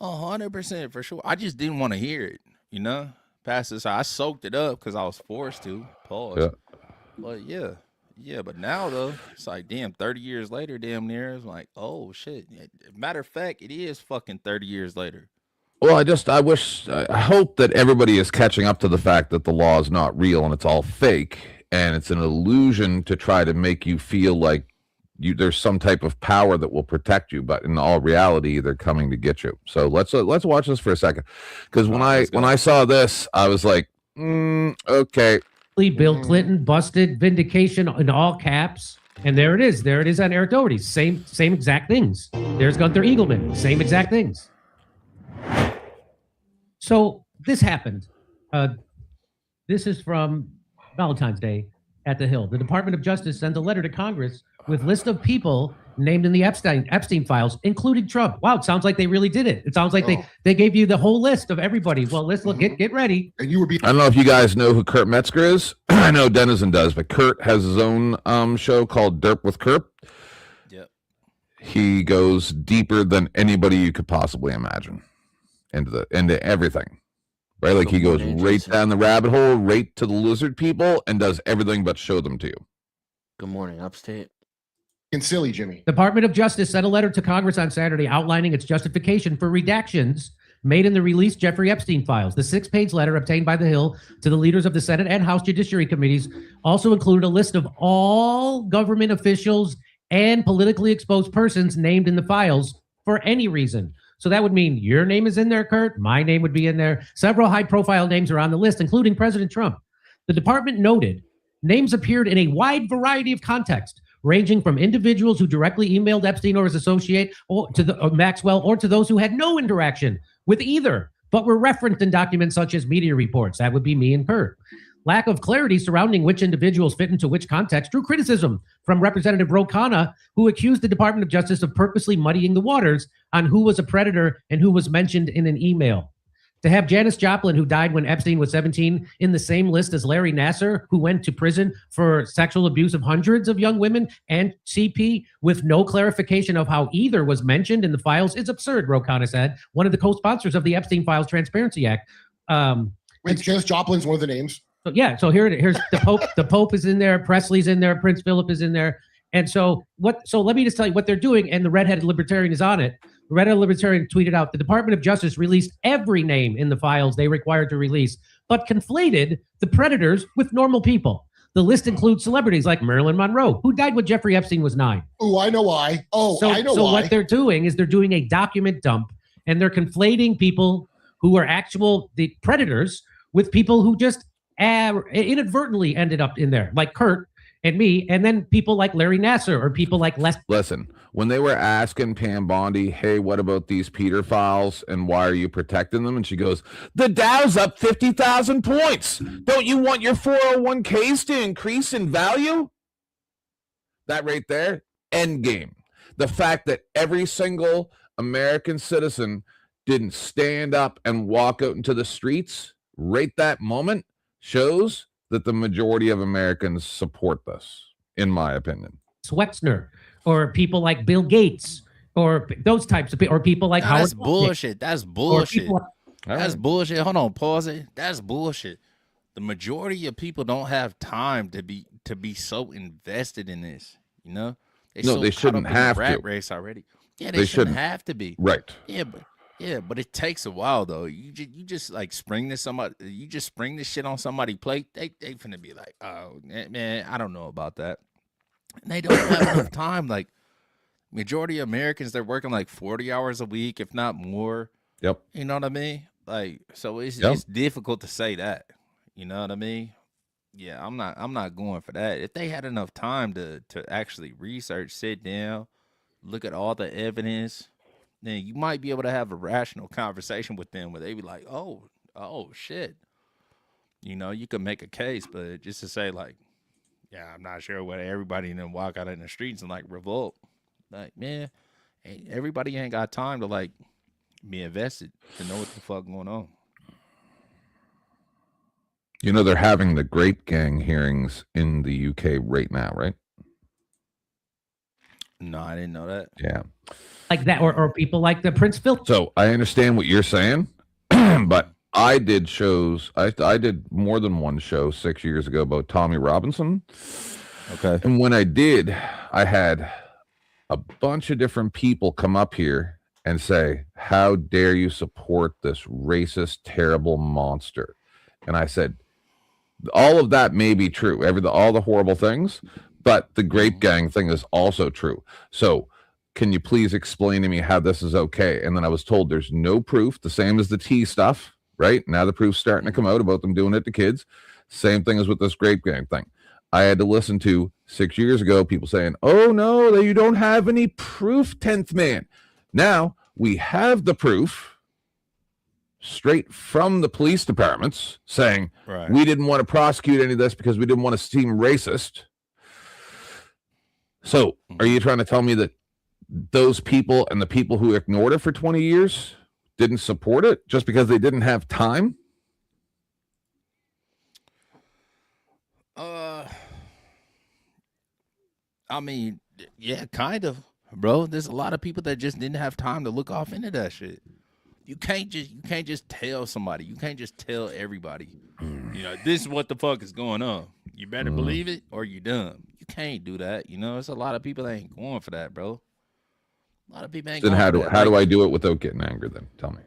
100% for sure. I just didn't want to hear it, you know. Past this, I soaked it up because I was forced to. Yeah. Pause. But yeah, yeah. But now though, it's like damn, 30 years later, damn near. It's like, oh shit. Matter of fact, it is fucking 30 years later. Well, I hope that everybody is catching up to the fact that the law is not real and it's all fake, and it's an illusion to try to make you feel like there's some type of power that will protect you, but in all reality, they're coming to get you. So let's watch this for a second, because when I saw this, I was like, okay. Bill Clinton busted vindication in all caps. And there it is. There it is on Eric Doherty. Same exact things. There's Gunther Eagleman. Same exact things. So this happened. This is from Valentine's Day at the Hill. The Department of Justice sent a letter to Congress with list of people named in the Epstein files, including Trump. Wow, it sounds like they really did it. It sounds like they gave you the whole list of everybody. Well, let's look. Get ready. And you were I don't know if you guys know who Kurt Metzger is. I know Denizen does, but Kurt has his own show called Derp with Kurt. Yep. He goes deeper than anybody you could possibly imagine into everything. Right? Like he goes right down the rabbit hole, right to the lizard people, and does everything but show them to you. Good morning, Upstate. And silly, Jimmy. Department of Justice sent a letter to Congress on Saturday outlining its justification for redactions made in the released Jeffrey Epstein files. The 6-page letter obtained by the Hill to the leaders of the Senate and House Judiciary Committees also included a list of all government officials and politically exposed persons named in the files for any reason. So that would mean your name is in there, Kurt. My name would be in there. Several high-profile names are on the list, including President Trump. The department noted names appeared in a wide variety of contexts, ranging from individuals who directly emailed Epstein or his associate, or to Maxwell, or to those who had no interaction with either, but were referenced in documents such as media reports. That would be me and Kurt. Lack of clarity surrounding which individuals fit into which context drew criticism from Representative Ro Khanna, who accused the Department of Justice of purposely muddying the waters on who was a predator and who was mentioned in an email. To have Janis Joplin, who died when Epstein was 17, in the same list as Larry Nassar, who went to prison for sexual abuse of hundreds of young women, and CP, with no clarification of how either was mentioned in the files, is absurd, Ro Khanna said, one of the co-sponsors of the Epstein Files Transparency Act. Wait, Janis Joplin's one of the names. So yeah, so here's the Pope. The Pope is in there. Presley's in there. Prince Philip is in there. And so let me just tell you what they're doing. And the redheaded libertarian is on it. The redheaded libertarian tweeted out, the Department of Justice released every name in the files they required to release, but conflated the predators with normal people. The list includes celebrities like Marilyn Monroe, who died when Jeffrey Epstein was 9. Oh, I know why. I know why. So what they're doing is they're doing a document dump, and they're conflating people who are the predators with people who just inadvertently ended up in there, like Kurt and me, and then people like Larry Nassar or people like Les. Listen, when they were asking Pam Bondi, hey, what about these Peter files and why are you protecting them? And she goes, the Dow's up 50,000 points. Don't you want your 401ks to increase in value? That right there, end game. The fact that every single American citizen didn't stand up and walk out into the streets right that moment shows that the majority of Americans support this, in my opinion. Wexner, or people like Bill Gates, or those types of people, or people like Howard. That's bullshit. That's bullshit. That's bullshit. Hold on, pause it. That's bullshit. The majority of people don't have time to be so invested in this. You know, they shouldn't have to. Race already. Yeah, they shouldn't have to be. Right. Yeah, but it takes a while though. You just like spring this shit on somebody's plate. They finna be like, oh man, I don't know about that. And they don't have enough time. Like majority of Americans, they're working like 40 hours a week, if not more. Yep. You know what I mean? Like, so it's difficult to say that. You know what I mean? Yeah, I'm not going for that. If they had enough time to actually research, sit down, look at all the evidence, then you might be able to have a rational conversation with them where they be like, oh shit. You know, you could make a case, but just to say like, yeah, I'm not sure whether everybody then walk out in the streets and like revolt. Like, man, everybody ain't got time to like be invested to know what the fuck going on. You know, they're having the Grape Gang hearings in the UK right now, right? No, I didn't know that. Yeah. Like that, or people like the Prince Philip. So I understand what you're saying, but I did shows. I did more than one show 6 years ago about Tommy Robinson. Okay. And when I did, I had a bunch of different people come up here and say, "How dare you support this racist, terrible monster?" And I said, all of that may be true, all the horrible things, but the grape gang thing is also true. So can you please explain to me how this is okay? And then I was told there's no proof, the same as the tea stuff, right? Now the proof's starting to come out about them doing it to kids. Same thing as with this grape gang thing. I had to listen to 6 years ago people saying, "Oh no, you don't have any proof, 10th man." Now we have the proof straight from the police departments saying we didn't want to prosecute any of this because we didn't want to seem racist. So are you trying to tell me that those people and the people who ignored it for 20 years didn't support it just because they didn't have time? I mean, yeah, kind of, bro. There's a lot of people that just didn't have time to look off into that shit. You can't just tell somebody. You can't just tell everybody. This is what the fuck is going on. You better believe it or you dumb. You can't do that. It's a lot of people that ain't going for that, bro. A lot of people ain't then going how for do that. how do I do it without getting angry? Then tell me.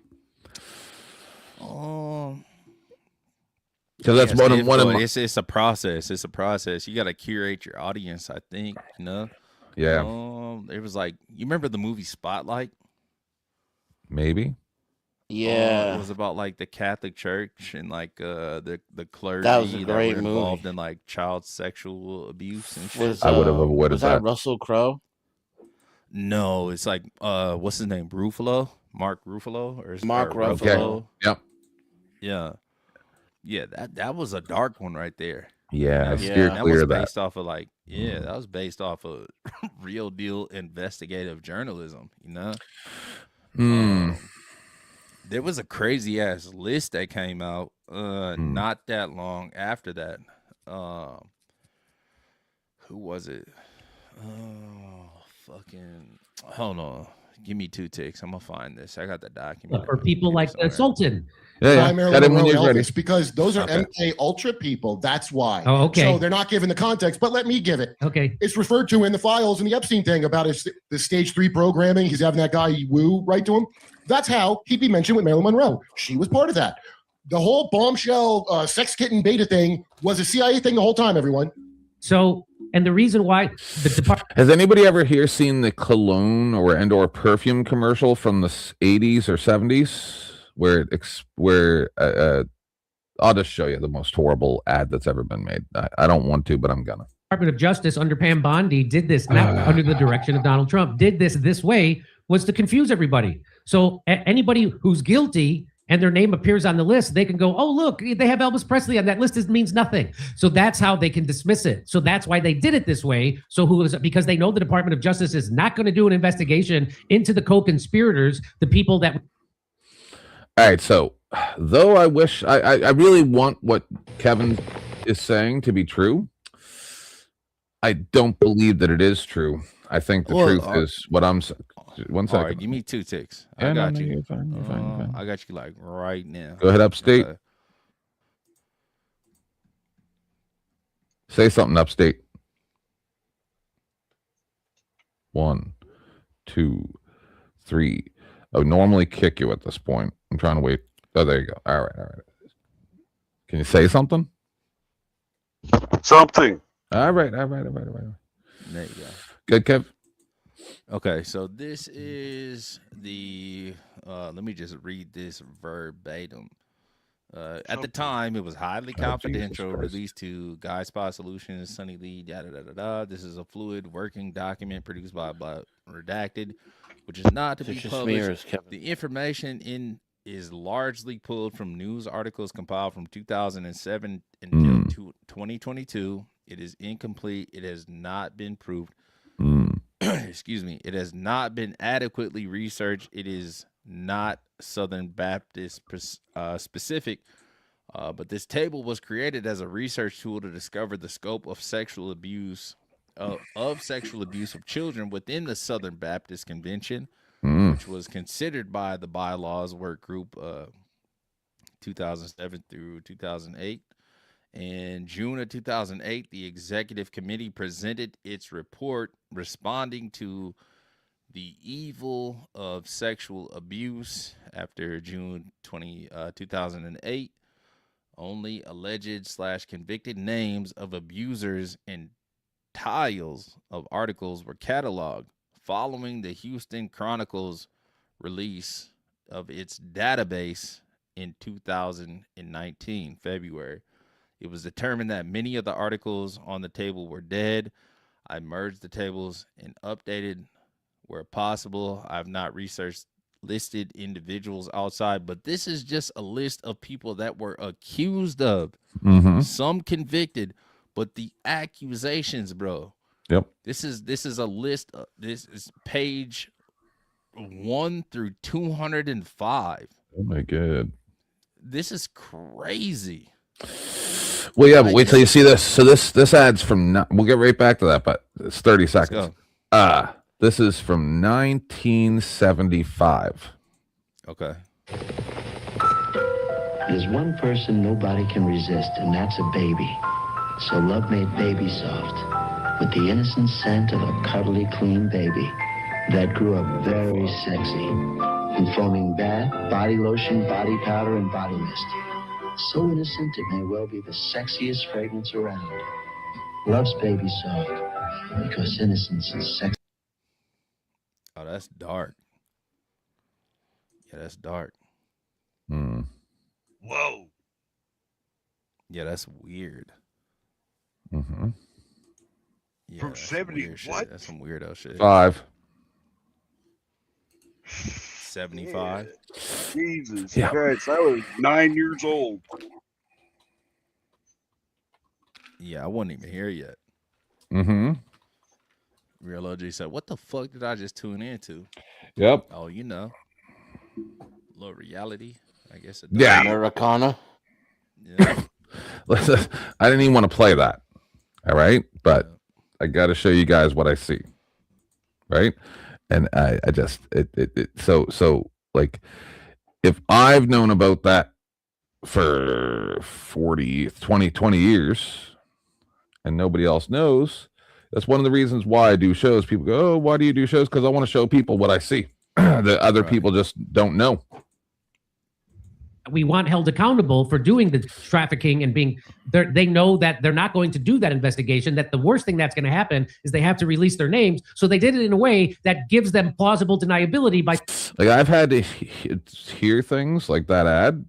Because that's one of my. It's a process. It's a process. You got to curate your audience, I think. Yeah. It was like, you remember the movie Spotlight? Maybe. Yeah. It was about like the Catholic Church and like the clergy That was a great were movie. involved in like child sexual abuse and shit. I would have avoided was that Russell Crowe? No, it's like what's his name? Ruffalo? Mark Ruffalo? Mark Ruffalo. Okay. Yep. Yeah. Yeah, that was a dark one right there. Yeah, steer clear that was of that. based off of like, that was based off of real deal investigative journalism, There was a crazy ass list that came out not that long after that. Who was it? Fucking hold on. Give me 2 ticks. I'm gonna find this. I got the document. For people like the Sultan. Yeah. Marilyn Monroe, Elvis, because those are MK Ultra people. That's why. Oh, okay. So they're not given the context, but let me give it. Okay. It's referred to in the files in the Epstein thing about the stage 3 programming. He's having that guy Wu write to him. That's how he'd be mentioned with Marilyn Monroe. She was part of that. The whole bombshell sex kitten beta thing was a CIA thing the whole time, everyone. So, and the reason why the department. Has anybody ever here seen the cologne or perfume commercial from the 80s or 70s? Where I'll just show you the most horrible ad that's ever been made. I don't want to, but I'm gonna. Department of Justice under Pam Bondi did this, not under the direction of Donald Trump, did this way was to confuse everybody. So anybody who's guilty and their name appears on the list, they can go, "Oh, look, they have Elvis Presley on that list. It means nothing." So that's how they can dismiss it. So that's why they did it this way. So because they know the Department of Justice is not going to do an investigation into the co-conspirators, the people that. All right, so though I wish I really want what Kevin is saying to be true, I don't believe that it is true. I think the truth is what I'm saying. 1 second. All right, give me 2 ticks. Yeah, I got you. You're fine. I got you like right now. Go ahead, Upstate. Okay. Say something, Upstate. 1, 2, 3. I would normally kick you at this point. I'm trying to wait. Oh, there you go. All right. Can you say something? Something. All right. There you go. Good, Kev. Okay, so this is the let me just read this verbatim. At the time, it was highly confidential, released to Guy Spot Solutions, Sunny Lee, This is a fluid working document produced by Redacted, which is not to be published. The information is largely pulled from news articles compiled from 2007 until 2022. It is incomplete. It has not been proved. Excuse me. It has not been adequately researched. It is not Southern Baptist specific. But this table was created as a research tool to discover the scope of sexual abuse of sexual abuse of children within the Southern Baptist Convention, Mm. which was considered by the Bylaws Work Group 2007 through 2008. In June of 2008, the executive committee presented its report responding to the evil of sexual abuse after June 2008. Only alleged / convicted names of abusers and tiles of articles were cataloged following the Houston Chronicle's release of its database in 2019, February. It was determined that many of the articles on the table were dead. I merged the tables and updated where possible. I've not researched listed individuals outside, but this is just a list of people that were accused of, some convicted, but the accusations, bro. Yep. This is a list. This is page 1 through 205. Oh my god. This is crazy. Well, yeah, but wait till you see this. So this ad's from. We'll get right back to that, but it's 30 seconds. This is from 1975. Okay. There's one person nobody can resist, and that's a baby. So love made baby soft, with the innocent scent of a cuddly, clean baby that grew up very sexy, informing bath, body lotion, body powder, and body mist. So innocent it may well be the sexiest fragrance around. Loves baby soft, because innocence is sexy. Oh, that's dark. Yeah, that's dark. Whoa. Yeah, that's weird. Yeah, From that's 70, what? That's some weirdo shit. 5. 75. Jesus Yeah. Christ, I was 9 years old. Yeah, I wasn't even here yet. Real OG said, "What the fuck did I just tune into?" Yep. Oh, you know, little reality, I guess. Yeah. Americana. Yeah. Listen, I didn't even want to play that. All right, but I got to show you guys what I see. Right, and I just so like if I've known about that for 20 years and nobody else knows, that's one of the reasons why I do shows. People go, "Oh, why do you do shows?" Because I want to show people what I see that other people just don't know. We want held accountable for doing the trafficking and being there. They know that they're not going to do that investigation, that the worst thing that's going to happen is they have to release their names. So they did it in a way that gives them plausible deniability by like I've had to hear things like that ad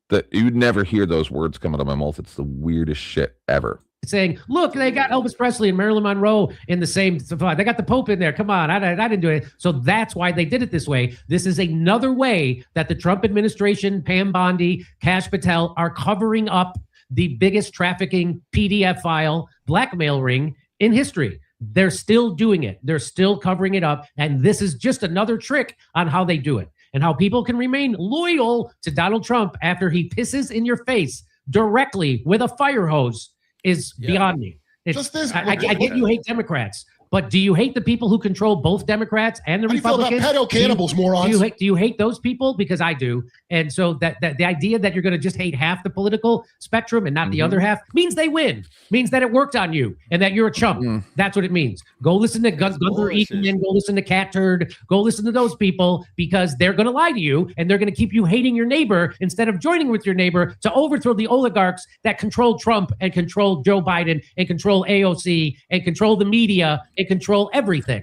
that you'd never hear those words come out of my mouth. It's the weirdest shit ever. saying, look, they got Elvis Presley and Marilyn Monroe in the same, they got the Pope in there. Come on, I didn't do it. So that's why they did it this way. This is another way that the Trump administration, Pam Bondi, Kash Patel are covering up the biggest trafficking PDF file blackmail ring in history. They're still doing it. They're still covering it up. And this is just another trick on how they do it and how people can remain loyal to Donald Trump after he pisses in your face directly with a fire hose is beyond me. I get you hate Democrats, but do you hate the people who control both Democrats and the Republicans? How do you feel about pedo cannibals, morons? Do you hate those people? Because I do. And so that the idea that you're going to just hate half the political spectrum and not the other half means they win. Means that it worked on you and that you're a chump. That's what it means. Go listen to Gunther Eaton, go listen to Cat Turd, go listen to those people because they're going to lie to you and they're going to keep you hating your neighbor instead of joining with your neighbor to overthrow the oligarchs that control Trump and control Joe Biden and control AOC and control the media and control everything.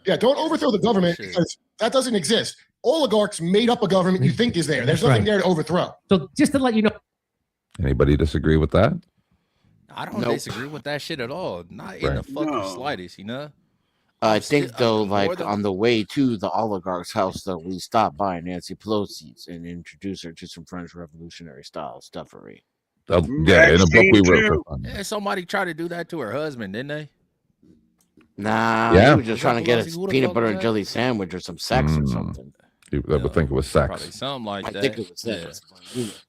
Yeah, don't overthrow the government because that doesn't exist. Oligarchs made up a government you think is there. There's nothing there to overthrow. So just to let you know. Anybody disagree with that? I don't disagree with that shit at all. Not in the fucking slightest, you know? I think, though, like on the way to the oligarch's house, though, we stopped by Nancy Pelosi's and introduced her to some French Revolutionary style stuffery. Yeah, in a book we wrote for fun. Yeah, somebody tried to do that to her husband, didn't they? Nah, he was just trying to get a peanut butter and jelly sandwich or some sex or something. I would think it was sex. Probably something like that. I think it was sex.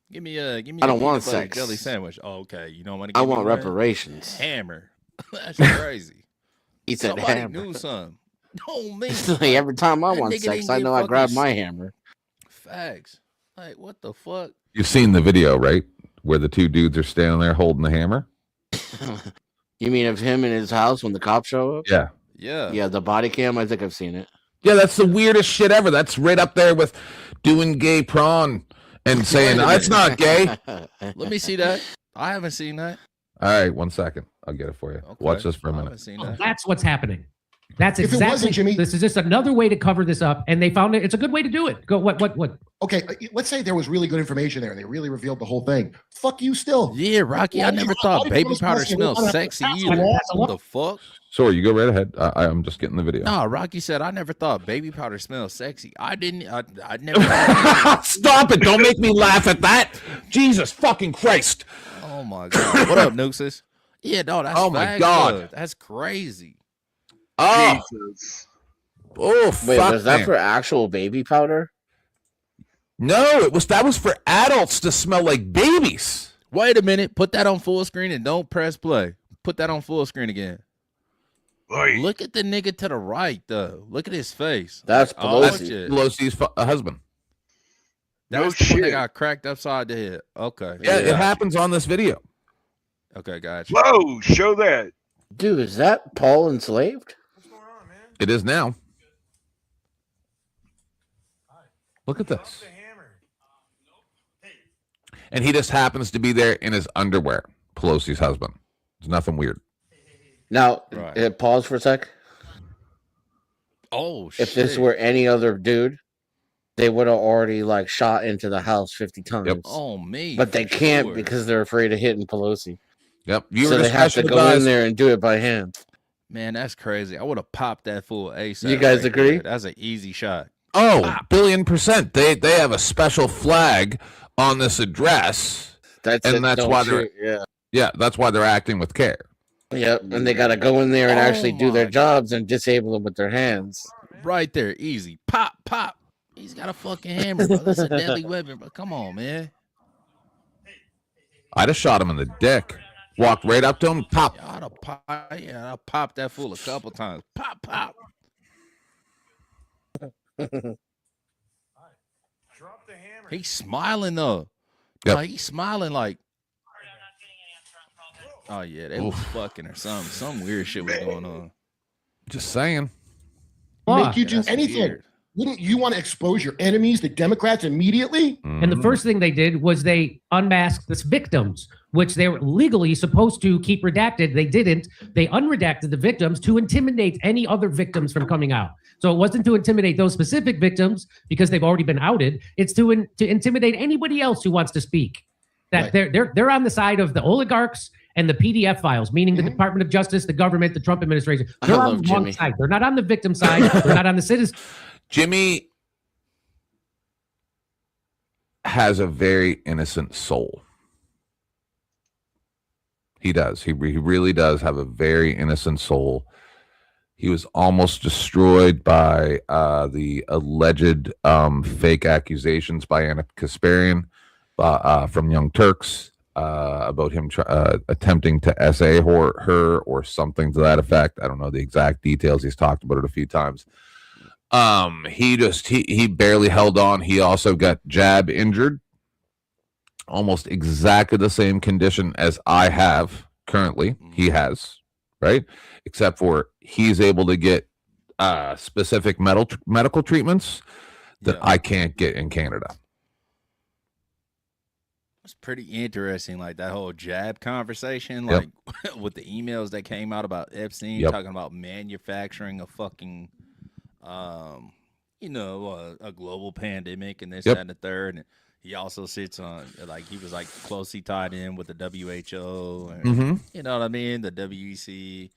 Yeah. Give me I don't want sex. Jelly sandwich. Oh, okay. You don't want to. I want reparations. Hammer. That's crazy. He said Somebody hammer. knew something. No me. Like, every time I That want nigga sex, didn't I get know I fucking grab my hammer. Facts. Like, what the fuck? You've seen the video, right? Where the two dudes are standing there holding the hammer? You mean of him in his house when the cops show up? Yeah. Yeah. Yeah, the body cam. I think I've seen it. Yeah, that's the weirdest shit ever. That's right up there with doing gay prawn and saying, it's not gay. Let me see that. I haven't seen that. All right, 1 second. I'll get it for you. Okay. Watch this for a I minute. haven't seen that. That's what's happening. That's If it exactly. wasn't, Jimmy- This is just another way to cover this up, and they found it. It's a good way to do it. Go. What? Okay, let's say there was really good information there and they really revealed the whole thing. Fuck you still. Yeah, Rocky. I never thought baby powder smelled sexy either. What the fuck? Sorry, you go right ahead. I'm just getting the video. No, Rocky said I never thought baby powder smelled sexy. I didn't. I never. Stop it! Don't make me laugh at that. Jesus fucking Christ! Oh my god. What up, Nuxus? Yeah, no, that's Oh my facts, God. though. That's crazy. Oh, Jesus. Wait, fuck was that man. for actual baby powder? No, that was for adults to smell like babies. Wait a minute. Put that on full screen and don't press play. Put that on full screen again. Right. Look at the nigga to the right, though. Look at his face. That's Oh, Pelosi. shit. Pelosi's husband. That No was the one that shit. got cracked upside the head. Okay. Yeah, it happens on this video. Okay, gotcha. Whoa, show that. Dude, is that Paul enslaved? It is now. Look at this. And he just happens to be there in his underwear. Pelosi's husband. There's nothing weird. Now, Right. pause for a sec. Oh, shit. If this were any other dude, they would have already like shot into the house 50 times. Yep. Oh, me. But they for can't sure. because they're afraid of hitting Pelosi. Yep. You So were they have to go in there and do it by hand. Man, that's crazy. I would have popped that fool ASAP. You guys right agree? there. That's an easy shot. Oh, 1,000,000,000%. They have a special flag on this address. That's why they're yeah. Yeah, that's why they're acting with care. Yep, and they got to go in there and actually do their my jobs and disable them with their hands. Right there. Easy. Pop, pop. He's got a fucking hammer, bro. That's a deadly weapon, bro. Come on, man. I just shot him in the dick. Walked right up to him, pop. I'll pop that fool a couple times. Pop, pop. He's smiling though. Yep. Like, he's smiling like. Oh yeah, they was fucking or something. Some weird shit was going on. Just saying. Make you do That's anything. weird. Wouldn't you want to expose your enemies, the Democrats, immediately? And the first thing they did was they unmasked the victims, which they were legally supposed to keep redacted. They didn't. They unredacted the victims to intimidate any other victims from coming out. So it wasn't to intimidate those specific victims because they've already been outed. It's to intimidate anybody else who wants to speak. That they're on the side of the oligarchs and the PDF files, meaning the Department of Justice, the government, the Trump administration. They're on the wrong side. They're not on the victim side. They're not on the citizen. Jimmy has a very innocent soul. He does. He really does have a very innocent soul. He was almost destroyed by the alleged fake accusations by Anna Kasparian from Young Turks about him attempting to essay her or something to that effect. I don't know the exact details. He's talked about it a few times. He barely held on. He also got jab injured, almost exactly the same condition as I have currently. He has, right? Except for he's able to get specific medical treatments that I can't get in Canada. It's pretty interesting, like that whole jab conversation, like with the emails that came out about Epstein talking about manufacturing a fucking a global pandemic and this, that, and the third. And he also sits on, like, he was like closely tied in with the WHO and you know what I mean, the WEC,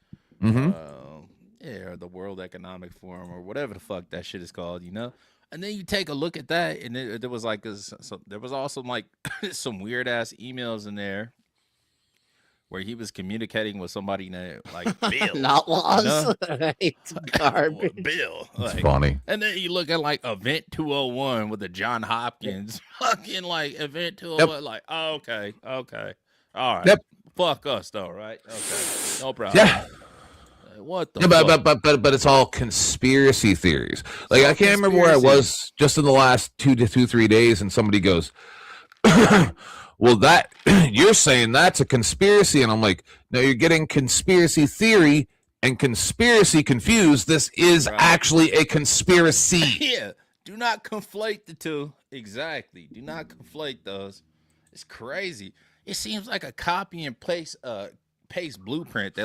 or the World Economic Forum or whatever the fuck that shit is called, you know. And then you take a look at that, and there was like there was also like some weird ass emails in there where he was communicating with somebody named like Bill. Not laws. You know? It's garbage. Bill. It's Like, funny. and then you look at like Event 201 with the John Hopkins fucking like Event 201. Like, oh, okay. All right. Fuck us though, right? Okay. No problem. Yeah. Like, what the Yeah, fuck? but it's all conspiracy theories. Like I can't remember where I was just in the last 3 days, and somebody goes, "Well, that you're saying that's a conspiracy," and I'm like, "No, you're getting conspiracy theory and conspiracy confused. This is actually a conspiracy." Yeah, do not conflate the two. Exactly. Do not conflate those. It's crazy. It seems like a copy and paste blueprint.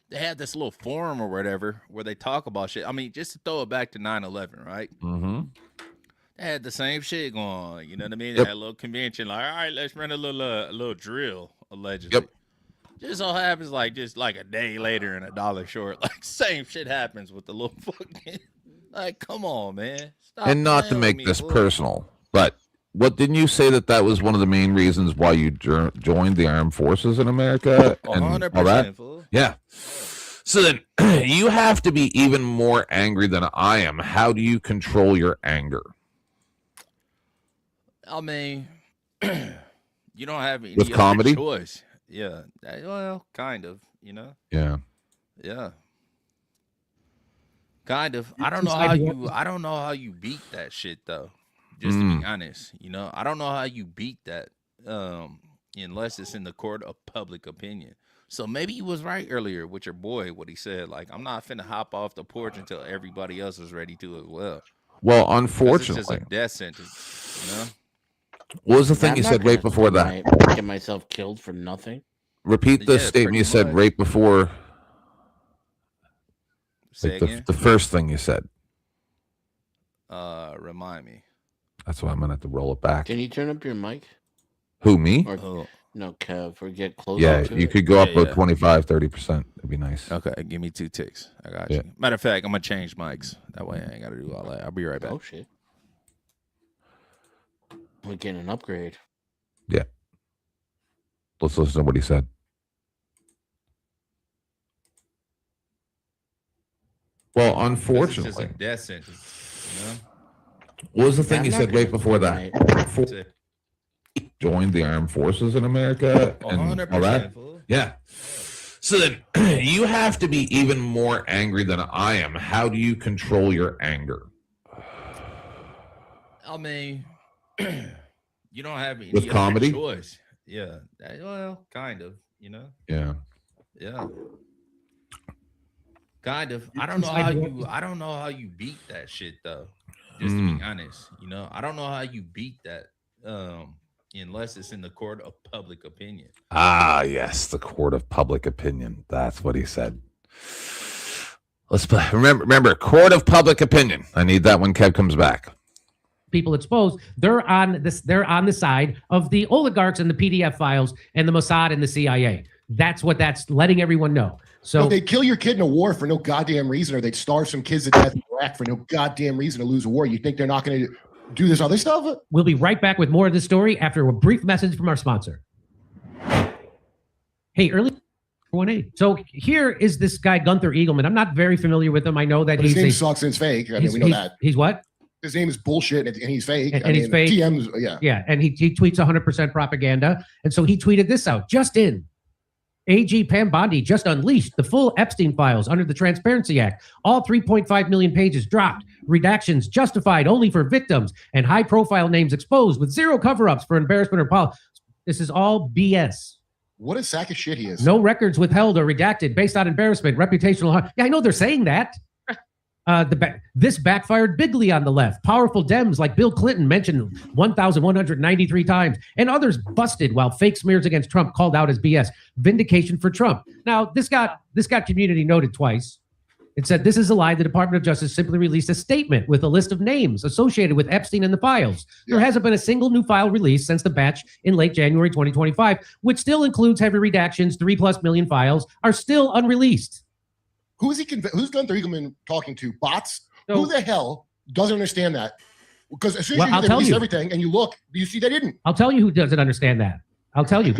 They had this little forum or whatever where they talk about shit. I mean, just to throw it back to 9/11, right? Mm-hmm. They had the same shit going on. You know what I mean? They Yep. had a little convention, like, all right, let's run a little drill, allegedly. Yep. Just so happens, just like a day later and $1 short, like same shit happens with the little fucking. Like, come on, man. Stop And not to playing with make me, this fool. personal, but what didn't you say that was one of the main reasons why you joined the armed forces in America and all that? 100%, fool. Yeah. So then you have to be even more angry than I am. How do you control your anger? I mean, you don't have any With other comedy? choice. Yeah. Well, kind of, you know? Yeah. Yeah. Kind of. I don't know how you beat that shit though. Just to be honest, you know, I don't know how you beat that unless it's in the court of public opinion. So maybe he was right earlier with your boy, what he said. Like, I'm not finna hop off the porch until everybody else is ready to as well. Well, 'Cause unfortunately, it's just a death sentence, you know? what was the thing you said right before that? Get myself killed for nothing. Repeat the statement you said right before. Say again? The first thing you said. Remind me. That's why I'm gonna have to roll it back. Can you turn up your mic? Who, me? Or, no, Kev, or get closer. Yeah, to you it? could go up about 25-30%. That'd be nice. Okay, give me 2 ticks. I got you. Matter of fact, I'm gonna change mics. That way I ain't gotta do all that. I'll be right back. Oh shit. We're getting an upgrade. Yeah. Let's listen to what he said. Well, unfortunately, it's just a death sentence, you know? What was the thing you said right before that? Joined the armed forces in America and all that? Yeah. So then you have to be even more angry than I am. How do you control your anger? I mean, you don't have any With other comedy? choice. Yeah. Well, kind of, you know? Yeah. Yeah. Kind of. I don't know how you beat that shit though. Just to be honest, you know, I don't know how you beat that unless it's in the court of public opinion. Ah, yes, the court of public opinion. That's what he said. Let's play. Remember, court of public opinion. I need that when Kev comes back. People exposed, they're on the side of the oligarchs and the PDF files and the Mossad and the CIA. That's what that's letting everyone know. So they'd kill your kid in a war for no goddamn reason, or they'd starve some kids to death in Iraq for no goddamn reason to lose a war. You think they're not going to do this other stuff? We'll be right back with more of this story after a brief message from our sponsor. Hey, early 1-8. So here is this guy, Gunther Eagleman. I'm not very familiar with him. I know that his name sucks and it's fake. I mean, we know that. He's what? His name is bullshit and he's fake. And he's fake. TM's, yeah. Yeah, and he tweets 100% propaganda. And so he tweeted this out. Just in. AG Pam Bondi just unleashed the full Epstein files under the Transparency Act. All 3.5 million pages dropped. Redactions justified only for victims and high-profile names exposed with zero cover-ups for embarrassment or politics. This is all BS. What a sack of shit he is. No records withheld or redacted based on embarrassment, reputational harm. Yeah, I know they're saying that. This backfired bigly on the left. Powerful Dems like Bill Clinton mentioned 1,193 times, and others busted while fake smears against Trump called out as BS. Vindication for Trump. Now, this got community noted twice. It said, this is a lie. The Department of Justice simply released a statement with a list of names associated with Epstein and the files. There hasn't been a single new file released since the batch in late January 2025, which still includes heavy redactions. 3+ million files are still unreleased. Who's Gunther Eagleman talking to? Bots? Who the hell doesn't understand that? Because as soon as they release everything and you look, you see they didn't. I'll tell you who doesn't understand that. I'll tell you.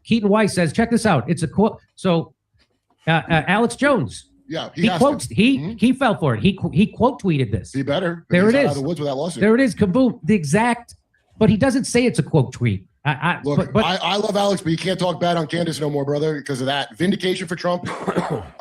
Keaton Weiss says, check this out. It's a quote. So Alex Jones. Yeah, he quotes. He fell for it. He quote tweeted this. He better. There it is. Out of the woods with that lawsuit. There it is. Kaboom. The exact. But he doesn't say it's a quote tweet. Look, I love Alex, but you can't talk bad on Candace no more, brother, because of that. Vindication for Trump.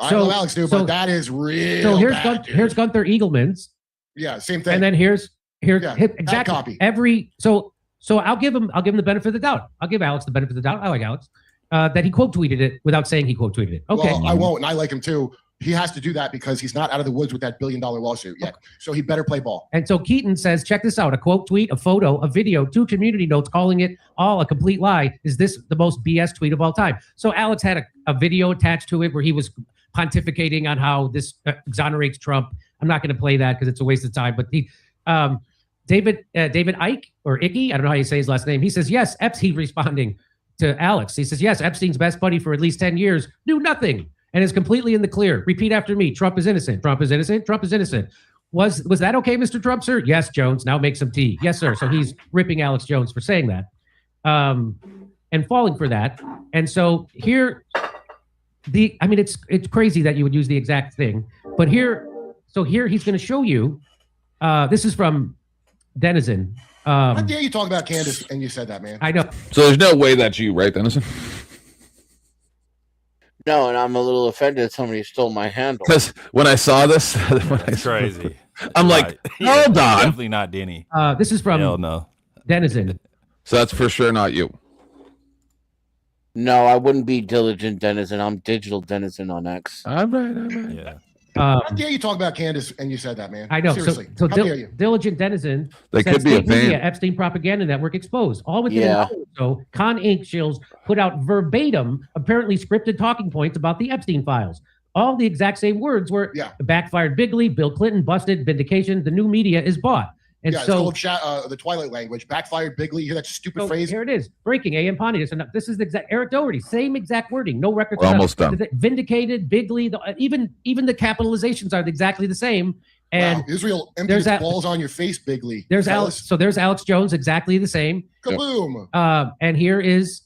I love Alex, dude, but that is real. So here's Gunther Eagleman's. Yeah, same thing. And then here's exactly copy. So I'll give him the benefit of the doubt. I'll give Alex the benefit of the doubt. I like Alex. That he quote tweeted it without saying he quote tweeted it. Okay. Well, I won't, and I like him too. He has to do that because he's not out of the woods with that $1 billion lawsuit yet. So he better play ball. And so Keaton says, check this out. A quote tweet, a photo, a video, 2 community notes calling it all a complete lie. Is this the most BS tweet of all time? So Alex had a video attached to it where he was pontificating on how this exonerates Trump. I'm not going to play that because it's a waste of time. But David Icke or Icky, I don't know how you say his last name. He says, yes, Epstein responding to Alex. He says, yes, Epstein's best buddy for at least 10 years knew nothing and is completely in the clear. Repeat after me. Trump is innocent. Trump is innocent. Trump is innocent. Was that okay, Mr. Trump, sir? Yes, Jones. Now make some tea. Yes, sir. So he's ripping Alex Jones for saying that and falling for that. And so here, it's crazy that you would use the exact thing. But here he's going to show you. This is from Denizen. How dare you talk about Candace and you said that, man? I know. So there's no way that's you, right, Denizen? No, and I'm a little offended somebody stole my handle. Because when I saw this, that's crazy. I'm like, hold on. Definitely not Denny. This is from Denizen. So that's for sure not you. No, I wouldn't be Diligent Denizen. I'm Digital Denizen on X. All right. Yeah. How dare you talk about Candace and you said that, man? I know. Seriously. So How dare you? Diligent Denizen They says could be a state media, fan. Epstein propaganda network exposed. All within an hour or so, Con Inc. shills put out verbatim, apparently scripted talking points about the Epstein files. All the exact same words were backfired bigly, Bill Clinton busted, vindication, the new media is bought. And it's so called the Twilight language, backfired bigly. You hear that stupid phrase? Here it is. Breaking A.M. Ponty. This is the exact Eric Doherty, same exact wording. No records. We're almost done. Vindicated, bigly. Even the capitalizations are exactly the same. And Israel empties balls on your face, bigly. There's Alex. So there's Alex Jones, exactly the same. Kaboom. And here is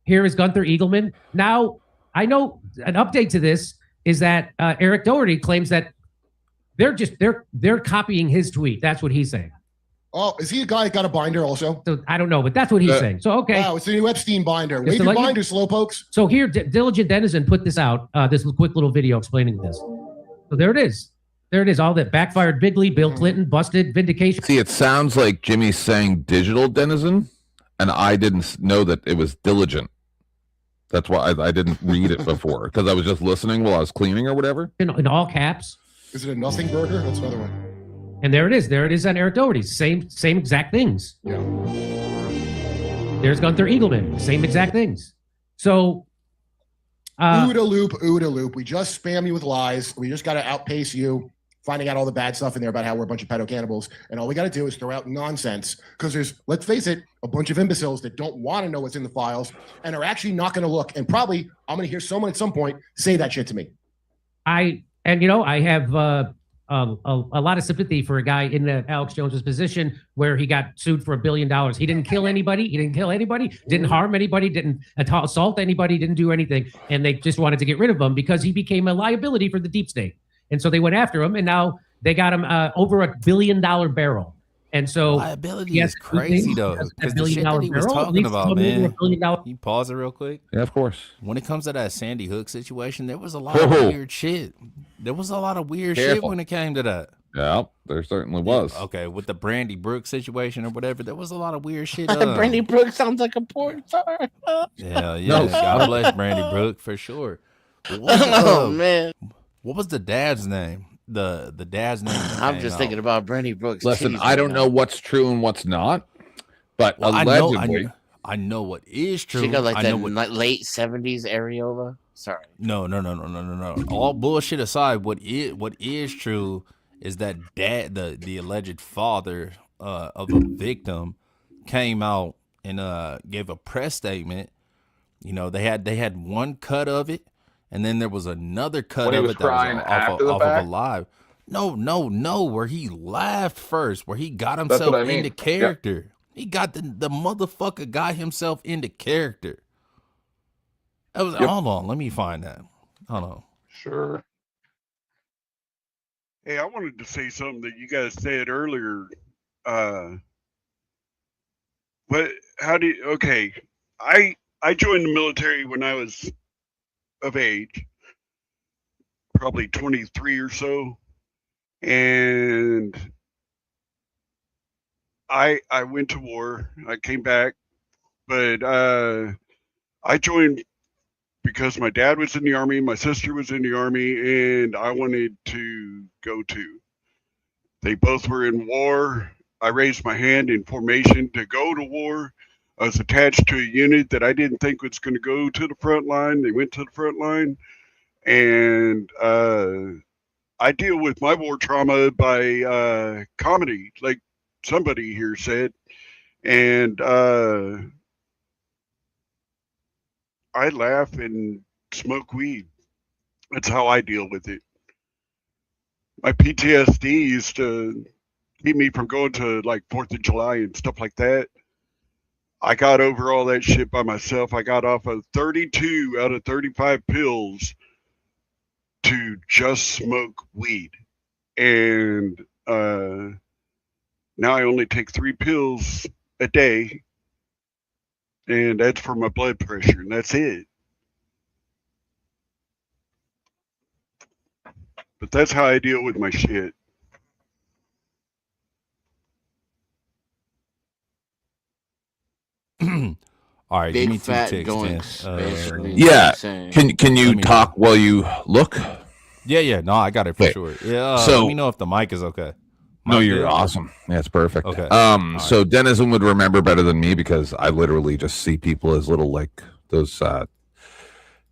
Gunther Eagleman. Now I know an update to this is that Eric Doherty claims that they're copying his tweet. That's what he's saying. Oh, is he a guy that got a binder also? So I don't know, but that's what he's saying. So okay. Wow, it's the new Epstein binder. Wave your binder, slowpokes. So here, Diligent Denizen put this out. This quick little video explaining this. So there it is. There it is. All that backfired bigly. Bill Clinton busted. Vindication. See, it sounds like Jimmy's saying Digital Denizen, and I didn't know that it was Diligent. That's why I didn't read it before because I was just listening while I was cleaning or whatever. In all caps. Is it a nothing burger? That's another one. And there it is. There it is on Eric Doherty. Same exact things. Yeah. There's Gunther Eagleman. Same exact things. So. OODA loop. We just spam you with lies. We just got to outpace you, finding out all the bad stuff in there about how we're a bunch of pedo cannibals. And all we got to do is throw out nonsense because there's, let's face it, a bunch of imbeciles that don't want to know what's in the files and are actually not going to look. And probably I'm going to hear someone at some point say that shit to me. I have a lot of sympathy for a guy in Alex Jones's position where he got sued for $1 billion. He didn't kill anybody. Didn't harm anybody. Didn't assault anybody. Didn't do anything. And they just wanted to get rid of him because he became a liability for the deep state. And so they went after him, and now they got him over $1 billion barrel. And so liability is crazy though, because the shit that he was talking about, man. Can you pause it real quick? Yeah, of course. When it comes to that Sandy Hook situation, there was a lot of weird shit. There was a lot of weird shit when it came to that. Yeah, there certainly was. Okay, with the Brandy Brooks situation or whatever, there was a lot of weird shit. Brandy Brooks sounds like a porn star. Yeah. God bless Brandy Brooks for sure. Man, what was the dad's name? The dad's name. I'm just thinking about Brandy Brooks. Listen, I don't know what's true and what's not, but allegedly, I know what is true. She got like that late 70s areola. Sorry. No. All bullshit aside, what is true is that the alleged father of a victim came out and gave a press statement. You know, they had one cut of it. And then there was another cut of it that was off of a live. No, where he laughed first, where he got himself into character. Yeah. He got the motherfucker got himself into character. Hold on, let me find that. Hold on. Sure. Hey, I wanted to say something that you guys said earlier. But how do you, okay? I joined the military when I was of age, probably 23 or so, and I went to war. I came back, but I joined because my dad was in the army, my sister was in the army, and I wanted to go too. They both were in war. I raised my hand in formation to go to war. I was attached to a unit that I didn't think was going to go to the front line. They went to the front line, and I deal with my war trauma by comedy, like somebody here said, and I laugh and smoke weed. That's how I deal with it. My PTSD used to keep me from going to like 4th of July and stuff like that. I got over all that shit by myself. I got off of 32 out of 35 pills to just smoke weed. And now I only take 3 pills a day, and that's for my blood pressure, and that's it. But that's how I deal with my shit. All right, give Big me 2 fat ticks, doinks, then. basically. Yeah. Saying. Can you Let me talk while you look? Yeah. No, I got it for Okay. sure. Yeah. So- let me know if the mic is okay. No, Mic you're good? awesome. Yeah, it's perfect. Okay. So Denizen would remember better than me because I literally just see people as little like those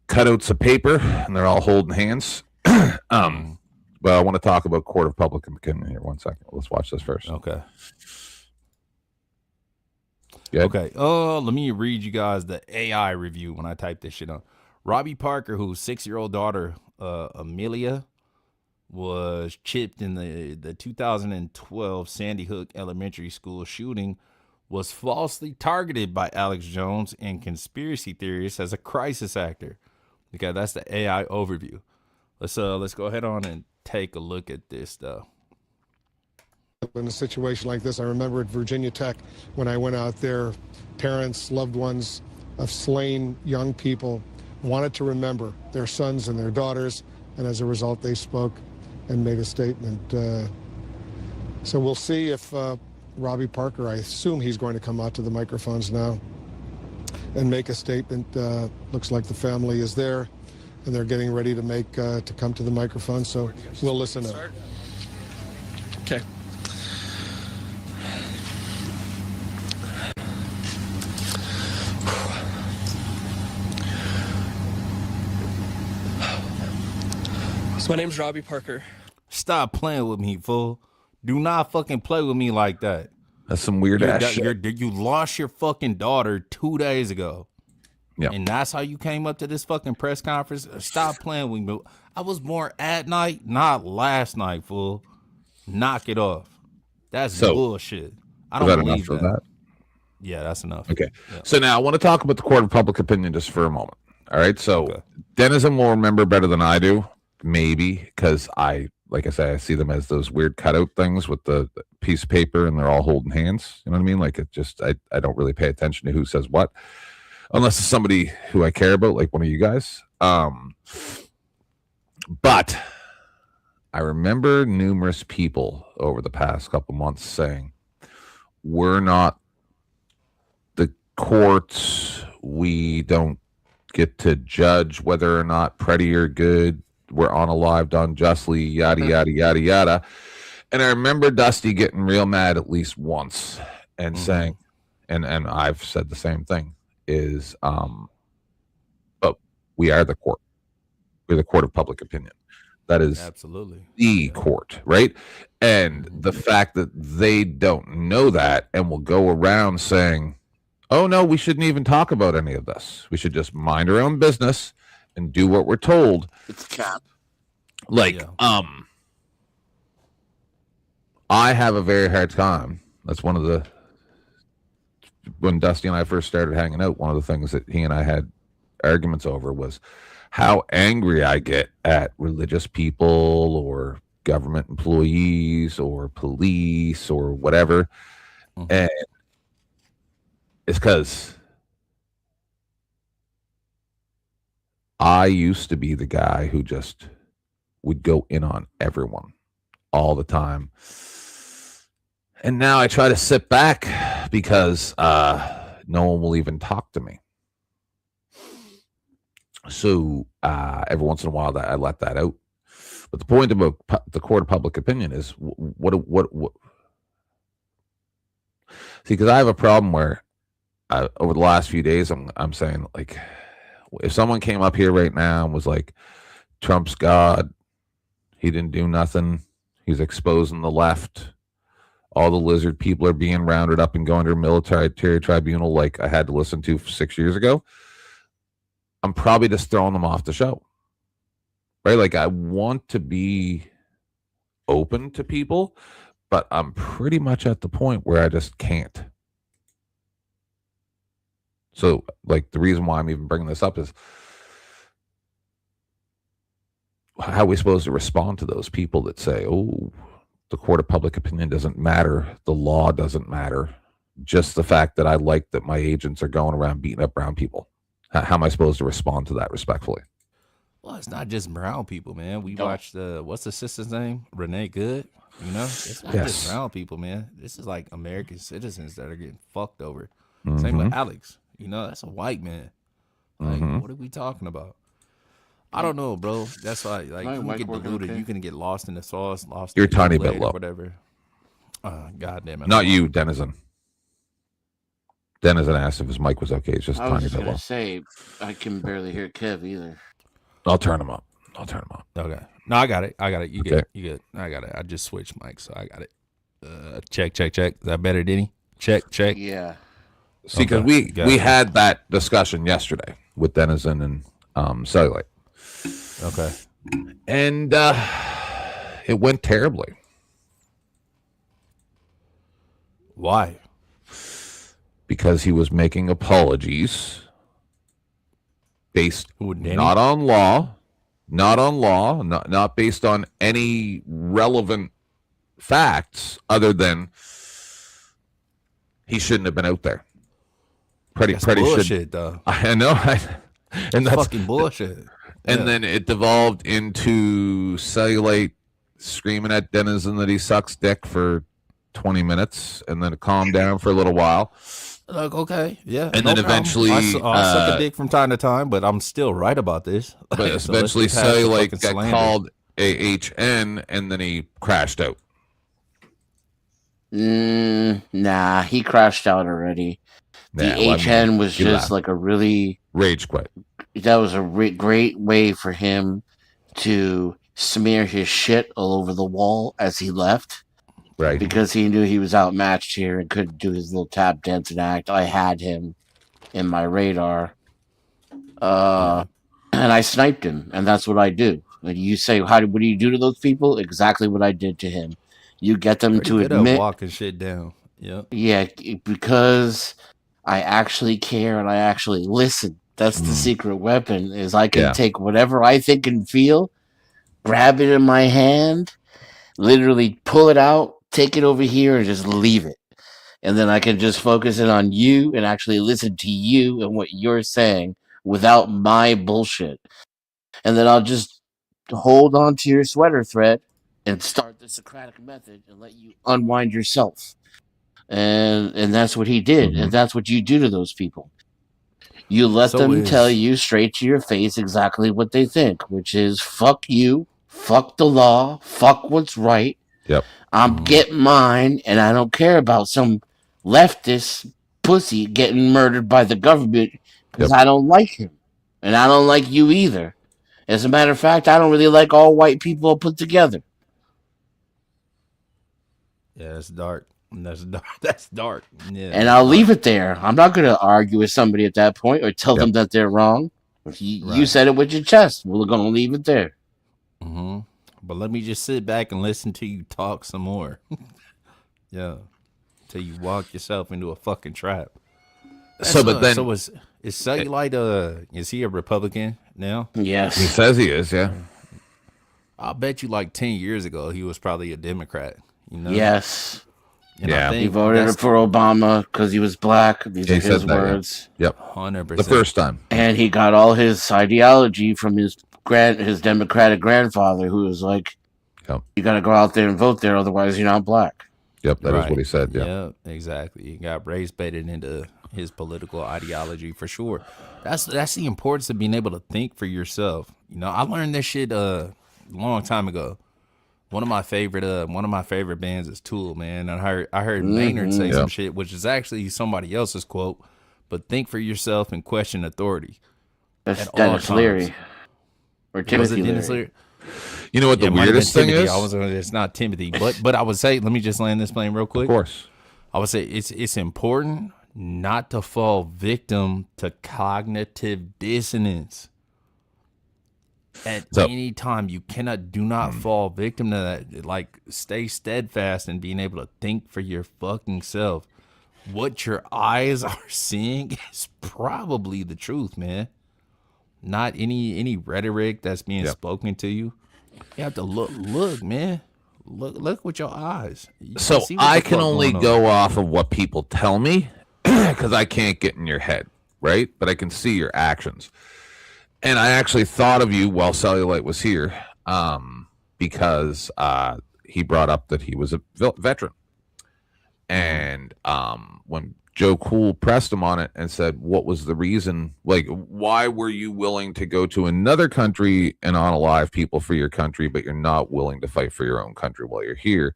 cutouts of paper, and they're all holding hands. But I want to talk about court of public opinion here. 1 second. Let's watch this first. Okay. Good. Okay. Let me read you guys the AI review when I type this shit on. Robbie Parker, whose 6-year-old daughter, Amelia, was chipped in the 2012 Sandy Hook Elementary School shooting, was falsely targeted by Alex Jones and conspiracy theorists as a crisis actor. Okay, that's the AI overview. Let's go ahead on and take a look at this stuff. In a situation like this, I remember at Virginia Tech when I went out there, parents, loved ones of slain young people wanted to remember their sons and their daughters, and as a result, they spoke and made a statement. So we'll see if Robbie Parker, I assume he's going to come out to the microphones now and make a statement. Looks like the family is there, and they're getting ready to to come to the microphone, so we'll listen up. Okay. So my name's Robbie Parker. Stop playing with me, fool. Do not fucking play with me like that. That's some weird ass shit. You lost your fucking daughter 2 days ago. Yeah. And that's how you came up to this fucking press conference? Stop playing with me. I was born at night, not last night, fool. Knock it off. That's bullshit. I don't believe that. Yeah, that's enough. Okay. Yeah. So now I want to talk about the court of public opinion just for a moment. All right. So Denizen will remember better than I do, maybe, because like I say, I see them as those weird cutout things with the piece of paper and they're all holding hands. You know what I mean? Like it just, I don't really pay attention to who says what, unless it's somebody who I care about, like one of you guys. But I remember numerous people over the past couple months saying, we're not the courts. We don't get to judge whether or not pretty or good. We're unalived unjustly, yada, yada, yada, yada. And I remember Dusty getting real mad at least once and saying, and I've said the same thing, is, but we are the court. We're the court of public opinion. That is absolutely the court, right? And the fact that they don't know that and will go around saying, oh, no, we shouldn't even talk about any of this. We should just mind our own business and do what we're told. It's cap. Like, I have a very hard time. That's one of the, when Dusty and I first started hanging out, one of the things that he and I had arguments over was how angry I get at religious people or government employees or police or whatever. And is because I used to be the guy who just would go in on everyone all the time. And now I try to sit back because no one will even talk to me. So every once in a while that I let that out. But the point about the court of public opinion is what see, because I have a problem where over the last few days I'm saying, like, if someone came up here right now and was like, Trump's God, he didn't do nothing, he's exposing the left, all the lizard people are being rounded up and going to a military tribunal like I had to listen to 6 years ago, I'm probably just throwing them off the show. Right? Like, I want to be open to people, but I'm pretty much at the point where I just can't. So, like, the reason why I'm even bringing this up is how are we supposed to respond to those people that say, oh, the court of public opinion doesn't matter, the law doesn't matter, just the fact that I like that my agents are going around beating up brown people? How am I supposed to respond to that respectfully? Well, it's not just brown people, man. We watched what's the sister's name? Renee Good. You know, it's not just brown people, man. This is like American citizens that are getting fucked over. Same with Alex. You know, that's a white man. Like, what are we talking about? I don't know, bro. That's why, like, you can get diluted. You can get lost in the sauce. Lost. You're a tiny bit low. Whatever. God damn it. Not you, Denizen. Denizen asked if his mic was okay. It's just a tiny bit low. I was say I can barely hear Kev either. I'll turn him up. Okay. No, I got it. You good. You good. I got it. I just switched mics, so I got it. Check. Is that better, Denny? Check. Yeah. See, because we had that discussion yesterday with Denizen and Cellulite. Okay. And it went terribly. Why? Because he was making apologies based not on law, not based on any relevant facts, other than he shouldn't have been out there. Pretty bullshit, though. I know, and that's fucking bullshit. And then it devolved into Cellulite screaming at Denizen that he sucks dick for 20 minutes, and then it calmed down for a little while. Like, okay, yeah. And then eventually I suck a dick from time to time, but I'm still right about this. But so eventually Cellulite got called AHN, and then he crashed out. Nah, he crashed out already. The HN was just like a really rage quit. That was a great way for him to smear his shit all over the wall as he left. Right. Because he knew he was outmatched here and couldn't do his little tap dancing act. I had him in my radar. And I sniped him, and that's what I do. When you say, what do you do to those people? Exactly what I did to him. You get them to admit walking shit down. Yep. Yeah, because I actually care and I actually listen. That's the secret weapon, is I can take whatever I think and feel, grab it in my hand, literally pull it out, take it over here, and just leave it. And then I can just focus in on you and actually listen to you and what you're saying without my bullshit. And then I'll just hold on to your sweater thread and start the Socratic method and let you unwind yourself. And that's what he did. And that's what you do to those people. You let them tell you straight to your face exactly what they think, which is fuck you, fuck the law, fuck what's right. Yep. I'm getting mine, and I don't care about some leftist pussy getting murdered by the government because I don't like him. And I don't like you either. As a matter of fact, I don't really like all white people put together. Yeah, that's dark. That's dark. Yeah. And I'll leave it there. I'm not going to argue with somebody at that point or tell them that they're wrong. You said it with your chest. We're going to leave it there. But let me just sit back and listen to you talk some more. Yeah. Till you walk yourself into a fucking trap. Is Cellulite, is he a Republican now? Yes. He says he is, yeah. I'll bet you like 10 years ago he was probably a Democrat. You know? Yes. And I he think voted for Obama because he was black. These are his words. Yep, 100%. the first time, and he got all his ideology from his Democratic grandfather, who was like, "You got to go out there and vote there, otherwise you're not black." Yep, that is what he said. Yeah, exactly. He got race baited into his political ideology for sure. That's the importance of being able to think for yourself. You know, I learned this shit a long time ago. One of my favorite bands is Tool, man. I heard Maynard say some shit, which is actually somebody else's quote. But think for yourself and question authority. That's Dennis Leary or Timothy Leary. You know what the weirdest thing is? It's not Timothy, but I would say, let me just land this plane real quick. Of course, I would say it's important not to fall victim to cognitive dissonance. At any time, you do not fall victim to that. Like, stay steadfast in being able to think for your fucking self. What your eyes are seeing is probably the truth, man. Not any rhetoric that's being spoken to you. You have to look, man. Look with your eyes. So I can only go off of what people tell me because I can't get in your head, right? But I can see your actions. And I actually thought of you while Cellulite was here because he brought up that he was a veteran. And when Joe Cool pressed him on it and said, what was the reason? Like, why were you willing to go to another country and unalive people for your country, but you're not willing to fight for your own country while you're here?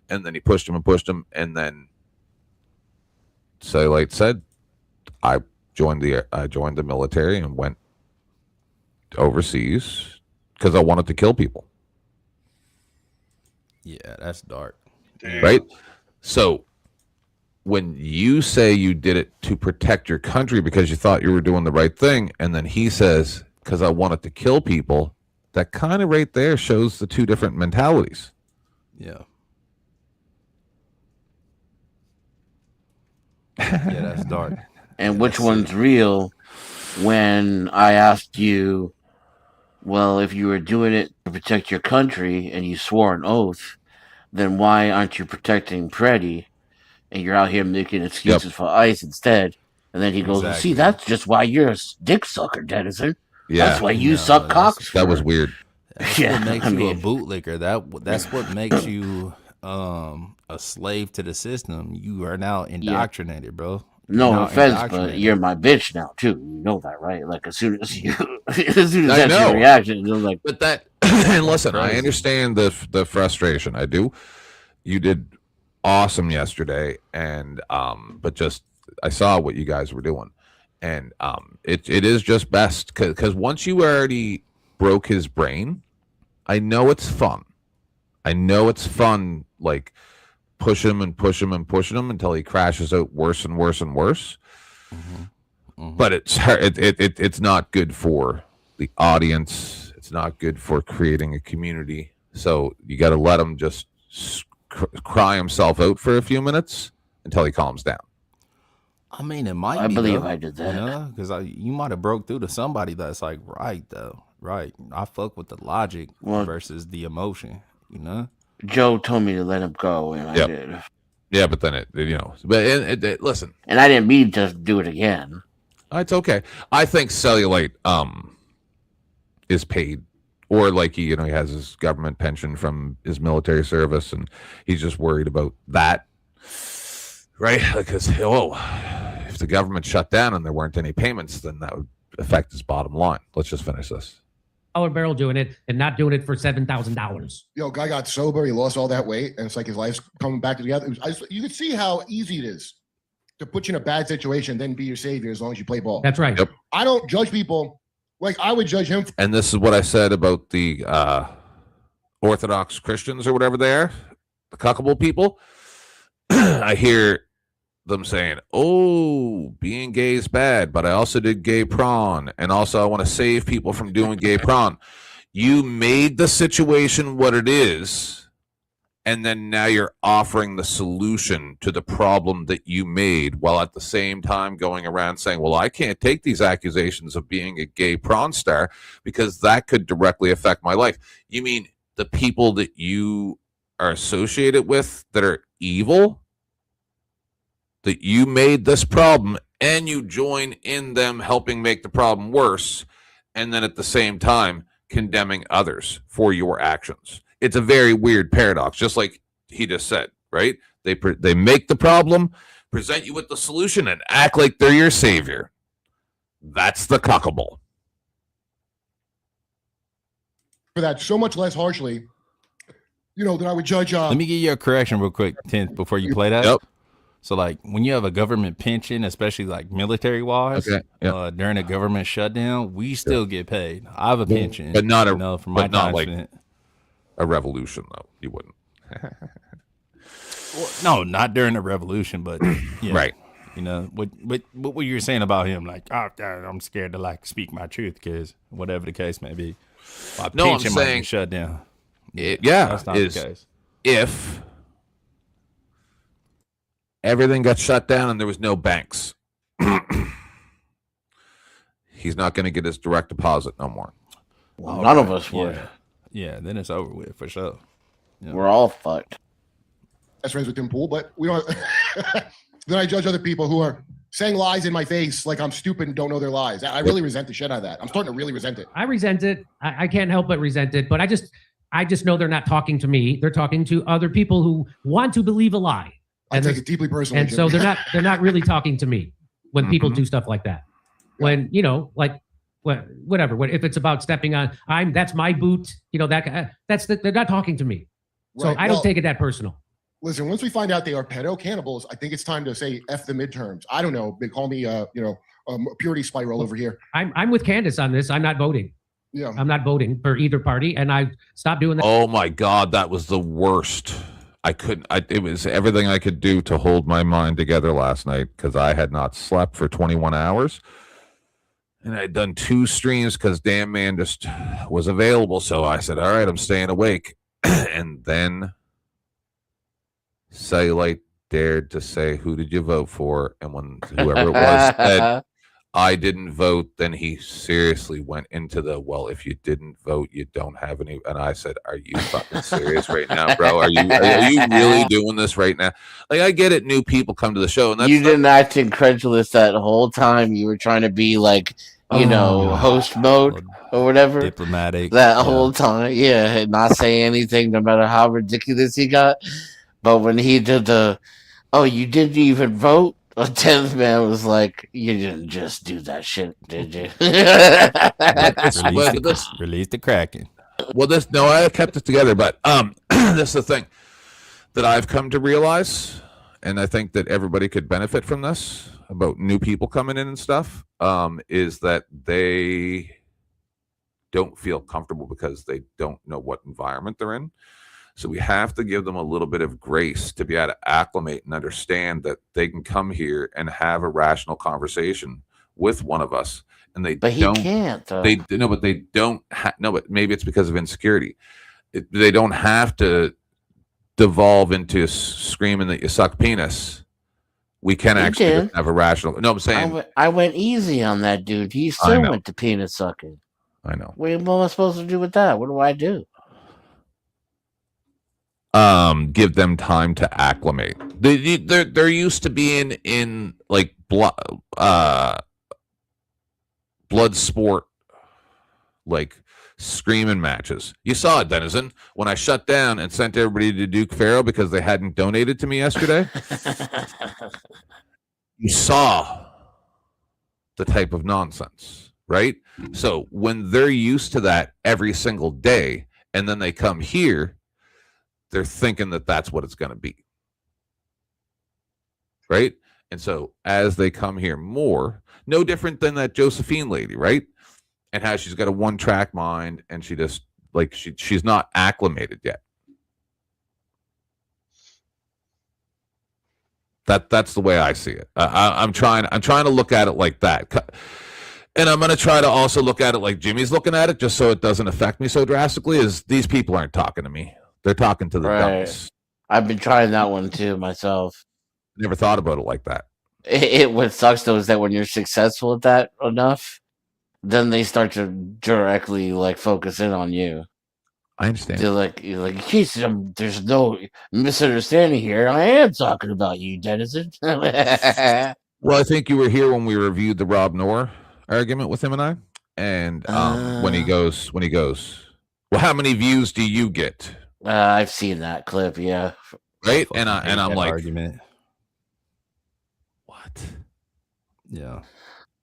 And then he pushed him. And then Cellulite said, I joined the military and went overseas because I wanted to kill people. Yeah, that's dark. Right? So when you say you did it to protect your country because you thought you were doing the right thing, and then he says, because I wanted to kill people, that kind of right there shows the two different mentalities. Yeah. Yeah, that's dark. And which one's real? When I asked you, well, if you were doing it to protect your country and you swore an oath, then why aren't you protecting Preddy? And you're out here making excuses for ICE instead. And then he goes, well, see, that's just why you're a dick sucker, Dennison. Yeah. That's why you suck cocks. That was weird. That's what makes you a bootlicker. That's what makes you a slave to the system. You are now indoctrinated, bro. No offense, but you're my bitch now too. You know that, right? Like as soon as that's your reaction, you're like. But that, and listen, I understand the frustration. I do. You did awesome yesterday, and but just I saw what you guys were doing, and it is just best because once you already broke his brain, I know it's fun. Like. Push him until he crashes out worse and worse and worse. But it's not good for the audience. It's not good for creating a community. So you got to let him just cry himself out for a few minutes until he calms down. I mean, it might. I believe I did that. Because you might have broke through to somebody that's like, right though, right. I fuck with the logic versus the emotion. You know. Joe told me to let him go, and I did. Yeah, but then listen. And I didn't mean to do it again. It's okay. I think Cellulite is paid, or like he has his government pension from his military service, and he's just worried about that, right? Because if the government shut down and there weren't any payments, then that would affect his bottom line. Let's just finish this. Barrel doing it and not doing it for $7,000. Guy got sober. He lost all that weight, and it's like his life's coming back together. You can see how easy it is to put you in a bad situation, then be your savior as long as you play ball. That's right. Yep. I don't judge people like I would judge him. And this is what I said about the Orthodox Christians or whatever they are, the cuckable people. I hear them saying, oh, being gay is bad, but I also did gay prawn, and also I want to save people from doing gay prawn. You made the situation what it is, and then now you're offering the solution to the problem that you made, while at the same time going around saying, well, I can't take these accusations of being a gay prawn star because that could directly affect my life. You mean the people that you are associated with that are evil that you made this problem and you join in them helping make the problem worse, and then at the same time condemning others for your actions. It's a very weird paradox, just like he just said, right? They make the problem, present you with the solution, and act like they're your savior. That's the cuckable. For that so much less harshly, than I would judge. Let me give you a correction real quick, 10th, before you play that. Yep. So, like, when you have a government pension, especially like military-wise, during a government shutdown, we still get paid. I have a pension, but not from my time like spent. a revolution, though. You wouldn't. Well, no, not during the revolution, but yeah, right. What you were saying about him, like, oh God, I'm scared to like speak my truth because whatever the case may be, my pension might be shut down. That's not the case. If everything got shut down and there was no banks, he's not going to get his direct deposit no more. Well, none of us would. Yeah, then it's over with for sure. Yeah. We're all fucked. That's friends with Tim Pool, but we don't. Then I judge other people who are saying lies in my face like I'm stupid and don't know their lies. I really resent the shit out of that. I'm starting to really resent it. I resent it. I can't help but resent it. But I just know they're not talking to me. They're talking to other people who want to believe a lie. I take it deeply personally. And so they're not really talking to me when people do stuff like that. When whatever. If it's about stepping on, that's my boot. They're not talking to me. So I don't take it that personal. Listen, once we find out they are pedo cannibals, I think it's time to say F the midterms. I don't know. They call me, a purity spiral over here. I'm with Candace on this. I'm not voting. Yeah. I'm not voting for either party, and I stopped doing that. Oh my God, that was the worst. It was everything I could do to hold my mind together last night because I had not slept for 21 hours. And I'd done 2 streams because damn man just was available. So I said, all right, I'm staying awake. And then Cellulite dared to say, who did you vote for? And when whoever it was said, I didn't vote, then he seriously went into well, if you didn't vote, you don't have any. And I said, are you fucking serious right now, bro? Are you really doing this right now? Like, I get it. New people come to the show. And you didn't act incredulous that whole time. You were trying to be like, host mode or whatever. Diplomatic. That whole time. Yeah. Not say anything, no matter how ridiculous he got. But when he did you didn't even vote? The 10th man was like, you didn't just do that shit, did you? Release the Kraken. Well, I kept it together, but this is the thing that I've come to realize, and I think that everybody could benefit from this about new people coming in and stuff, is that they don't feel comfortable because they don't know what environment they're in. So we have to give them a little bit of grace to be able to acclimate and understand that they can come here and have a rational conversation with one of us. And he can't. But they don't. But maybe it's because of insecurity. They don't have to devolve into screaming that you suck penis. We can actually have a rational. No, I'm saying I went easy on that dude. He still went to penis sucking. I know. What am I supposed to do with that? What do I do? Give them time to acclimate. They're used to being in like blood sport, like screaming matches. You saw it, Denizen, when I shut down and sent everybody to Duke Pharaoh because they hadn't donated to me yesterday. You saw the type of nonsense, right? So when they're used to that every single day, and then they come here, they're thinking that that's what it's going to be. Right? And so as they come here more, no different than that Josephine lady, right? And how she's got a one-track mind and she just like she's not acclimated yet. That's the way I see it. I'm trying to look at it like that. And I'm going to try to also look at it like Jimmy's looking at it, just so it doesn't affect me so drastically, is these people aren't talking to me. They're talking to the dummies. I've been trying that one too myself. Never thought about it like that. What sucks though is that when you're successful at that enough, then they start to directly like focus in on you. I understand. They're like, in case there's no misunderstanding here, I am talking about you, Denizen. Well, I think you were here when we reviewed the Rob Noor argument with him and I. And when he goes, well, how many views do you get? I've seen that clip, yeah. Right? And I'm like, argument. What? Yeah.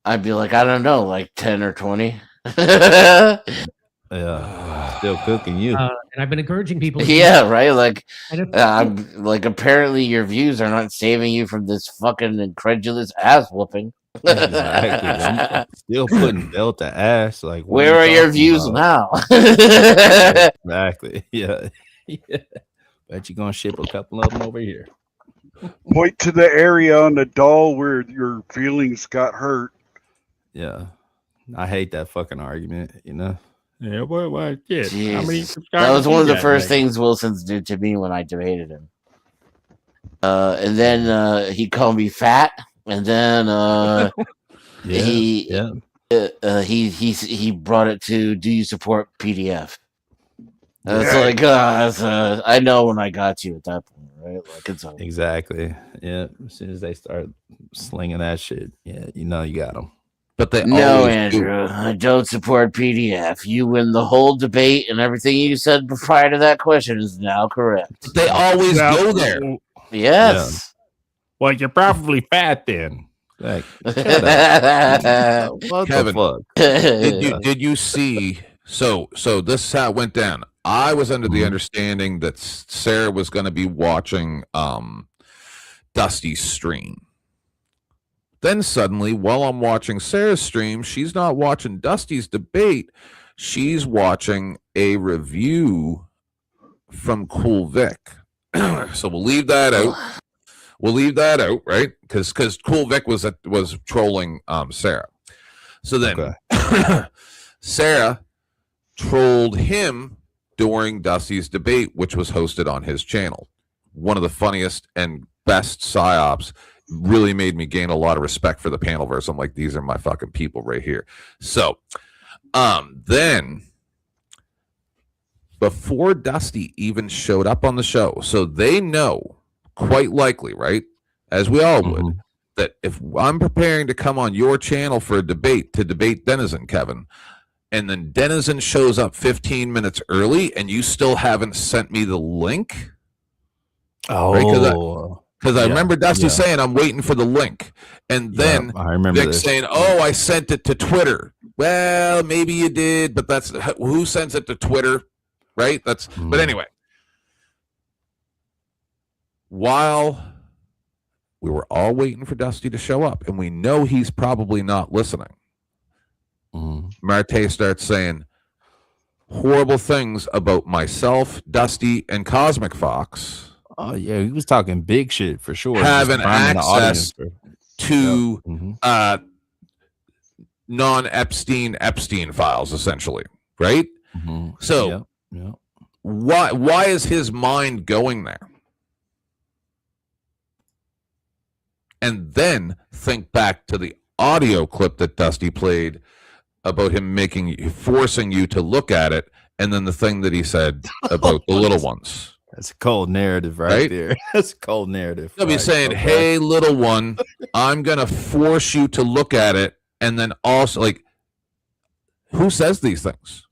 I'd be like, I don't know, like 10 or 20. Yeah, still cooking you. And I've been encouraging people. Yeah, right. Like, apparently your views are not saving you from this fucking incredulous ass whooping. Exactly. I'm still putting Delta ass. Like, where are your views now? Exactly. Yeah. Bet you're gonna ship a couple of them over here. Point to the area on the doll where your feelings got hurt. Yeah, I hate that fucking argument. You know. Yeah, what? Yeah, how many that was one of the first things Wilson's did to me when I debated him. And then he called me fat, and then he brought it to, do you support PDF? It's like, I know when I got you at that point, right? Like, it's over. Exactly. Yeah. As soon as they start slinging that shit, yeah, you know you got them. But they no, Andrew, I don't support PDF. You win the whole debate, and everything you said prior to that question is now correct. But they always go there. Yes. Yeah. Well, you're probably fat then. Like, what the fuck? Did you see? So this is how it went down. I was under the understanding that Sarah was going to be watching Dusty's stream. Then suddenly, while I'm watching Sarah's stream, she's not watching Dusty's debate. She's watching a review from Cool Vic. So we'll leave that out. Right? Because Cool Vic was trolling Sarah. So then Sarah trolled him during Dusty's debate, which was hosted on his channel. One of the funniest and best psyops. Really made me gain a lot of respect for the Panelverse. I'm like, these are my fucking people right here. So then before Dusty even showed up on the show, so they know quite likely, right, as we all would, that if I'm preparing to come on your channel for a debate to debate Denizen, Kevin, and then Denizen shows up 15 minutes early and you still haven't sent me the link. Because I remember Dusty saying, I'm waiting for the link. And then I remember Vic saying, I sent it to Twitter. Well, maybe you did, but that's who sends it to Twitter, right? But anyway, while we were all waiting for Dusty to show up, and we know he's probably not listening, Marte starts saying horrible things about myself, Dusty, and Cosmic Fox. Oh yeah, he was talking big shit for sure. Having access to non-Epstein files, essentially, right? So, why is his mind going there? And then think back to the audio clip that Dusty played about him forcing you to look at it, and then the thing that he said about the little ones. That's a cold narrative right there. That's a cold narrative. He'll be saying, hey, little one, I'm going to force you to look at it. And then also, like, who says these things?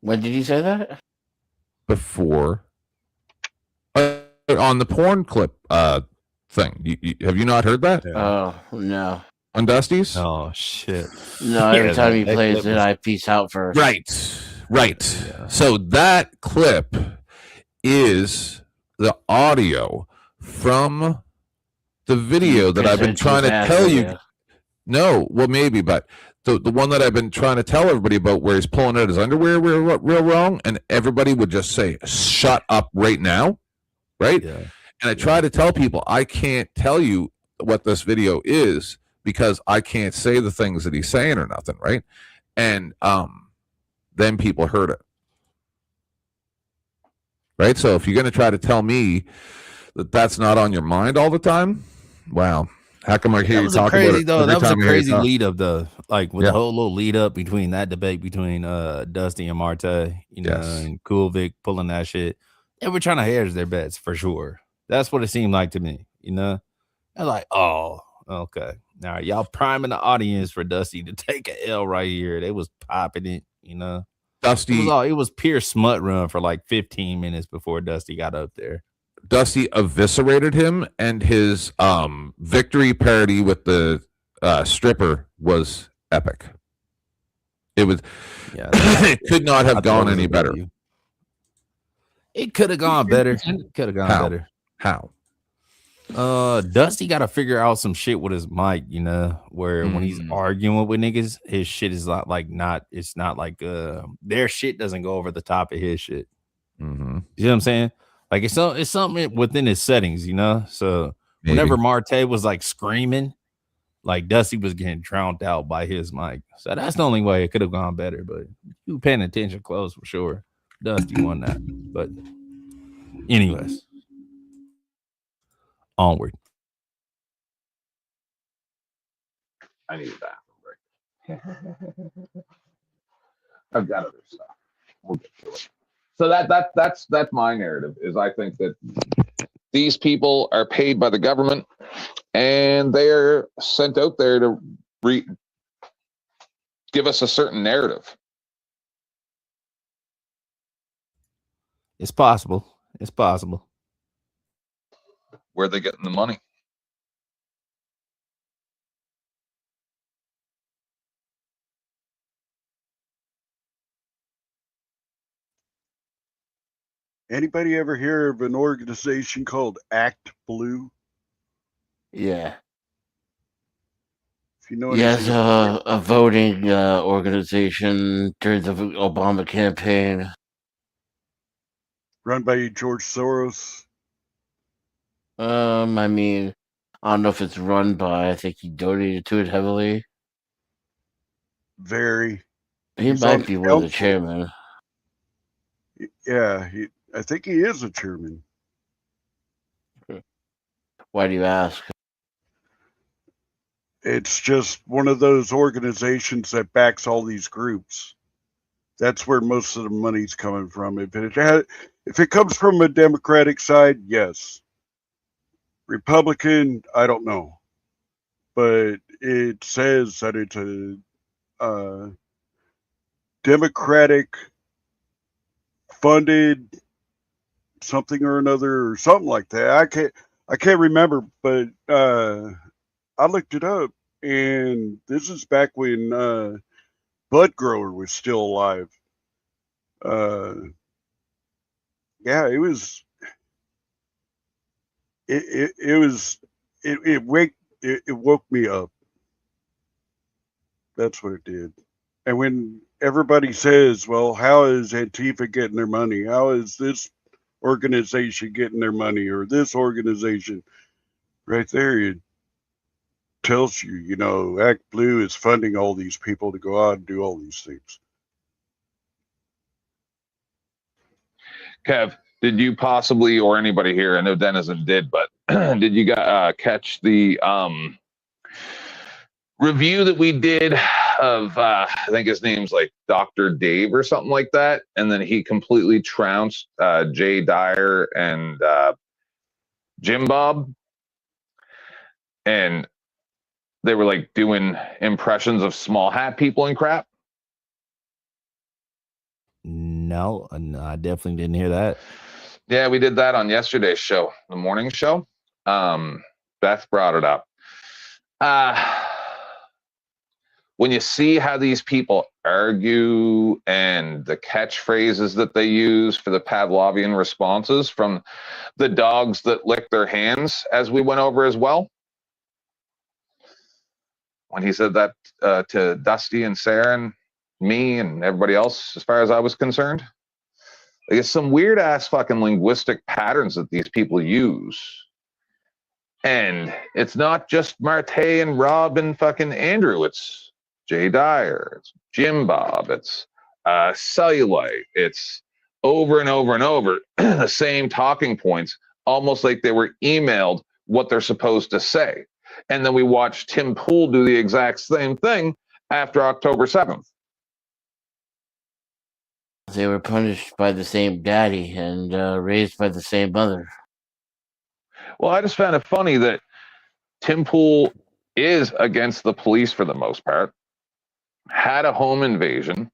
When did you say that? Before. On the porn clip thing. Have you not heard that? Oh, no. On Dusty's? Oh, shit. No, every time he plays it, I peace out first. Right. Yeah. So that clip is the audio from the video that I've been trying to tell you. No, well, maybe, but the one that I've been trying to tell everybody about, where he's pulling out his underwear real wrong, and everybody would just say, shut up right now, right? Yeah. And I try to tell people, I can't tell you what this video is because I can't say the things that he's saying or nothing, right? And then people heard it. Right? So if you're going to try to tell me that that's not on your mind all the time, wow. How come I hear That you was a talk about crazy it though. every That was a time I hear you crazy talk? lead up though. Like with Yeah. the whole little lead up between that debate between Dusty and Marte, you know, Yes. and Kulvik pulling that shit. They were trying to hedge their bets for sure. That's what it seemed like to me, you know. I was like, oh, okay. Now y'all priming the audience for Dusty to take a L right here. They was popping it, you know. Dusty It was pure smut run for like 15 minutes before Dusty got up there. Dusty eviscerated him, and his victory parody with the stripper was epic. It was Yeah, it could not have gone any better. It could have gone better. Could have gone better. How? Dusty got to figure out some shit with his mic, you know, where when he's arguing with niggas, his shit is it's not like their shit doesn't go over the top of his shit. Mm-hmm. You know what I'm saying? Like it's something within his settings, you know. So whenever Marte was like screaming, like Dusty was getting drowned out by his mic. So that's the only way it could have gone better. But you paying attention close for sure. Dusty won that. But anyways, onward. I need a bathroom break. I've got other stuff. We'll get to it. So that's my narrative. Is I think that these people are paid by the government, and they're sent out there to give us a certain narrative. It's possible. It's possible. Where are they getting the money? Anybody ever hear of an organization called Act Blue? Yeah. If you know Yes, anything a voting organization during the Obama campaign. Run by George Soros. I mean, I don't know if it's run by. I think he donated to it heavily. Very. He might be one of the chairmen. Yeah, I think he is a chairman. Why do you ask? It's just one of those organizations that backs all these groups. That's where most of the money's coming from. If it comes from a Democratic side, yes. Republican, I don't know, but it says that it's a Democratic funded something or another or something like that. I can't remember, but I looked it up, and this is back when Bud Grower was still alive. Yeah, it was. It woke me up. That's what it did. And when everybody says, "Well, how is Antifa getting their money? How is this organization getting their money, or this organization?" Right there, it tells you, you know, Act Blue is funding all these people to go out and do all these things. Kev, did you possibly, or anybody here, I know Denizen did, but did you catch the review that we did of, I think his name's like Dr. Dave or something like that, and then he completely trounced Jay Dyer and Jim Bob, and they were like doing impressions of small hat people and crap? No, I definitely didn't hear that. Yeah, we did that on yesterday's show, the morning show. Beth brought it up. When you see how these people argue and the catchphrases that they use for the Pavlovian responses from the dogs that lick their hands, as we went over as well, when he said that to Dusty and Sarah and me and everybody else, as far as I was concerned, like, it's some weird ass fucking linguistic patterns that these people use. And it's not just Marte and Rob and fucking Andrew. It's Jay Dyer. It's Jim Bob. It's Cellulite. It's over and over and over the same talking points, almost like they were emailed what they're supposed to say. And then we watched Tim Pool do the exact same thing after October 7th. They were punished by the same daddy and raised by the same mother. Well, I just found it funny that Tim Pool is against the police for the most part, had a home invasion,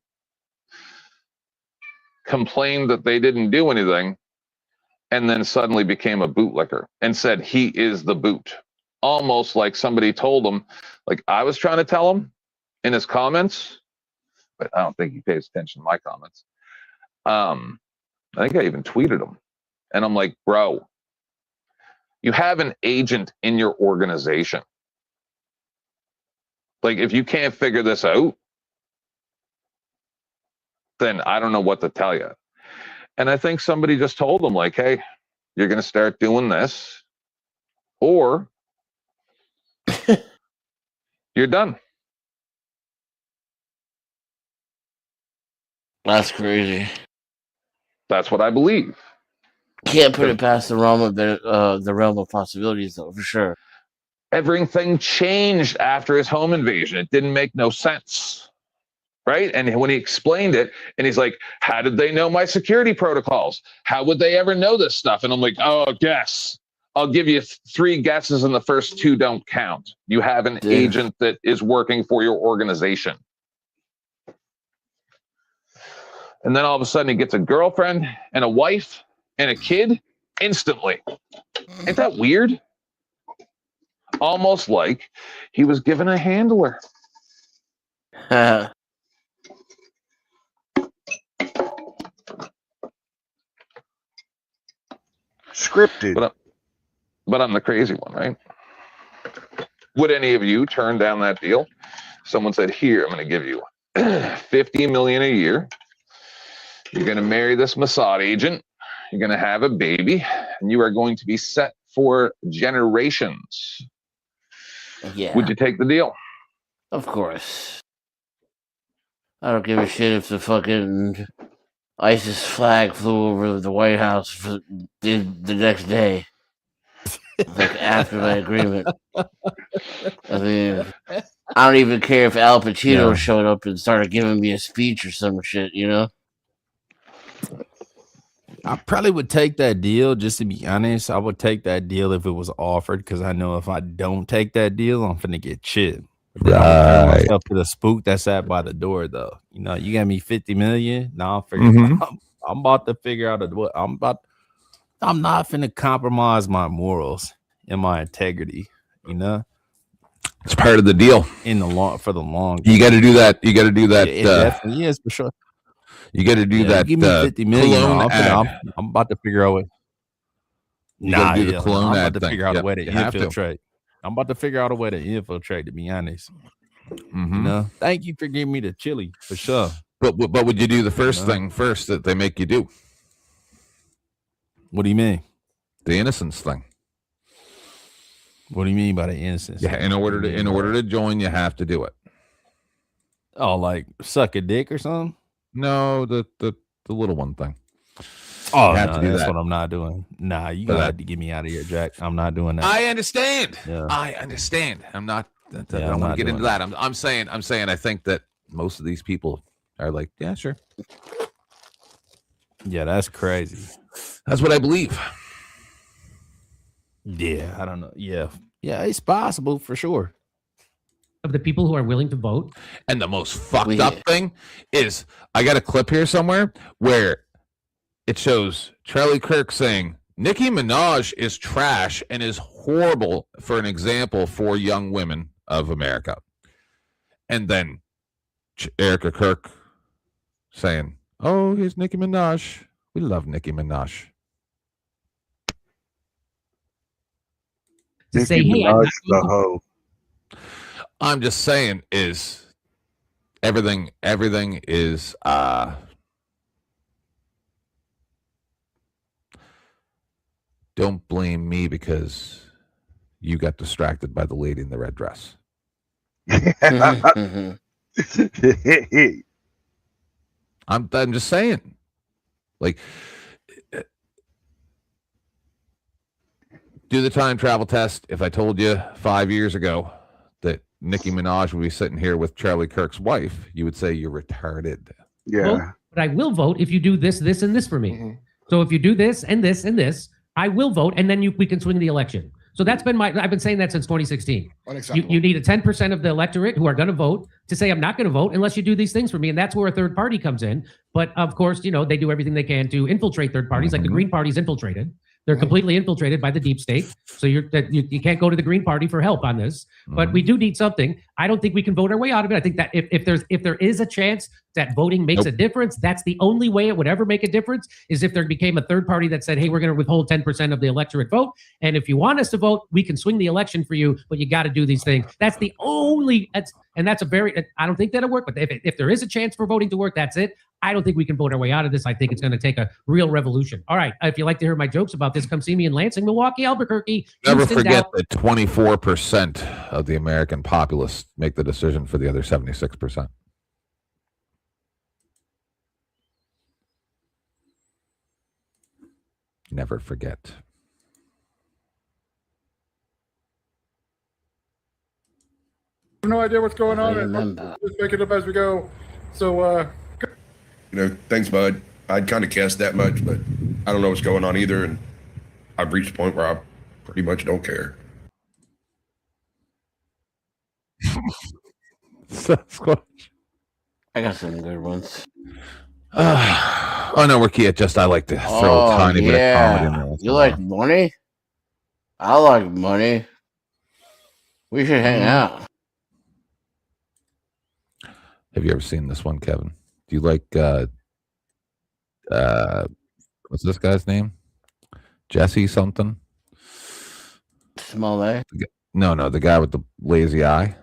complained that they didn't do anything, and then suddenly became a bootlicker and said he is the boot. Almost like somebody told him, like I was trying to tell him in his comments, but I don't think he pays attention to my comments. I think I even tweeted him. And I'm like, bro, you have an agent in your organization. Like, if you can't figure this out, then I don't know what to tell you. And I think somebody just told him, like, hey, you're going to start doing this, or you're done. That's crazy. That's what I believe. Can't put it past the realm of possibilities, though, for sure. Everything changed after his home invasion. It didn't make no sense, right? And when he explained it, and he's like, how did they know my security protocols? How would they ever know this stuff? And I'm like, oh, guess. I'll give you 3 guesses, and the first 2 don't count. You have an agent that is working for your organization. And then all of a sudden he gets a girlfriend and a wife and a kid instantly. Ain't that weird? Almost like he was given a handler. Scripted. But I'm the crazy one, right? Would any of you turn down that deal? Someone said, here, I'm going to give you $50 million a year. You're going to marry this Mossad agent. You're going to have a baby, and you are going to be set for generations. Yeah. Would you take the deal? Of course. I don't give a shit if the fucking ISIS flag flew over the White House the next day. Like after my agreement. I mean, I don't even care if Al Pacino showed up and started giving me a speech or some shit, you know? I probably would take that deal, just to be honest. I would take that deal if it was offered, because I know if I don't take that deal, I'm finna get chipped. Right. I would turn myself to the spook that sat by the door, though. You know, you got me 50 million. Now I'm about to figure out what I'm not finna compromise my morals and my integrity. You know, it's part of the deal. For the long. You got to do that. You got to do that. It definitely is, for sure. You got to do that. Give me 50 million. I'm about to figure out what. You got to do the cologne I'm ad about to thing. figure out a way to infiltrate. I'm about to figure out a way to infiltrate, to be honest. You know, thank you for giving me the chili, for sure. But would you do the first thing first that they make you do? What do you mean? The innocence thing. What do you mean by the innocence? Yeah, in order to join, you have to do it. Oh, like suck a dick or something? No, the little one thing. Oh, no, that's what I'm not doing. Nah, you got to get me out of here, Jack. I'm not doing that. I understand. Yeah. I understand. I'm not. I don't want to get into that. I'm saying. I think that most of these people are like, yeah, sure. Yeah, that's crazy. That's what I believe. Yeah, I don't know. Yeah, it's possible for sure. Of the people who are willing to vote. And the most fucked up thing is, I got a clip here somewhere where it shows Charlie Kirk saying Nicki Minaj is trash and is horrible for an example for young women of America. And then Erica Kirk saying, oh, here's Nicki Minaj. We love Nicki Minaj. To say, hey, the hoe. I'm just saying is everything is don't blame me because you got distracted by the lady in the red dress. I'm just saying, like, Do the time travel test. If I told you 5 years ago that Nicki Minaj would be sitting here with Charlie Kirk's wife, you would say you're retarded. Yeah. Vote, but I will vote if you do this, this, and this for me. So if you do this and this and this, I will vote, and then we can swing the election. So that's been I've been saying that since 2016. Unacceptable. You need a 10% of the electorate who are going to vote to say, I'm not going to vote unless you do these things for me. And that's where a third party comes in. But of course, they do everything they can to infiltrate third parties, like the Green Party's infiltrated. They're completely infiltrated by the deep state. So you can't go to the Green Party for help on this. But we do need something. I don't think we can vote our way out of it. I think that if there is a chance that voting makes a difference, that's the only way it would ever make a difference, is if there became a third party that said, hey, we're going to withhold 10% of the electorate vote. And if you want us to vote, we can swing the election for you, but you got to do these things. That's the only, I don't think that'll work. But if there is a chance for voting to work, that's it. I don't think we can vote our way out of this. I think it's going to take a real revolution. All right. If you like to hear my jokes about this, come see me in Lansing, Milwaukee, Albuquerque. Never Houston, forget Dallas. that 24% of the American populace make the decision for the other 76%. Never forget. I have no idea what's going on, and just make it up as we go. So, thanks, bud. I'd kind of guessed that much, but I don't know what's going on either, and I've reached a point where I pretty much don't care. I got some good ones. Oh no, we're key. I like to throw a tiny bit of comedy in there. You like money? I like money. We should hang out. Have you ever seen this one, Kevin? Do you like what's this guy's name? Jesse something? Smollett? No, the guy with the lazy eye.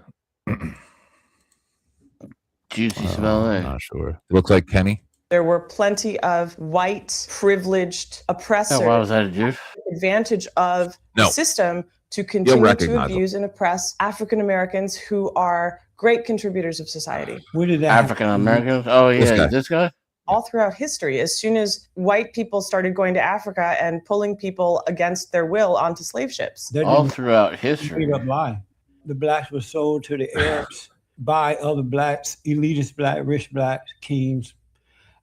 Juicy Smollett. I'm not sure. Looks like Kenny. There were plenty of white, privileged oppressors why was that a Jew? Advantage of the system to continue to abuse and oppress African Americans who are great contributors of society. Where did that African Americans? Oh yeah, this guy. All throughout history, as soon as white people started going to Africa and pulling people against their will onto slave ships. All throughout history. Lie. The blacks were sold to the Arabs by other blacks, elitist black, rich blacks, kings,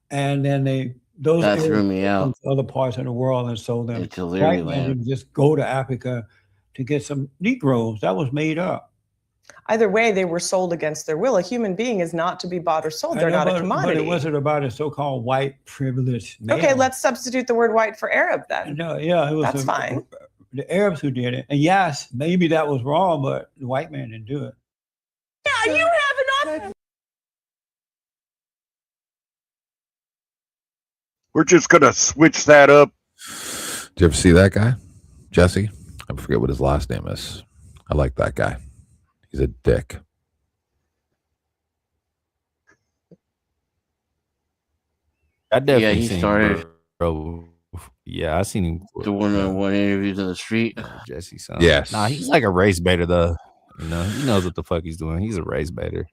and then that threw me out. To other parts of the world and sold them. It's a Leary land. Didn't just go to Africa to get some Negroes. That was made up. Either way, they were sold against their will. A human being is not to be bought or sold. They're not a commodity. But it wasn't about a so-called white privileged man. Okay, let's substitute the word white for Arab then. No, yeah, it was that's fine. The Arabs who did it. And yes, maybe that was wrong, but the white man didn't do it. Yeah, you have enough. We're just going to switch that up. Did you ever see that guy? Jesse? I forget what his last name is. I like that guy. He's a dick. I definitely he seen started. Bro. Yeah, I seen him doing one interviews on the street. Jesse son. Yes. Nah, he's like a race baiter though. He knows what the fuck he's doing. He's a race baiter.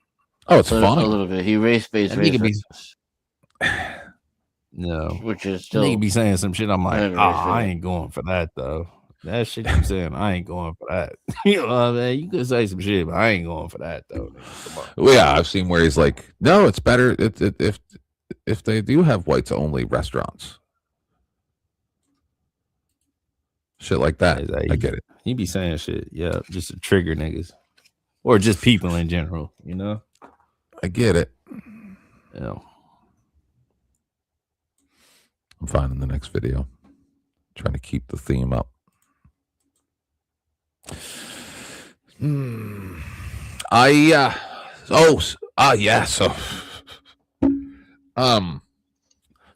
Oh, it's fun. A little bit. He race baits. No, which is still. He be saying some shit. I'm like, I ain't going for that though. That shit you saying, I ain't going for that. You know what I mean? You could say some shit, but I ain't going for that though. Come on. Well, yeah, I've seen where he's like, no, it's better if they do have whites only restaurants. Shit like that. I get it. He be saying shit, yeah, just to trigger niggas. Or just people in general, I get it. Yeah. I'm finding the next video. Trying to keep the theme up.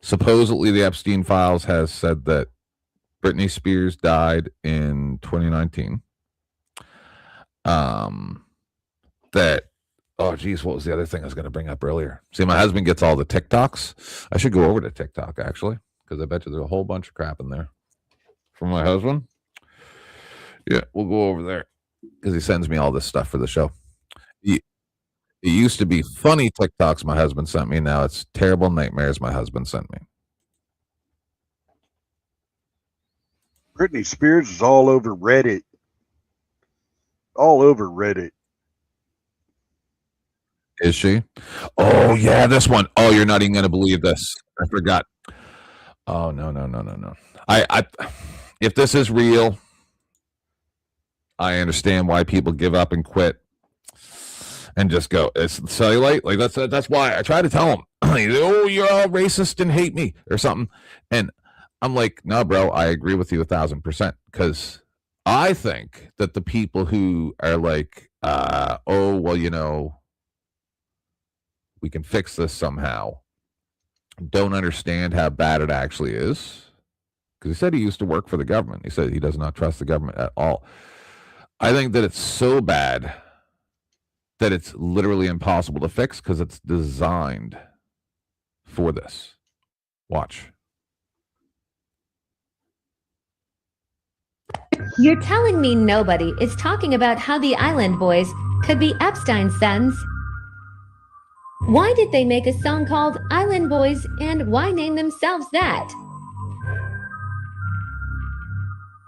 Supposedly the Epstein files has said that Britney Spears died in 2019. What was the other thing I was going to bring up earlier? See, my husband gets all the TikToks. I should go over to TikTok actually, because I bet you there's a whole bunch of crap in there from my husband. Yeah, we'll go over there because he sends me all this stuff for the show. It used to be funny TikToks my husband sent me. Now it's terrible nightmares my husband sent me. Britney Spears is all over Reddit. All over Reddit. Is she? Oh yeah, this one. Oh, you're not even gonna believe this. I forgot. Oh no. I if this is real, I understand why people give up and quit and just go. It's cellulite. Like that's why I try to tell them, oh, you're all racist and hate me or something. And I'm like, no, bro, I agree with you 1,000%, because I think that the people who are like, oh, well, we can fix this somehow, don't understand how bad it actually is. Because he said he used to work for the government. He said he does not trust the government at all. I think that it's so bad that it's literally impossible to fix because it's designed for this. Watch. You're telling me nobody is talking about how the Island Boys could be Epstein's sons? Why did they make a song called Island Boys, and why name themselves that?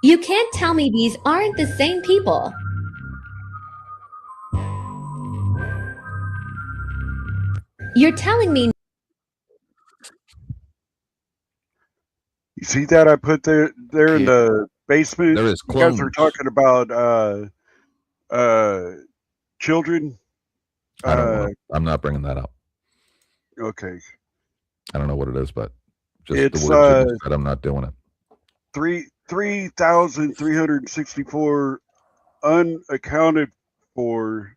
You can't tell me these aren't the same people. You're telling me. You see that I put there in the basement? There is you clones. guys are talking about children. I don't know. I'm not bringing that up. Okay. I don't know what it is, but just It's, the words you said, I'm not doing it. 3,364 unaccounted for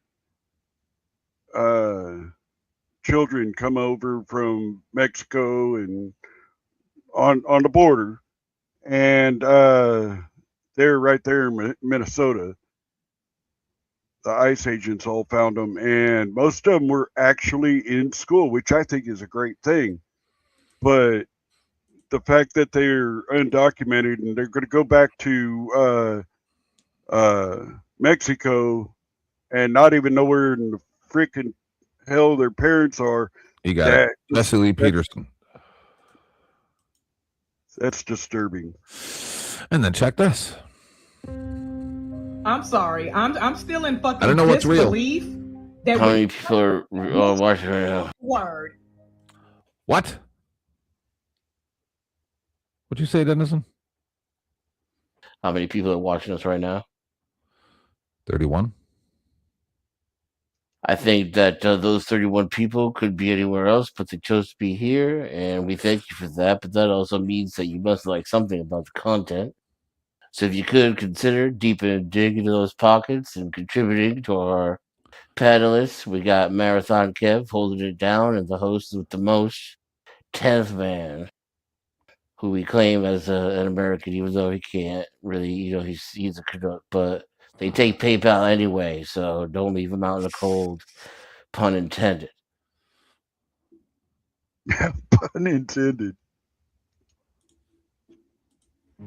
children come over from Mexico and on the border, and they're right there in Minnesota. The ICE agents all found them, and most of them were actually in school, which I think is a great thing. But the fact that they're undocumented and they're going to go back to Mexico and not even know where in the freaking hell their parents are. You got it. Leslie Peterson. That's disturbing. And then check this. I'm sorry. I'm still in fucking I don't know what's real. That how many people are watching right now? Word. What? What'd you say, Dennison? How many people are watching us right now? 31. I think that those 31 people could be anywhere else, but they chose to be here, and we thank you for that. But that also means that you must like something about the content. So if you could consider deeping a dig into those pockets and contributing to our panelists, we got Marathon Kev holding it down, and the host with the most, 10th Man, who we claim as an American, even though he can't really, he's a Canuck, but they take PayPal anyway, so don't leave him out in the cold, pun intended. Pun intended.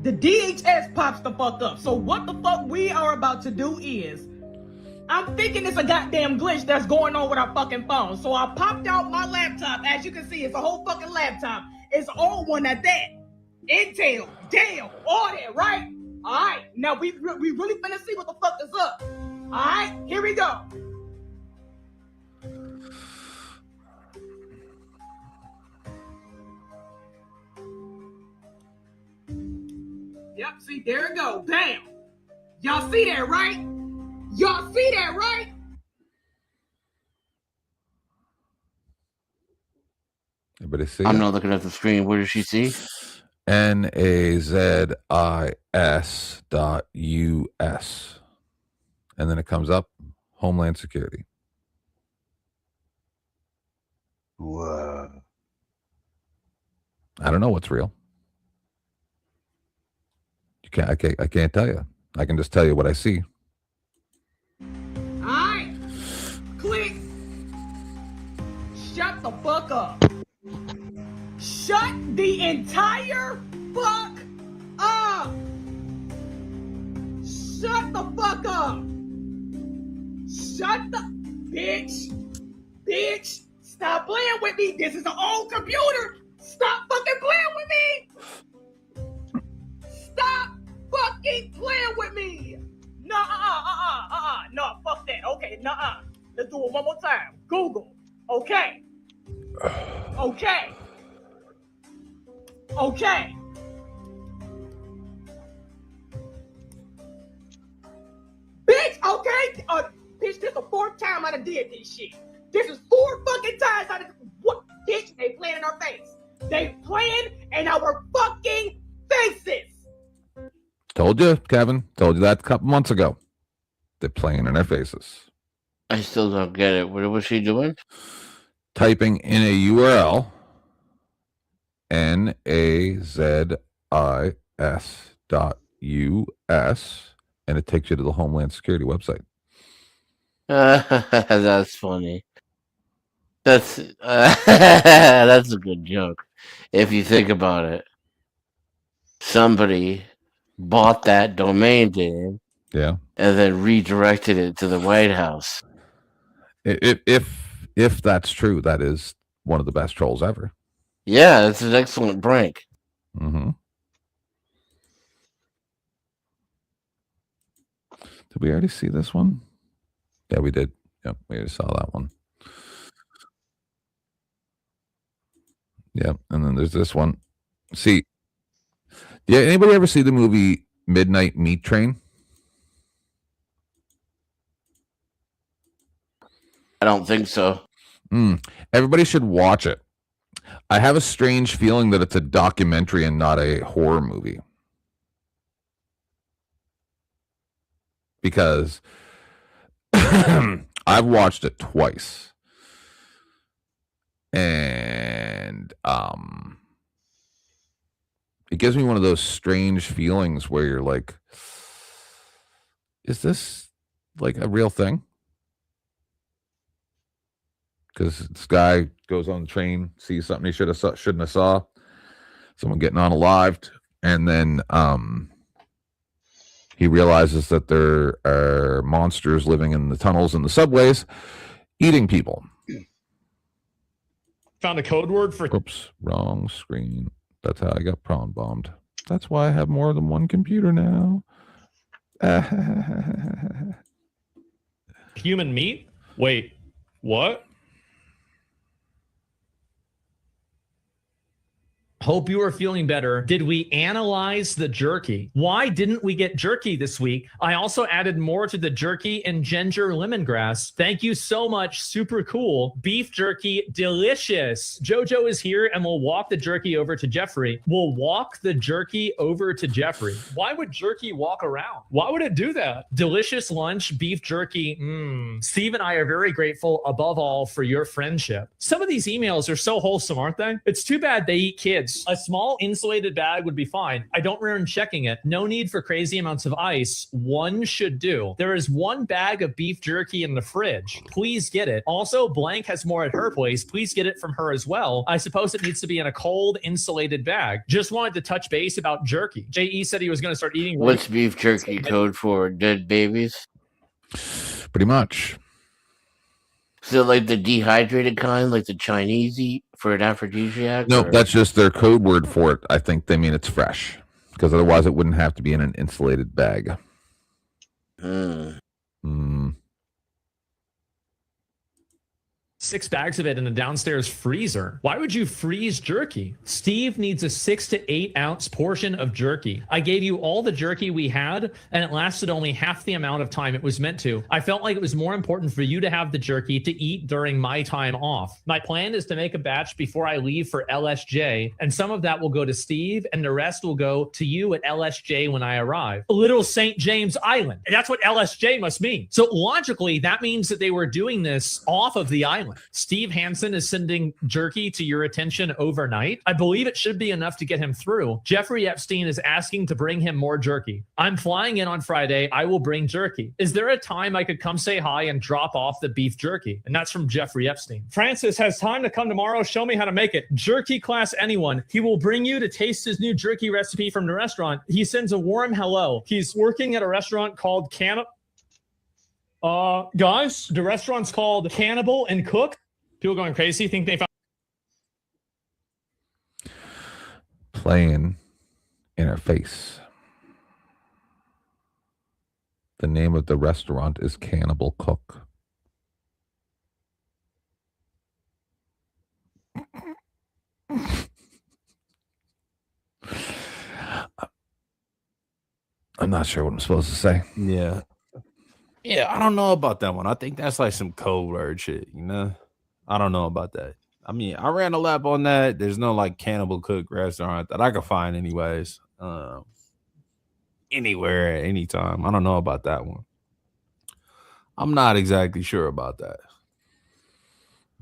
The DHS pops the fuck up. So what the fuck we are about to do is, I'm thinking it's a goddamn glitch that's going on with our fucking phone. So I popped out my laptop. As you can see, it's a whole fucking laptop. It's an old one at that. Intel, Dell, all that, right? All right, now we really finna see what the fuck is up. All right, here we go. Yep, see, there it go. Bam. Y'all see that, right? Y'all see that, right? Everybody see I'm it? not looking at the screen. What does she see? NAZIS.US. And then it comes up, Homeland Security. Wow. I don't know what's real. I can't tell you. I can just tell you what I see. All right. Click. Shut the fuck up. Shut the entire fuck up. Shut the fuck up. Shut the bitch. Stop playing with me. This is an old computer. Stop fucking playing with me. Stop fucking playing with me. No, fuck that. Okay, let's do it one more time. Google. Okay. Okay. Bitch, okay? Bitch, this is the 4th time I done did this shit. This is 4 fucking times I done. What? Bitch, they playing in our face. They playing in our fucking faces. Told you, Kevin. Told you that a couple months ago. They're playing in our faces. I still don't get it. What was she doing? Typing in a URL, nazis.us, and it takes you to the Homeland Security website. That's funny. That's a good joke. If you think about it, somebody bought that domain name, and then redirected it to the White House. If that's true, that is one of the best trolls ever. Yeah, it's an excellent prank. Mm-hmm. Did we already see this one? Yeah, we did. Yep, we already saw that one. Yep, and then there's this one. See, yeah, anybody ever see the movie Midnight Meat Train? I don't think so. Everybody should watch it. I have a strange feeling that it's a documentary and not a horror movie. Because I've watched it twice. And it gives me one of those strange feelings where you're like, is this like a real thing? Because this guy goes on the train, sees something he shouldn't have saw, someone getting unalived, and then he realizes that there are monsters living in the tunnels and the subways, eating people. Found a code word for. Oops, wrong screen. That's how I got prawn bombed. That's why I have more than one computer now. Human meat? Wait, what? Hope you are feeling better. Did we analyze the jerky? Why didn't we get jerky this week? I also added more to the jerky and ginger lemongrass. Thank you so much. Super cool. Beef jerky, delicious. Jojo is here and we'll walk the jerky over to Jeffrey. We'll walk the jerky over to Jeffrey. Why would jerky walk around? Why would it do that? Delicious lunch, beef jerky. Steve and I are very grateful above all for your friendship. Some of these emails are so wholesome, aren't they? It's too bad they eat kids. A small insulated bag would be fine. I don't recommend checking it. No need for crazy amounts of ice. One should do. There is one bag of beef jerky in the fridge. Please get it. Also, Blank has more at her place. Please get it from her as well. I suppose it needs to be in a cold, insulated bag. Just wanted to touch base about jerky. J.E. said he was going to start eating. What's beef jerky code for? Dead babies? Pretty much. So like the dehydrated kind, like the Chinese eat for an aphrodisiac? No, that's just their code word for it. I think they mean it's fresh, because otherwise it wouldn't have to be in an insulated bag. 6 bags of it in the downstairs freezer. Why would you freeze jerky? Steve needs a 6 to 8 ounce portion of jerky. I gave you all the jerky we had, and it lasted only half the amount of time it was meant to. I felt like it was more important for you to have the jerky to eat during my time off. My plan is to make a batch before I leave for LSJ, and some of that will go to Steve, and the rest will go to you at LSJ when I arrive. Little St. James Island. That's what LSJ must mean. So logically, that means that they were doing this off of the island. Steve Hansen is sending jerky to your attention overnight. I believe it should be enough to get him through. Jeffrey Epstein is asking to bring him more jerky. I'm flying in on Friday. I will bring jerky. Is there a time I could come say hi and drop off the beef jerky? And that's from Jeffrey Epstein. Francis has time to come tomorrow. Show me how to make it. Jerky class anyone. He will bring you to taste his new jerky recipe from the restaurant. He sends a warm hello. He's working at a restaurant called guys, the restaurant's called Cannibal and Cook. People going crazy think they found playing in our face. The name of the restaurant is Cannibal Cook. I'm not sure what I'm supposed to say. Yeah. Yeah, I don't know about that one. I think that's like some code word shit, you know? I don't know about that. I mean, I ran a lap on that. There's no like Cannibal Cook restaurant that I could find anyways. Anywhere at any time. I don't know about that one. I'm not exactly sure about that.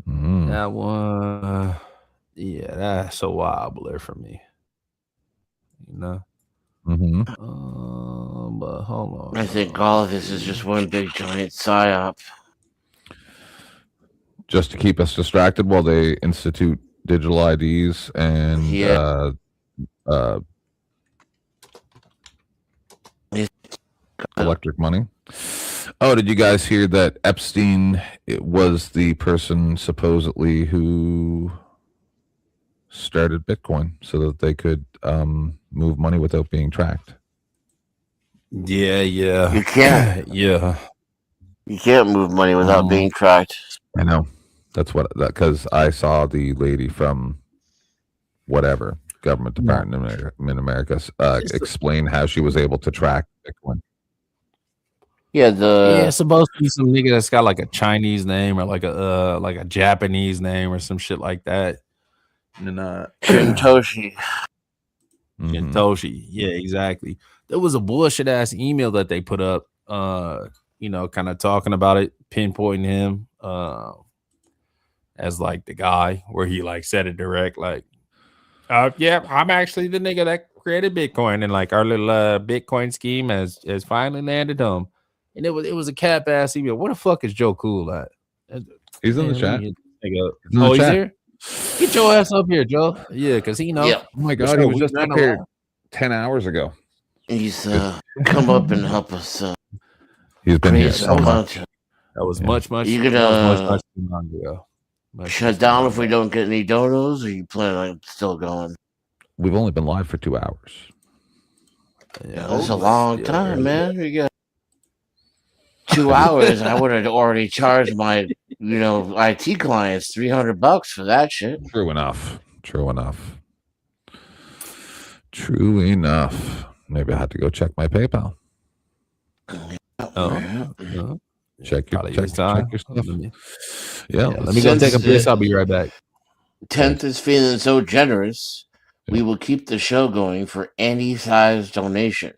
That one, yeah, that's a wobbler for me. You know? But hold on. I think all of this is just one big giant psyop. Just to keep us distracted while they institute digital IDs and electric money. Oh, did you guys hear that Epstein was the person supposedly who started Bitcoin so that they could move money without being tracked? Yeah. You can't. Yeah. You can't move money without being tracked. I know. That's what, because I saw the lady from whatever government department in America explain how she was able to track Bitcoin. Yeah, it's supposed to be some nigga that's got like a Chinese name or like a Japanese name or some shit like that. And then Shintoshi. Shintoshi. Yeah, exactly. There was a bullshit ass email that they put up, kind of talking about it, pinpointing him as like the guy where he like said it direct, like, yeah, I'm actually the nigga that created Bitcoin, and like our little Bitcoin scheme has finally landed him. And it was a cap ass email. What the fuck is Joe Cool at? He's in the chat. He's here. Get your ass up here, Joe. Yeah, because he knows. Yeah. Oh my god, he was just up here 10 hours ago. He's come up and help us. He's been here so much. That was much. You could shut down if we don't get any donos, or you plan on still going? We've only been live for 2 hours. Yeah, that's a long time, man. We got 2 hours. I would have already charged my, IT clients $300 for that shit. True enough. Maybe I had to go check my PayPal. Check your stuff. Yeah, let me go take a piss. I'll be right back. 10th is feeling so generous. We will keep the show going for any size donation.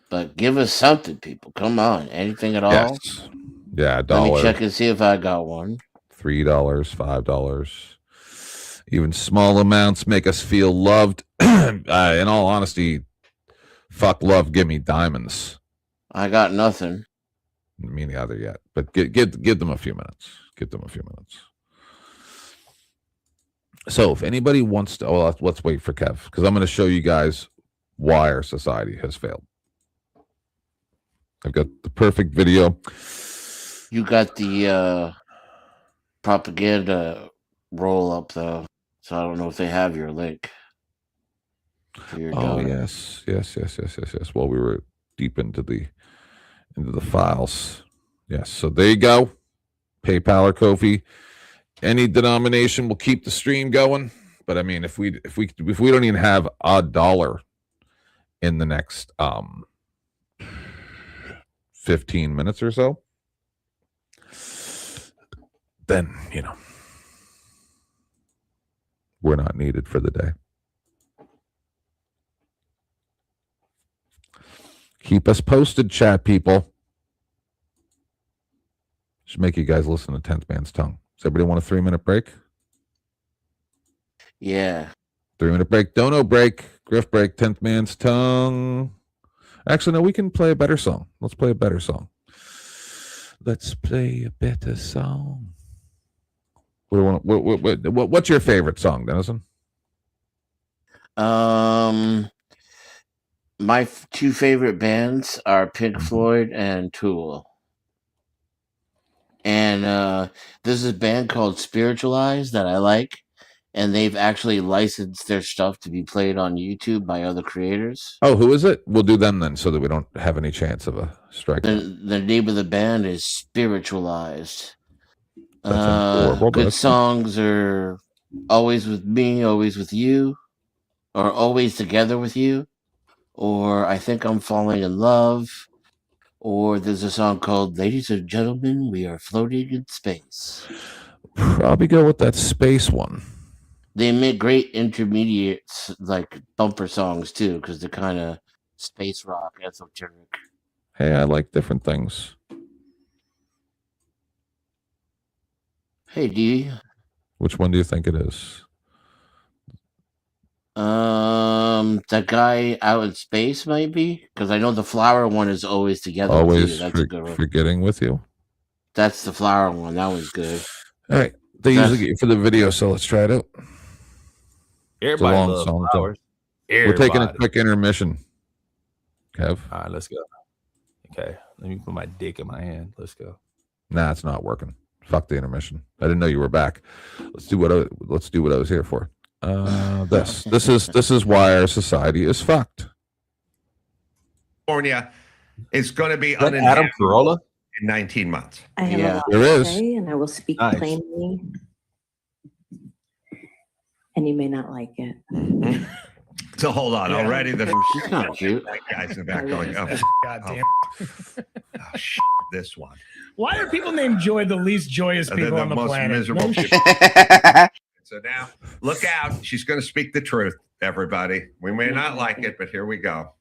But give us something, people. Come on. Anything at all? Yes. Yeah, $1. Let me check and see if I got one. $3, $5. Even small amounts make us feel loved. In all honesty, fuck love, give me diamonds. I got nothing. Me neither yet. But give them a few minutes. So if anybody wants to, let's wait for Kev, because I'm going to show you guys why our society has failed. I've got the perfect video. You got the propaganda roll up though, so I don't know if they have your link. Yes. Well, we were deep into the files. Yes. So there you go. PayPal or Ko-fi. Any denomination will keep the stream going. But I mean, if we don't even have $1 in the next 15 minutes or so, then we're not needed for the day. Keep us posted, chat people. Should make you guys listen to 10th Man's Tongue. Does everybody want a 3-minute break? Yeah. 3-minute break. Dono break. Griff break. 10th Man's Tongue. Actually, no, we can play a better song. Let's play a better song. What's your favorite song, Denison? My 2 favorite bands are Pink Floyd and Tool. And there's a band called Spiritualized that I like. and they've actually licensed their stuff to be played on YouTube by other creators. Oh, who is it? We'll do them then, so that we don't have any chance of a strike. The name of the band is Spiritualized. That's good songs are Always With Me, Always With You, or Always Together With You, or I Think I'm Falling in Love, or there's a song called Ladies and Gentlemen, We Are Floating in Space. Probably go with that space one. They make great intermediates, like bumper songs too, because they're kind of space rock, esoteric. Hey, I like different things. Hey, D. Which one do you think it is? That guy out in space, maybe, because I know the flower one is Always Together. Always with You. That's a good one. Forgetting with you. That's the flower one. That was good. All right, they usually get you for the video, so let's try it out. Everybody loves flowers. We're taking a quick intermission. Kev. All right, let's go. Okay, let me put my dick in my hand. Let's go. Nah, it's not working. Fuck the intermission. I didn't know you were back. Let's do what I was here for. This is why our society is fucked. California is going to be Adam uninhabitable Carolla in 19 months. I have a lot there to is. say, and I will speak plainly. And you may not like it. So hold on. Already she's not cute. Guys in the back going, oh, God damn. oh shit, this one. Why are people named Joy the least joyous They're people the on the most planet? miserable No people. So now, look out. She's going to speak the truth, everybody. We may not like it, but here we go.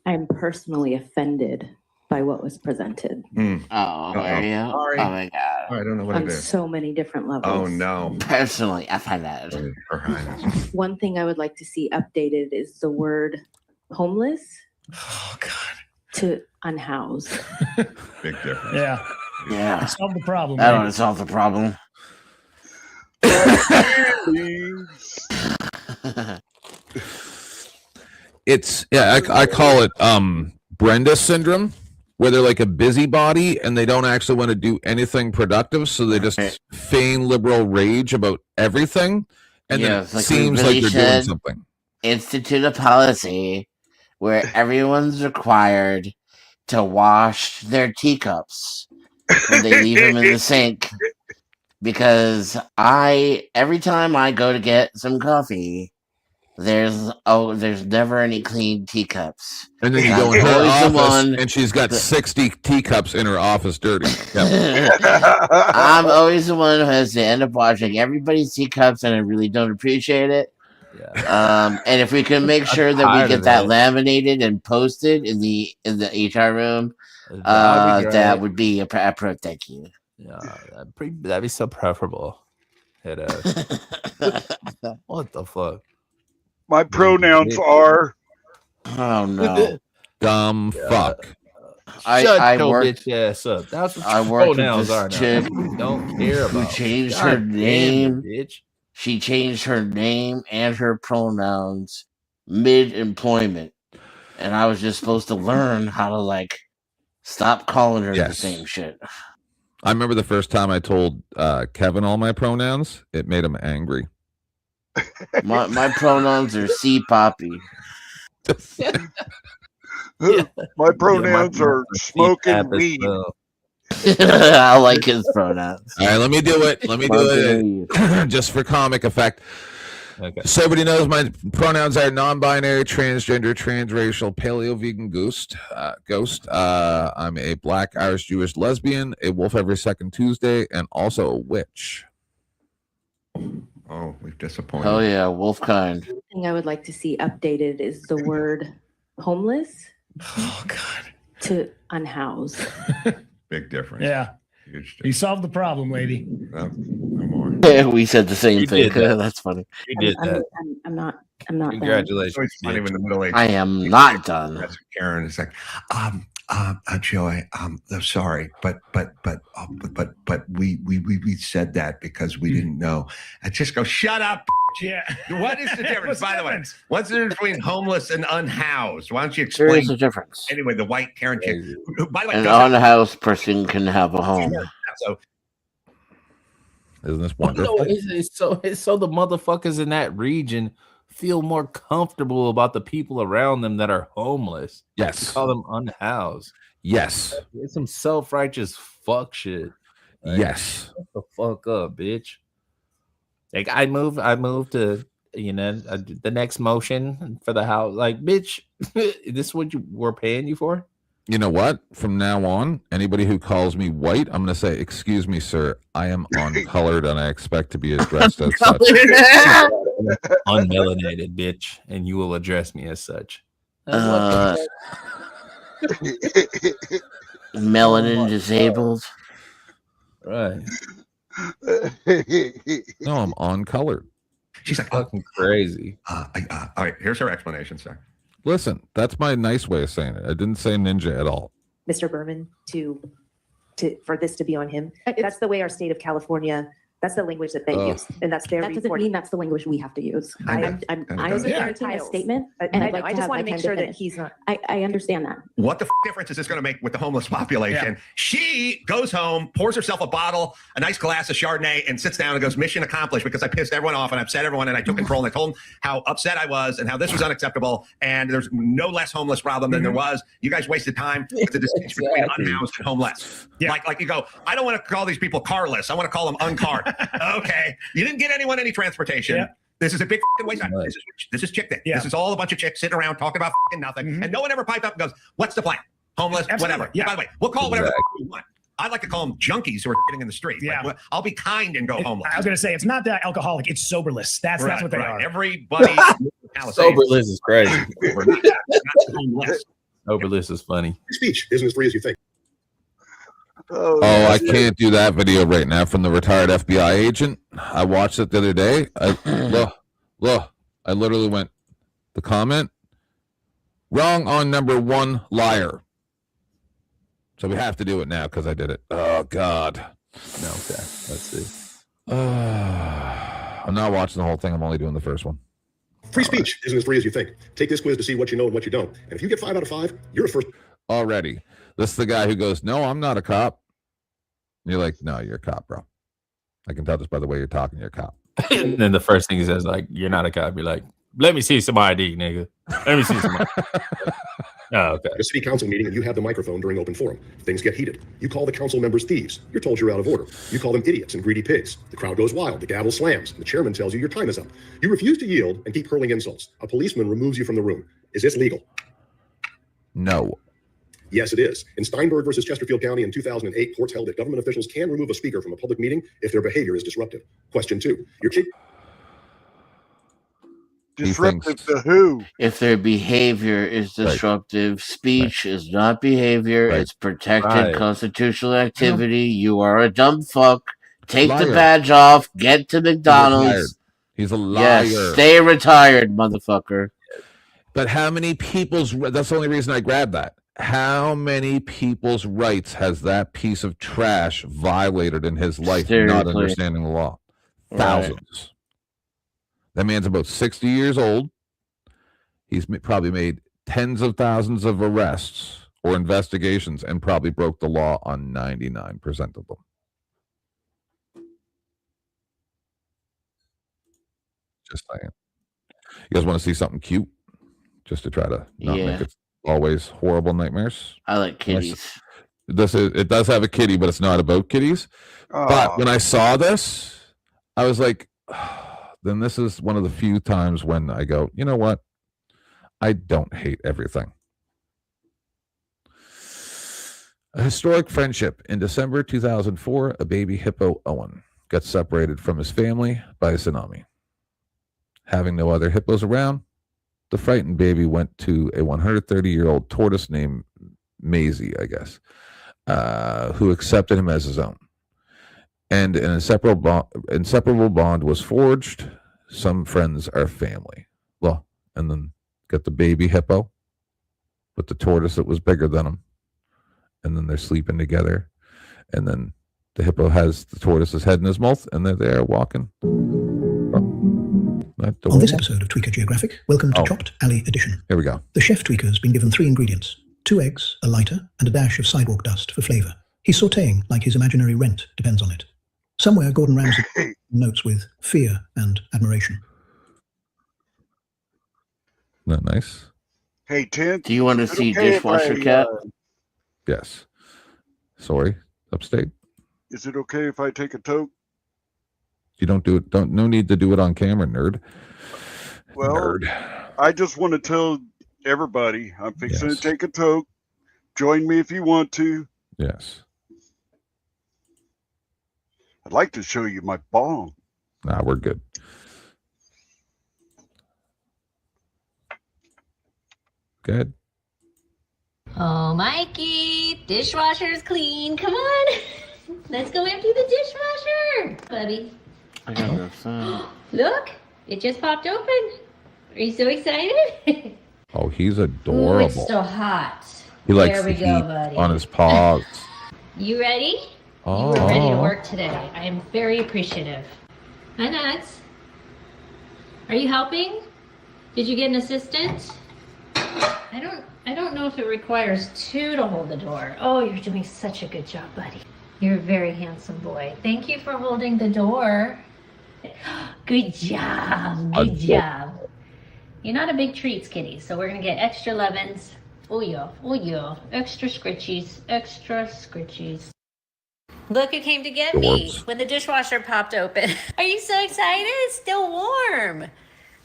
I'm personally offended by what was presented Oh, are you? Sorry. Oh my god. I don't know what on it is. so many different levels. Oh no. Personally offended. Her Highness. One thing I would like to see updated is the word homeless Oh God. to unhoused. Big difference. Yeah. Yeah. Solve the problem. That man. would solve the problem. It's I call it Brenda syndrome, where they're like a busybody and they don't actually want to do anything productive, so they just feign liberal rage about everything, and then it seems like they're doing something. Institute a policy where everyone's required to wash their teacups when they leave them in the sink. Because every time I go to get some coffee, there's never any clean teacups. And then you go in her office, and she's got 60 teacups in her office dirty. Yep. I'm always the one who has to end up washing everybody's teacups, and I really don't appreciate it. Yeah. And if we can make sure that we get that laminated and posted in the HR room, that would be a pro. Thank you. Yeah, that'd be so preferable. What the fuck? My pronouns are. Oh no. Dumb fuck. Shut your bitch ass up. That's what I your worked with pronouns this are now. chick You don't care who about. changed God her damn name. it, bitch. She changed her name and her pronouns mid-employment, and I was just supposed to learn how to stop calling her the same shit. I remember the first time I told Kevin all my pronouns. It made him angry. My pronouns are C Poppy. My pronouns are smoking weed. I like his pronouns. All right, let me do it. Just for comic effect. Okay. So everybody knows my pronouns are non-binary, transgender, transracial, paleo, vegan, ghost. I'm a Black, Irish, Jewish lesbian, a wolf every second Tuesday, and also a witch. Oh, we've disappointed. Oh yeah, wolf kind. One thing I would like to see updated is the word homeless Oh God. to unhoused. Big difference. Yeah. Huge You solved the problem, lady. No more. Yeah, we said the same You thing. did that. That's funny. You did that. I'm not done. Congratulations. It's funny when the middle-aged I am not done. That's Karen is like, Joy, I'm sorry, but we said that because we didn't know. I just go, shut up. Yeah. What is the difference? What's the By the way, difference? what's the difference between homeless and unhoused? Why don't you There explain? is a difference. Anyway, the white Karen chick. By the way, An unhoused person can have a home. so Isn't this wonderful? No, it's so the motherfuckers in that region feel more comfortable about the people around them that are homeless. Yes. They call them unhoused. Yes. It's some self-righteous fuck shit. Like, yes. Shut the fuck up, bitch. Like I moved to the next motion for the house. Like, bitch, is this what we're paying you for? You know what? From now on, anybody who calls me white, I'm going to say, "Excuse me, sir. I am uncolored, and I expect to be addressed as such." Unmelanated, bitch, and you will address me as such. Melanin disabled. Right. No, I'm uncolored. She's like, fucking crazy. All right, here's her explanation, sir. Listen, that's my nice way of saying it. I didn't say ninja at all. Mr. Berman, for this to be on him. That's the way our state of California. That's the language that they use, and that's their. That doesn't mean that's the language we have to use. I was making a statement, and I just want to make sure that he's not. I understand that. What the difference is this going to make with the homeless population? Yeah. She goes home, pours herself a bottle, a nice glass of Chardonnay, and sits down and goes, "Mission accomplished," because I pissed everyone off and upset everyone, and I took control, and I told them how upset I was and how this was unacceptable, and there's no less homeless problem than there was. You guys wasted time. It's a distinction between unhoused and homeless. Yeah. Like you go, I don't want to call these people carless. I want to call them uncarred. Okay, you didn't get anyone any transportation. Yeah. This is a big waste of time. This is chick dick. Yeah. This is all a bunch of chicks sitting around talking about nothing, and no one ever piped up and goes, "What's the plan? Homeless, whatever." Yeah. By the way, we'll call whatever we want. I'd like to call them junkies who are getting in the street. Yeah. Like, I'll be kind and go homeless. I was going to say, it's not that alcoholic, it's soberless. That's what they are. Everybody. Soberless is crazy. Soberless is funny. Speech isn't as free as you think. Oh, I can't do that video right now from the retired FBI agent. I watched it the other day. Look, I literally went, the comment, wrong on number one, liar. So we have to do it now because I did it. Oh, God. No, okay. Let's see. I'm not watching the whole thing. I'm only doing the first one. Free speech isn't as free as you think. Take this quiz to see what you know and what you don't. And if you get 5 out of 5, you're a first. Already. This is the guy who goes, "No, I'm not a cop." And you're like, "No, you're a cop, bro. I can tell just by the way you're talking, you're a cop." And then the first thing he says, like, "You're not a cop." You're like, "Let me see some ID, nigga. Let me see some ID." Oh, okay. A city council meeting and you have the microphone during open forum. Things get heated. You call the council members thieves. You're told you're out of order. You call them idiots and greedy pigs. The crowd goes wild. The gavel slams. The chairman tells you your time is up. You refuse to yield and keep hurling insults. A policeman removes you from the room. Is this legal? No. Yes, it is. In Steinberg versus Chesterfield County in 2008, courts held that government officials can remove a speaker from a public meeting if their behavior is disruptive. Question 2. Your chief. Disruptive to who? If their behavior is disruptive, speech is not behavior. It's protected constitutional activity. You are a dumb fuck. Take the badge off. Get to McDonald's. He's a liar. Yes, stay retired, motherfucker. But how many people's... That's the only reason I grabbed that. How many people's rights has that piece of trash violated in his life, not understanding the law? Thousands. Right. That man's about 60 years old. He's probably made tens of thousands of arrests or investigations and probably broke the law on 99% of them. Just saying. You guys want to see something cute? Just to try to not make it always horrible nightmares. I like kitties. It does have a kitty, but it's not about kitties. Oh. But when I saw this, I was like, then this is one of the few times when I go, you know what? I don't hate everything. A historic friendship. In December 2004, a baby hippo, Owen, got separated from his family by a tsunami. Having no other hippos around, the frightened baby went to a 130-year-old tortoise named Maisie, I guess, who accepted him as his own. And an inseparable bond was forged. Some friends are family. Well, and then got the baby hippo with the tortoise that was bigger than him. And then they're sleeping together. And then the hippo has the tortoise's head in his mouth, and they're there walking. On this episode of Tweaker Geographic, welcome to Chopped Alley Edition. Here we go. The chef Tweaker's been given 3 ingredients: 2 eggs, a lighter, and a dash of sidewalk dust for flavor. He's sauteing like his imaginary rent depends on it. Somewhere Gordon Ramsay notes with fear and admiration. Isn't that nice? Hey, Tim. Do you want to see Dishwasher Cat? Yes. Sorry, upstate. Is it okay if I take a toke? You don't do it. No need to do it on camera, nerd. Well, nerd. I just want to tell everybody I'm fixing to take a toke. Join me if you want to. Yes. I'd like to show you my bong. Nah, we're good. Good. Oh, Mikey, dishwasher's clean. Come on. Let's go empty the dishwasher, buddy. I got no sound. Look, it just popped open. Are you so excited? Oh, he's Ooh, adorable. it's still hot. He likes there we the go, heat buddy. on his paws. You ready? Oh. You were ready to work today. I am very appreciative. Hi, Nuts. Are you helping? Did you get an assistant? I don't know if it requires two to hold the door. Oh, you're doing such a good job, buddy. You're a very handsome boy. Thank you for holding the door. Good job. Good job. You're not a big treats, kitty, so we're gonna get extra lemons. Oh yeah. Extra scritchies. Extra scritchies. Look who came to get me when the dishwasher popped open. Are you so excited? It's still warm.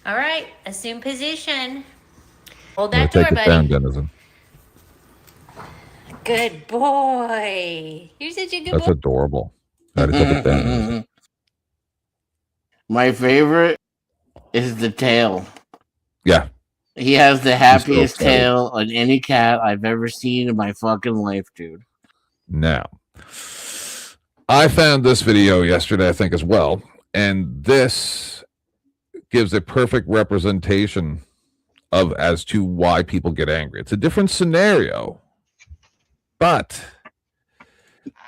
All right, assume position. Hold that door, Take it buddy. down, Denizen. Good boy. You're such a good That's boy. adorable. All right, take it down. My favorite is the tail. Yeah. He has the happiest so excited. tail on any cat I've ever seen in my fucking life, dude. Now, I found this video yesterday, I think, as well, and this gives a perfect representation of as to why people get angry. It's a different scenario, but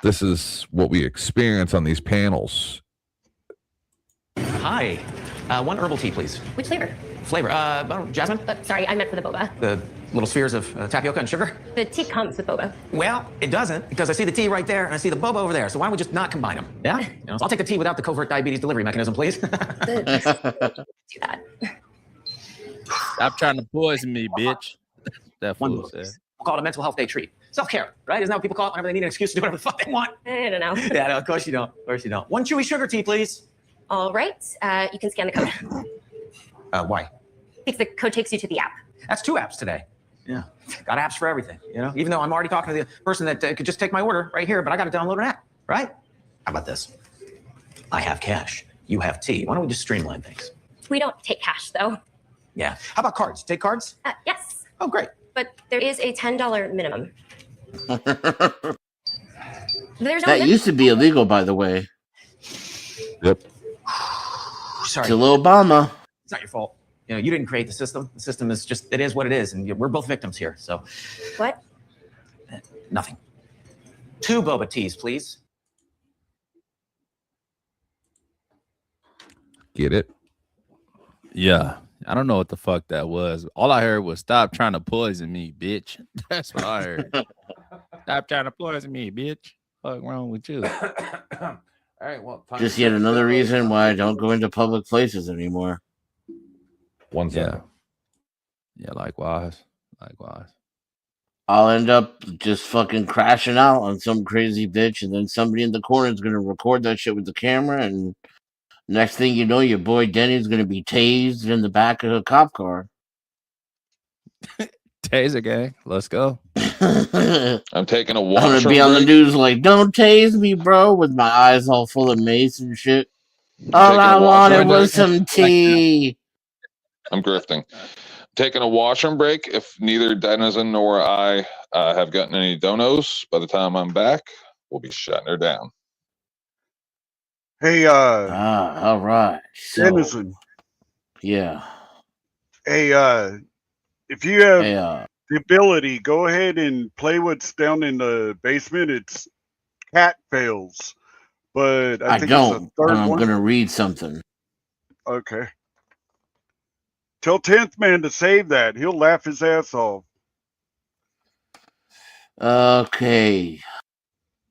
this is what we experience on these panels. Hi. One herbal tea, please. Which flavor? Jasmine? Sorry, I meant for the boba. The little spheres of tapioca and sugar? The tea comes with boba. Well, it doesn't, because I see the tea right there and I see the boba over there. So why don't we just not combine them? Yeah? So I'll take the tea without the covert diabetes delivery mechanism, please. Do that. Stop trying to poison me, bitch. That One fool book. said. We'll call it a mental health day treat. Self-care, right? Isn't that what people call it whenever they need an excuse to do whatever the fuck they want? I don't know. Yeah, no, of course you don't. Of course you don't. One chewy sugar tea, please. All right. You can scan the code. Why? Because the code takes you to the app. That's 2 apps today. Yeah, got apps for everything, you know? Even though I'm already talking to the person that could just take my order right here, but I got to download an app, right? How about this? I have cash. You have tea. Why don't we just streamline things? We don't take cash, though. Yeah. How about cards? Take cards? Yes. Oh, great. But there is a $10 minimum. There's no That used to be illegal, by the way. Yep. Sorry. Till Obama. It's not your fault. You know, you didn't create the system. The system is just, it is what it is. And we're both victims here. So. What? Nothing. 2 boba teas, please. Get it? Yeah. I don't know what the fuck that was. All I heard was stop trying to poison me, bitch. That's what I heard. Stop trying to poison me, bitch. What's wrong with you? All right, well, Just yet another reason why I don't go into public places anymore. One second. Yeah, likewise. Likewise. I'll end up just fucking crashing out on some crazy bitch, and then somebody in the corner is going to record that shit with the camera, and next thing you know, your boy Denny's going to be tased in the back of a cop car. Taser gang. Let's go. I'm taking a I'm going to be on the news like, don't tase me, bro, with my eyes all full of mace and shit. All I wanted was some tea. I'm grifting. Taking a washroom break. If neither Denizen nor I have gotten any donos, by the time I'm back, we'll be shutting her down. Hey, all right. So, Denizen. Yeah. Hey, if you have the ability, go ahead and play what's down in the basement. It's cat fails, but I think don't. it's the third I'm one. going to read something. Okay. Tell 10th man to save that. He'll laugh his ass off. Okay.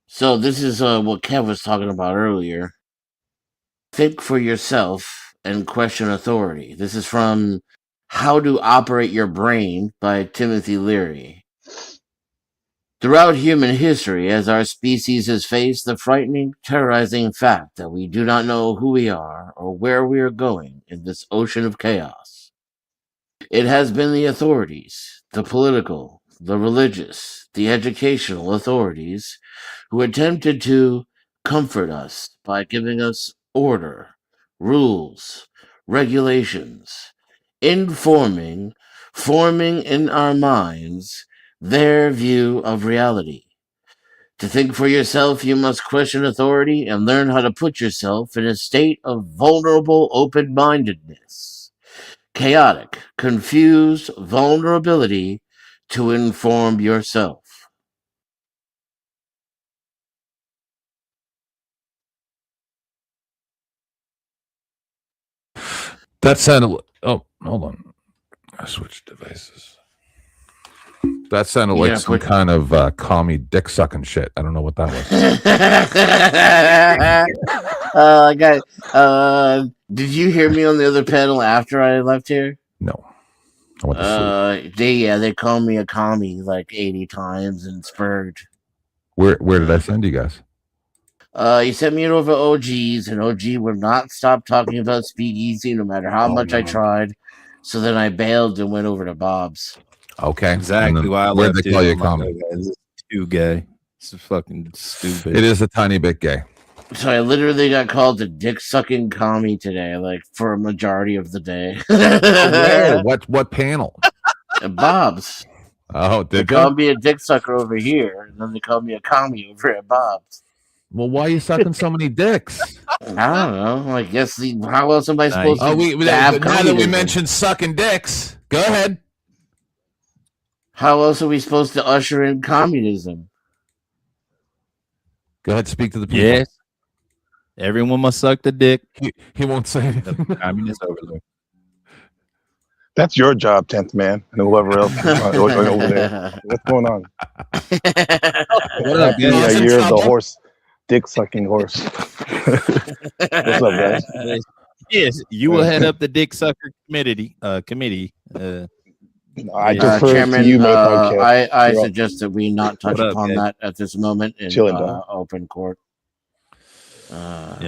So this is what Kev was talking about earlier. Think for yourself and question authority. This is from How to Operate Your Brain by Timothy Leary. Throughout human history, as our species has faced the frightening, terrorizing fact that we do not know who we are or where we are going in this ocean of chaos, it has been the authorities, the political, the religious, the educational authorities, who attempted to comfort us by giving us order, rules, regulations, forming in our minds their view of reality. To think for yourself, you must question authority and learn how to put yourself in a state of vulnerable open mindedness, chaotic, confused vulnerability to inform yourself. That sounded. Oh, hold on. I switched devices. That sounded like some kind of commie dick sucking shit. I don't know what that was. Did you hear me on the other panel after I left here? No. I went to sleep. They called me a commie like 80 times and spurred. Where did I send you guys? You sent me over OGs, and OG would not stop talking about Speakeasy no matter how much I tried. So then I bailed and went over to Bob's. Okay. Exactly why I where'd left they call you a commie? This is too gay. It's fucking stupid. It is a tiny bit gay. So I literally got called a dick-sucking commie today, like for a majority of the day. Where? What panel? Bob's. Oh, they called me a dick sucker over here, and then they called me a commie over at Bob's. Well, why are you sucking so many dicks? I don't know. I guess how else am I supposed to have now that we mentioned sucking dicks, go ahead. How else are we supposed to usher in communism? Go ahead, speak to the people. Yes. Everyone must suck the dick. He won't say anything. Communist overlord. That's your job, 10th man, and whoever else is over there. What's going on? What up, you're the horse, dick-sucking horse. What's up, guys? Yes, you will head up the dick sucker committee. I defer Chairman, to you, my podcast. I suggest that we not touch upon that at this moment in open court.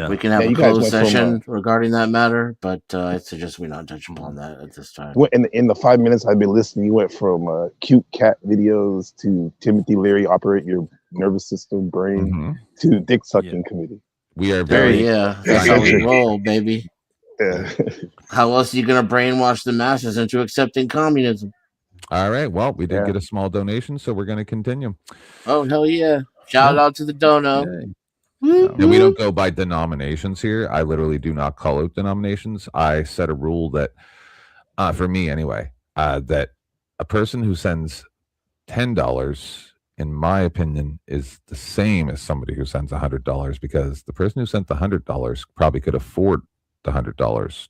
We can have a closed session regarding that matter, but I suggest we not touch upon that at this time. In the 5 minutes I've been listening, you went from cute cat videos to Timothy Leary, operate your nervous system, brain, to dick sucking committee. We are very that's how we roll, baby. How else are you gonna brainwash the masses into accepting communism? All right. Well, we did get a small donation, so we're going to continue. Oh hell yeah! Shout out to the dono. And we don't go by denominations here. I literally do not call out denominations. I set a rule that, for me anyway, that a person who sends $10, in my opinion, is the same as somebody who sends $100, because the person who sent the $100 probably could afford the $100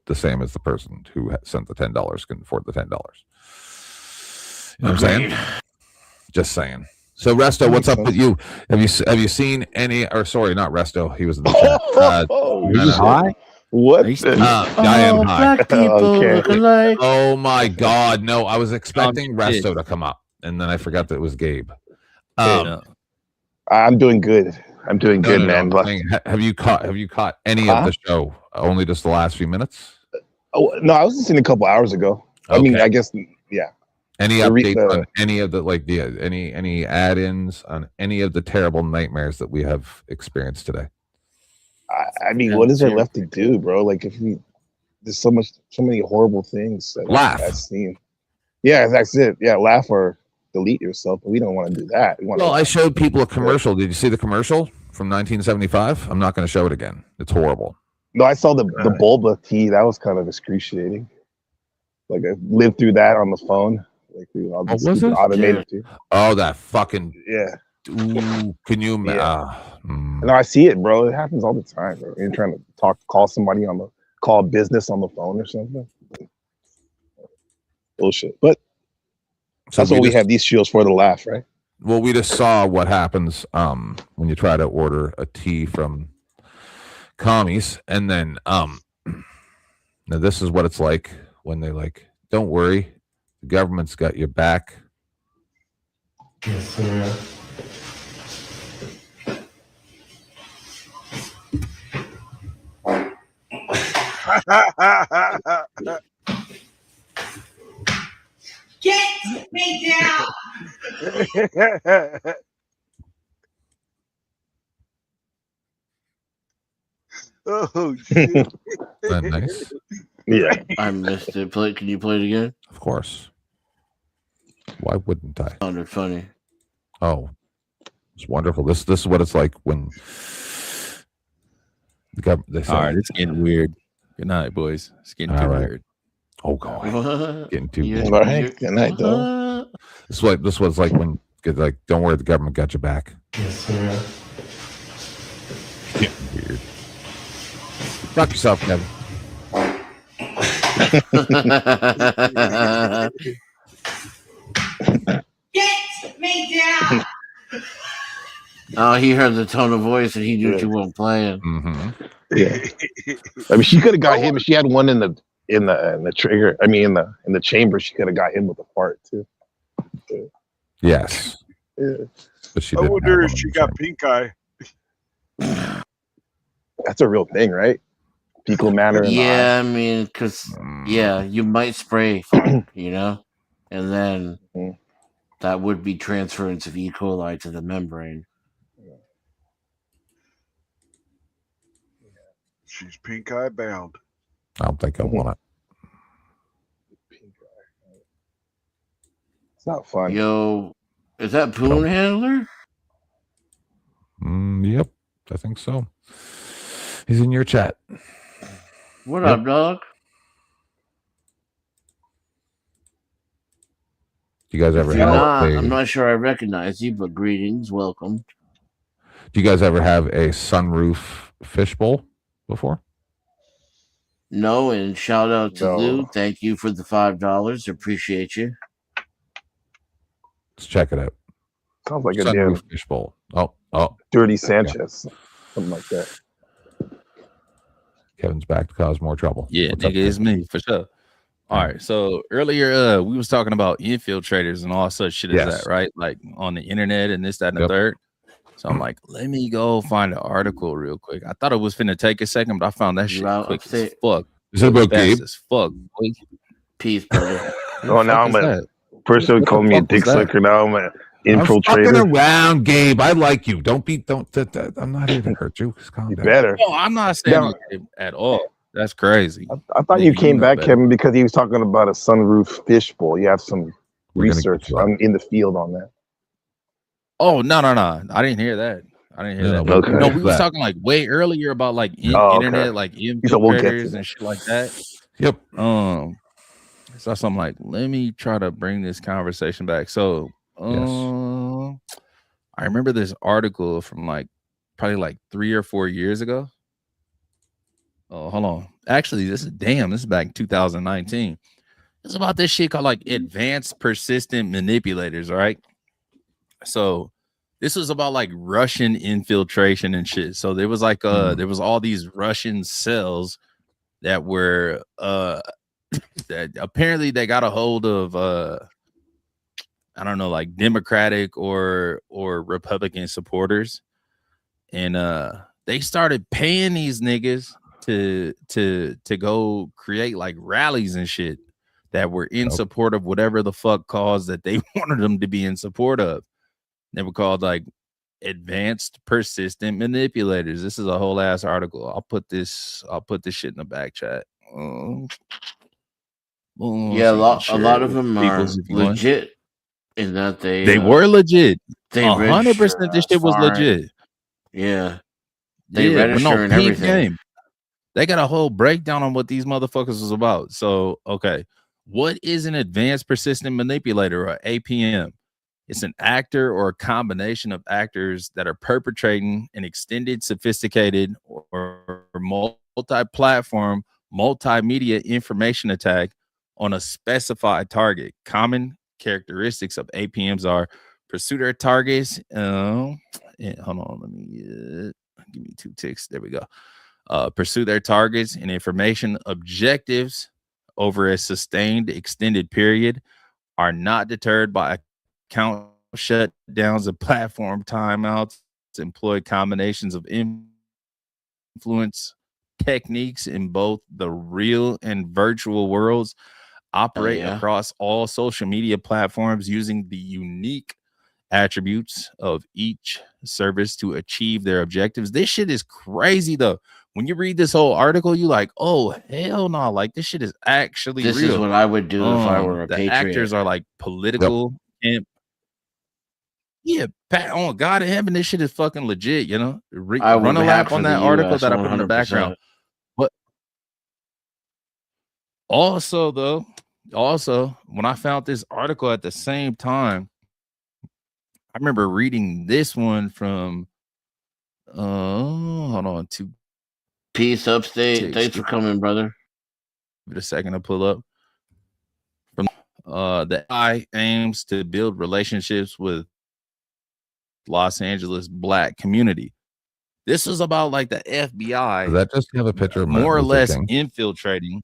the same as the person who sent the $10 can afford the $10. You know what I'm saying? Just saying. So Resto, what's up with you? Have you seen any? Or sorry, not Resto. He was in the chat. High? What? I am high. Black people look alike. Oh my God! No, I was expecting Resto to come up, and then I forgot that it was Gabe. I'm doing good. I'm doing good, man. Have you caught any of the show? Only just the last few minutes? Oh no, I was listening a couple hours ago. I mean, I guess Any updates on any of the any add-ins on any of the terrible nightmares that we have experienced today? I mean, what is there left to do, bro? Like, there's so many horrible things that I've seen. Yeah, that's it. Yeah, laugh or delete yourself, but we don't want to do that. I showed people a commercial. Did you see the commercial from 1975? I'm not going to show it again. It's horrible. No, I saw the Bulba tea. That was kind of excruciating. Like, I lived through that on the phone. Like, what was it? Automated too. Oh, that fucking Ooh, can you imagine? No, I see it, bro. It happens all the time, bro. You're trying to call somebody call business on the phone or something. Bullshit. But that's what we have these shields for, to laugh, right? Well, we just saw what happens when you try to order a tea from commies, and then now this is what it's like when they like, don't worry, the government's got your back. Yes, sir. Get me down. Oh shit! Nice. Yeah, I missed it. Can you play it again? Of course. Why wouldn't I? Sounded funny. Oh, it's wonderful. This is what it's like when the government. All right, it's getting weird. Good night, boys. It's getting too weird. Oh god, getting too weird. all right. Good night, though. This was like when like, don't worry, the government got your back. Yes, sir. Getting weird. Fuck yourself, Kevin. Get me down. Oh, he heard the tone of voice and he knew you weren't playing. Mm-hmm. Yeah. I mean, she could have got him if she had one in the trigger. I mean, in the chamber, she could have got him with a fart too. Yes. Yeah. But she I didn't wonder have if one she in the got pink eye. That's a real thing, right? Fecal matter. Yeah, I mean, because you might spray fart, you know, and then that would be transference of E. coli to the membrane. She's pink eye bound. I don't think I want it. It's not fun. Yo, is that Poon Handler? Yep, I think so. He's in your chat. What up, dog? You guys ever If you're have not, a, I'm not sure I recognize you, but greetings, welcome. do you guys ever have a sunroof fishbowl before? No, and shout out to No. Lou. Thank you for the $5. Appreciate you. Let's check it out. Sounds like a Sunroof damn fishbowl. Oh, Dirty Sanchez, something like that. Kevin's back to cause more trouble. Yeah, What's up, nigga, it's me for sure. All right, so earlier we was talking about infiltrators and all such shit as that, right? Like on the internet and this, that, and the third. So I'm like, let me go find an article real quick. I thought it was finna take a second, but I found that shit quick as fuck. Is it about Fast Gabe? as fuck, boy. Peace, brother. Oh, now I'm a person would call me a dick sucker. Now I'm an I'm infiltrator. fucking around, Gabe. I like you. Don't. I'm not here to hurt you. Just calm down. Better. No, I'm not saying it at all. That's crazy. I thought you came back, Kevin, because he was talking about a sunroof fishbowl. You have some research in the field on that. Oh no! I didn't hear that. I didn't hear that. Okay. No, we was talking like way earlier about like internet, like infiltrators and shit like that. Yep. So I'm like, let me try to bring this conversation back. So, I remember this article from like probably like 3 or 4 years ago. Oh, hold on. Actually, this is back in 2019. It's about this shit called like advanced persistent manipulators, right? So this was about like Russian infiltration and shit. So there was like there was all these Russian cells that were that apparently they got a hold of I don't know, like Democratic or Republican supporters, and they started paying these niggas to go create like rallies and shit that were in support of whatever the fuck cause that they wanted them to be in support of. They were called like advanced persistent manipulators. This is a whole ass article. I'll put this shit in the back chat. Yeah, a lot of them are legit in that they were legit. They 100% this shit was legit. Yeah, they register and everything. Game. They got a whole breakdown on what these motherfuckers was about. So, okay, what is an advanced persistent manipulator, or APM? It's an actor or a combination of actors that are perpetrating an extended, sophisticated, or multi-platform, multimedia information attack on a specified target. Common characteristics of APMs are pursuit of targets. Hold on, let me give me 2 ticks. There we go. pursue their targets and information objectives over a sustained extended period, are not deterred by account shutdowns and platform timeouts, employ combinations of influence techniques in both the real and virtual worlds, operate across all social media platforms using the unique attributes of each service to achieve their objectives. This shit is crazy though. When you read this whole article, you like, oh hell no, like this shit is actually This real. is what I would do if I were a the patriot. actors are like political and yeah, on God in heaven, this shit is fucking legit, you know. Run a lap on that article that I put in the background. But also, when I found this article at the same time, I remember reading this one from hold on, Peace Upstate. Thanks for coming, brother. Give it a second to pull up. From the AI aims to build relationships with Los Angeles Black community. This was about like the FBI. Does that just have a picture of more or less King? Infiltrating.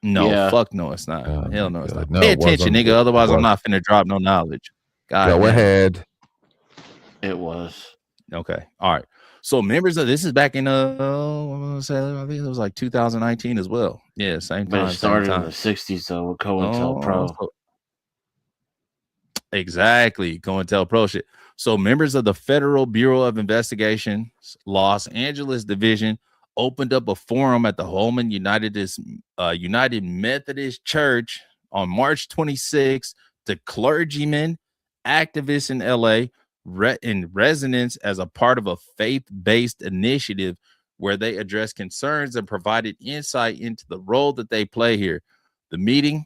No, fuck no, it's not. Hell no, it's not. No, Pay attention, nigga. Otherwise, I'm not finna drop no knowledge. Go ahead. It was. Okay. All right. So members of this is back in I think it was like 2019 as well. Yeah, same time. But it started same time. in the 60s though with COINTELPRO. Exactly. COINTELPRO shit. So members of the Federal Bureau of Investigation, Los Angeles Division, opened up a forum at the Holman United Methodist Church on March 26th to clergymen, activists in LA, in residence as a part of a faith-based initiative where they address concerns and provided insight into the role that they play here. The meeting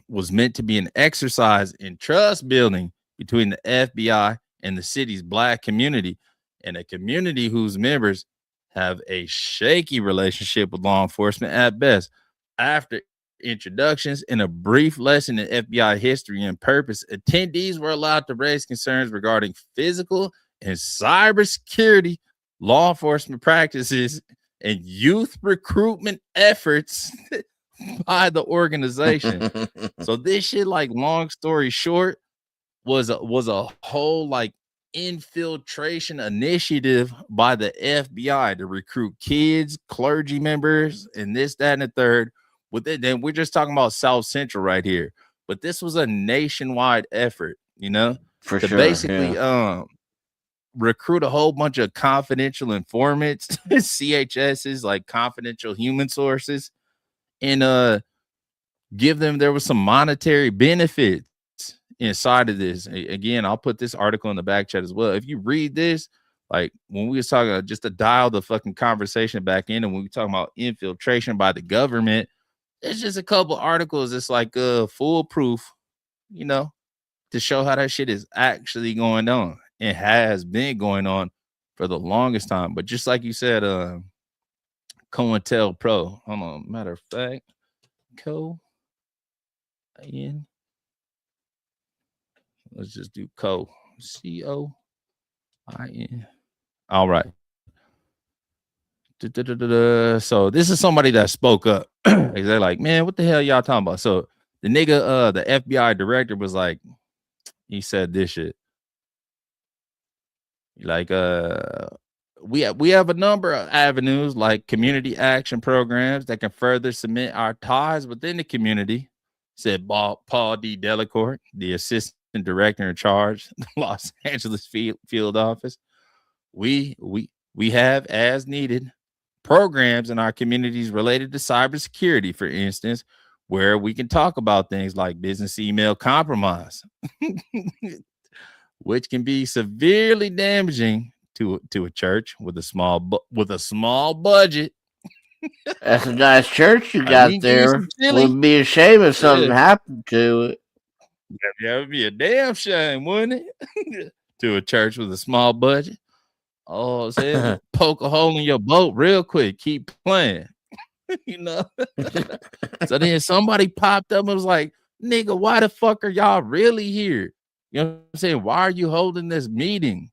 was meant to be an exercise in trust building between the FBI and the city's Black community, and a community whose members have a shaky relationship with law enforcement at best. After introductions and a brief lesson in FBI history and purpose, attendees were allowed to raise concerns regarding physical and cybersecurity, law enforcement practices, and youth recruitment efforts by the organization. So this shit, like, long story short, was a whole like infiltration initiative by the FBI to recruit kids, clergy members, and this, that, and the third. With it, then we're just talking about South Central right here, but this was a nationwide effort, you know, to basically recruit a whole bunch of confidential informants, CHSs, like confidential human sources, and give them, there was some monetary benefits inside of this. Again, I'll put this article in the back chat as well. If you read this, like when we was talking, just to dial the fucking conversation back in, and when we talking about infiltration by the government, there's just a couple articles. It's like foolproof, you know, to show how that shit is actually going on. It has been going on for the longest time. But just like you said, COINTELPRO. Hold on, matter of fact, COIN. Let's just do COIN. All right. So this is somebody that spoke up. They're like, man, what the hell y'all talking about? So the nigga, the FBI director was like, he said this shit. Like, we have a number of avenues like community action programs that can further cement our ties within the community, said Paul D. Delacourt, the assistant director in charge, the Los Angeles field office. We have, as needed, programs in our communities related to cybersecurity, for instance, where we can talk about things like business email compromise, which can be severely damaging to a church with a small budget. That's a nice church you got there. Would be a shame if something happened to it. That would be a damn shame, wouldn't it? To a church with a small budget. Oh, say poke a hole in your boat real quick. Keep playing. You know. So then somebody popped up and was like, nigga, why the fuck are y'all really here? You know what I'm saying? Why are you holding this meeting?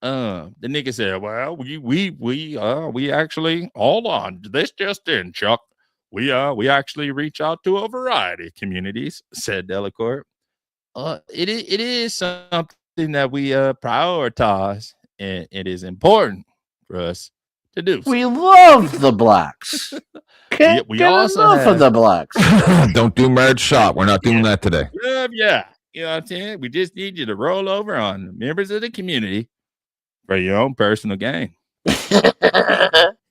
The nigga said, "Well, we actually hold on. This just in, Chuck. We actually reach out to a variety of communities," said Delacourt. It is something that we prioritize, and it is important for us to do. We love the blacks. Can't we get also enough of the blacks. Don't do merge shot. We're not doing that today. Yeah. You know what I'm saying? We just need you to roll over on members of the community for your own personal gain.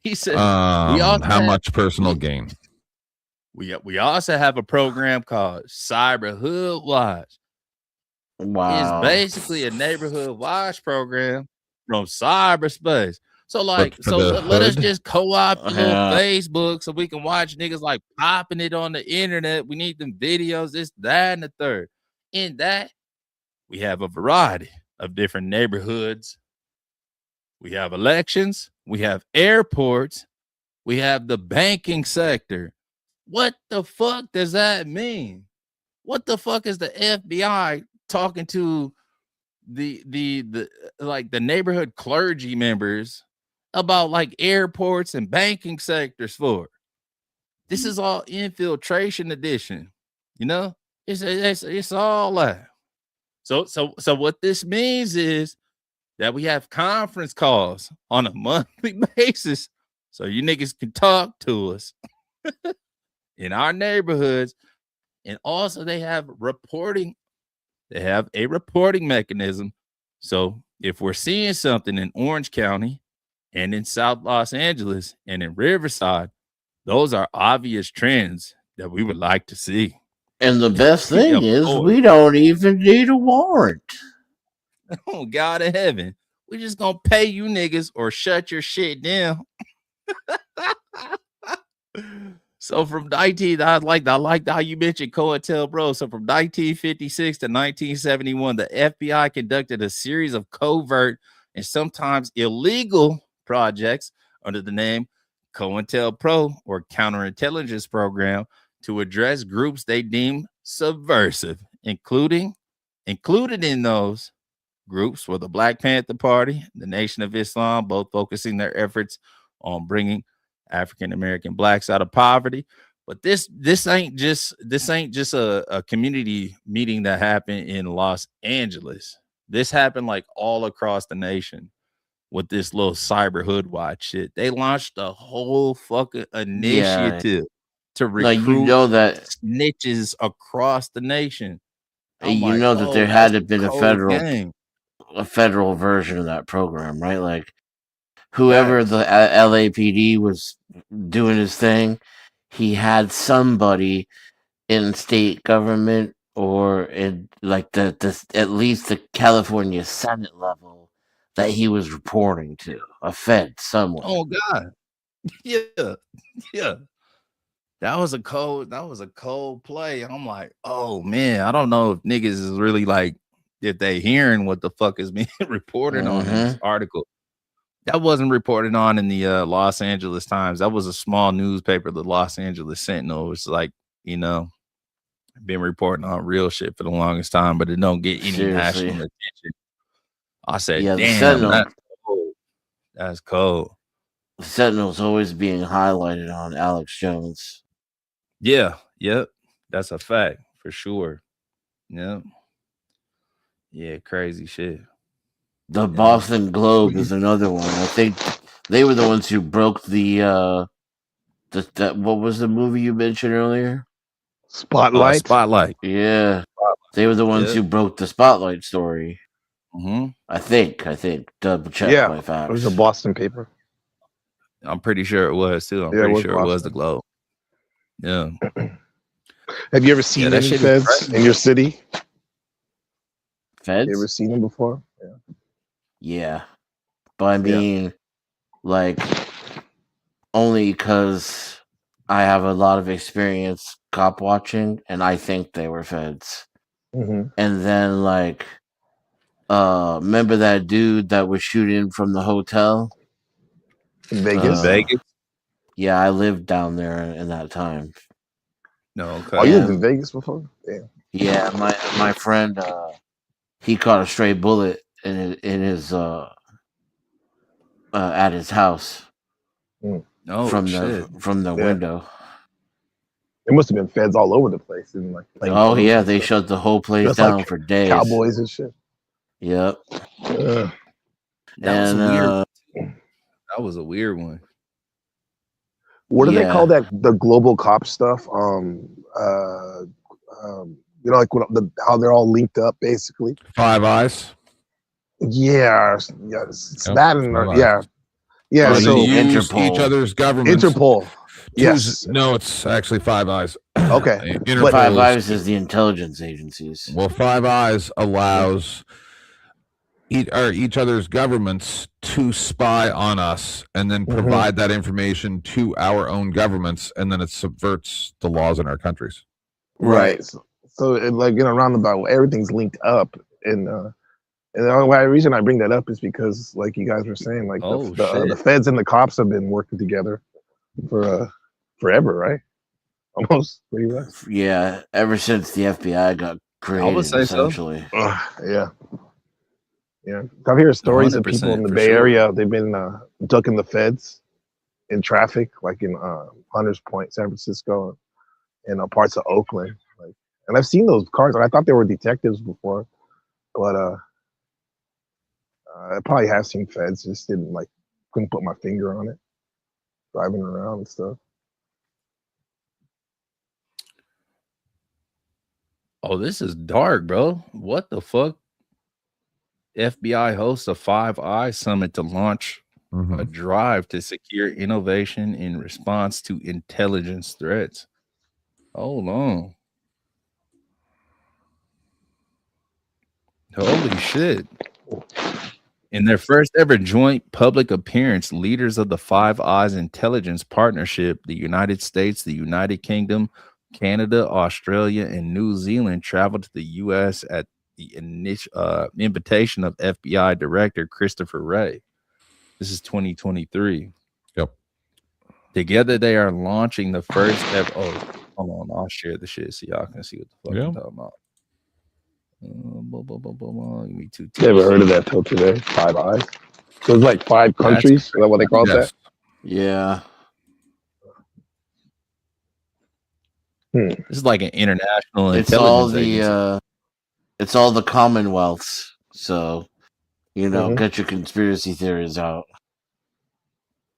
He said, how much personal gain? We also have a program called Cyber Hood Watch. Wow. It's basically a neighborhood watch program from cyberspace. So let us just co-op a little Facebook so we can watch niggas like popping it on the internet. We need them videos, this, that, and the third. In that, we have a variety of different neighborhoods. We have elections. We have airports. We have the banking sector. What the fuck does that mean? What the fuck is the FBI talking to the neighborhood clergy members about like airports and banking sectors for? This is all infiltration edition, you know. It's all that. So what this means is that we have conference calls on a monthly basis, so you niggas can talk to us in our neighborhoods, and also they have reporting. They have a reporting mechanism. So if we're seeing something in Orange County and in South Los Angeles and in Riverside, those are obvious trends that we would like to see. And the best thing is we don't even need a warrant. Oh, God in heaven. We just gonna pay you niggas or shut your shit down. So from I like how you mentioned COINTELPRO. So from 1956 to 1971, the FBI conducted a series of covert and sometimes illegal projects under the name COINTELPRO, or Counterintelligence Program, to address groups they deemed subversive. Included in those groups were the Black Panther Party, the Nation of Islam, both focusing their efforts on bringing African American blacks out of poverty. But this ain't just a community meeting that happened in Los Angeles. This happened like all across the nation with this little cyber hood watch shit. They launched a whole fucking initiative to recruit that snitches across the nation. That there had to have been a federal version of that program, right? Like whoever the LAPD was doing his thing, he had somebody in state government or in like the at least the California Senate level that he was reporting to, a Fed somewhere. Oh God. Yeah. That was a cold play. I'm like, oh man, I don't know if niggas is really like, if they hearing what the fuck is being reported on in this article. That wasn't reported on in the Los Angeles Times. That was a small newspaper, the Los Angeles Sentinel. It's like, been reporting on real shit for the longest time, but it don't get any national attention. I said, damn, that's cold. The Sentinel's always being highlighted on Alex Jones. Yeah, yep. That's a fact for sure. Yep. Yeah, crazy shit. The Boston Globe is another one. I think they were the ones who broke the what was the movie you mentioned earlier? Spotlight. Spotlight. Yeah. They were the ones who broke the Spotlight story. Mm-hmm. I think. Double check my facts. It was a Boston paper. I'm pretty sure it was too. I'm pretty sure it was the Globe. Yeah. Have you ever seen any feds in your city? Feds? You ever seen them before? Yeah. But I mean, like, only because I have a lot of experience cop watching, and I think they were feds. Mm-hmm. And then, like, remember that dude that was shooting from the hotel? In Vegas? Yeah, I lived down there in that time. No, okay. Oh, you lived in Vegas before? Yeah. Yeah, my friend, he caught a stray bullet in his at his house. Oh, from shit. the window. There must have been feds all over the place and like. Oh yeah, they shut the whole place Just down like for days. Cowboys and shit. Yep. That was weird. That was a weird one. What do they call that? The global cop stuff. You know, like how they're all linked up, basically. Five Eyes. Yeah, it's that and yeah. So So they use each other's governments. Interpol. Yes. No, it's actually Five Eyes. Okay. Five Eyes is the intelligence agencies. Well, Five Eyes allows each other's governments to spy on us and then provide that information to our own governments, and then it subverts the laws in our countries. Right. So like in a roundabout, everything's linked up, and the only reason I bring that up is because, like you guys were saying, like the feds and the cops have been working together for forever, right? Almost, pretty much. Yeah, ever since the FBI got created, I would say essentially. So. Yeah. I've heard stories of people in the Bay Area. They've been ducking the feds in traffic, like in Hunters Point, San Francisco, and parts of Oakland. Like, and I've seen those cars. I thought they were detectives before, but I probably have seen feds. Just couldn't put my finger on it. Driving around and stuff. Oh, this is dark, bro. What the fuck? FBI hosts a Five Eyes summit to launch a drive to secure innovation in response to intelligence threats. Hold on. Holy shit. In their first ever joint public appearance, leaders of the Five Eyes Intelligence Partnership, the United States, the United Kingdom, Canada, Australia, and New Zealand traveled to the U.S. at the invitation of FBI Director Christopher Wray. This is 2023. Yep. Together, they are launching the first ever. Oh, hold on. I'll share the shit so y'all can see what the fuck I'm talking about. Give me 2 tips. Never heard of that till today. Five Eyes. So it's like 5 countries. Is that what they call that? Yeah. This is like an international It's all intelligence agency. It's all the Commonwealths. So, get your conspiracy theories out.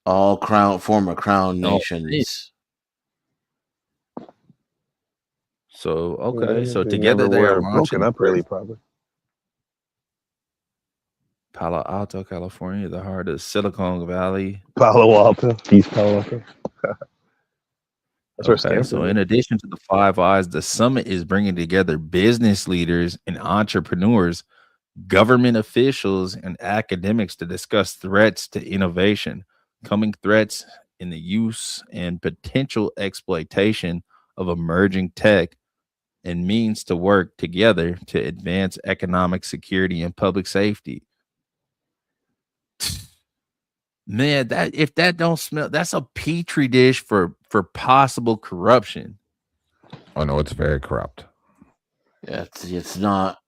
All former crown nations. So okay, so together they are broken up really, probably. Palo Alto, California, the heart of Silicon Valley. Palo Alto, East Palo Alto. Okay, so in addition to the Five Eyes, the summit is bringing together business leaders and entrepreneurs, government officials, and academics to discuss threats to innovation, coming threats in the use and potential exploitation of emerging tech, and means to work together to advance economic security and public safety. Man, if that don't smell, that's a petri dish for possible corruption. Oh no, it's very corrupt. Yeah, it's not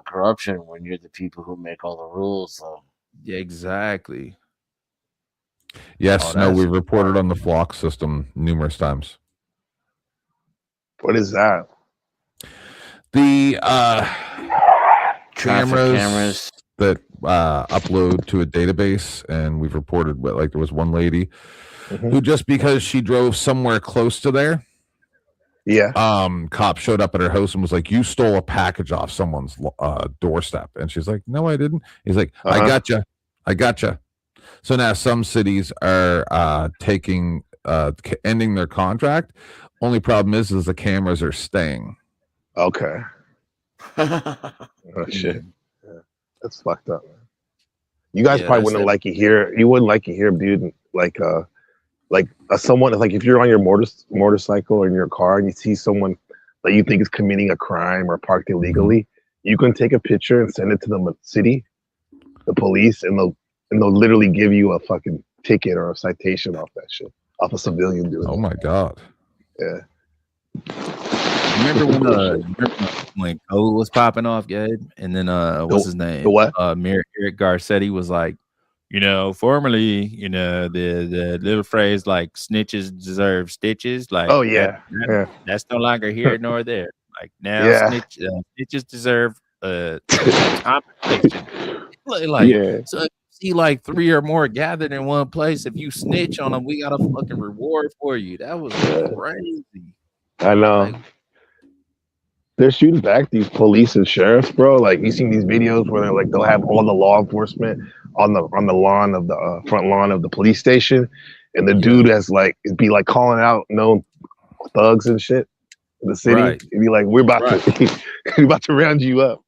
corruption when you're the people who make all the rules, though. Yeah, exactly. Yes, we've reported on the flock system numerous times. What is that? The cameras that upload to a database, and we've reported, but like there was one lady who, just because she drove somewhere close to there, cop showed up at her house and was like, "You stole a package off someone's doorstep," and she's like, "No, I didn't." He's like, "I gotcha." So now some cities are ending their contract. Only problem is the cameras are staying. Okay. Oh shit. Yeah. That's fucked up, man. You guys probably wouldn't like it here. You wouldn't like it here, dude. Someone, like if you're on your motorcycle or in your car and you see someone that you think is committing a crime or parked illegally, you can take a picture and send it to the city, the police, and they'll literally give you a fucking ticket or a citation off that shit, off a civilian doing. Oh my god. Yeah. Remember when COVID was popping off, Gabe? And then what's his name? The what? Eric Garcetti was like, Formerly, the little phrase like snitches deserve stitches. Like, Oh yeah, that's no longer here nor there. Like now, yeah, snitches deserve compensation. yeah. So if you see like 3 or more gathered in one place, if you snitch on them, we got a fucking reward for you. That was crazy. I know. They're shooting back these police and sheriffs, bro. Like you seen these videos where they'll have all the law enforcement on the lawn of the front lawn of the police station, and the dude has it'd be like calling out known thugs and shit in the city. Right. It'd be like, we're about to round you up.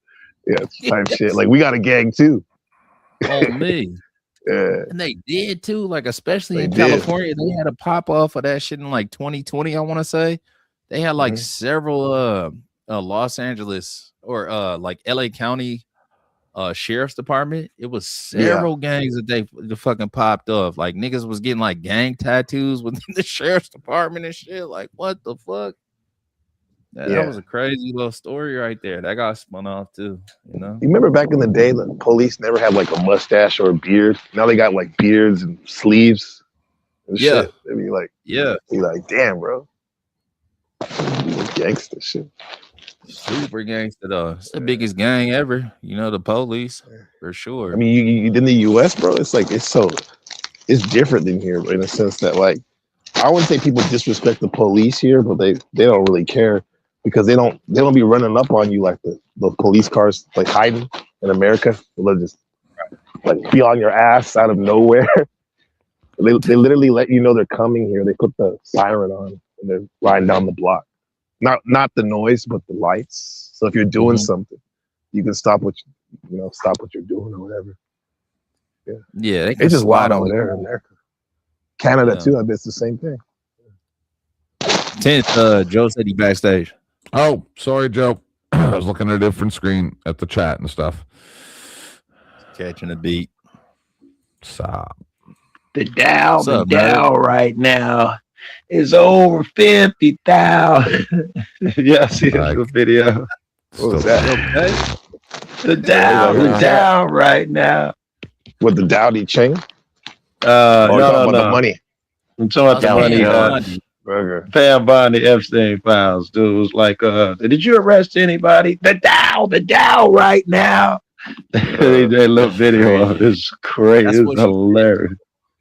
Yeah, type shit. Like we got a gang too. On me. Yeah. And they did too, like especially in California, they had a pop off of that shit in like 2020, I want to say. They had like several Los Angeles or like LA County sheriff's department. It was several gangs that they fucking popped off. Like niggas was getting like gang tattoos within the sheriff's department and shit. Like what the fuck? That was a crazy little story right there. That got spun off too, You remember back in the day, the police never had like a mustache or a beard. Now they got like beards and sleeves and shit. They'd be like, damn, bro. Gangster shit. Super gangster though. It's the biggest gang ever. The police for sure. I mean, you in the U.S., bro. It's like it's different than here in a sense that like I wouldn't say people disrespect the police here, but they don't really care because they don't be running up on you like the police cars like hiding in America. They'll just like be on your ass out of nowhere. They literally let you know they're coming here. They put the siren on and they're riding down the block. Not the noise, but the lights. So if you're doing something, you can stop what you're doing or whatever. Yeah, it's just wild over there in America. Canada too. I bet it's the same thing. 10th, Joe said he backstage. Oh, sorry, Joe. I was looking at a different screen at the chat and stuff. Catching a beat. Stop. The Dow right now is over 50,000. Yeah, I see the video. What was that? Okay. The Dow right now. With the Dowdy chain? No. The money. I'm talking about the money. Pam Bondi Epstein files. Dude was like, did you arrest anybody? The Dow right now. They little video of it's crazy. It's hilarious.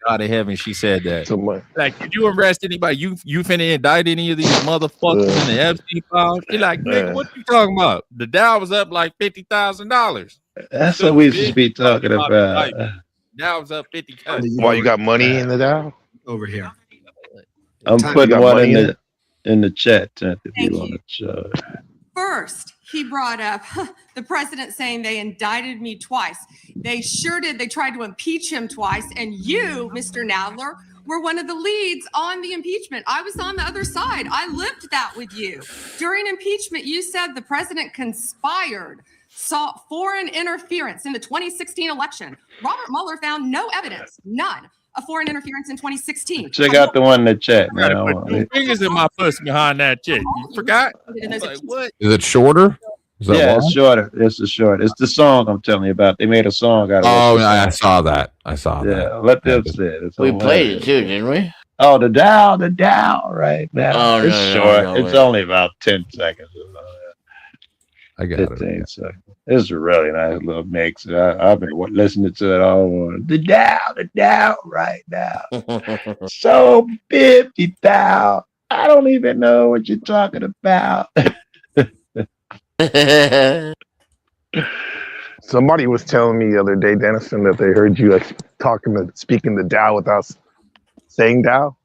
God of heaven, she said that. Like, did you arrest anybody? You finna indict any of these motherfuckers in the Epstein files? She like, nigga, what you talking about? The Dow was up like $50,000. That's what we should be talking about. Dow was up 50,000. Why you got money in the Dow? Over here. I'm putting one in the chat if you want to show. First, he brought up the president saying they indicted me twice. They sure did. They tried to impeach him twice. And you, Mr. Nadler, were one of the leads on the impeachment. I was on the other side. I lived that with you. During impeachment, you said the president conspired, sought foreign interference in the 2016 election. Robert Mueller found no evidence, none, of foreign interference in 2016. Check out the one in the chat. I gotta put 2 fingers in my pussy behind that chick. You forgot? Like, what? Is it shorter? It's shorter. It's the song I'm telling you about. They made a song out of it. Oh, I saw that. Yeah, let them say it. We played it too, didn't we? Oh, the Dow right now. Oh, it's short. It's only about 10 seconds. I got 15 seconds. It's a really nice little mix. I've been listening to it all morning. The Dow right now. So 50,000. I don't even know what you're talking about. Somebody was telling me the other day, Dennison, that they heard you speaking the Dow without saying Dow.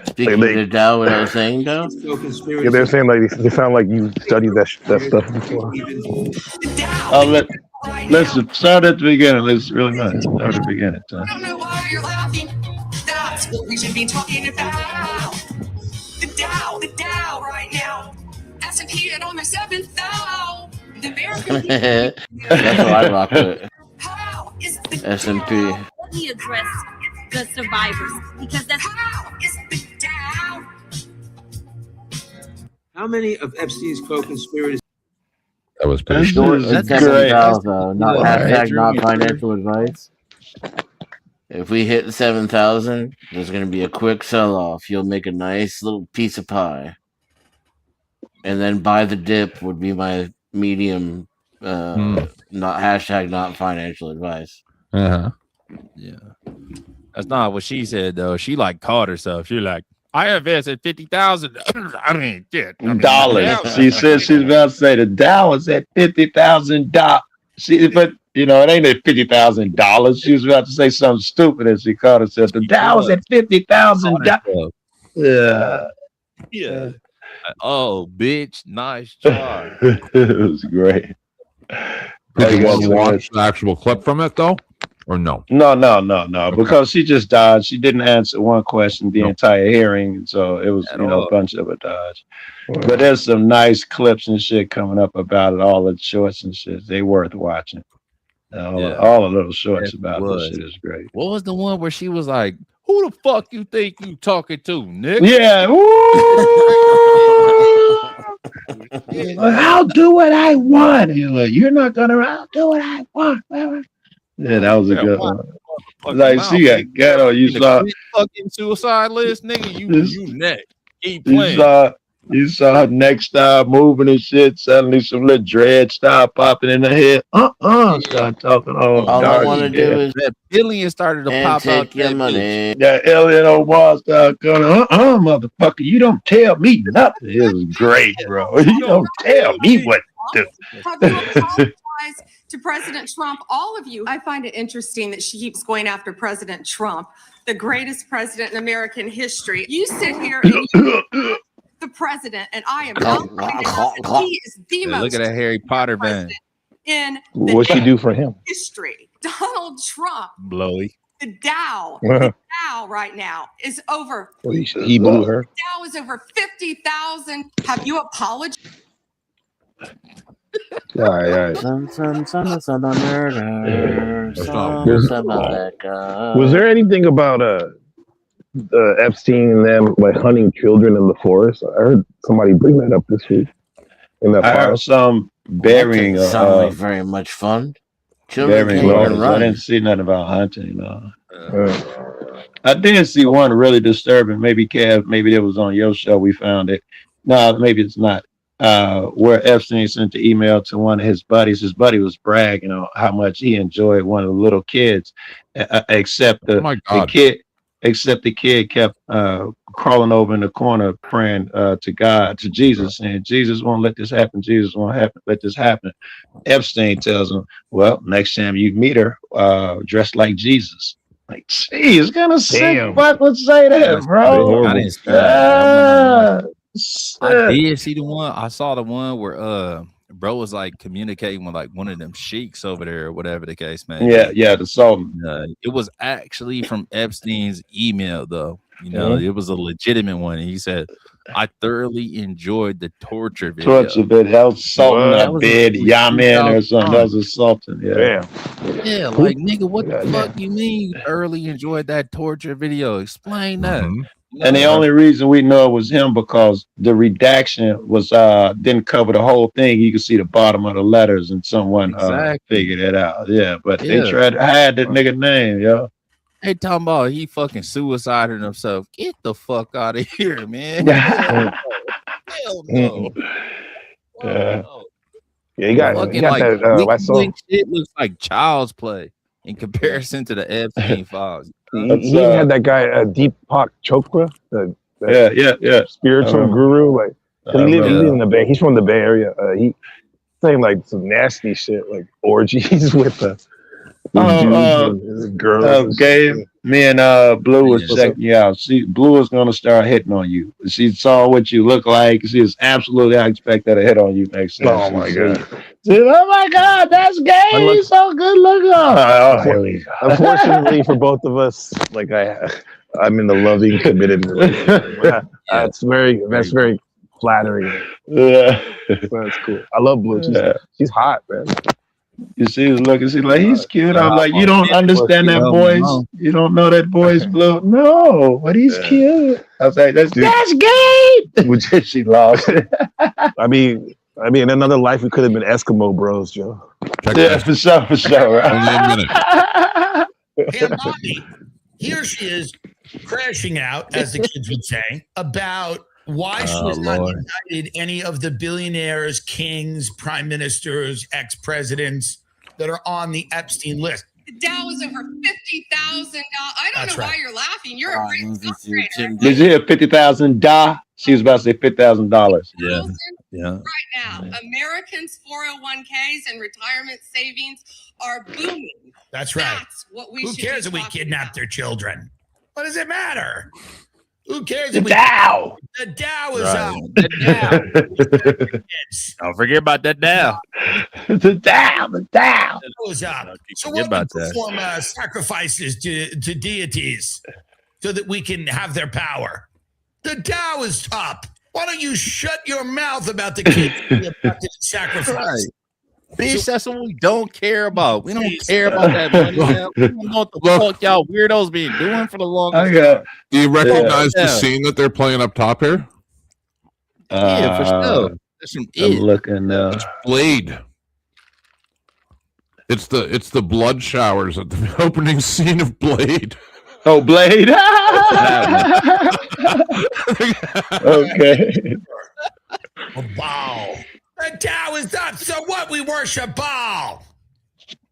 Speaking the Dow without saying Dow? Yeah, they're saying they sound like you studied that stuff before. Listen, start at the beginning. It's really nice. Start at the beginning. I don't know why you're laughing. That's what we should be talking about. The Dow right now. S&P at almost 7,000. The American That's what I rock with. S&P. Let me address the survivors because that's how many of Epstein's co-conspirators? That was pretty short. That's great. Not financial advice. If we hit 7,000, there's going to be a quick sell-off. You'll make a nice little piece of pie. And then buy the dip would be my medium, not financial advice. Uh-huh. Yeah. That's not what she said, though. She, like, caught herself. She like, I invested 50,000. I mean, shit. Dollars. She said she's about to say the Dow is at $50,000. But you know, it ain't at $50,000. She was about to say something stupid as she called herself. The Dow is at $50,000. Yeah. Oh, bitch, nice job. It was great. Did you want to watch the actual clip from it though, or no? No. Because she just dodged. She didn't answer one question the entire hearing, so it was a bunch of a dodge. But there's some nice clips and shit coming up about it. All the shorts and shit, they worth watching. All of those shorts about this shit is great. What was the one where she was like, "Who the fuck you think you talking to, Nick?" Yeah. I'll do what I want. You're not gonna. I'll do what I want. Yeah, that was a good one. Like she got ghetto. You saw fucking suicide list, nigga. You next. Keep playing. You saw her neck start moving and shit. Suddenly, some little dread start popping in her head. Start talking all I want to do is that billion started to pop out. Your money. That alien old boss started going, motherfucker, you don't tell me nothing. It was great, bro. You don't tell me what to do. To President Trump, all of you. I find it interesting that she keeps going after President Trump, the greatest president in American history. You sit here and the president, and I am he is the most. Look at that Harry Potter band. In what'd she do for him? History. Donald Trump. Blowy. The Dow. The Dow right now is over. Well, he blew her. Dow is over 50,000. Have you apologized? All right. Was there anything about Epstein and them like hunting children in the forest? I heard somebody bring that up this week. I heard some burying. Sound like very much fun. Burying lawyers. I didn't see nothing about hunting. I did see one really disturbing. Maybe Kev, maybe it was on your show. We found it. No, maybe it's not. Where Epstein sent the email to one of his buddies. His buddy was bragging on how much he enjoyed one of the little kids, except the kid. Except the kid kept crawling over in the corner praying to God, to Jesus, saying, Jesus won't let this happen. Jesus won't let this happen. Epstein tells him, well, next time you meet her, dress like Jesus. Like, geez, kind of sick fuck would say that, bro. I didn't see that. I did see the one. I saw the one where bro was like communicating with like one of them sheiks over there or whatever the case, man. Yeah, the Sultan. It was actually from Epstein's email, though. You know, it was a legitimate one. And he said, I thoroughly enjoyed the torture video. Torture video. That was Sultan in a bed, Yamin or something. That was a Sultan. Yeah, like, nigga, what the fuck you mean you thoroughly enjoyed that torture video? Explain that. And the only reason we know it was him because the redaction was didn't cover the whole thing. You could see the bottom of the letters, and someone figured it out. Yeah, but they tried to hide that nigga name, yo. They talking about he fucking suicided himself. Get the fuck out of here, man. Hell no. Yeah, you got that. I saw it looks like child's play in comparison to the Epstein files. He had that guy Deepak Chopra, spiritual guru. Like he lives in the Bay. He's from the Bay Area. He saying like some nasty shit, like orgies with girls. Gabe, me and Blue was checking you out. Blue is gonna start hitting on you. She saw what you look like. She is absolutely expected to hit on you next time. Oh my god. Oh my god, that's gay. He's so good looking. Unfortunately for both of us, like I'm in the loving, committed relationship. That's very flattering. Yeah, that's cool. I love Blue. She's hot, man. You see, she's like, he's cute. I'm like, you don't understand that voice. You don't know that voice, Blue. No, but he's cute. I was like, that's gay. She lost it. I mean, in another life, we could have been Eskimo bros, Joe. For sure, right? here she is crashing out, as the kids would say, about why she has not indicted any of the billionaires, kings, prime ministers, ex-presidents that are on the Epstein list. The Dow is over $50,000. I don't know why you're laughing. You're a great stock Did you hear $50,000? She was about to say $50,000. Yeah. right now. Americans' 401ks and retirement savings are booming. That's right. That's what we Who should cares be if we talking kidnap about. their children? What does it matter? Who cares The if we Dow. The Dow is Right. up. The Dow. Don't forget about that Dow. The Dow. The Dow. Goes up. So Forget what about we that. perform sacrifices to deities so that we can have their power. The Dow is up. Why don't you shut your mouth about the kids being abducted and sacrificed? Right. Bitch, that's what we don't care about. We don't care about that money. Man. We don't know what the fuck y'all weirdos been doing for the longest time. Do you recognize the Yeah. scene that they're playing up top here? Yeah, for sure. That's some I'm looking. Blade. It's the blood showers at the opening scene of Blade. Oh, Blade. Okay. Baal. The Dow is up. So what? We worship Baal.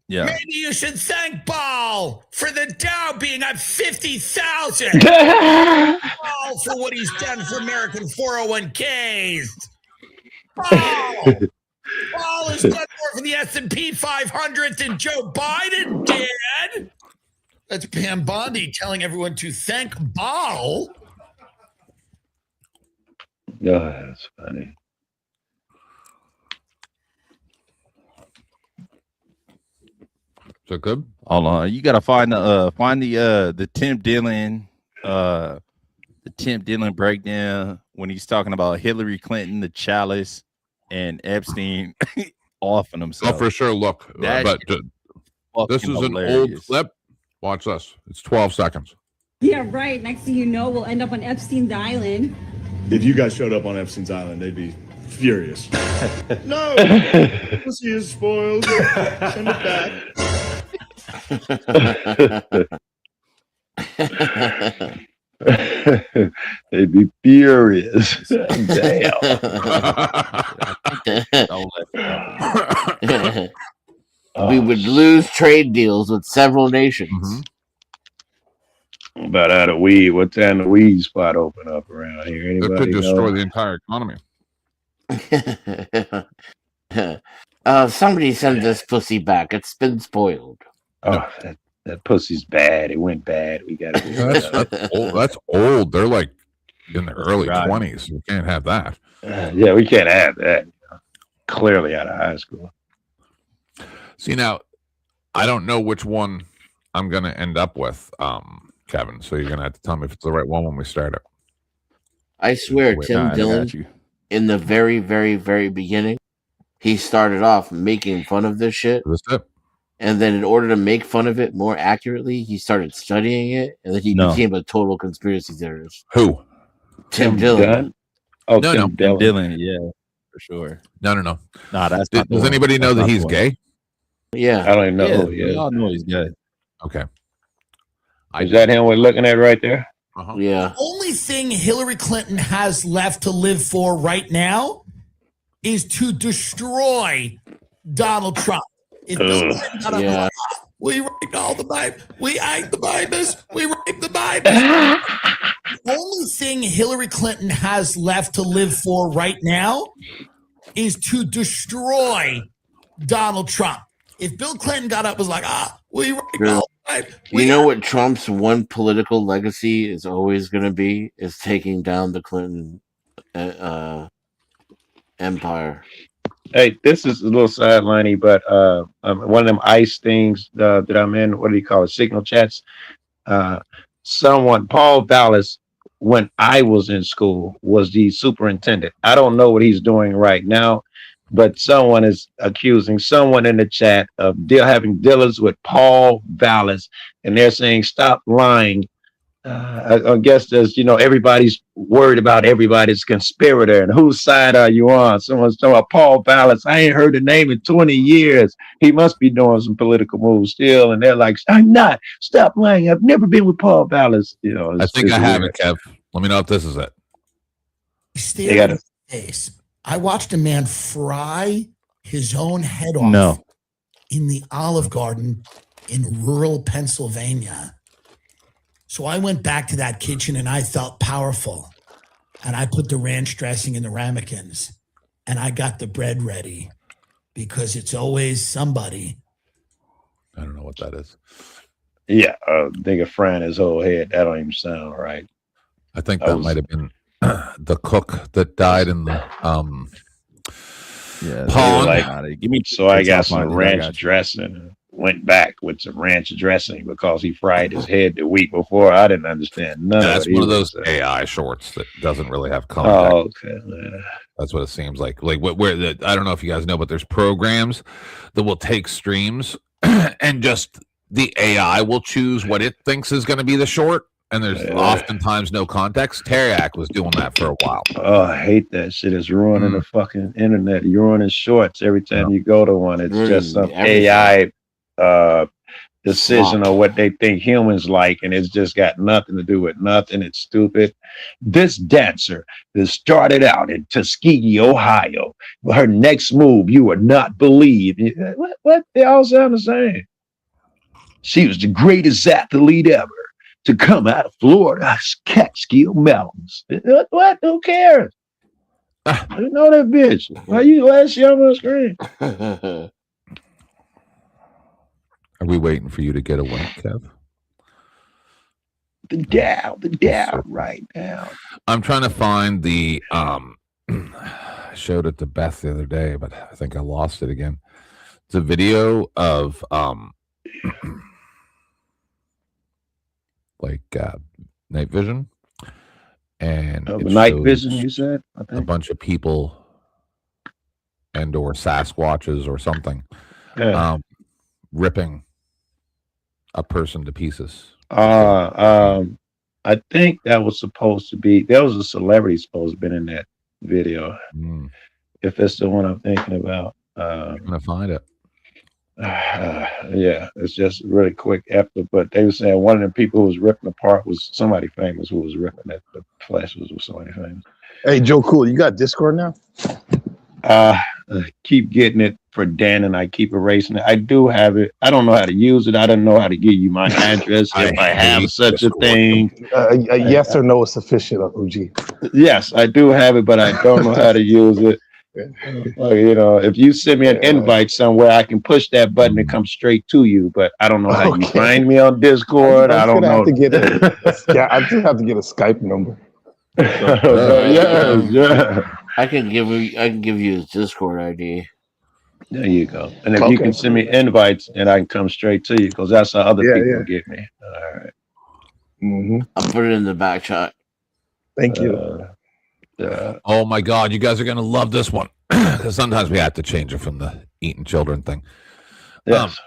Yeah. Maybe you should thank Baal for the Dow being at 50,000. Baal for what he's done for American 401ks. Baal. Baal has done more for the S&P 500 than Joe Biden did. That's Pam Bondi telling everyone to thank Baal. Oh, that's funny. So good. Hold on. You gotta find the Tim Dillon breakdown when he's talking about Hillary Clinton, the chalice, and Epstein offing himself. Oh, for sure. Look, That but this is an old clip. Watch this. It's 12 seconds. Yeah, right. Next thing you know, we'll end up on Epstein's Island. If you guys showed up on Epstein's Island, they'd be furious. No, pussy is spoiled. Send it back. They'd be furious. Damn. We would lose trade deals with several nations. About out of weed. What time the weed spot open up around here? It Anybody could destroy know? the entire economy. Somebody send this pussy back. It's been spoiled. Oh, that pussy's bad. It went bad. We got to. That's old. They're like in the early 20s. You can't have that. Yeah, we can't have that. Clearly out of high school. See, now, I don't know which one I'm going to end up with, Kevin. So you're going to have to tell me if it's the right one when we start it. I swear, Wait, Tim I got Dillon, you. in the very, very, very beginning, he started off making fun of this shit. That's it. And then in order to make fun of it more accurately, he started studying it, and then he became a total conspiracy theorist. Who? Tim Dillon. Oh, No, Tim no. Dillon. Yeah, for sure. No. Nah, that's not the Does one. anybody know That's that not he's the one. gay? Yeah. I don't even know Yeah, who he we is. all know he's gay. Okay. Is that him we're looking at right there? Yeah. The only thing Hillary Clinton has left to live for right now is to destroy Donald Trump. If Bill Clinton got up and like, we raped all the Bible, we ate the babies, we raped the babies. The only thing Hillary Clinton has left to live for right now is to destroy Donald Trump. If Bill Clinton got up and was like, we raped all the Bible, You know what Trump's one political legacy is always going to be? Is taking down the Clinton empire. Hey, this is a little sideliney, but one of them ICE things that I'm in, what do you call it? Signal chats. Someone, Paul Vallis, when I was in school, was the superintendent. I don't know what he's doing right now, but someone is accusing someone in the chat of having dealings with Paul Vallis, and they're saying, stop lying. I guess there's, everybody's worried about everybody's conspirator and whose side are you on? Someone's talking about Paul Ballas. I ain't heard the name in 20 years. He must be doing some political moves still. And they're like, I'm not. Stop lying. I've never been with Paul Ballas. I think I have it, Kev. Let me know if this is it. Stared in the face. I watched a man fry his own head off in the Olive Garden in rural Pennsylvania. So I went back to that kitchen and I felt powerful. And I put the ranch dressing in the ramekins and I got the bread ready because it's always somebody. I don't know what that is. Yeah, nigga frying his whole head. That don't even sound right. I think that might have been the cook that died in the pond. So I got some ranch dressing. Went back with some ranch dressing because he fried his head the week before. I didn't understand none of it. That's one of those AI shorts that doesn't really have context. Oh, okay. Yeah. That's what it seems like. Like where I don't know if you guys know, but there's programs that will take streams and just the AI will choose what it thinks is going to be the short. And there's oftentimes no context. Teriak was doing that for a while. Oh, I hate that shit. It's ruining the fucking internet. You're ruining shorts every time you go to one. It's just some AI decision of what they think humans like, and it's just got nothing to do with nothing. It's stupid. This dancer that started out in Tuskegee, Ohio, her next move you would not believe. What? They all sound the same. She was the greatest athlete ever to come out of Florida's Catskill Mountains. What? Who cares? I didn't know that bitch. Why is she on my screen? Are we waiting for you to get away, Kev? The Dow right now. I'm trying to find the I showed it to Beth the other day, but I think I lost it again. It's a video of night vision. And night vision, you said? I think. A bunch of people and or Sasquatches or something ripping a person to pieces. I think that was supposed to be, there was a celebrity supposed to have been in that video. If it's the one I'm thinking about. I'm gonna find it. Yeah, it's just really quick after, but they were saying one of the people who was ripping apart was somebody famous who was ripping it. The flesh was somebody famous. Hey, Joe Cool, you got Discord now? I keep getting it for Dan and I keep erasing it. I do have it. I don't know how to use it. I don't know how to give you my address if I have such a thing. A yes or no is sufficient, Uji. Yes, I do have it, but I don't know how to use it. If you send me an invite somewhere, I can push that button to come straight to you, but I don't know how you find me on Discord. I don't know. I do have to get a Skype number. Yeah. I can give you his Discord ID. There you go. And if you can send me invites, and I can come straight to you, because that's how other people get me. All right. I'll put it in the back chat. Thank you. Oh my God, you guys are gonna love this one because sometimes we have to change it from the eating children thing. Yes.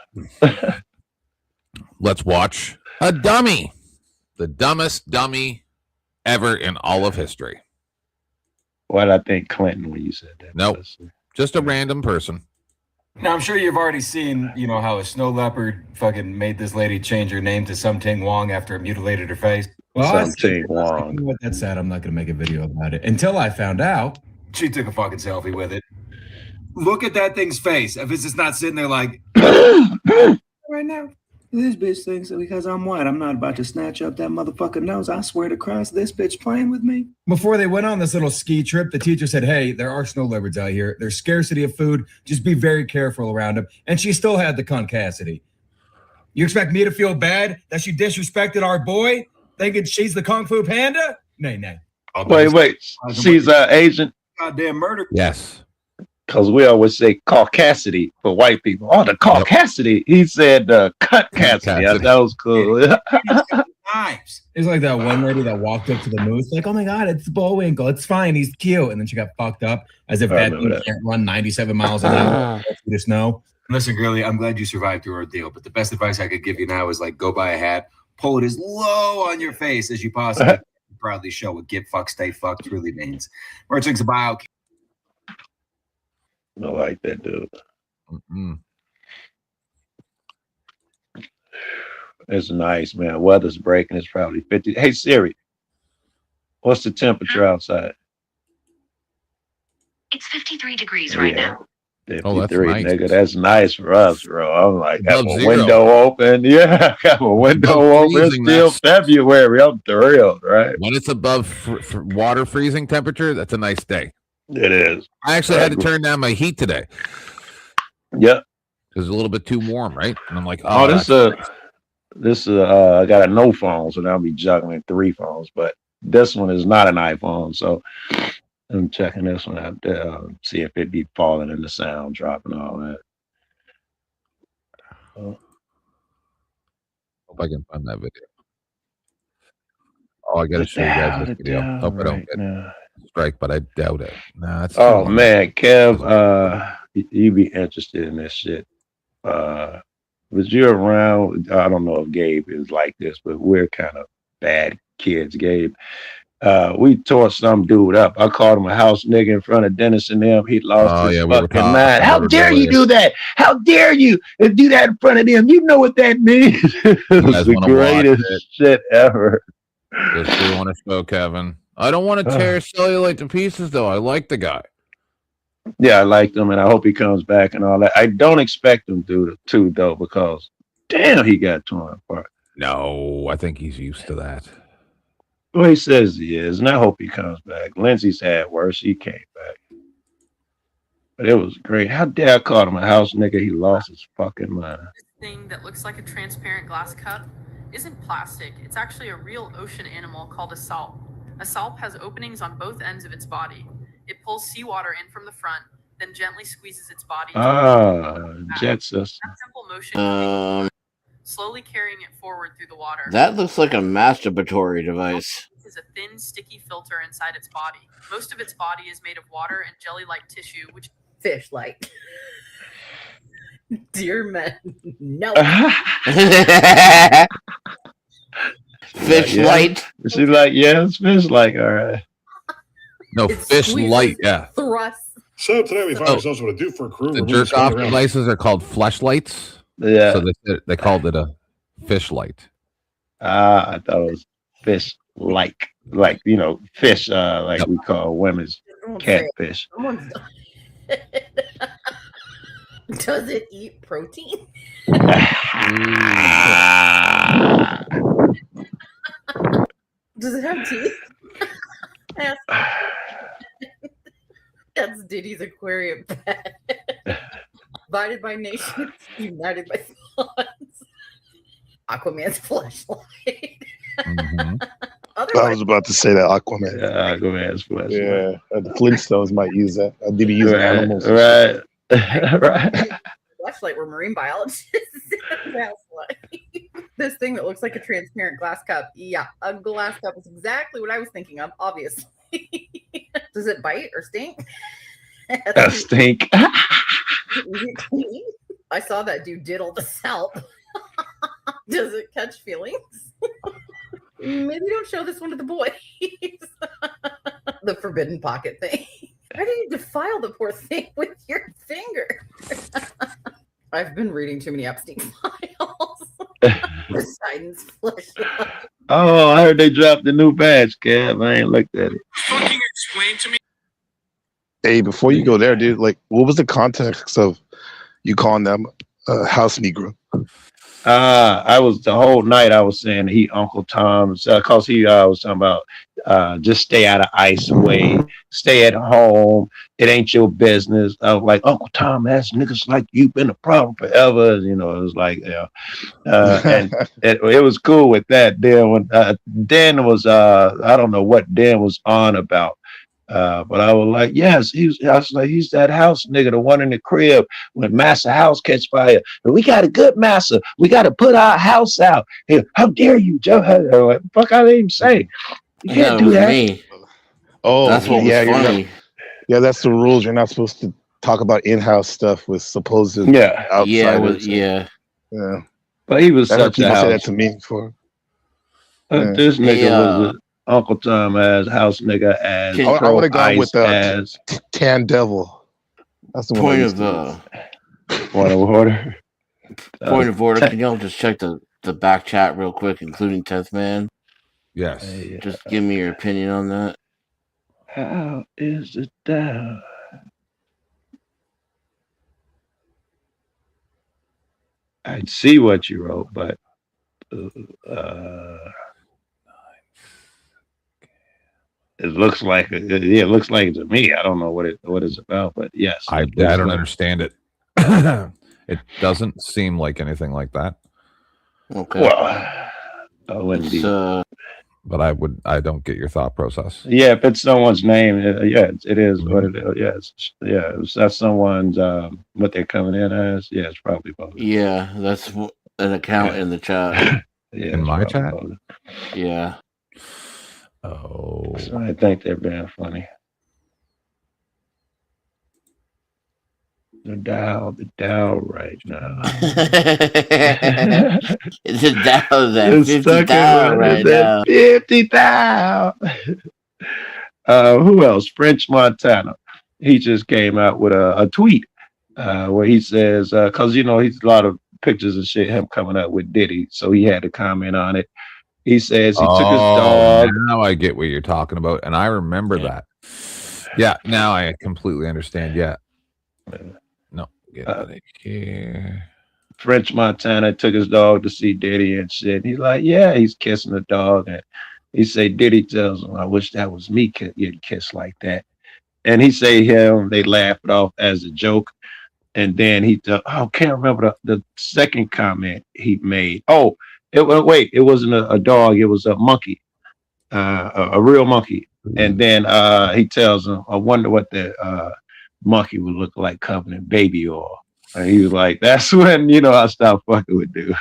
Let's watch a dummy, the dumbest dummy ever in all of history. Why did I think Clinton when you said that? Nope, just a random person. Now, I'm sure you've already seen, how a snow leopard fucking made this lady change her name to Something Wong after it mutilated her face. Something Wong. What that said, I'm not going to make a video about it until I found out she took a fucking selfie with it. Look at that thing's face. If it's just not sitting there like right now. This bitch thinks that because I'm white, I'm not about to snatch up that motherfucker nose. I swear to Christ, this bitch playing with me. Before they went on this little ski trip, the teacher said, hey, there are snow leopards out here. There's scarcity of food. Just be very careful around them. And she still had the concavity. You expect me to feel bad that she disrespected our boy, thinking she's the Kung Fu Panda? Nay. Wait. She's Asian. Goddamn murder. Yes. Because we always say caucasity for white people. Oh, the caucasity. He said cut Cassidy. That was cool. Knives. It's like that one lady that walked up to the moose, like, oh my God, it's Bullwinkle. It's fine. He's cute. And then she got fucked up as if that thing can't run 97 miles an hour through the snow. Listen, girlie, I'm glad you survived your ordeal. But the best advice I could give you now is like go buy a hat, pull it as low on your face as you possibly can. Proudly show what get fucked, stay fucked really means. Merchants bio. I like that, dude. It's nice, man. Weather's breaking. It's probably 50. Hey, Siri, what's the temperature outside? It's 53 degrees right now. 53, nice. nigga. That's nice for us, bro. I'm like, have Above a zero. window open. Yeah, got a window open. It's still February. I'm thrilled, right? When it's above water freezing temperature, that's a nice day. It is. I actually had to turn down my heat today. Yep. It was a little bit too warm, right? And I'm like, I got a no phone, so now I'll be juggling 3 phones. But this one is not an iPhone, so I'm checking this one out there, see if it be falling in the sound, dropping all that. Hope I can find that video. Oh, I gotta show you guys this video. Hope I don't get a strike, but I doubt it. Nah, it's oh man, Kev, you be interested in this shit. Was you around? I don't know if Gabe is like this, but we're kind of bad kids, Gabe. We tore some dude up. I called him a house nigga in front of Dennis and them. He lost his fucking mind. How dare you do that? How dare you do that in front of them? You know what that means? It was the greatest shit ever. Just do want to show Kevin. I don't want to tear Cellulite to pieces, though. I like the guy. Yeah, I like him, and I hope he comes back and all that. I don't expect him to though, because damn, he got torn apart. No, I think he's used to that. Well, he says he is, and I hope he comes back. Lindsay's had worse. He came back. But it was great. How dare I call him a house nigga? He lost his fucking mind. This thing that looks like a transparent glass cup isn't plastic. It's actually a real ocean animal called a salp. A salp has openings on both ends of its body. It pulls seawater in from the front, then gently squeezes its body. Jet system. That simple motion slowly carrying it forward through the water. That looks like a masturbatory device. This is a thin, sticky filter inside its body. Most of its body is made of water and jelly-like tissue, which fish-like. Dear men, no. Fish light. She's like, yeah, it's fish like, all right. No, fish light, yeah. Thrust. So today we find ourselves what to do for a crew. The jerk off devices are called fleshlights. Yeah. So they called it a fish light. I thought it was fish like fish like we call women's catfish. Does it eat protein? Does it have teeth? That's Diddy's aquarium pet. Divided by nations, united by thoughts. Aquaman's flashlight. I was about to say that Aquaman. Yeah, Aquaman's flashlight. Yeah, the Flintstones might use that. They be using animals. Right. Right. Flashlight were marine biologists. This thing that looks like a transparent glass cup. Yeah, a glass cup is exactly what I was thinking of, obviously. Does it bite or stink? Stink. Is it clean? I saw that dude diddle the salp. Does it catch feelings? Maybe don't show this one to the boys. The forbidden pocket thing. Why do you defile the poor thing with your finger? I've been reading too many Epstein files. Poseidon's flashlight. Oh, I heard they dropped the new badge, Kev. I ain't looked at it. Fucking explain to me. Hey, before you go there, dude, like, what was the context of you calling them house Negro? I was the whole night I was saying he Uncle Tom's because he was talking about just stay out of ICE way, stay at home. It ain't your business. I was like, Uncle Tom, that's niggas like you been a problem forever. You know, it was like, and it was cool with that. Then when Dan was, I don't know what Dan was on about. But I was like, yes, I was like, he's that house nigga, the one in the crib when Massa House catch fire. And we got a good Massa. We got to put our house out. Hey, how dare you, Joe? Like, fuck, I didn't even say. You can't do that. Me. Oh, that's what was funny. Yeah, that's the rules. You're not supposed to talk about in-house stuff with supposed outsiders. Yeah. Yeah. But he was I know such a people house. say that to me before. This nigga was an Uncle Tom ass, house nigga ass, I would have gone with ass. Tan Devil. That's the one. Point of order. Point of order. Can y'all just check the back chat real quick, including 10th Man? Yes. Just give me your opinion on that. How is it down? I see what you wrote, but it looks like it looks like it to me. I don't know what it's about, but yes, I don't understand it. It doesn't seem like anything like that. Okay. Well, I wouldn't be. But I don't get your thought process. Yeah, if it's someone's name, it is what it is. If that's someone's what they're coming in as. Yeah, it's probably both. Yeah, that's an account in the chat. Yeah, in my chat. Yeah. Oh, so I think they're being funny. The Dow right now. The Dow's at 50,000 right now. 50,000. Who else? French Montana. He just came out with a tweet where he says, because he's a lot of pictures and shit, him coming up with Diddy, so he had to comment on it. He says he took his dog. Now I get what you're talking about, and I remember that. Yeah, now I completely understand. Yeah. No, get out of here. French Montana took his dog to see Diddy and shit. He's like, yeah, he's kissing the dog, and he say Diddy tells him, I wish that was me getting kissed like that. And he say they laugh it off as a joke. And then I can't remember the second comment he made. Oh, it wasn't a dog, it was a monkey, a real monkey. And then he tells him, I wonder what the monkey would look like covered in baby oil. And he was like, that's when I stopped fucking with dude.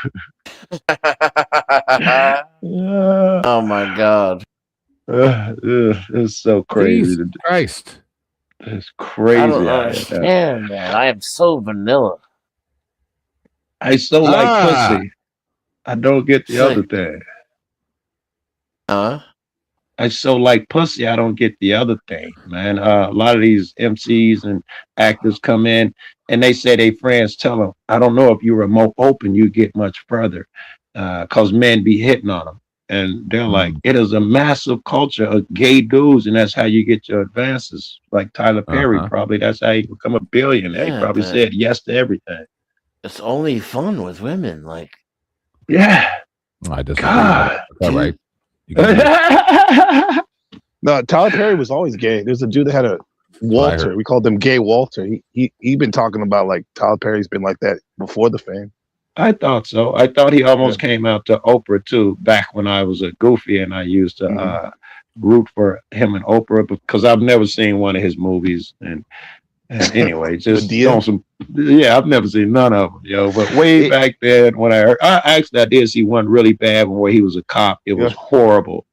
Oh my god. It's so crazy. Jesus Christ. It's crazy. I don't understand, man. I am so vanilla. I so like pussy. I don't get the other thing. I so like pussy. I don't get the other thing, man. A lot of these MCs and actors come in and they say their friends tell them, I don't know if you remote open, you get much further because men be hitting on them. And they're like, it is a massive culture of gay dudes, and that's how you get your advances. Like Tyler Perry, probably that's how you become a billionaire. Yeah, he probably said yes to everything. It's only fun with women, like. Yeah. I disagree. God. All right. No, Tyler Perry was always gay. There's a dude that had a Walter. We called him Gay Walter. He been talking about like Tyler Perry's been like that before the fame. I thought so. I thought he almost came out to Oprah too back when I was a goofy and I used to root for him and Oprah because I've never seen one of his movies and anyway, just on some. Yeah, I've never seen none of them, But way back then, when I did see one really bad one where he was a cop. It was horrible.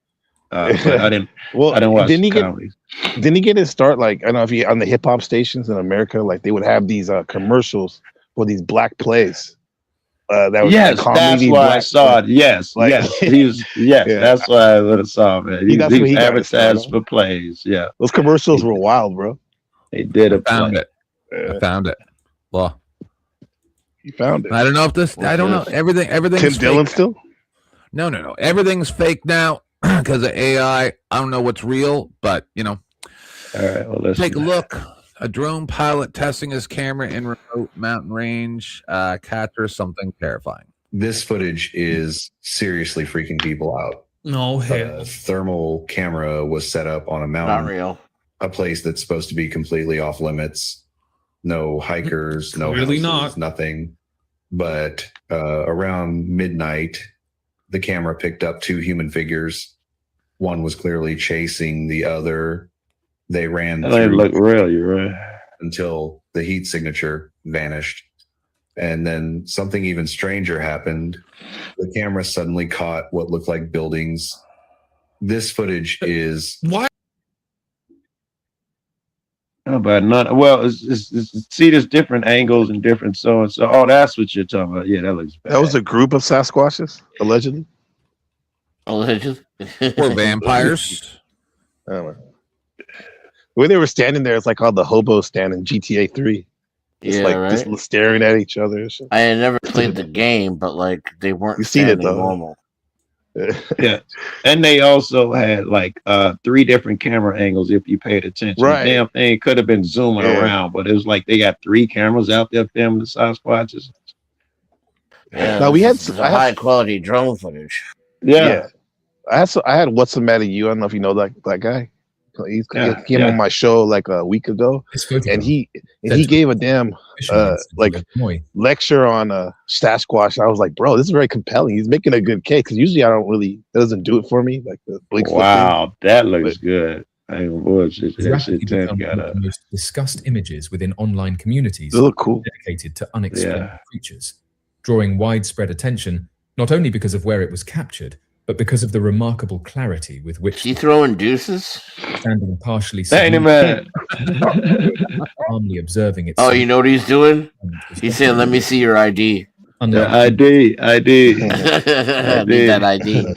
But I didn't watch comedies. Didn't he get his start? Like I don't know if he on the hip hop stations in America, like they would have these commercials for these black plays. That was yes, that's why I saw it. Yes, he was. Yes, that's why I would have saw it. He advertised for plays. Yeah, those commercials were wild, bro. They did it. I found it. Well, you found it. I don't know if this. I don't know. Everything's Tim Dillon fake. Still? No. Everything's fake now because of AI. I don't know what's real, but All right. Well, let's take a look. A drone pilot testing his camera in remote mountain range captures something terrifying. This footage is seriously freaking people out. No hell. A thermal camera was set up on a mountain. Not real. A place that's supposed to be completely off limits. No hikers, no Really houses, not. nothing. But around midnight, the camera picked up two human figures. One was clearly chasing the other. They ran They look real, you're right. until the heat signature vanished. And then something even stranger happened. The camera suddenly caught what looked like buildings. This footage is what? But not well. See, there's different angles and different so and so. Oh, that's what you're talking about. Yeah, that looks bad. That was a group of Sasquatches, allegedly. Allegedly. Or vampires. I don't know. When they were standing there, it's like all the hobos stand in GTA 3. It's Yeah, like right. just staring at each other. I had never played the game, but like they weren't You've seen it, standing though. normal. Yeah, and they also had like 3 different camera angles if you paid attention. Right. The damn thing could have been zooming around, but it was like they got 3 cameras out there filming the Sasquatches. Yeah, now we had high quality drone footage. Yeah. I had What's the Matter You? I don't know if you know that guy. He came on my show like a week ago, and he gave a damn like lecture on Sasquatch. I was like, bro, this is very compelling. He's making a good case because usually it doesn't do it for me, like the Bigfoot Wow, that looks good. I ain't bullshit. It's rapidly become one of the most discussed images within online communities They look cool. dedicated to unexplained creatures, drawing widespread attention not only because of where it was captured, but because of the remarkable clarity with which he throwing deuces, standing partially, calmly observing it. Oh, you know what he's doing? He's saying, "Let me see your ID." ID. I need that ID.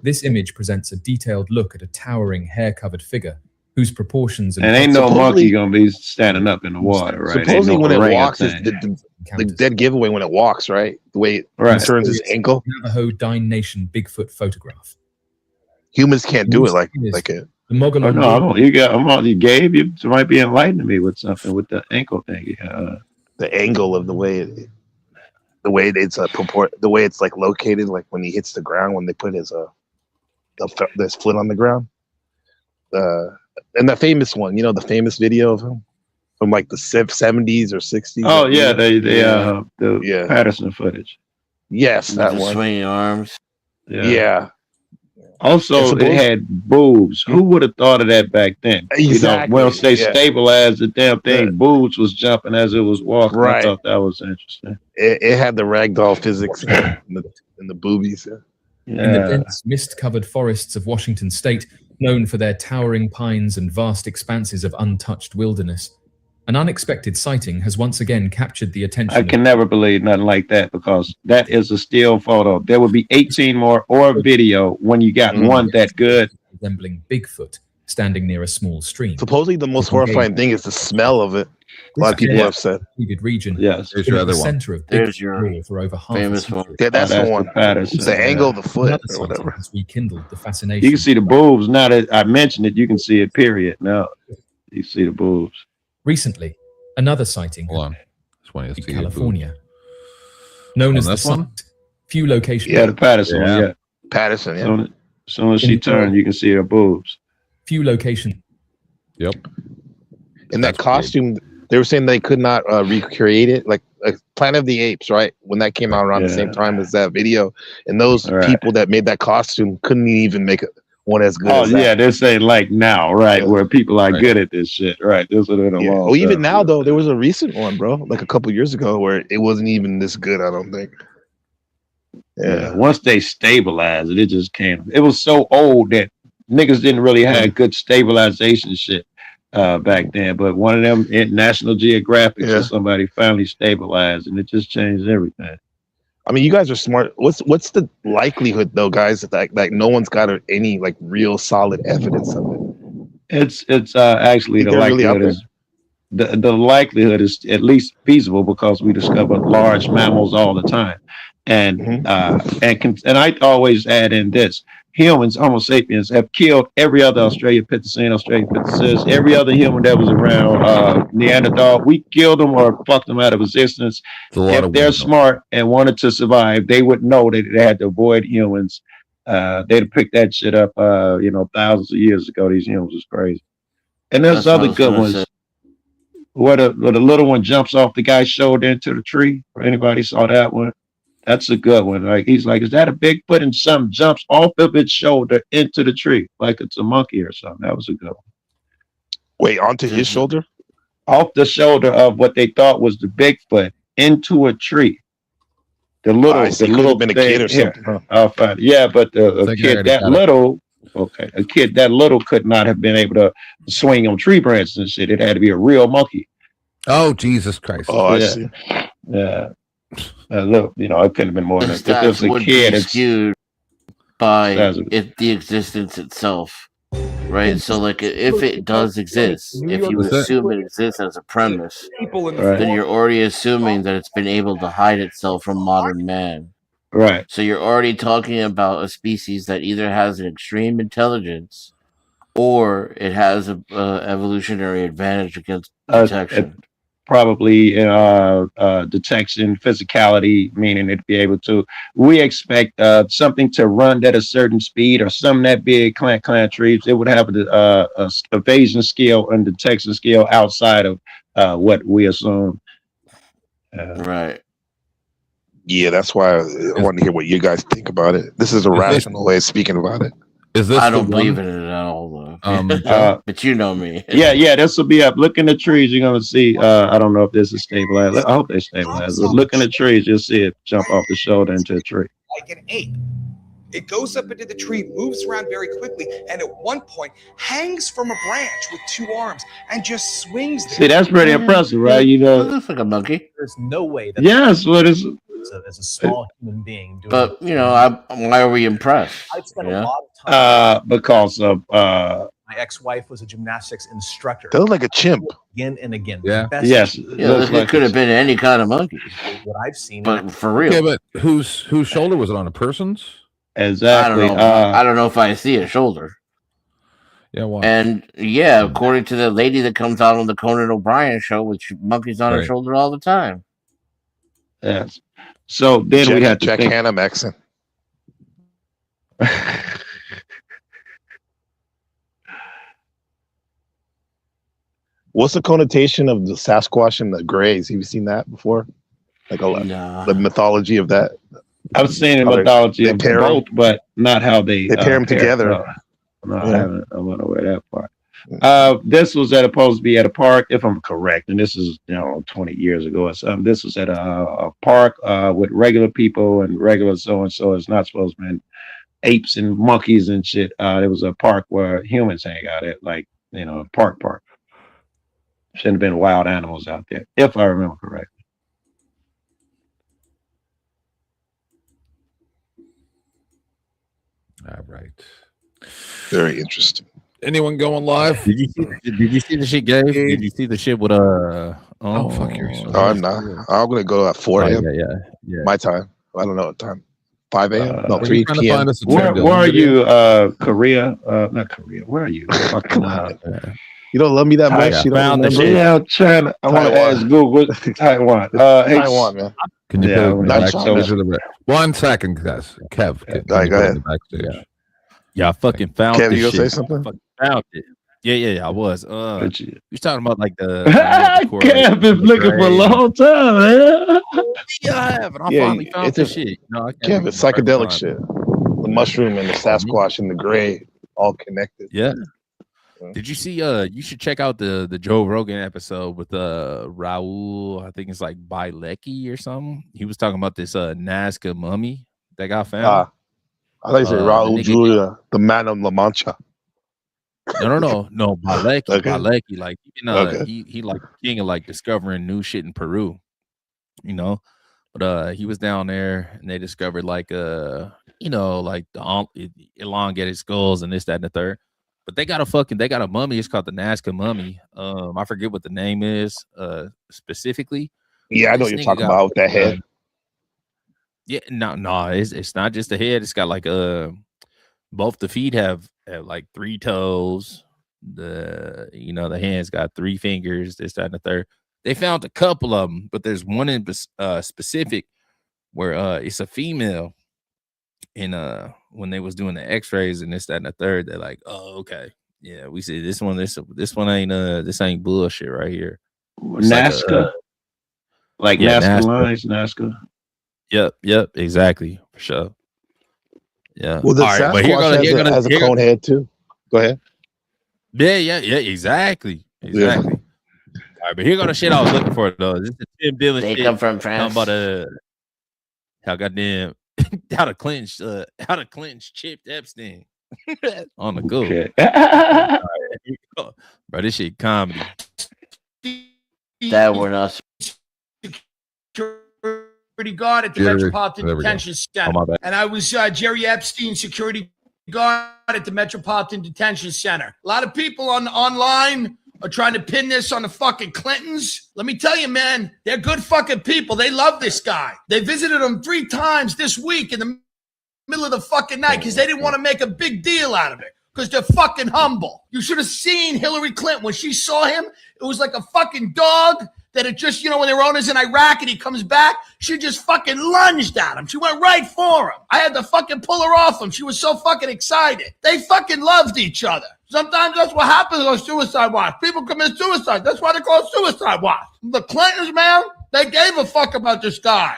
This image presents a detailed look at a towering, hair-covered figure whose proportions and ain't no monkey gonna be standing up in the water, right? Supposedly, when it walks, is the dead giveaway when it walks, right? The way it turns his ankle. Navajo Dine Nation Bigfoot photograph. Humans can't do it like it. The Mogollon. Oh, no, you gave you might be enlightening me with something with the ankle thing. The angle of the way it's the way it's like located, like when he hits the ground, when they put his foot on the ground. And the famous one, the famous video of him from like the 70s or 60s. Oh yeah, the Patterson footage. Yes, With that the one. swinging arms. Yeah. Also, it had boobs. Who would have thought of that back then? Exactly. Once they stabilized the damn thing, boobs was jumping as it was walking. Right. I thought that was interesting. It had the ragdoll physics and the boobies. In the dense, mist-covered forests of Washington state, known for their towering pines and vast expanses of untouched wilderness, an unexpected sighting has once again captured the attention. I can never believe nothing like that because that is a still photo. There would be 18 more or video when you got one that good. Resembling Bigfoot standing near a small stream. Supposedly the most horrifying thing is the smell of it. A lot of people have said. Region. Yes, there's your other one. Center of There's your for over half famous a century. one. Yeah, that's the one. It's the angle of the foot Another or whatever. sighting has rekindled the fascination. You can see the boobs. Now that I mentioned it, you can see it, period. Now you see the boobs. Recently, another sighting in California. Known as the site, few locations. Yeah, the Patterson one, yeah. Patterson, yeah. As soon as she turned, you can see her boobs. Few locations. Yep. In that costume, they were saying they could not recreate it, like Planet of the Apes, right? When that came out around the same time as that video, and those people that made that costume couldn't even make one as good. Oh as that. yeah, they're saying like now, right, where people are good at this shit, right? This would have been a long Well, even time. now though, there was a recent one, bro, like a couple years ago, where it wasn't even this good. I don't think. Yeah. Once they stabilized it, it just came. It was so old that niggas didn't really have good stabilization shit back then. But one of them in National Geographic or somebody finally stabilized, and it just changed everything. I mean, you guys are smart. What's the likelihood though, guys, that like no one's got any like real solid evidence of it? It's actually the likelihood really is the likelihood is at least feasible because we discover large mammals all the time. And and I always add in this: humans, Homo sapiens, have killed every other Australopithecine, Australopithecus, every other human that was around. Neanderthal, we killed them or fucked them out of existence. If they're smart and wanted to survive, they would know that they had to avoid humans. They'd pick that shit up, thousands of years ago. These humans was crazy. And there's other good ones. Where the little one jumps off the guy's shoulder into the tree. Or anybody saw that one? That's a good one. Like he's like, is that a Bigfoot? And some jumps off of its shoulder into the tree, like it's a monkey or something. That was a good one. Wait, onto his shoulder? Off the shoulder of what they thought was the Bigfoot into a tree. The little been a kid or something. Huh? I'll find it. Yeah, but a kid that little, a kid that little could not have been able to swing on tree branches and shit. It had to be a real monkey. Oh, Jesus Christ! Oh, I see. Yeah. Look, it couldn't have been more than if it was a kid. It's skewed by the existence itself, right? So, like, if it does exist, if you assume it exists as a premise, then you're already assuming that it's been able to hide itself from modern man. Right. So you're already talking about a species that either has an extreme intelligence or it has a evolutionary advantage against detection. Probably detection, physicality, meaning it'd be able to. We expect something to run at a certain speed or something that big, clan trees. It would have a evasion skill and detection skill outside of what we assume. Right. Yeah, that's why I want to hear what you guys think about it. This is a rational way of speaking about it. Is this I don't believe in it at all, though. But you know me. Yeah, this will be up. Look in the trees, you're gonna see. I don't know if this is stabilized. I hope they stabilize. But look in the trees, you'll see it jump off the shoulder into a tree. Like an ape. It goes up into the tree, moves around very quickly, and at one point hangs from a branch with two arms and just swings. See, that's pretty impressive, right? You know, looks like a monkey. There's no way that yes, what is as a small human being doing But it. you know, why are we impressed? I've spent a lot of time. Because of my ex-wife was a gymnastics instructor. They look like a chimp. Again and again. Yeah. Yes. It could have been any kind of monkey. What I've seen. But for real. Okay, but whose shoulder was it on? A person's? Exactly. I don't know. I don't know if I see a shoulder. Yeah, why? And yeah, according to the lady that comes out on the Conan O'Brien show, with monkeys on her shoulder all the time. Yes. So then we had to Jack think. Hanna Maxon. What's the connotation of the Sasquatch and the Greys? Have you seen that before? Like the mythology of that. I've seen the mythology of both, but not how they pair them together. I haven't. I'm not aware of that part. This was supposed to be at a park, if I'm correct, and this is 20 years ago or something. This was at a park with regular people and regular so and so. It's not supposed to be apes and monkeys and shit. It was a park where humans hang out at, like park. Shouldn't have been wild animals out there, if I remember correctly. All right. Very interesting. Anyone going live? Did you see the shit, Gabe? Did you see the shit with fuck yourself. I'm not. I'm gonna go at 4 a.m. Yeah. My time. I don't know what time. 5 a.m. No, Where 3 you trying to p.m. find us a Where trip, are Dylan? you? Korea? Not Korea. Where are you? Come on. You don't love me that much. You don't found the remember? shit. Yeah, I'm trying to. I want to ask Google. Taiwan. Taiwan, man. Can you Yeah, put it in the not backstage China. of the 1 second, guys. Kev, can All right, you go put it in ahead. the backstage? Yeah, I fucking found Kev, this you gonna shit. say something? I fucking found it. Yeah, I was. You talking about like the Kev been looking for a long time, man. Yeah, I have, and I Yeah, finally found it's this a- shit. No, I can't Kev, remember it's the first psychedelic time. shit. The mushroom and the Sasquatch and the gray all connected. Yeah. Did you see? You should check out the Joe Rogan episode with Raul. I think it's like Bilecki or something. He was talking about this Nazca mummy that got found. I thought you said the Raul nigga- Julia, the man of La Mancha. No, Bilecki. Okay. Bilecki, like Okay. he like king of like discovering new shit in Peru, But he was down there and they discovered like like the elongated skulls and this, that, and the third. But they got a mummy. It's called the Nazca mummy. I forget what the name is specifically. Yeah, I know This what you're nigga talking got, about with that head. Yeah, no, it's not just the head. It's got like both the feet have like 3 toes. The hands got 3 fingers. This, that, and the third. They found a couple of them, but there's one in specific where it's a female. And when they was doing the X-rays and this, that, and the third, they're like, "Oh, okay, yeah, we see this one ain't this ain't bullshit right here." It's Nazca, like yeah, Nazca Nazca. lines, Nazca. Yep, exactly, for sure. Yeah. Well, the All right, but Sasquatch has a cone head too. Go ahead. Yeah, exactly. Yeah. All right, but here go the shit I was looking for though. This is Tim Dillon They shit. come from Talking France. about how goddamn how to clinch chipped Epstein on the go. Okay. All right, here we go. Bro, this shit comedy. That we're not. guard at the Metropolitan Detention Center. Oh, And I was Jerry Epstein security guard at the Metropolitan Detention Center. A lot of people online are trying to pin this on the fucking Clintons. Let me tell you, man, they're good fucking people. They love this guy. They visited him 3 times this week in the middle of the fucking night because they didn't want to make a big deal out of it because they're fucking humble. You should have seen Hillary Clinton. When she saw him, it was like a fucking dog that it just, when their owner's in Iraq and he comes back, she just fucking lunged at him. She went right for him. I had to fucking pull her off him. She was so fucking excited. They fucking loved each other. Sometimes that's what happens on Suicide Watch. People commit suicide. That's why they call it Suicide Watch. The Clintons, man, they gave a fuck about this guy.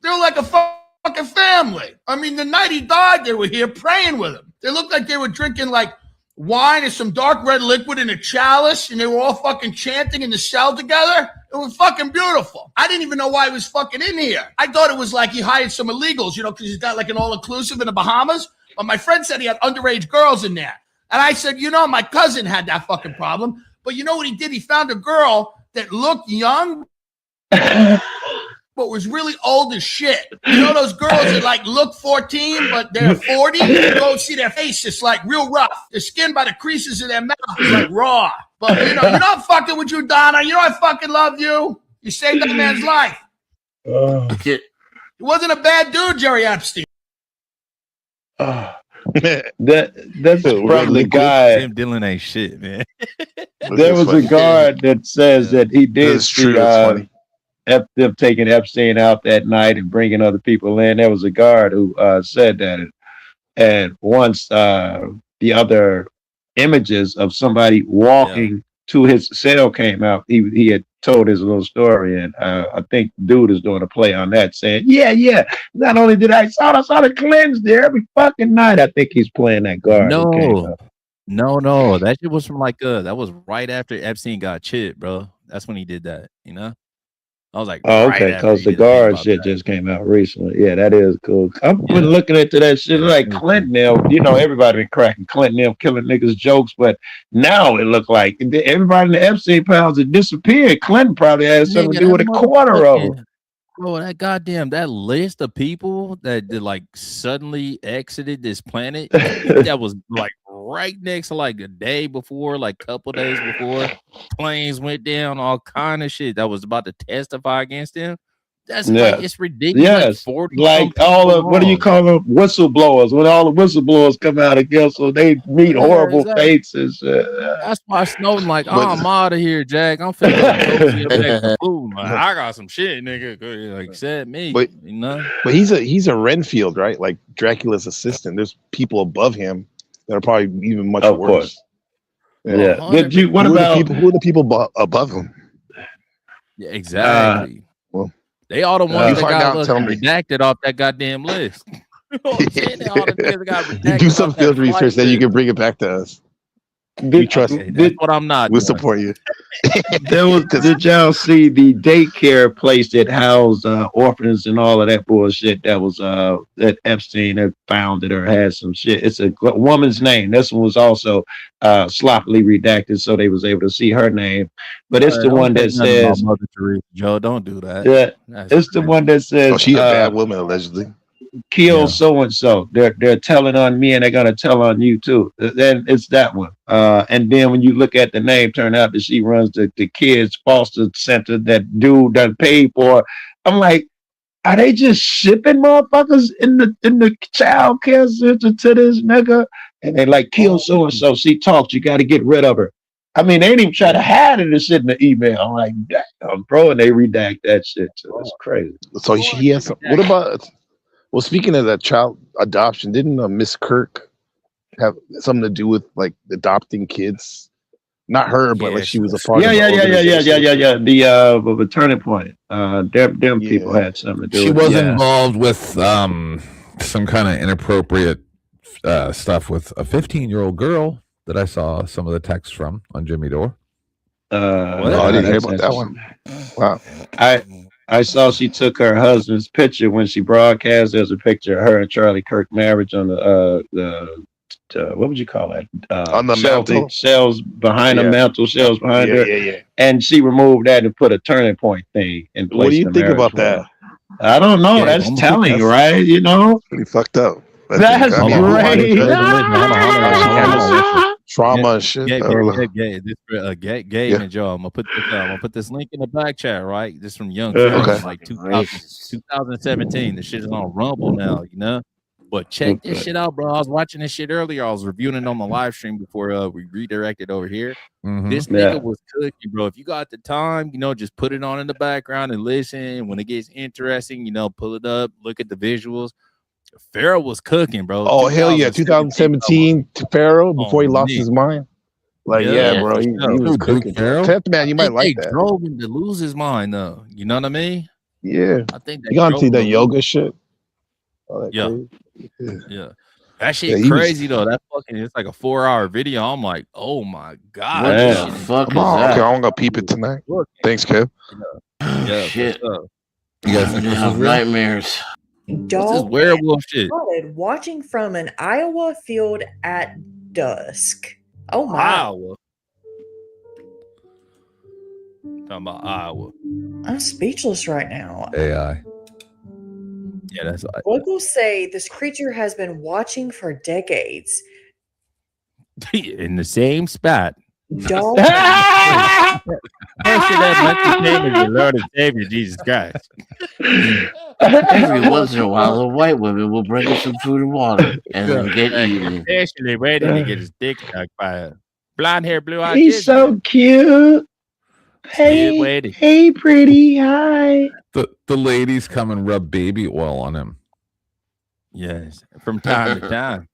They were like a fucking family. I mean, the night he died, they were here praying with him. They looked like they were drinking like wine and some dark red liquid in a chalice, and they were all fucking chanting in the cell together. It was fucking beautiful. I didn't even know why he was fucking in here. I thought it was like he hired some illegals, because he's got like an all-inclusive in the Bahamas. But my friend said he had underage girls in there. And I said, my cousin had that fucking problem. But you know what he did? He found a girl that looked young, but was really old as shit. You know those girls that like look 14, but they're 40? You go see their face, it's like real rough. The skin by the creases of their mouth is like raw. But I'm fucking with you, Donna. You know I fucking love you. You saved that man's life. He wasn't a bad dude, Jerry Epstein. That's probably the guy. Tim Dillon ain't shit, man. There was a guard that says that he did see them taking Epstein out that night and bringing other people in. There was a guard who said that. And once the other images of somebody walking to his cell came out, he had told his little story, and I think dude is doing a play on that, saying, yeah. Not only did I saw the Clintons there every fucking night. I think he's playing that guard. No, that shit was from that was right after Epstein got chipped, bro. That's when he did that. I was like, okay, because the guard shit just came out recently. Yeah, that is cool. I've been looking into that shit like Clinton. Everybody been cracking Clinton, killing niggas jokes, but now it looked like everybody in the Epstein files had disappeared. Clinton probably had something to do with a quarter of them. Bro, that list of people that like suddenly exited this planet, that was like right next to like a day before, like couple days before, planes went down, all kind of shit that was about to testify against him. That's like, it's ridiculous. Yes, like all of what do you call them? Whistleblowers. When all the whistleblowers come out again, so they meet horrible fates and shit. That's why Snowden like, I'm out of here, Jack. I'm finna go I got some shit, nigga. Like said me, but he's a Renfield, right? Like Dracula's assistant. There's people above him that are probably even much worse. Yeah. But what about who are the people above him? Yeah, exactly. Well, they all the ones that got redacted off that goddamn list. You do some field research, then you can bring it back to us. We trust. That's what I'm not. We'll support you. Did y'all see the daycare place that housed orphans and all of that bullshit that was that Epstein had founded or had some shit? It's a woman's name. This one was also sloppily redacted, so they was able to see her name. But it's the one that says, Joe, don't do that. Yeah, it's the one that says, she's a bad woman, allegedly. Kill so and so. They're telling on me, and they're gonna tell on you too. Then it's that one. And then when you look at the name, turn out that she runs the kids foster center that dude done paid for. I'm like, are they just shipping motherfuckers in the child care center to this nigga? And they like kill so and so. She talks. You got to get rid of her. I mean, they ain't even try to hide it and shit in the email. I'm like, damn, bro, and they redact that shit too. It's crazy. So he has some. What about? Well, speaking of that child adoption, didn't Miss Kirk have something to do with like adopting kids? Not her, but like she was a part of the organization. The Turning Point. Them people had something to do she with it. She was involved with some kind of inappropriate stuff with a 15-year-old girl that I saw some of the texts from on Jimmy Dore. I didn't hear about that one. Wow. I saw she took her husband's picture when she broadcast. There's a picture of her and Charlie Kirk marriage on the what would you call that? On the mantle? Shelves behind the mantle, shelves behind her. Yeah. And she removed that and put a Turning Point thing in place. What do you think about that? I don't know. That's telling, right? You know, pretty fucked up. That's great. Trauma and shit. Gabe and Joe. I'm gonna put this link in the back chat, right? This from Young Okay. Film, like 2017. The shit is on Rumble now, you know. But check this shit out, bro. I was watching this shit earlier. I was reviewing it on the live stream before we redirected over here. This nigga was cooking, bro. If you got the time, you know, just put it on in the background and listen. When it gets interesting, you know, pull it up, look at the visuals. Pharaoh was cooking, bro. Oh hell yeah, 2017 to Pharaoh before he lost his mind. Like yeah, bro, he was cooking. Tenth Man, you might like that. Drove him to lose his mind, though. You know what I mean? Yeah, I think you gotta see that yoga shit. Yeah. That shit crazy though. That fucking it's like a 4-hour video. I'm like, oh my god, What the fuck is that? Okay, I'm gonna peep it tonight. Thanks, Kev. Yeah, shit. You guys think this is real? Nightmares. What's this werewolf shit? Watching from an Iowa field at dusk. Oh my! Iowa. Talking about Iowa. I'm speechless right now. AI. Yeah, that's like Locals say this creature has been watching for decades. in the same spot. Dog. That name is your Lord and Savior Jesus Christ. Every once in a while, the white women will bring us some food and water and then get eaten. Especially waiting to get his dick sucked by a blonde hair, blue eyed He's so cute. Hey, pretty. Hi. The ladies come and rub baby oil on him. Yes, from time to time.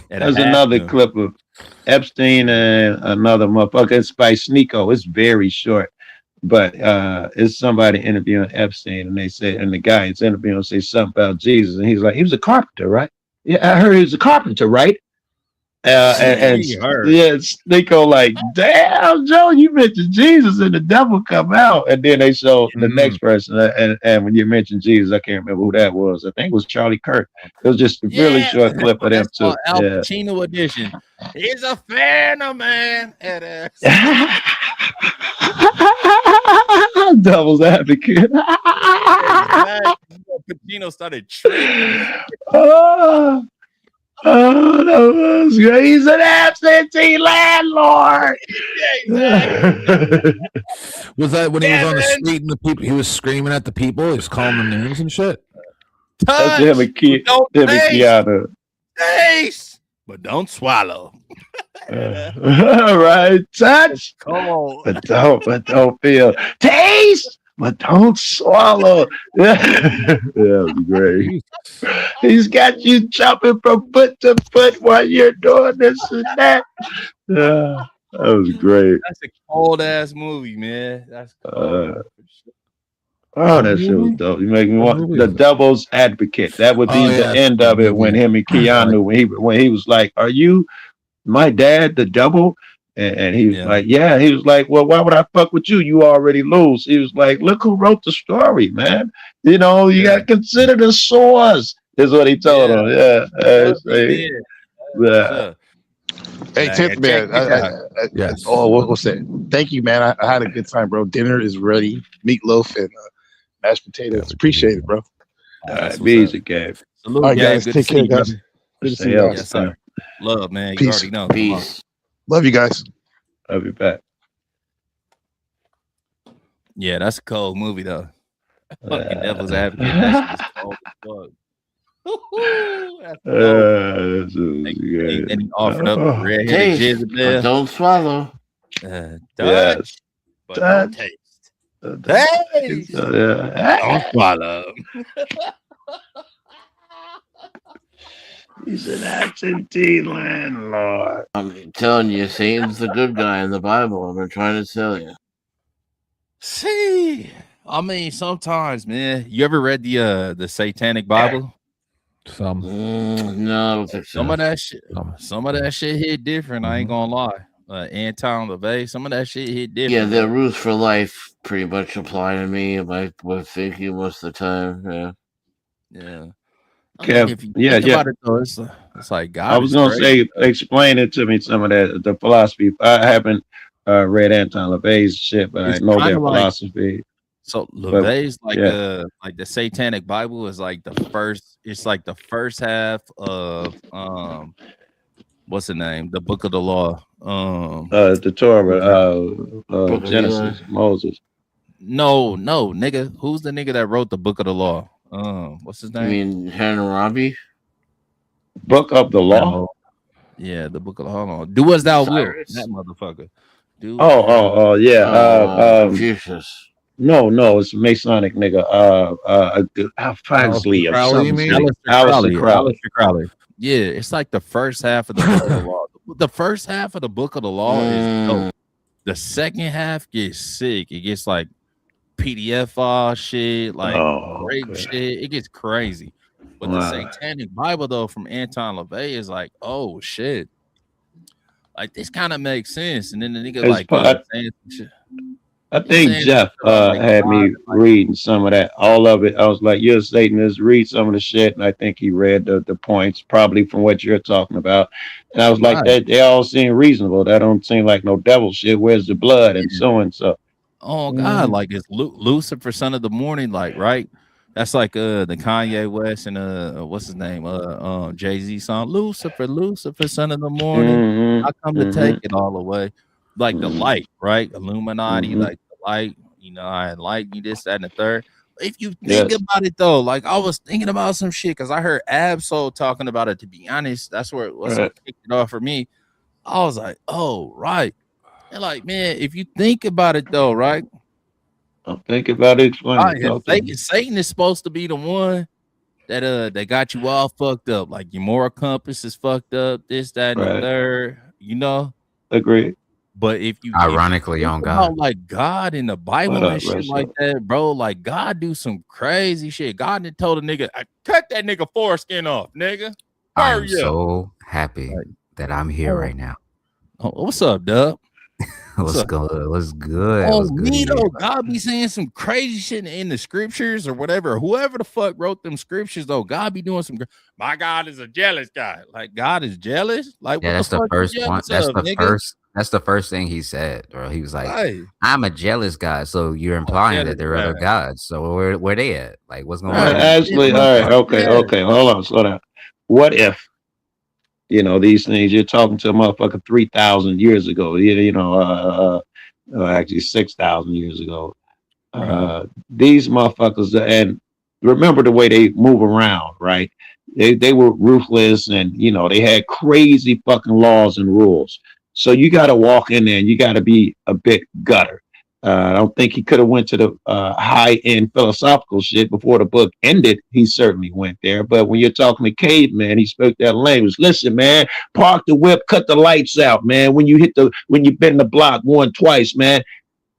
There's another clip of Epstein and another motherfucker. It's by Sneeko. It's very short, but it's somebody interviewing Epstein, and they say, and the guy is interviewing say something about Jesus, and he's like, he was a carpenter, right? Yeah, I heard he was a carpenter, right? And Sneeko like, damn, Joe, you mentioned Jesus and the devil come out, and then they show the next person, and when you mentioned Jesus, I can't remember who that was. I think it was Charlie Kirk. It was just a really short clip of them too. Al Pacino edition. He's a fan, man. Devil's advocate. Pacino started tripping. Oh, that was great. He's an absentee landlord. Was that when he was on the street and the people he was screaming at the people? He was calling them names and shit. That's him and Keanu. Taste, but don't swallow. Right, touch, but don't feel. Taste, but don't swallow. Yeah, that was great. He's got you jumping from foot to foot while you're doing this and that. That was great. That's a cold ass movie, man. That's cold. That shit was dope. You make me want the Devil's Advocate. That would be the end of it when him and Keanu when he was like, "Are you my dad, the devil?" And he was like, yeah. He was like, well, why would I fuck with you? You already lose. He was like, look who wrote the story, man. You know, you got to consider the source, is what he told him. Yeah. Hey, 10th Man. Yes. Oh, what's that? Thank you, man. I had a good time, bro. Dinner is ready. Meatloaf and mashed potatoes. Appreciate it, bro. Be easy, Gabe. All right, guys. Take care, guys. Good to see you guys. Yes, sir. Love, man. Peace. You already know. Peace. Love you guys. Love you back. Yeah, that's a cold movie though. Fucking Devil's Advocate. That's just cold as fuck. That's good. And he offered up red-headed Jezebel. Don't swallow. Touch, but don't taste. Taste. Don't swallow. He's an absentee landlord. I'm telling you, Satan's the good guy in the Bible. I've been trying to tell you. See, I mean, sometimes, man. You ever read the Satanic Bible? Some. No, I don't think so. Some of that shit hit different. I ain't gonna lie. Anton LaVey, some of that shit hit different. Yeah, the rules for life pretty much apply to me. I was thinking most of the time. Yeah. Kev, if you think about it, though, it's like God. I was gonna say, explain it to me, some of that the philosophy. I haven't read Anton LaVey's shit, but I know their philosophy. So LeVay's like the Satanic Bible is like the first. It's like the first half of what's the name? The Book of the Law. The Torah, Genesis, Moses. No, nigga. Who's the nigga that wrote the Book of the Law? What's his name? I mean, Hammurabi. Book of the Law. No. Yeah, the Book of the Law. Hold on. Do as thou wilt. That motherfucker. Yeah. Confucius. No, it's a Masonic nigga. Foxley or something. Aleister Crowley. Yeah, it's like the first half of the Book of the Law. The first half of the Book of the Law is dope. The second half gets sick. It gets like PDF shit, like rape shit. It gets crazy. But the Satanic Bible, though, from Anton LaVey is like, oh shit. Like this kind of makes sense. And then the nigga saying some shit. I think Jeff had me reading some of that, all of it. I was like, you're a Satanist, read some of the shit. And I think he read the points, probably from what you're talking about. And I was like, they all seem reasonable. That don't seem like no devil shit. Where's the blood and so and so. Oh God, like it's Lucifer, son of the morning, like, right? That's like the Kanye West and what's his name? Jay-Z song. Lucifer, son of the morning. I come to take it all away. Like the light, right? Illuminati, like the light, I enlighten you, this, that, and the third. If you think about it though, like I was thinking about some shit because I heard Absol talking about it. To be honest, that's what kicked it off for me. I was like, oh, right. And like, man, if you think about it though, right? I'll think about it. Satan is supposed to be the one that got you all fucked up. Like your moral compass is fucked up, this, that, and the third, Agreed. But if you ironically on God, like God in the Bible and shit like that, bro, like God do some crazy shit. God had told a nigga, cut that nigga foreskin off, nigga. I'm so happy that I'm here right now. Oh, what's up, Dub? What's good? What's good? Oh, me though, God be saying some crazy shit in the scriptures or whatever. Whoever the fuck wrote them scriptures, though, God be doing some. My God is a jealous guy. Like God is jealous. Like yeah, what that's the first one. That's the first. That's the first thing he said, bro. He was like, "I'm a jealous guy." So you're implying that there are other gods. So where they at? Like, what's going on? Actually, all right, okay. Hold on, slow down. What if? These things you're talking to a motherfucker 3,000 years ago, actually 6,000 years ago. These motherfuckers, and remember the way they move around, right? They were ruthless and, they had crazy fucking laws and rules. So you got to walk in there and you got to be a bit gutter. I don't think he could have went to the high-end philosophical shit before the book ended. He certainly went there. But when you're talking to caveman, he spoke that language. Listen, man, park the whip, cut the lights out, man. When you bend the block one, twice, man.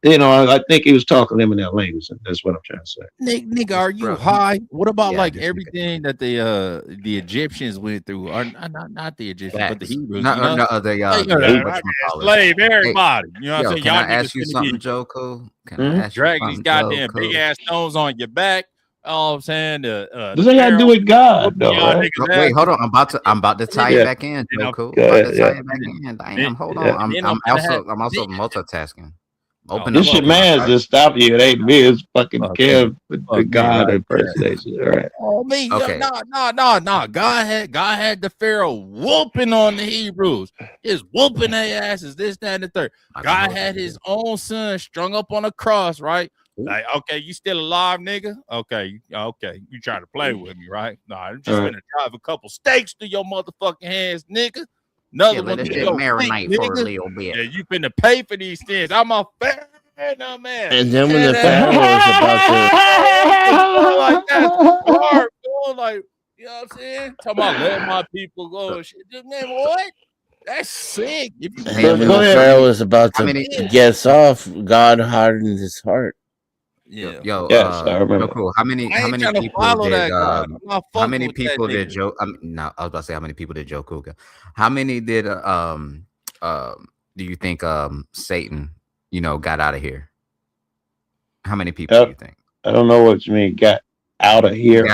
I think he was talking to them in that language. That's what I'm trying to say. Nigga, are you high? What about everything that the Egyptians went through? Or not the Egyptians, but the Hebrews. Slave everybody. You know what I'm saying? Can I ask you something, Joko? Can I ask dragging these goddamn big ass stones on your back? All I'm saying, does that have to do with God, though? Right? Wait, hold on. I'm about to tie it back in, Joko. Damn, hold on. I'm also multitasking. This shit man just stop you. It ain't me. It's fucking Kev with the God impersonation. All right. Oh me, no. God had the Pharaoh whooping on the Hebrews. Just whooping their asses. This, that, and the third. God had his own son strung up on a cross, right? Like, okay, you still alive, nigga? Okay. You trying to play with me, right? No, I'm just gonna drive a couple steaks to your motherfucking hands, nigga. Another one to your marinate for a little bit. Yeah, you finna pay for these things. I'm a fan, man. And then when the Pharaoh was about to like that's hard, bro. Like, you know what I'm saying? Talking about letting my people go and shit. Man, what? That's sick. If you when the Pharaoh was about to get off, God hardened his heart. Yeah. I remember. Cool. How many people did Joe? I was about to say how many people did Joe Kuka? How many did do you think Satan, got out of here? How many people do you think? I don't know what you mean. Got out of here?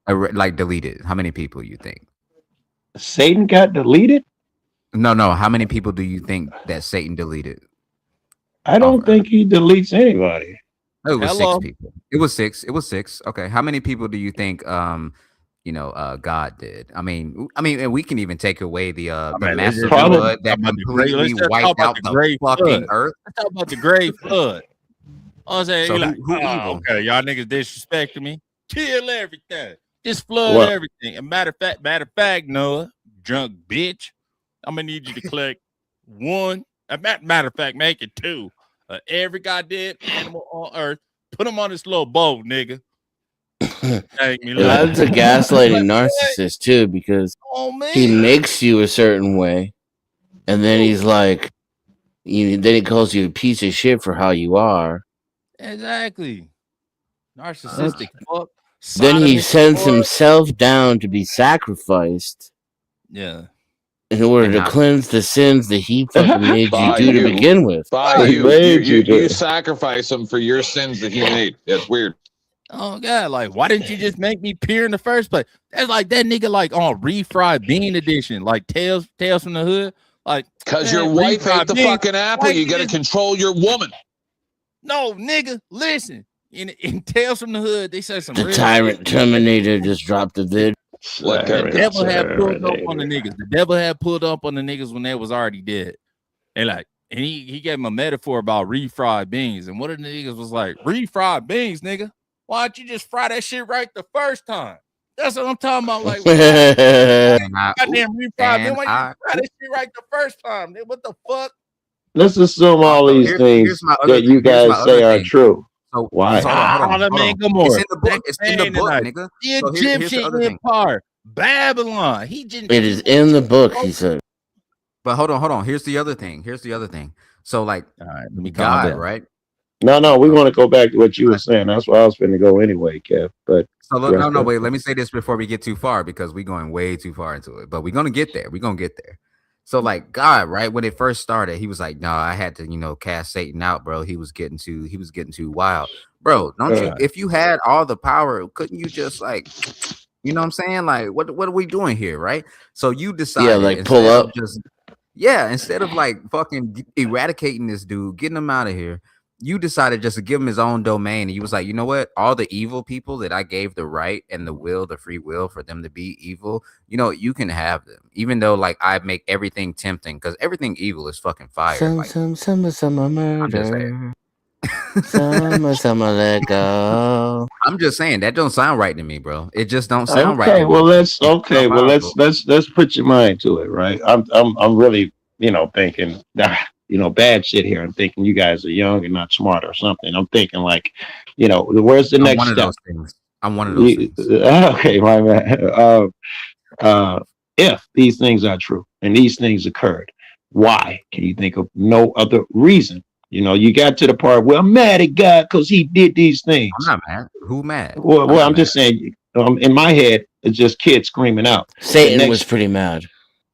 Like deleted. How many people you think? Satan got deleted? No. How many people do you think that Satan deleted? I don't think he deletes anybody. it was Hello. 6 people. It was 6. It was 6. Okay. How many people do you think God did? I mean, and we can even take away the massive flood that completely wiped out the fucking earth. Let's talk about the great flood. I was saying, So you're like, who evil? okay, y'all niggas disrespecting me. Kill everything. Just flood everything. And matter of fact, Noah, drunk bitch, I'm gonna need you to collect one. Matter of fact, make it 2. Every goddamn animal on earth. Put them on this little boat, nigga. That's a gaslighting narcissist too, because he makes you a certain way, and then he's like, then he calls you a piece of shit for how you are. Exactly. Narcissistic fuck. Then he sends himself down to be sacrificed. Yeah. In order to cleanse the sins that he fucking made you do to begin with. You sacrifice him for your sins that he made. That's weird. Oh God, like why didn't you just make me pure in the first place? That's like that nigga like on refried bean edition, like Tales from the Hood. Like because your wife ate the fucking apple, you gotta control your woman. No, nigga, listen. In Tales from the Hood, they say some the Tyrant Terminator just dropped a vid. The devil had pulled up on the niggas. The devil had pulled up on the niggas when they was already dead. And he gave him a metaphor about refried beans. And one of the niggas was like, refried beans, nigga. Why don't you just fry that shit right the first time? That's what I'm talking about. Like, goddamn refried beans. Why you fry that shit right the first time? What the fuck? Let's assume all these things that you guys say are true. So, why? Hold on. It's in the book. It's in the book, nigga. The Egyptian Empire, Babylon. It is in the book, he said. But hold on. Here's the other thing. So, like, all right, let me God, right? No, we want to go back to what you were saying. That's where I was going to go anyway, Kev. But so no, wait. Let me say this before we get too far because we're going way too far into it. But we're gonna get there. So, like, God, right when it first started, he was like, "No, I had to, cast Satan out, bro. He was getting too wild, bro. Don't you? If you had all the power, couldn't you just like, you know what I'm saying? Like, what are we doing here, right? So you decided, pull up, instead of like fucking eradicating this dude, getting him out of here. You decided just to give him his own domain, and you was like, you know what? All the evil people that I gave the right and the free will for them to be evil, you can have them. Even though, like, I make everything tempting, because everything evil is fucking fire. Some murder. Some let go. I'm just saying that don't sound right to me, bro. It just don't sound right. Okay, well let's put your mind to it, right? I'm really, thinking. Bad shit here. I'm thinking you guys are young and not smart or something. I'm thinking like, where's the next step? I'm one of those things. Okay, my man. If these things are true and these things occurred, why? Can you think of no other reason? You got to the part where I'm mad at God because he did these things. I'm not mad. Who mad? Well, I'm just saying, in my head, it's just kids screaming out. Satan was pretty mad.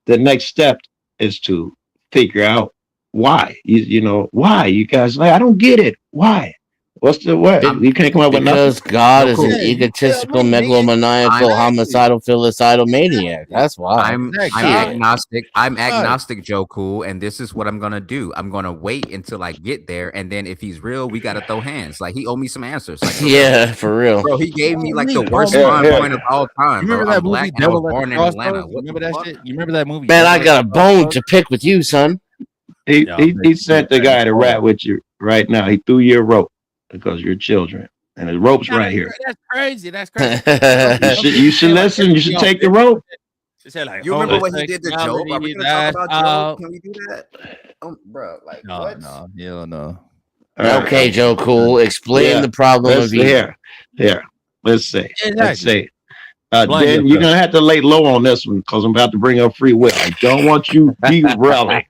The next step is to figure out why. Why you guys like? I don't get it. Why? What's the what? You can't come up with nothing. Because God is an egotistical, megalomaniacal, homicidal, filicidal maniac. That's why. I'm agnostic. I'm agnostic, Joe Cool, and this is what I'm gonna do. I'm gonna wait until I get there, and then if he's real, we gotta throw hands. Like he owe me some answers. Like, yeah, for real. Bro, he gave me like the worst crime point of all time. You remember that movie? I was born in Atlanta. You remember that shit? You remember that movie? Man, I got a bone to pick with you, son. He sent the guy to rat with you right now. He threw you a rope because you're children, and the rope's right here. That's crazy. You should listen. You should take the rope. You remember what he did to Job? Are we gonna talk about Job? Can we do that, bro? Like what? No, hell no. Okay, Joe Cool. Explain the problem of here. Let's say. Then you're gonna have to lay low on this one because I'm about to bring up free will. I don't want you derailing.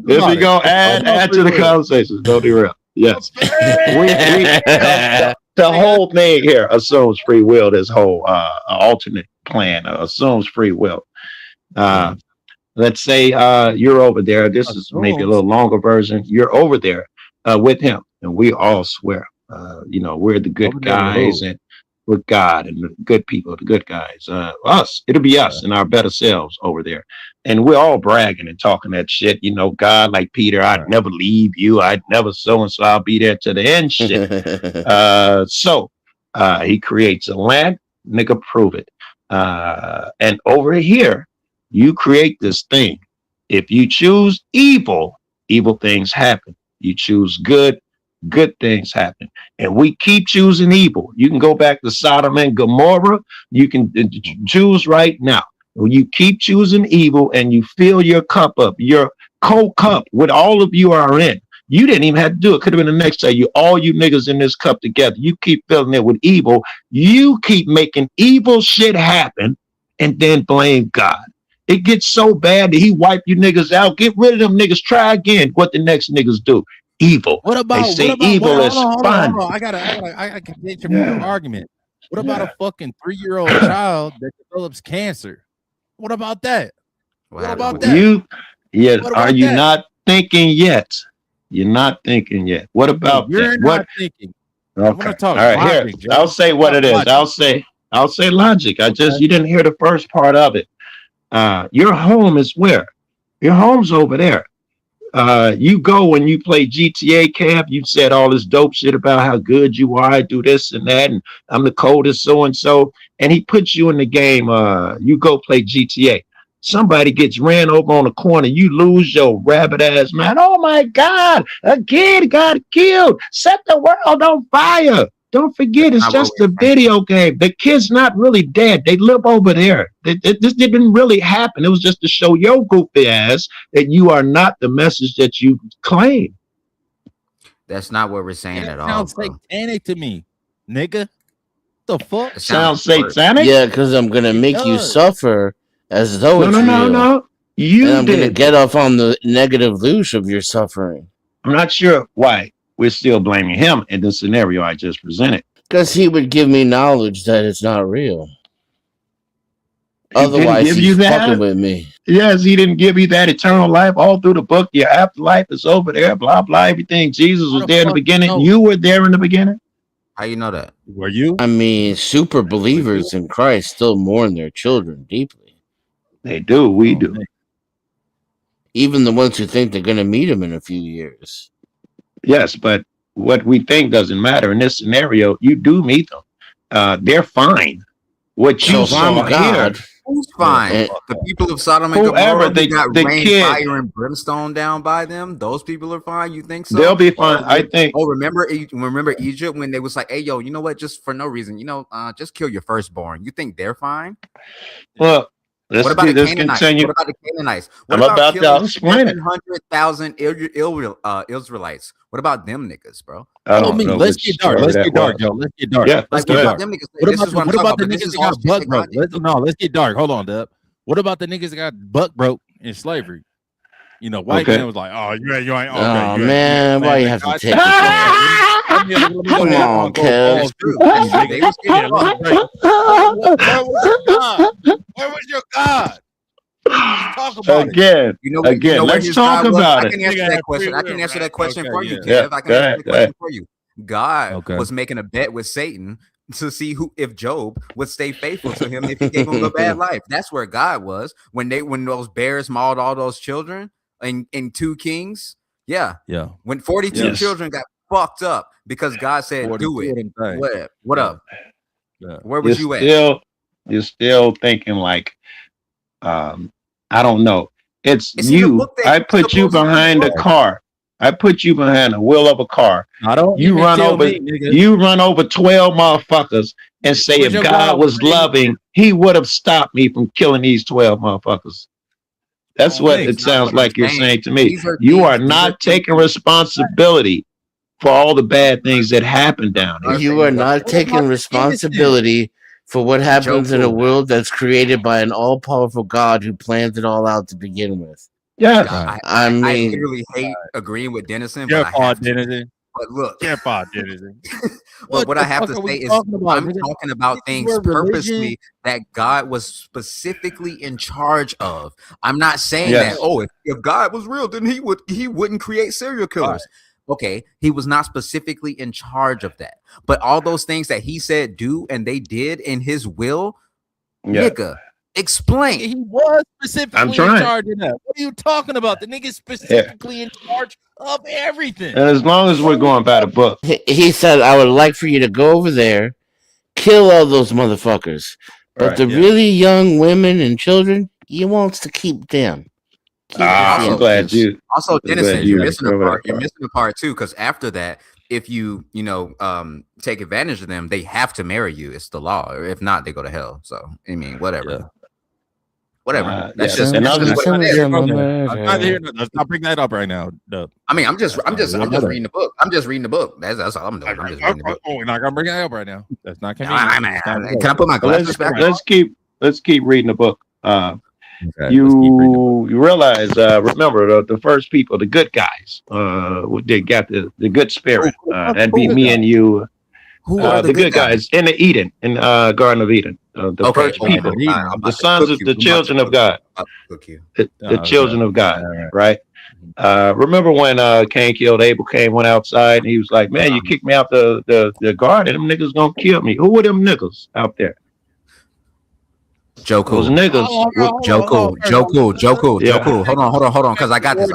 If we go add to the conversation, don't derail. Yes, the whole thing here assumes free will. This whole alternate plan assumes free will. Let's say you're over there. This is maybe a little longer version. You're over there with him, and we all swear, we're the good guys and with God and the good people, the good guys. Us, it'll be us and our better selves over there. And we're all bragging and talking that shit. You know, God, like Peter, I'd never leave you. I'd never so and so. I'll be there to the end. Shit. So he creates a land. Nigga, prove it. And over here, you create this thing. If you choose evil, evil things happen. You choose good, good things happen. And we keep choosing evil. You can go back to Sodom and Gomorrah. You can choose right now. You keep choosing evil and you fill your cup up, your cold cup, what all of you are in. You didn't even have to do it. Could have been the next day. All you niggas in this cup together. You keep filling it with evil. You keep making evil shit happen and then blame God. It gets so bad that he wipe you niggas out. Get rid of them niggas. Try again. What the next niggas do? Evil. What about they say what about, evil hold is on, fun. hold on. I can get your argument. What about a fucking 3-year-old child that develops cancer? What about that? What about that? Yes. Are you not thinking yet? You're not thinking yet. What about you're that? Not thinking. Okay. All right. Logic, here. I'll say what it is. Logic. I'll say logic. You didn't hear the first part of it. Your home is where? Your home's over there. You go when you play GTA camp, you said all this dope shit about how good you are, I do this and that, and I'm the coldest so-and-so, and he puts you in the game, you go play GTA. Somebody gets ran over on the corner, you lose your rabbit ass, man. Oh my God, a kid got killed, set the world on fire. Don't forget, it's just a video game. The kid's not really dead. They live over there. This didn't really happen. It was just to show your goofy ass that you are not the message that you claim. That's not what we're saying at all. Sounds satanic to me, nigga. The fuck? It sounds satanic? Yeah, because I'm gonna make you suffer as though it's real. No. I'm gonna get off on the negative loosh of your suffering. I'm not sure why we're still blaming him in the scenario I just presented. Because he would give me knowledge that it's not real. Otherwise, he's fucking with me. Yes, he didn't give you that eternal life all through the book. Your afterlife is over there, blah, blah, everything. Jesus was there in the beginning. You were there in the beginning. How you know that? Were you? I mean, super believers in Christ still mourn their children deeply. They do. We do. Even the ones who think they're going to meet him in a few years. Yes, but what we think doesn't matter. In this scenario, you do meet them. They're fine. What you saw here. Who's fine? The people of Sodom and Gomorrah who got rain, fire, and brimstone down by them. Those people are fine. You think so? They'll be fine. I think. Oh, remember Egypt when they was like, "Hey, yo, you know what? Just for no reason, just kill your firstborn." You think they're fine? Well, what about the Canaanites? What about the Canaanites? What about killing 700,000 Israelites? What about them niggas, bro? Let's get dark. Let's get dark, yo. Let's get dark. Yeah, let's get dark. Them niggas, What about the niggas that got buck broke? Let's get dark. Hold on, Dub. What about the niggas that got buck broke in slavery? You know, white man was like, "Oh, you ain't okay." Oh man, why you have to take it? Come on, Kev. Where was your God? Talk about again. Let's talk about it. I can answer that question. I can answer that question for you, Kev. I can answer the question for you. God was making a bet with Satan to see if Job would stay faithful to him if he gave him a bad life. That's where God was when those bears mauled all those children in 2 Kings. Yeah. When 42 children got fucked up because God said, "Do it." What up? Where was you at? You're still thinking like, I don't know. It's you. I put you behind a car. I put you behind the wheel of a car. You run over 12 motherfuckers and say, if God was loving, he would have stopped me from killing these 12 motherfuckers. That's what it sounds like you're saying to me. You are not taking responsibility for all the bad things that happen down here. You are not taking responsibility for what happens in a world that's created by an all-powerful God who planned it all out to begin with. Yeah, I literally hate agreeing with Dennison, but I have to. But look, but what I have to say is, I'm talking about things purposely that God was specifically in charge of. I'm not saying that. Oh, if God was real, then he wouldn't create serial killers. Okay, he was not specifically in charge of that, but all those things that he said do and they did in his will, nigga, explain. He was specifically in trying. charge of that. What are you talking about? The nigga's specifically in charge of everything. And as long as we're going by the book, He said, "I would like for you to go over there, kill all those motherfuckers, but the really young women and children, you wants to keep them." I'm glad you. Also, I'm Dennison, glad you're you missing a covered part. that You're part. missing a part too, because after that, if you take advantage of them, they have to marry you. It's the law. Or if not, they go to hell. So I mean, whatever. Whatever. That's just. and That's I'll just just what it is. Let's not bring that up right now. Dub. I mean, I'm just reading the book. I'm just reading the book. That's all I'm doing. I'm just reading the book. We're not gonna bring that up right now. That's not Can convenient. I put my glasses back on? Let's keep reading the book. You realize, remember the first people, the good guys, they got the good spirit. That'd be me and you. Who are the good guys in the Eden, in Garden of Eden? The first people, the sons of the children of God, the children of God, right? Remember when Cain killed Abel? Cain went outside and he was like, "Man, you kicked me out the garden. Them niggas gonna kill me." Who were them niggas out there? Joe Cool. Those niggas. Joe Cool. Hold on. Because I got this.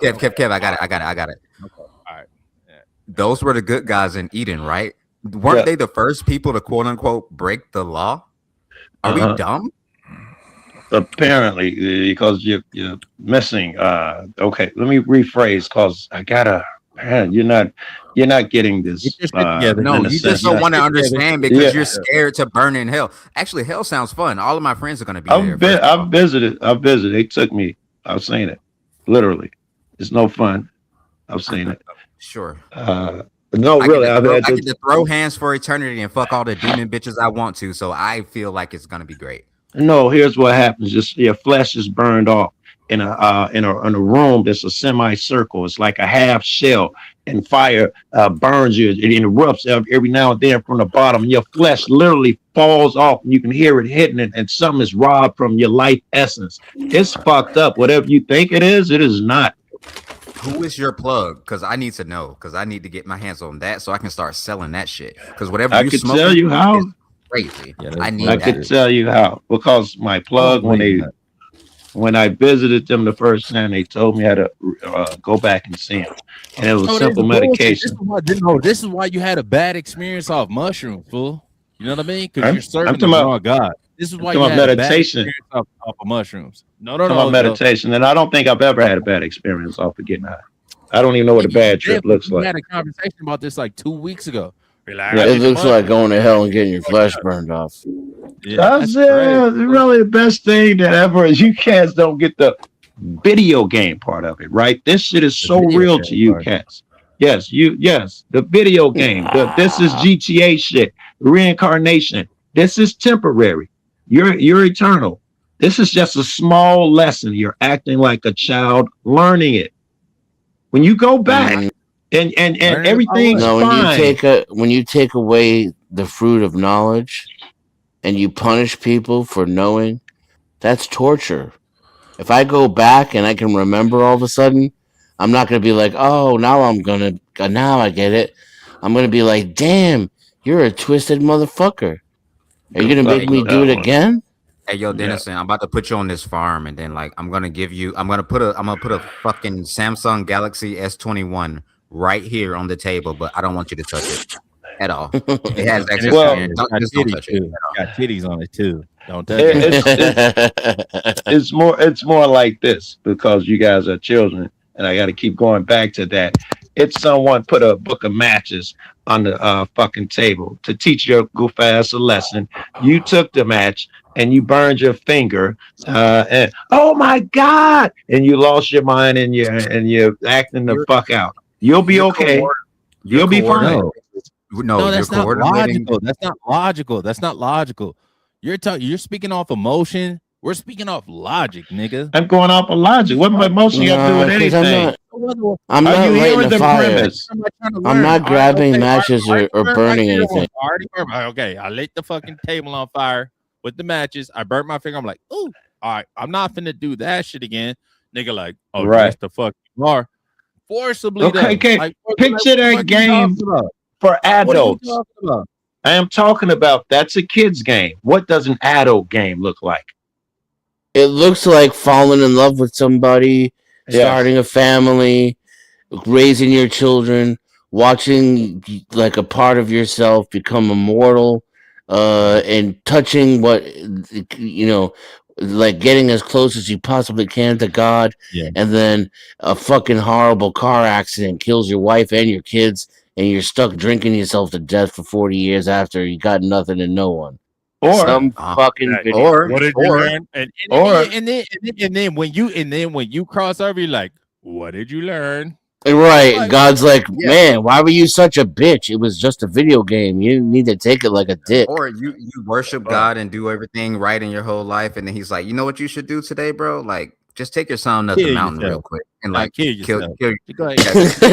Kev, I got it. Okay. All right. Those were the good guys in Eden, right? Weren't they the first people to quote unquote break the law? Are we dumb? Apparently, because you're missing. Okay, let me rephrase because I gotta. Man, you're not getting this. No, you just don't want to understand because you're scared to burn in hell. Actually, hell sounds fun. All of my friends are going to be there. I've visited. They took me. I've seen it. Literally, it's no fun. I've seen it. Sure. No, really. I get to throw hands for eternity and fuck all the demon bitches I want to. So I feel like it's going to be great. No, here's what happens: just your flesh is burned off in a room that's a semicircle. It's like a half shell, and fire burns you. It erupts every now and then from the bottom. Your flesh literally falls off, and you can hear it hitting it, and something is robbed from your life essence. It's fucked up. Whatever you think it is not. Who is your plug? Because I need to know. Because I need to get my hands on that so I can start selling that shit. Because whatever I could tell you how. Crazy. I could tell you how, because my plug when I visited them the first time, they told me how to go back and see them, and it was simple medication. This is why you had a bad experience off mushrooms, fool. You know what I mean? Because you're serving the wrong God. This is why you had meditation. A bad experience off of mushrooms. No. Meditation, and I don't think I've ever had a bad experience off of getting high. I don't even know what a bad trip looks like. We had a conversation about this like 2 weeks ago. It looks like going to hell and getting your flesh burned off. That's really the best thing that ever is. You cats don't get the video game part of it, right? This shit is so real to you cats. Yes, the video game. This is GTA shit. Reincarnation. This is temporary. You're eternal. This is just a small lesson. You're acting like a child learning it. When you go back and everything's fine. When you take away the fruit of knowledge and you punish people for knowing, that's torture. If I go back and I can remember all of a sudden, I'm not going to be like, oh, now I get it. I'm going to be like, damn, you're a twisted motherfucker. Are you going to make me do it again? Hey, yo, Dennison, I'm about to put you on this farm, and then I'm gonna put a fucking Samsung Galaxy S21 right here on the table, but I don't want you to touch it at all. It has access to don't touch it. Got titties on it too. Don't touch it. It's more like this, because you guys are children, and I got to keep going back to that. It's someone put a book of matches on the fucking table to teach your goof ass a lesson. You took the match and you burned your finger, and oh my god! And you lost your mind and you're acting the fuck out. You'll be okay. You'll be fine. No, that's not logical. That's not logical. You're speaking off emotion. We're speaking off logic, nigga. I'm going off of logic. What my emotion got to do with anything? I'm not lighting the fire. I'm not grabbing matches or burning anything. Okay, I lit the fucking table on fire with the matches. I burnt my finger. I'm like, ooh, all right, I'm not finna do that shit again. Nigga, like, oh, right. that's the fuck you are. Forcibly, Okay, though. okay. Picture that game for adults. What are you talking about? I am talking about that's a kid's game. What does an adult game look like? It looks like falling in love with somebody, starting a family, raising your children, watching like a part of yourself become immortal, and touching what like getting as close as you possibly can to God. Yeah. And then a fucking horrible car accident kills your wife and your kids, and you're stuck drinking yourself to death for 40 years after you got nothing and no one. Or some fucking video. What did you learn? And then when you cross over, you're like, what did you learn? Right. Like, God's like, man, why were you such a bitch? It was just a video game. You didn't need to take it like a dick. Or you worship God and do everything right in your whole life, and then he's like, you know what you should do today, bro? Like, just take your son up the mountain real quick and like kill kill yourself.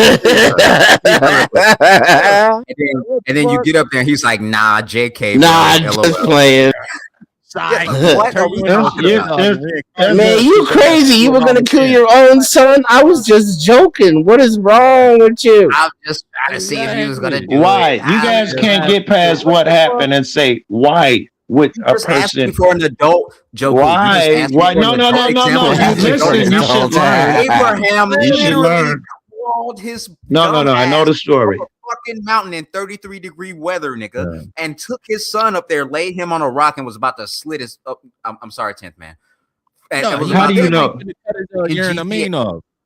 and then you get up there and he's like, nah, JK, Nah, bro, just LOL. playing. What are we talking about? Man, you crazy. You were going to kill your own son? I was just joking. What is wrong with you? I'm just trying to see if he was going to do Why? it. You guys can't get past what happened and say why would a Just ask me person? for an adult joke. Why? Why? No. You listen. You should learn. Abraham You should literally learn. crawled his No. I know the story. fucking mountain in 33-degree weather, nigga, and took his son up there, laid him on a rock, and was about to slit his. I'm sorry, 10th man. And How do you know?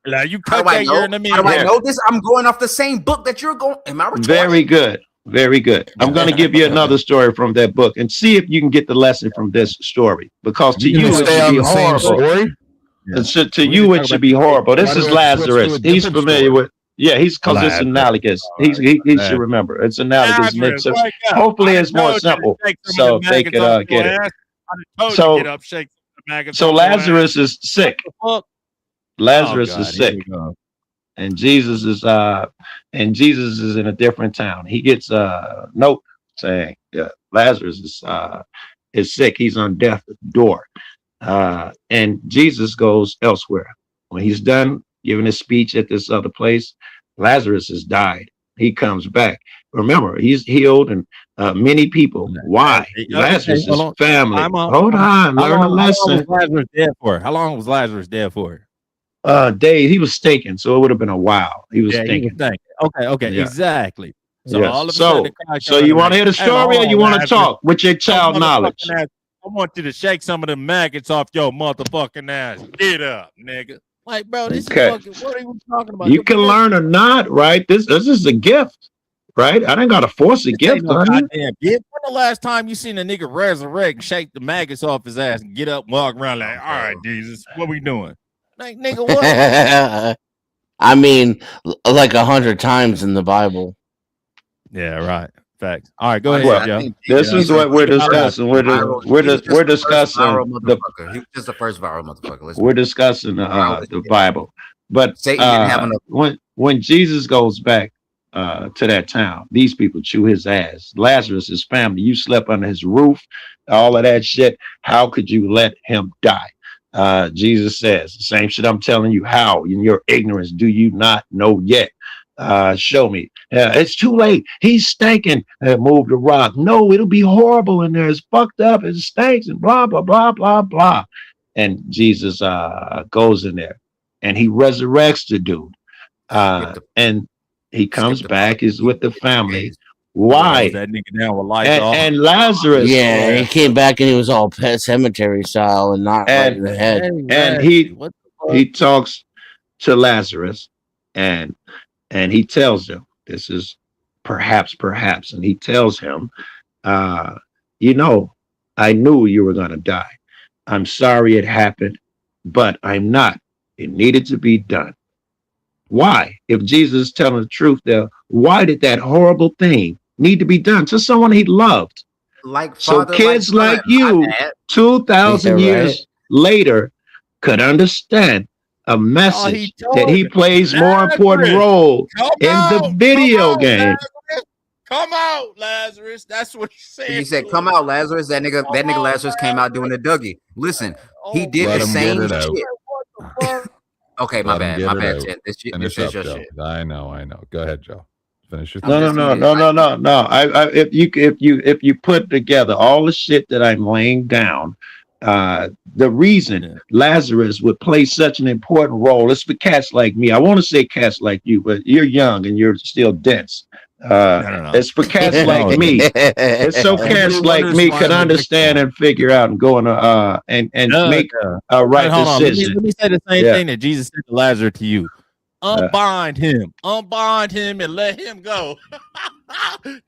Like, you How cut do I that know? year in the How do I middle. know this? I'm going off the same book that you're going. Am I retarded? Very good. Very good. I'm going to give you another story from that book and see if you can get the lesson from this story. Because to you, it should be horrible. To you, it should be horrible. This is Lazarus. He's familiar with. Yeah, because it's analogous. He should remember. It's analogous. Lazarus, So hopefully, it's more simple. So they could get it. So Lazarus is sick. Lazarus is sick. And Jesus is in a different town. He gets a note saying Lazarus is sick. He's on death's door. And Jesus goes elsewhere. When he's done giving his speech at this other place, Lazarus has died. He comes back. Remember, he's healed and many people. Why? Lazarus' family. Hold on, learn a lesson. How long was Lazarus dead for? Days. He was stinking, so it would have been a while. He was stinking. Okay, Yeah. exactly. So Yes. all of a sudden, So you want to hear the story, or you want to talk with your child knowledge? I want you to shake some of the maggots off your motherfucking ass. Get up, nigga. Like, bro, this is fucking. What are you talking about? You can learn or not, right? This is a gift, right? I didn't got to force a gift on you. Goddamn gift. When the last time you seen a nigga resurrect, shake the maggots off his ass, and get up, and walk around like, all right, Jesus, what we doing? Like, nigga, what? I mean, like 100 times in the Bible. Yeah, right. Facts. All right, go ahead, Well, Joe. this is what we're discussing. We're discussing He was just the first viral motherfucker. we're discussing the Bible. But Satan didn't have enough. when Jesus goes back to that town, these people chew his ass. Lazarus, his family, you slept under his roof, all of that shit. How could you let him die? Jesus says the same shit I'm telling you. How in your ignorance do you not know yet? Show me. It's too late. He's stinking. Move the rock. No, it'll be horrible in there. It's fucked up. It stinks and blah blah blah blah blah. And Jesus goes in there and he resurrects the dude. And he comes back. He's with the family. Why? That nigga down with lights off. And Lazarus. Yeah, he came back and he was all Pet Cemetery style and not right in the head. And he talks to Lazarus and he tells him, this is perhaps, and he tells him, I knew you were going to die. I'm sorry it happened, but I'm not. It needed to be done. Why? If Jesus is telling the truth there, why did that horrible thing need to be done to someone he loved? So kids like you, 2,000 years later, could understand a message that he plays more important role in the video game. Come out, Lazarus. That's what he said. He said, "Come out, Lazarus." That nigga Lazarus came out doing a Dougie. Listen, he did the same shit. Okay, my bad. My bad. This Finish is up, your Joe. shit. I know. Go ahead, Joe. Finish your No. If you put together all the shit that I'm laying down, the reason Lazarus would play such an important role is for cats like me. I want to say cats like you, but you're young and you're still dense. No. It's for cats like me. It's so cats like me can understand and figure out and go and make a right hold on. decision. Let me say the same thing that Jesus said to Lazarus to you. Unbind him, and let him go.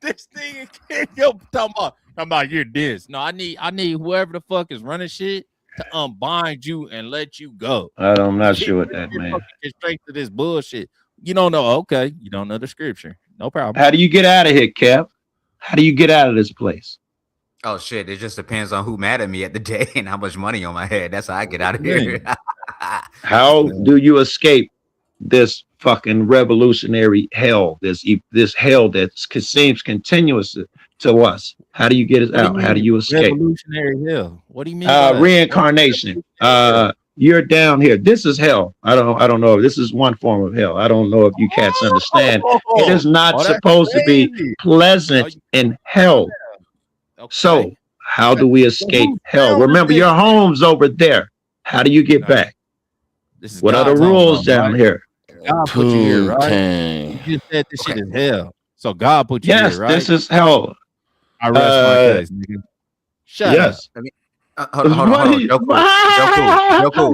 This thing, yo, talking about you're this. No, I need whoever the fuck is running shit to unbind you and let you go. I'm not sure what that means. Get straight to this bullshit. You don't know. Okay, you don't know the scripture. No problem. How do you get out of here, Kev? How do you get out of this place? Oh shit! It just depends on who mad at me at the day and how much money on my head. That's how I get out of here. How do you escape this fucking revolutionary hell? This hell that seems continuous to us. How do you get it out? How do you escape? Revolutionary hell. What do you mean? Reincarnation. You're down here. This is hell. I don't know. This is one form of hell. I don't know if you cats understand. It is not supposed to be pleasant in hell. So how do we escape hell? Remember, your home's over there. How do you get back? What are the rules down here? God put you here, right? You just said this shit is hell. So God put you here, right? Yes, this is hell. I rest my case, nigga. Shut up. I mean, hold on.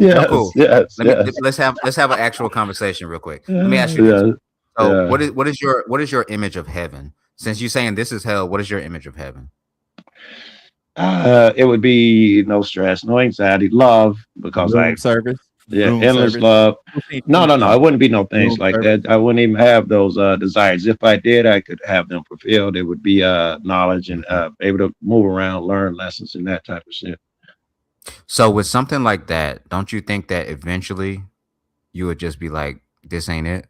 Joe, Yes. Let's have an actual conversation real quick. Let me ask you this. So what is your image of heaven? Since you're saying this is hell, what is your image of heaven? It would be no stress, no anxiety, love, because endless love. No, it wouldn't be no things like that. I wouldn't even have those desires. If I did, I could have them fulfilled. It would be knowledge and able to move around, learn lessons and that type of shit. So with something like that, don't you think that eventually you would just be like, this ain't it?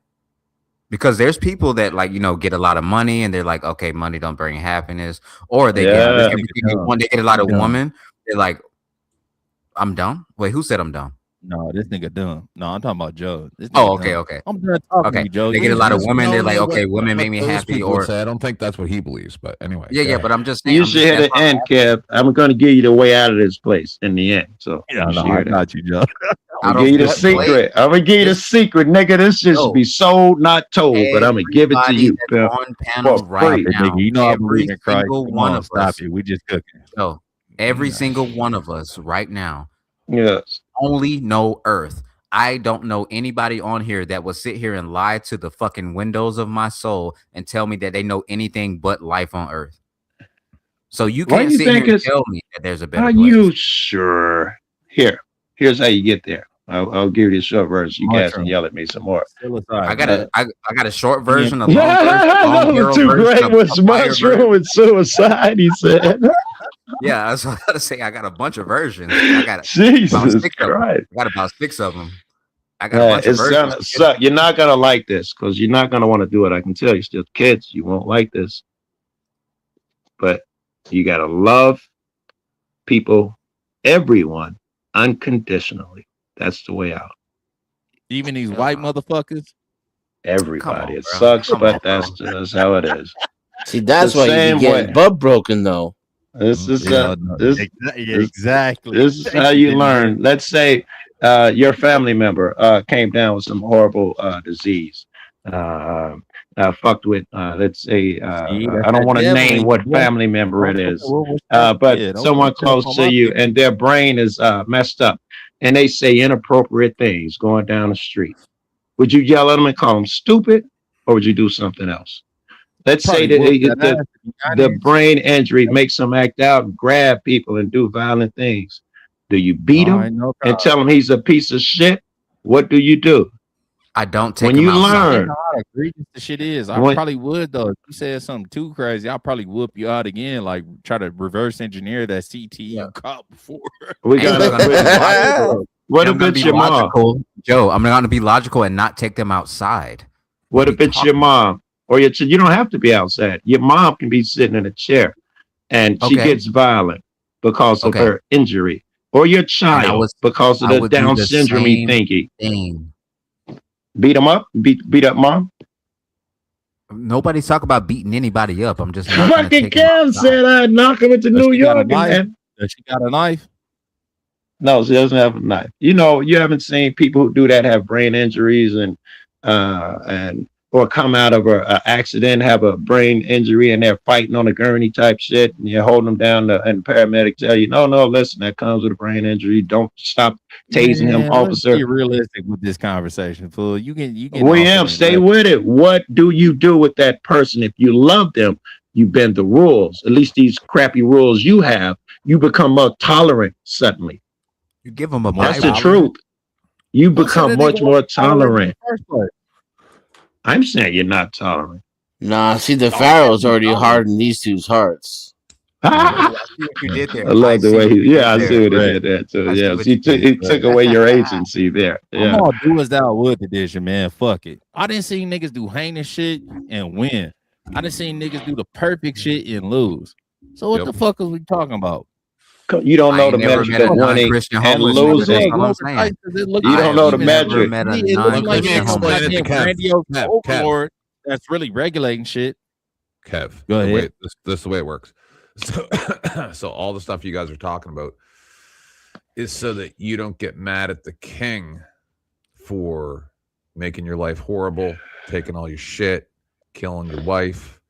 Because there's people that get a lot of money and they're like, okay, money don't bring happiness, or they get a lot of women. They're like, I'm dumb. Wait, who said I'm dumb? No, this nigga dumb. No, I'm talking about Joe. Okay. I'm done talking to you, Joe. They get a lot of women. They're like, okay, women make me happy. Or I don't think that's what he believes, but anyway. Yeah. But I'm just saying. You should hear the end, Kev. I'm going to give you the way out of this place in the end. So I got you, Joe. I'm gonna give you the secret. I'm gonna give you the secret, nigga. This just be sold, not told, but I'm gonna give it to you. On panel right now, you know I'm every reading Christ. single one of us. Stop it. We just cooking. So every single one of us right now. Yes. Only know Earth. I don't know anybody on here that will sit here and lie to the fucking windows of my soul and tell me that they know anything but life on Earth. So you can't sit here and tell me that there's a better place. Are you sure? Here's how you get there. I'll give you the short version. You guys can yell at me some more. I got a short version, a long version. Too great was mushroom and suicide. He said. Yeah, I was about to say I got a bunch of versions. I got Jesus Christ. I got about 6 of them. I got a bunch of versions. You're not gonna like this because you're not gonna want to do it. I can tell you, still kids, you won't like this. But you gotta love people, everyone, unconditionally. That's the way out. Even these white motherfuckers. Everybody. It sucks, but that's just how it is. See, that's why you get butt broken, though. This is exactly. This is how you learn. Let's say your family member came down with some horrible disease. Fucked with. Let's say I don't want to name what family member it is, but someone close to you, and their brain is messed up, and they say inappropriate things going down the street. Would you yell at them and call them stupid, or would you do something else? Let's say that the brain injury makes them act out and grab people and do violent things. Do you beat him and tell him he's a piece of shit? What do you do? I don't take when him you outside. learn. How egregious the shit is. I probably would though. If you said something too crazy, I'll probably whoop you out again. Like try to reverse engineer that CT you caught before. We got what if it's your mom? Joe, I'm going to be logical and not take them outside. What if it's your mom? Or you don't have to be outside. Your mom can be sitting in a chair and she gets violent because of her injury. Or your child because of the Down syndrome thingy. Beat him up? Beat up mom? Nobody's talking about beating anybody up. I'm just not fucking Kev said I'd knock him into New York. Does she got a knife? No, she doesn't have a knife. You know, you haven't seen people who do that have brain injuries and or come out of a accident, have a brain injury, and they're fighting on a gurney type shit, and you're holding them down, and the paramedics tell you, no, listen, that comes with a brain injury. Don't stop tasing him, officer. Let's be realistic with this conversation, fool. You can. William, stay with it. What do you do with that person if you love them? You bend the rules. At least these crappy rules you have. You become more tolerant suddenly. You give them a. That's the truth. You become much more tolerant. I'm saying you're not tolerant. Nah, see, the Pharaoh's already hardened these two's hearts. I see what you did there. I love the way I see what he did there too. Yeah, he took away your agency there. Yeah. I'm all do as thou would edition, man. Fuck it. I didn't see niggas do heinous shit and win. I didn't see niggas do the perfect shit and lose. So what the fuck is we talking about? You don't know the metric of winning and losing. You don't know the metric. Let me explain it to Kev. That's really regulating shit. Kev, go ahead. This is the way it works. So all the stuff you guys are talking about is so that you don't get mad at the king for making your life horrible, taking all your shit, killing your wife,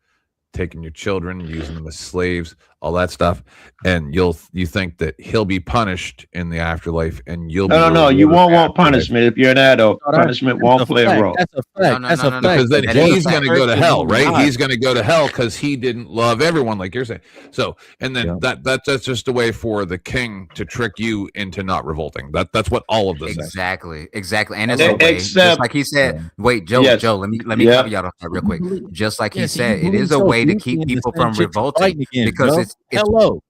taking your children, using them as slaves, all that stuff, and you think that he'll be punished in the afterlife, and you'll no, you won't want punishment if you're an adult. Punishment won't play a role. That's a fact. That's a fact. Because then he's going to go to hell, right? He's going to go to hell because he didn't love everyone, like you're saying. So, and then that's just a way for the king to trick you into not revolting. That's what all of this is. Exactly. And it's a way, just like he said. Wait, Joe, let me cover y'all on that real quick. Just like he said, it is a way to keep people from revolting because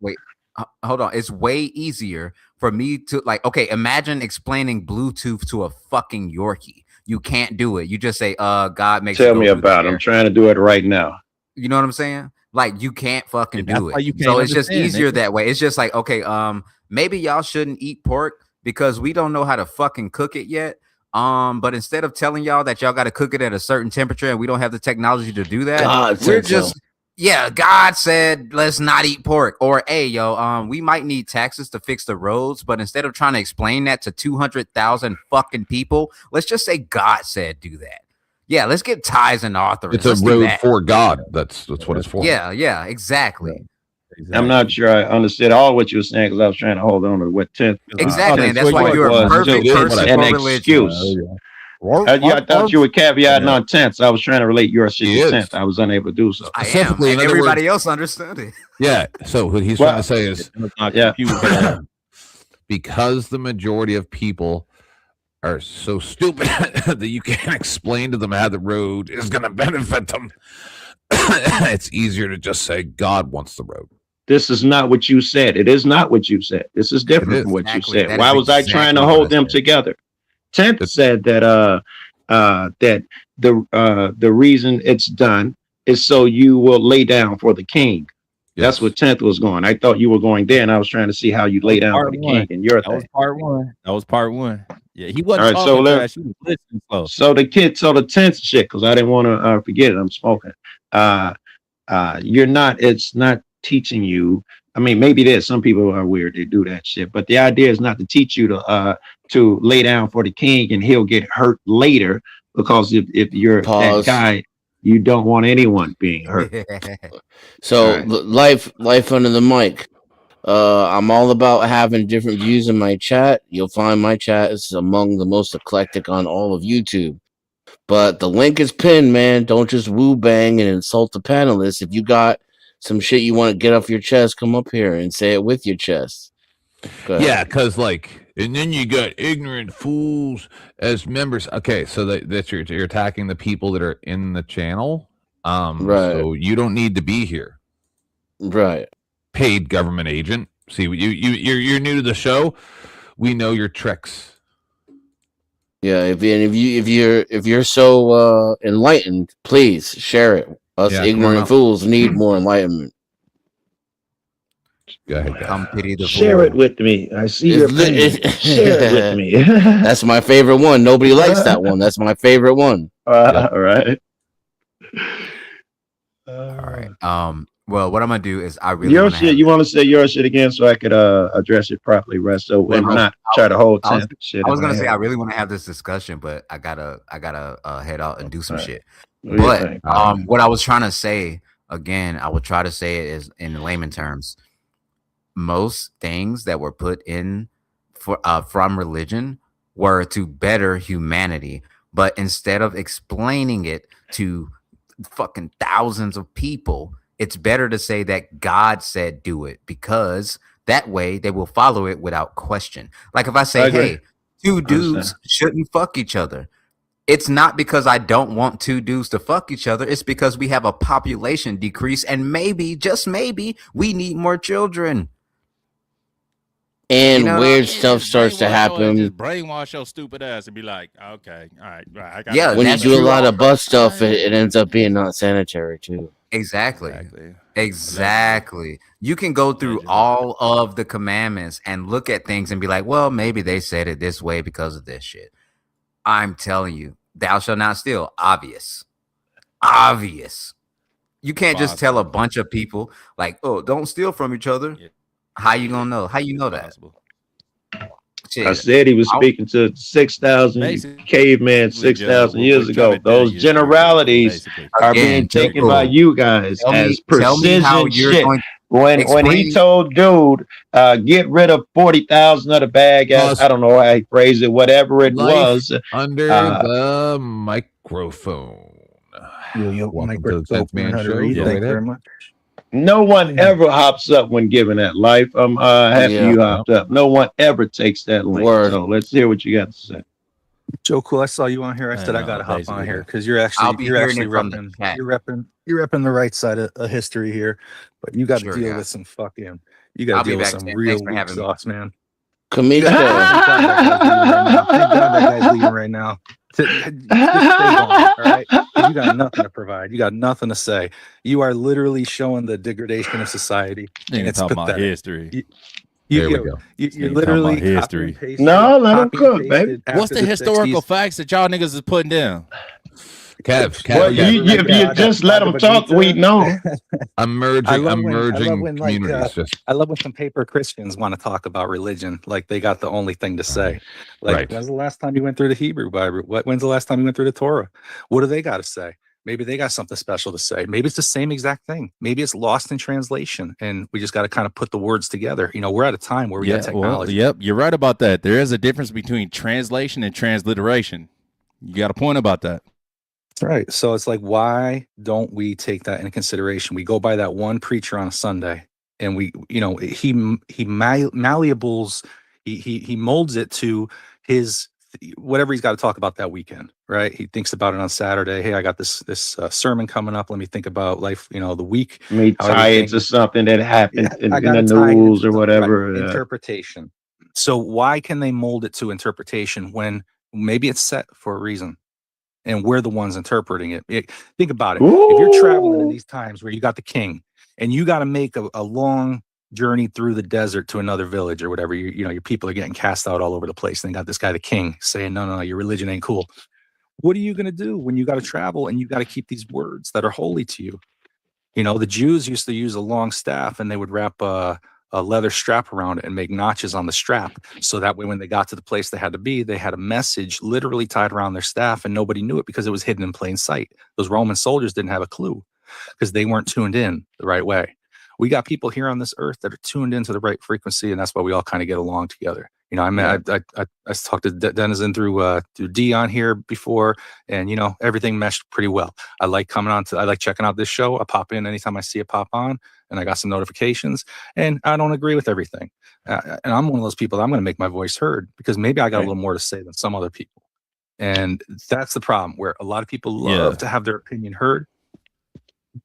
wait, hold on. It's way easier for me to imagine explaining Bluetooth to a fucking Yorkie. You can't do it. You just say, God makes Tell me about it. I'm trying to do it right now. You know what I'm saying? Like, you can't fucking do it. So it's just easier that way. It's just like, okay, maybe y'all shouldn't eat pork because we don't know how to fucking cook it yet. But instead of telling y'all that y'all got to cook it at a certain temperature and we don't have the technology to do that, God said, let's not eat pork. Or, hey, we might need taxes to fix the roads, but instead of trying to explain that to 200,000 fucking people, let's just say God said do that. Yeah, let's get ties and authors. It's a road for God. That's what it's for. Yeah, exactly. I'm not sure I understood all what you were saying because I was trying to hold on to what 10th. Exactly, and that's why you're a perfect person an excuse. I thought you were caveating on tenths. I was trying to relate your shit to tenth. I was unable to do so. I am. And everybody else understood it. Yeah. So what he's trying to say is, because the majority of people are so stupid that you can't explain to them how the road is going to benefit them, it's easier to just say God wants the road. This is not what you said. It is not what you said. This is different from what you said. Why was I trying to hold them together? Tenth said that that the reason it's done is so you will lay down for the king. Yes. That's what 10th was going. I thought you were going there, and I was trying to see how you lay down for the king. And your that was part one. Yeah, he wasn't. All right, so the 10th shit, because I didn't want to forget it. I'm smoking. You're not. It's not teaching you. I mean, maybe there's some people are weird. They do that shit, but the idea is not to teach you to lay down for the king and he'll get hurt later, because if you're that guy, you don't want anyone being hurt. So life under the mic. I'm all about having different views in my chat. You'll find my chat is among the most eclectic on all of YouTube. But the link is pinned, man. Don't just woo bang and insult the panelists. If you got some shit you want to get off your chest, come up here and say it with your chest. Yeah, because and then you got ignorant fools as members. Okay, so that you're attacking the people that are in the channel. Right. So you don't need to be here. Right. Paid government agent. See, you're new to the show. We know your tricks. Yeah, if you're so enlightened, please share it. Us ignorant fools need more enlightenment. Go ahead, guys. Come pity the Share it with me. I see your pain. Share it with me. That's my favorite one. Nobody likes that one. That's my favorite one. All right. All right. Well, what I'm gonna do is I really Your want to shit. You want to say your shit again so I could address it properly, Russ? So and not try to hold shit. I was gonna in my say head. I really want to have this discussion, but I gotta head out and do some shit. What do you But think? what I was trying to say again, I would try to say it is in layman terms. Most things that were put in from religion were to better humanity, but instead of explaining it to fucking thousands of people, it's better to say that God said do it, because that way they will follow it without question. Like if I say, hey, two dudes shouldn't fuck each other, it's not because I don't want two dudes to fuck each other. It's because we have a population decrease, and maybe, just maybe, we need more children. And weird stuff starts to happen. Just brainwash your stupid ass and be like, okay, all right. I got Yeah, when you do a lot of butt stuff, it ends up being not sanitary too. Exactly. You can go through all of the commandments and look at things and be like, well, maybe they said it this way because of this shit. I'm telling you, thou shalt not steal. Obvious. You can't just tell a bunch of people like, oh, don't steal from each other. Yeah. How you gonna know? How you know that? Shit. I said he was speaking to 6,000 cavemen 6,000 years ago. Those generalities are being taken by you guys as precision shit. When he told dude, get rid of 40,000 of the bag, I don't know how he phrased it, whatever it was. Under the microphone. Microscope, man, how to read. Thank you very much. No one ever hops up when given that life. I'm happy you hopped up. No one ever takes that link. So let's hear what you got to say. Joe Cool, I saw you on here. I said I gotta hop on here because you're actually repping the right side of history here. But you got to deal with some fucking. You got to deal with some real weak sauce, man. Comedian. Thank God that guy's leaving right now. Just stay gone, all right? You got nothing to provide. You got nothing to say. You are literally showing the degradation of society. And it's talking pathetic. about history. There we go. You're literally history. No, let him cook, baby. What's the historical facts that y'all niggas is putting down? Kev, well, if you just let them talk, we know. Emerging communities. I love when some paper Christians want to talk about religion, like they got the only thing to say. Like, when's the last time you went through the Hebrew Bible? When's the last time you went through the Torah? What do they got to say? Maybe they got something special to say. Maybe it's the same exact thing. Maybe it's lost in translation, and we just got to kind of put the words together. You know, we're at a time where we got technology. Well, yep, you're right about that. There is a difference between translation and transliteration. You got a point about that. Right. So it's like, why don't we take that into consideration? We go by that one preacher on a Sunday, and we, you know, he malleables, he molds it to his whatever he's got to talk about that weekend. Right. He thinks about it on Saturday. Hey, I got this sermon coming up. Let me think about life. You know, the week. Let me tie it to something that happened in the news or whatever. Right. Interpretation. So why can they mold it to interpretation when maybe it's set for a reason? And we're the ones interpreting it. Think about it. Ooh. If you're traveling in these times where you got the king and you got to make a long journey through the desert to another village or whatever, you know, your people are getting cast out all over the place. And they got this guy, the king, saying, no, your religion ain't cool. What are you going to do when you got to travel and you got to keep these words that are holy to you? You know, the Jews used to use a long staff and they would wrap a leather strap around it and make notches on the strap. So that way, when they got to the place they had to be, they had a message literally tied around their staff and nobody knew it because it was hidden in plain sight. Those Roman soldiers didn't have a clue because they weren't tuned in the right way. We got people here on this earth that are tuned into the right frequency, and that's why we all kind of get along together. You know, I talked to Denizen through D on here before, and you know, everything meshed pretty well. I like checking out this show. I pop in anytime I see it pop on, and I got some notifications. And I don't agree with everything, and I'm one of those people that I'm going to make my voice heard because maybe I got a little more to say than some other people, and that's the problem where a lot of people love to have their opinion heard,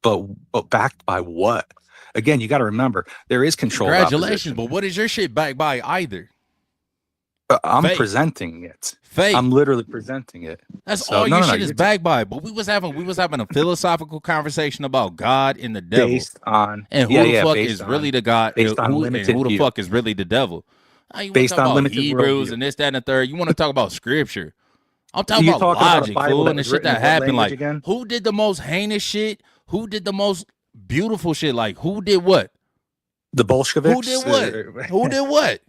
but backed by what? Again, you got to remember there is control. Congratulations, but what is your shit backed by either? I'm Fake. presenting it. Fake. I'm literally presenting it. That's So, all no, your no, no, shit is you're backed by. But we was having a philosophical conversation about God and the devil, based on and who the fuck is really the God, based on and limited who the view. fuck is really the devil. You want to Based talk on about limited Hebrews worldview. and this, that, and the third. You want to talk about scripture. I'm talking You're about talking about a logic, Bible fool, that and the was shit written that in what happened. language Like, again? who did the most heinous shit? Who did the most beautiful shit? Like, who did what? The Bolsheviks. Who did what? Who did what?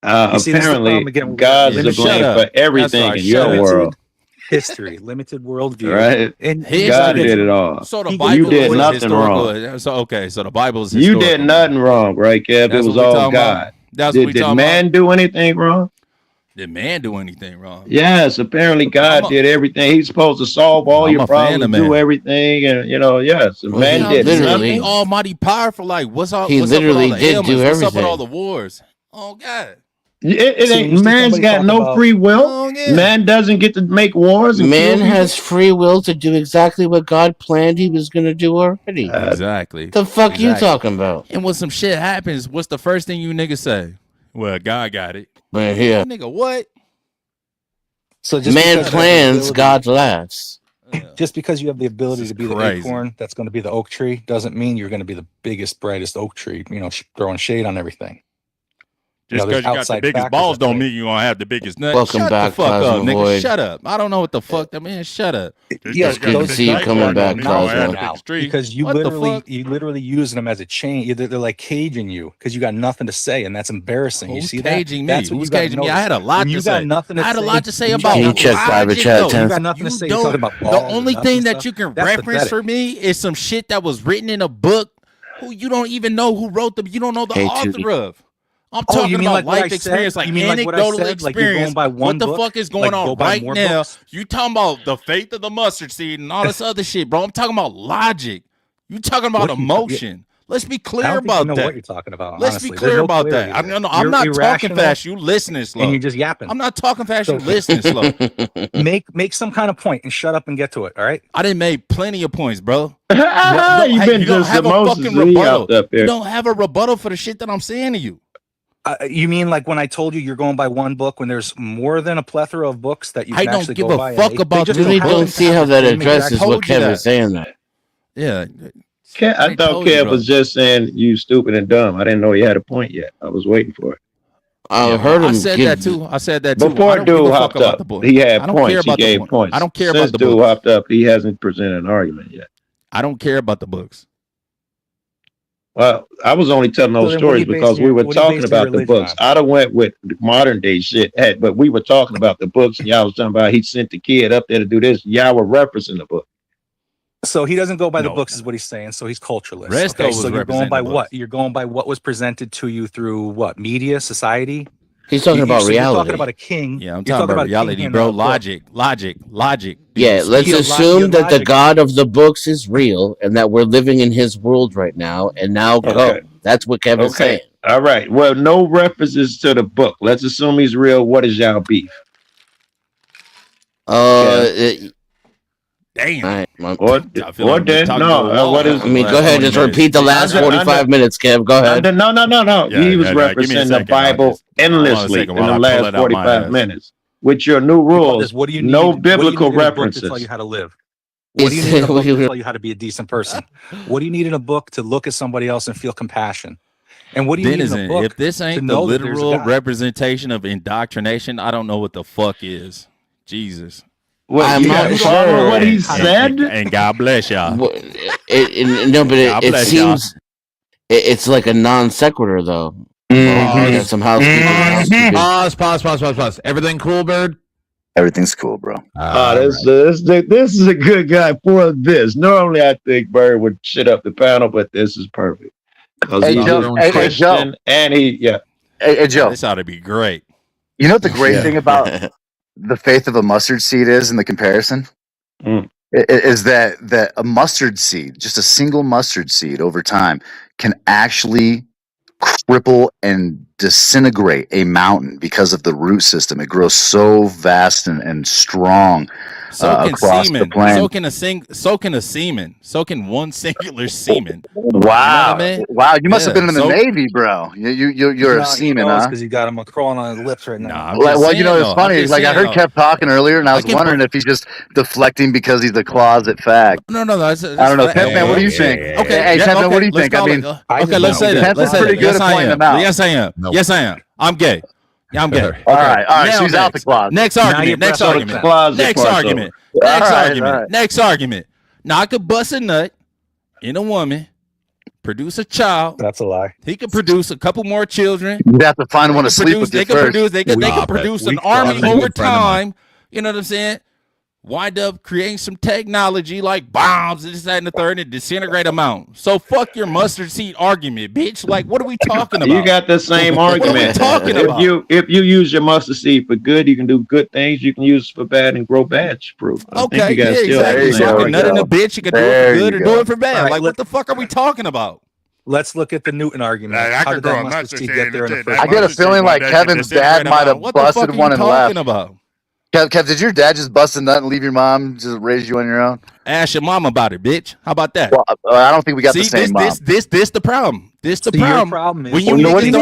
You see, this is the problem Apparently, again. God's to Shut blame up. for everything That's in right. your Shut up. world, History, limited worldview, right? and God did it all. So the You Bible did is nothing historical. wrong. So okay, so the Bible is You historical. did nothing wrong, right, Kev? It That's was what we all talking God. about. That's what we Did talking man about. do anything wrong? Did man do anything wrong? Yes, apparently God did everything. He's supposed to solve all I'm your a fan problems, of do man. everything, and yes, Well, man he did literally- He nothing. almighty powerful. Like, what's up? He What's up with all literally the did ailments? do What's up with all everything. the wars? Oh God. It So ain't you see man's somebody got talk no about- free will. Oh yeah. Man doesn't get to make wars and Man kill has free will to do exactly what God planned he was going to do already. Exactly. The fuck you Exactly. talking about? And when some shit happens, what's the first thing you niggas say? Well, God got it. Man, yeah. Nigga, what? So just Man because plans, you God laughs. Just because you have the ability to be the crazy. acorn that's going to be the oak tree doesn't mean you're going to be the biggest, brightest oak tree. Throwing shade on everything. Just there's because you got the outside biggest factors balls at don't play. mean you're going to have the biggest nut. Welcome Shut back, the fuck Plasma up, nigga. Void. Shut up. I don't know what the fuck that means. Shut up. Yeah, Just 'cause Good the to see you big coming balls back, don't mean you're gonna have the Plasma. biggest tree. Because you What the fuck? literally using them as a chain. They're like caging you because you got nothing to say, and that's embarrassing. You Who's see caging that? me? That's what Who's you gotta caging me? I had a notice. lot When to you say. got nothing to I had a say- lot to say when you about got Can you check private logic, chat, though. You 10? got nothing to say. You're talking about The balls and only nuts thing and that stuff? you can That's reference pathetic. for me is some shit that was written in a book who you don't even know who wrote them. You don't know the Hey, author Tootie. of. I'm Oh, talking you mean about like what I life experience, said? like You mean like what I anecdotal said? Like you're going experience. by one What the book? fuck is going Like on go by right more now? books? You talking about the faith of the mustard seed and all this other shit, bro. I'm talking about logic. You talking about What are you- emotion. Let's be I clear don't think you about know that. what you're talking about. Let's honestly. be There's clear no about clarity that. there. I'm You're not talking irrational, fast. You listening slow. and you're just yapping. I'm not talking fast. So- You listening slow. Make some kind of point and shut up and get to it. All right. I didn't make plenty of points, bro. You've been You don't just have the a most fucking Z rebuttal. out up You here. don't have a rebuttal for the shit that I'm saying to you. You mean like when I told you you're going by one book when there's more than a plethora of books that you I can don't actually give go a by? and fuck they about just the Really happen don't to see have how the that same exact- addresses what told you Kev that. is saying there. Yeah. I thought Kev was just saying you stupid and dumb. I didn't know he had a point yet. I was waiting for it. I heard him I said give. that too. I said that too. Before I don't give dude a fuck hopped about up, the book. he had I don't care points. He about the gave book. points. I don't care Since about the dude books. hopped up, he hasn't presented an argument yet. I don't care about the books. Well, I was only telling So those then what are stories you basing because we your- were what are you talking basing your about the religion books. on? I'd have went with modern day shit, but we were talking about the books, and y'all was talking about he sent the kid up there to do this. Y'all were referencing the book. So he doesn't go by the No. books, is what he's saying. So he's culturalist. Resto Okay, was so you're going representing by the what? books. You're going by what was presented to you through what? Media, society. He's talking about so You're reality. talking about a king. Yeah, I'm You're talking about a king reality, in bro. a book. Logic. Yeah, let's Your assume that the logic- God of the books is real and that we're living in his world right now. And now go. Okay. That's what Kevin's saying. All right. Well, no references to the book. Let's assume he's real. What is y'all beef? Damn. All right, Or then no. What is? I mean, go ahead. Just repeat the last 45 minutes, Kev. Go ahead. No. Yeah, he was give me a referencing the second. Bible endlessly in second while the I pull last it out my 45 ass. minutes. With your new rules, What do you need? no what do you biblical need in a book to references. tell you how to live? What do you need in a book to tell you how to be a decent person? What do you need in a book to look at somebody else and feel compassion? And what do you need in a Denizen, book if this to ain't the know that there's a literal God? representation of indoctrination, I don't know what the fuck is. Jesus. Well, I'm not follow sure. what he said. And God bless y'all. No, but God it bless seems it's like a non sequitur, though. Mhm. Some housekeeping. Pause. Everything cool, Bird? Everything's cool, bro. This is a good guy for this. Normally, I think Bird would shit up the panel, but this is perfect. Because Hey, he's Joe. a Hey, Christian, Joe. and Hey, Joe. This ought to be great. You know what the great thing about the faith of a mustard seed is in the comparison? Is that a mustard seed, just a single mustard seed over time, can actually cripple and disintegrate a mountain because of the root system. It grows so vast and strong across the plane. Soaking one singular semen. Wow, you know what I mean? Wow, you must have been in the Navy, bro. You're a seaman, huh? Because you got him crawling on his lips right now. Nah, I'm just saying, you know, it's funny. Like I heard Kev talking earlier, and I was wondering if he's just deflecting because he's a closet fag. No. I don't know, Pepman. What do you think? Okay, hey, Pepman, what do you think? I mean, okay, let's say that. Pepman's pretty good at playing them out. Yes, I am. Yes, I am. I'm gay. Yeah, I'm gay. All right. So he's out the closet. Next argument. Next argument. Now I could bust a nut in a woman, produce a child. That's a lie. He could produce a couple more children. You'd have to find one to sleep with They first. They could produce an army over time. You know what I'm saying? Wind up creating some technology like bombs, this, that, and the third, and disintegrate them out. So fuck your mustard seed argument, bitch. Like, what are we talking about? You got the same argument. What are we talking about? If you use your mustard seed for good, you can do good things. You can use it for bad and grow bad proof. Okay, yeah, exactly. So I can nut in a bitch. You can do it for good or do it for bad. Like, what the fuck are we talking about? Let's look at the Newton argument. I could grow a mustard seed get there in the first I get a feeling like Kevin's dad might have busted one and left. About? Kev, did your dad just bust a nut and leave your mom, just raise you on your own? Ask your mom about it, bitch. How about that? Well, I don't think we got the same mom. This the problem. This the problem. Is when you niggas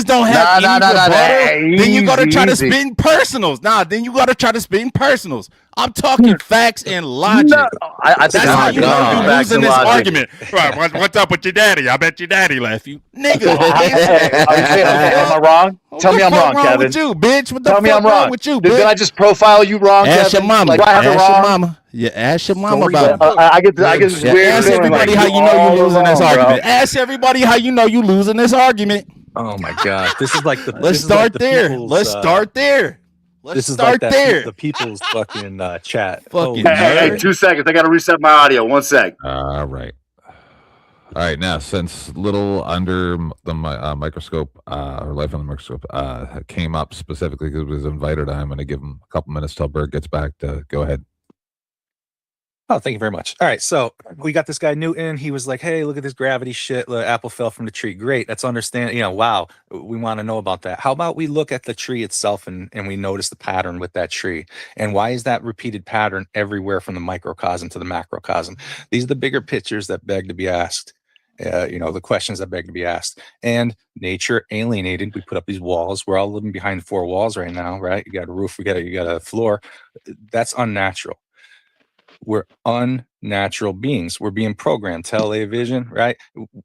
don't have any then you gotta try to spin personals. Then you gotta try to spin personals. I'm talking facts and logic. No, I think that's how you know you're losing this argument. Right, what's up with your daddy? I bet your daddy left you. Nigga. Am I wrong? Tell me I'm wrong, Kevin. With you, bitch. What the Tell me I'm wrong. With you, Did I just profile you wrong, Ask Kevin? your mama. Like, I have it Ask your wrong? mama. Yeah, ask your mama about it. I get this weird Ask everybody how you know you're losing this argument. Ask everybody how you know you're losing this argument. Oh my god, this is like the. Let's start there. Let's start there. This is like the people's fucking chat. Fucking hey, 2 seconds. I got to reset my audio. 1 sec. All right. Now, since little under the microscope or life on the microscope came up specifically because it was invited, I'm going to give him a couple minutes till Berg gets back to go ahead. Oh, thank you very much. All right, so we got this guy Newton. He was like, "Hey, look at this gravity shit. The apple fell from the tree. Great, that's understand. Wow, we want to know about that. How about we look at the tree itself and we notice the pattern with that tree? And why is that repeated pattern everywhere from the microcosm to the macrocosm? These are the bigger pictures that beg to be asked. The questions that beg to be asked. And nature alienated. We put up these walls. We're all living behind 4 walls right now, right? You got a roof. You got a floor. That's unnatural. We're unnatural beings. We're being programmed. Television, right?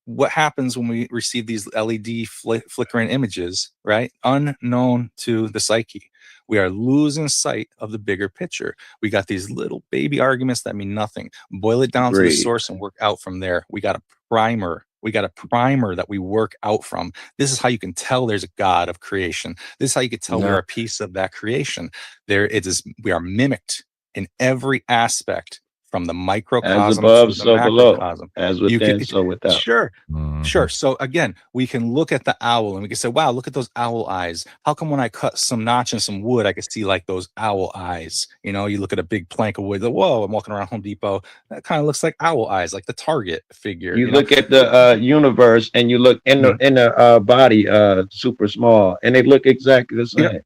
What happens when we receive these LED flickering images, right? Unknown to the psyche. We are losing sight of the bigger picture. We got these little baby arguments that mean nothing. Boil it down to the source and work out from there. We got a primer. We got a primer that we work out from. This is how you can tell there's a God of creation. This is how you can tell we're a piece of that creation. We are mimicked in every aspect, from the microcosm as above, to the so macrocosm. Below. As within, so without. Sure. So again, we can look at the owl and we can say, wow, look at those owl eyes. How come when I cut some notch in some wood, I can see like those owl eyes? You look at a big plank of wood, whoa, I'm walking around Home Depot. That kind of looks like owl eyes, like the Target figure. You look at the universe and you look in the body, super small, and they look exactly the same. Yeah.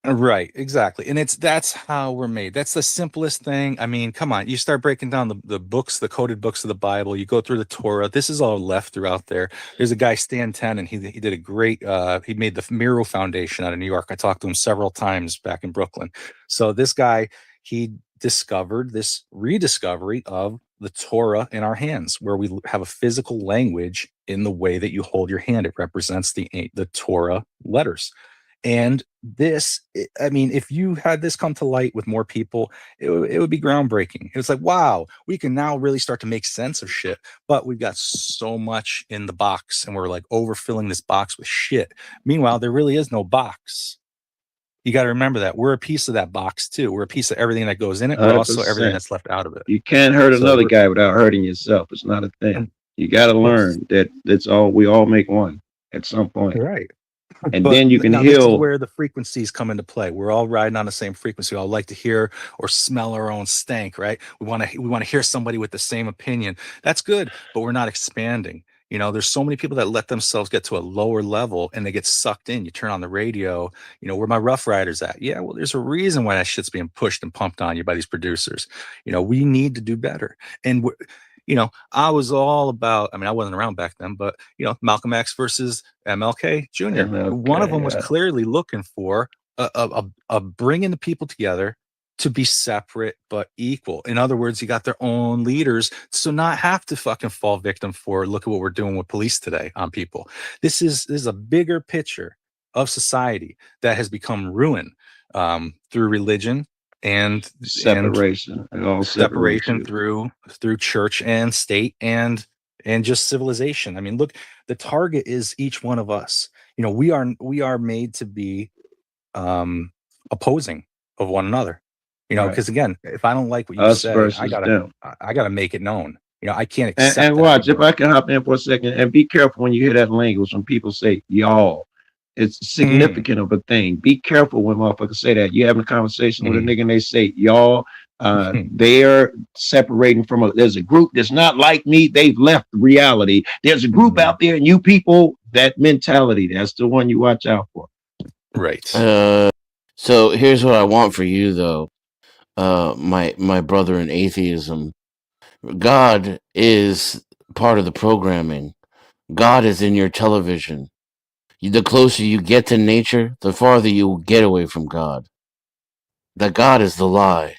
Right, exactly. And that's how we're made. That's the simplest thing. I mean, come on, you start breaking down the books, the coded books of the Bible, you go through the Torah. This is all left throughout there. There's a guy, Stan Ten, and he did a great he made the Miro Foundation out of New York. I talked to him several times back in Brooklyn. So this guy, he discovered this rediscovery of the Torah in our hands, where we have a physical language in the way that you hold your hand. It represents the Torah letters. And this, I mean, if you had this come to light with more people, it would be groundbreaking. It's like, wow, we can now really start to make sense of shit. But we've got so much in the box and we're like overfilling this box with shit. Meanwhile, there really is no box. You got to remember that we're a piece of that box too. We're a piece of everything that goes in it, but also everything that's left out of it. You can't hurt another guy without hurting yourself. It's not a thing. You got to learn that we all make one at some point. Right. And then you can heal. This is where the frequencies come into play. We're all riding on the same frequency. We all like to hear or smell our own stank, right? We want to hear somebody with the same opinion. That's good, but we're not expanding. You know, there's so many people that let themselves get to a lower level and they get sucked in. You turn on the radio, you know, where my Rough Riders at? Yeah, well, there's a reason why that shit's being pushed and pumped on you by these producers. You know, we need to do better. And you know, I was all about, I mean, I wasn't around back then, but, you know, Malcolm X versus MLK Jr. One of them was clearly looking for a bringing the people together to be separate but equal. In other words, you got their own leaders, so not have to fucking fall victim for, look at what we're doing with police today on people. This is a bigger picture of society that has become ruined through religion and separation through church and state and just civilization. I mean, look, the target is each one of us. You know, we are made to be opposing of one another. You know, because again, if I don't like what you say, I gotta make it known. You know, I can't accept. And watch, if I can hop in for a second, and be careful when you hear that language when people say y'all. It's significant of a thing. Be careful when motherfuckers say that. You're having a conversation with a nigga and they say y'all. They're separating from there's a group that's not like me. They've left reality. There's a group out there, and you people, that mentality, that's the one you watch out for. Right. So here's what I want for you, though. My brother in atheism. God is part of the programming. God is in your television. The closer you get to nature, the farther you will get away from God. That God is the lie.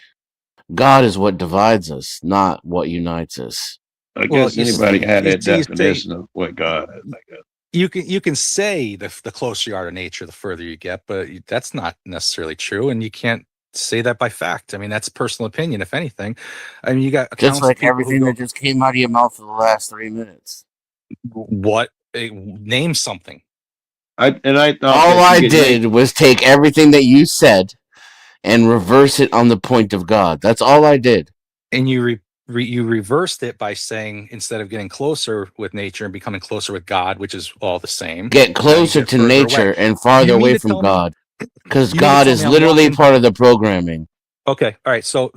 God is what divides us, not what unites us. I guess anybody had that definition of what God is, I guess. You can say the closer you are to nature, the further you get, but that's not necessarily true, and you can't say that by fact. I mean, that's personal opinion, if anything. I mean, you got just like everything that just came out of your mouth for the last 3 minutes. What? Name something. All I did was take everything that you said and reverse it on the point of God. That's all I did. And you reversed it by saying, instead of getting closer with nature and becoming closer with God, which is all the same, get closer to nature and farther away from God, because God is literally part of the programming. Okay, all right. So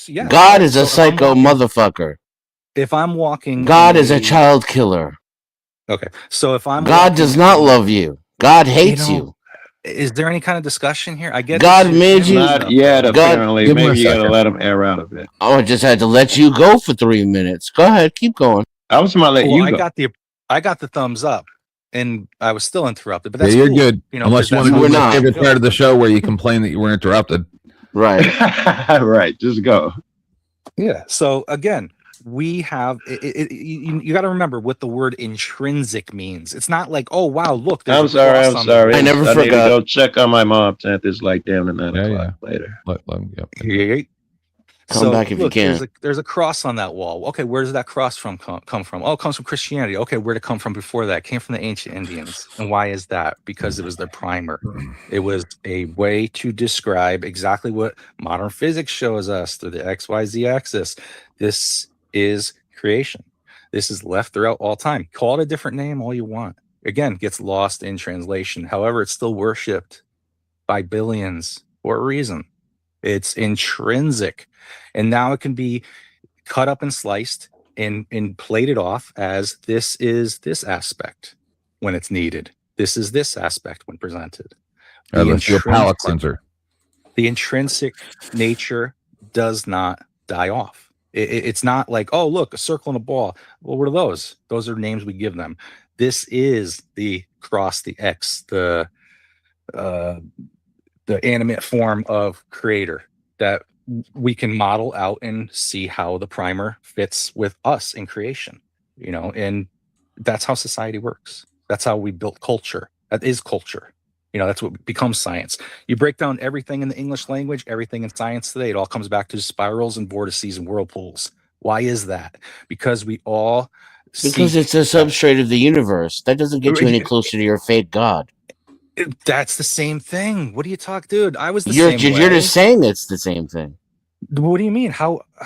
yeah, God is a psycho motherfucker. If I'm walking, God is a child killer. Okay, so if I'm God does not love you. God hates you. Is there any kind of discussion here? I get God made you. Not yet, apparently. Maybe you gotta let him air out a bit. Oh, I just had to let you go for 3 minutes. Go ahead, keep going. I was gonna let you go. I got the thumbs up, and I was still interrupted. But that's you're cool. good. You know, unless you want to go to the favorite part of the show where you complain that you were interrupted. Right. Right. Just go. Yeah. So again, we have you got to remember what the word intrinsic means. It's not like, oh wow, look. I'm sorry. I never forgot. Need to go check on my mom. It's like damn at 9 o'clock later. Come back if you can. There's a cross on that wall. Okay, where does that cross come from? Oh, it comes from Christianity. Okay, where did it come from before that? It came from the ancient Indians. And why is that? Because it was their primer. It was a way to describe exactly what modern physics shows us through the XYZ axis. This is creation. This is left throughout all time. Call it a different name all you want. Again, gets lost in translation. However, it's still worshipped by billions for a reason. It's intrinsic. And now it can be cut up and sliced and plated off as this is this aspect when it's needed. This is this aspect when presented. Let's do a palate cleanser. The intrinsic nature does not die off. It's not like, oh, look, a circle and a ball. Well, what are those? Those are names we give them. This is the cross, the X, the animate form of creator that we can model out and see how the primer fits with us in creation, you know, and that's how society works. That's how we built culture. That is culture. You know, that's what becomes science. You break down everything in the English language, everything in science today, it all comes back to spirals and vortices and whirlpools. Why is that? Because we all Because it's a substrate of the universe. That doesn't get you any closer to your fate God. That's the same thing. What do you talk, dude? I was the You're same way. You're just saying it's the same thing. What do you mean?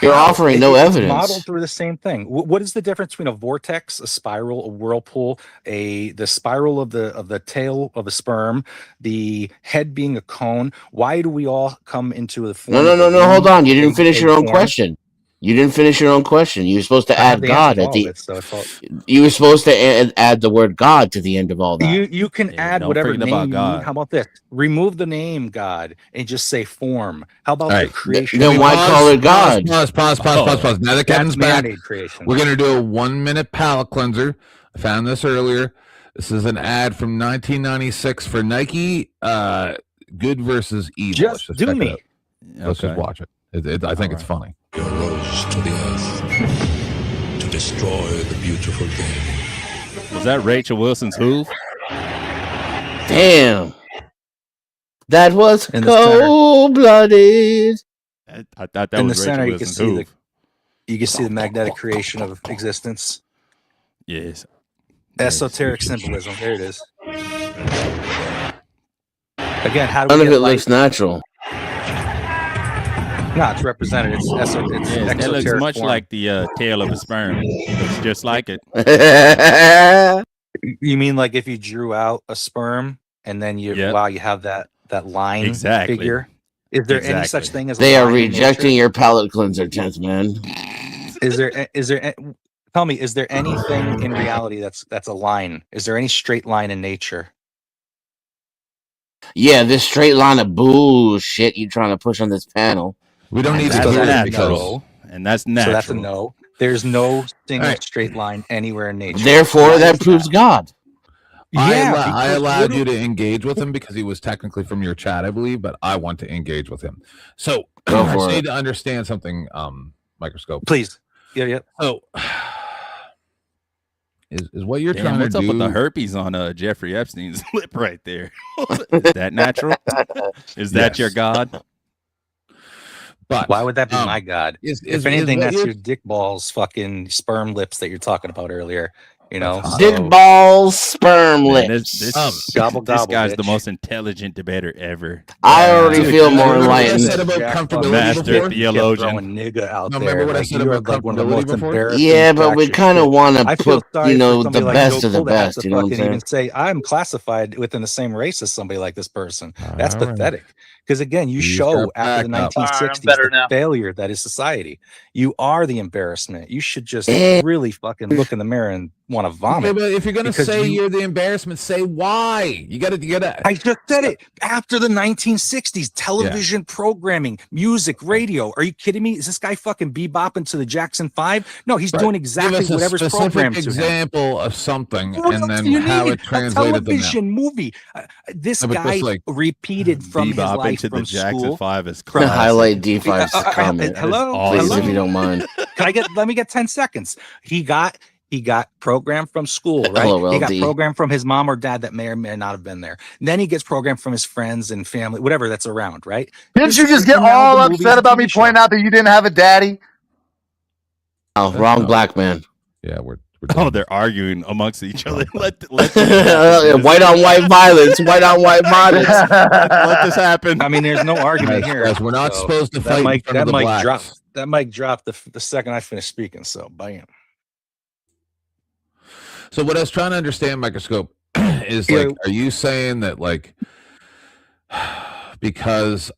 You're offering no evidence. Modeled through the same thing. What is the difference between a vortex, a spiral, a whirlpool, the spiral of the tail of a sperm, the head being a cone? Why do we all come into the form? No. Hold on. You didn't finish your own question. You didn't finish your own question. You were supposed to add God at the. You were supposed to add the word God to the end of all that. You can add whatever name you need. How about this? Remove the name God and just say form. How about the creation? Then why call it God? Pause. Now that Kevin's back, creation. we're gonna do a 1-minute palate cleanser. I found this earlier. This is an ad from 1996 for Nike. Good versus evil. Just do me. Let's just watch it. I think it's funny. You rose to the earth to destroy the beautiful game. Was that Rachel Wilson's hoof? Damn. That was cold-blooded. I thought that in was the center. Rachel You can Wilson's see hoof. you can see the magnetic creation of existence. Yes. Esoteric symbolism. There it is. Again, how do None we of get it looks natural. No, it's represented. It's That looks much like the tail of a sperm. Looks just like it. You mean like if you drew out a sperm and then you you have that line figure? Is there any such thing as they a are line in rejecting nature? your palate cleanser, tenth man? Is there tell me, is there anything in reality that's a line? Is there any straight line in nature? Yeah, this straight line of bullshit you trying to push on this panel. We don't need to go there because and that's natural. So that's a no. There's no single straight line anywhere in nature. Therefore, that proves God. I allowed you to engage with him because he was technically from your chat, I believe, but I want to engage with him. So I just need to understand something, Microscope. Please. Yeah. So is what you're trying what's to do. What's up with the herpes on Jeffrey Epstein's lip right there? Is that natural? Is that your God? But why would that be my God? If anything, that's your dick balls, fucking sperm lips that you're talking about earlier. You know, dick balls, sperm lips. This gobble, this guy's bitch. the most intelligent debater ever. I already feel more enlightened. Master theologian. Throwing nigga out there. Remember what I said about like one of the most embarrassing. Yeah, but we kind of want to put, sorry the best of the best. You know what I'm saying? Even say I'm classified within the same race as somebody like this person. That's pathetic. Because again, you show after the 1960s the failure that is society. You are the embarrassment. You should just really fucking look in the mirror and want to vomit. Okay, but if you're gonna say you're the embarrassment, say why. You gotta. I just said it. After the 1960s, television programming, music, radio. Are you kidding me? Is this guy fucking bebopping to the Jackson 5? No, he's doing exactly whatever's programmed to him. Example of something, and then how it translated. A television movie. This guy repeated from his life from the Jackson school. 5 is to highlight D5's comment. Hello, please, if you don't mind. Let me get 10 seconds. He got programmed from school, right? LOL, he got programmed from his mom or dad that may or may not have been there. And then he gets programmed from his friends and family, whatever that's around, right? Didn't you just get all upset about me pointing out that you didn't have a daddy? Oh, wrong black man. Yeah, we're they're arguing amongst each other. Let white on white violence. White on white violence. let this happen. I mean, there's no argument here. Guys, we're not supposed to fight. That mic dropped the second I finished speaking. So, bam. So what I was trying to understand, Microscope, is like, are you saying that like because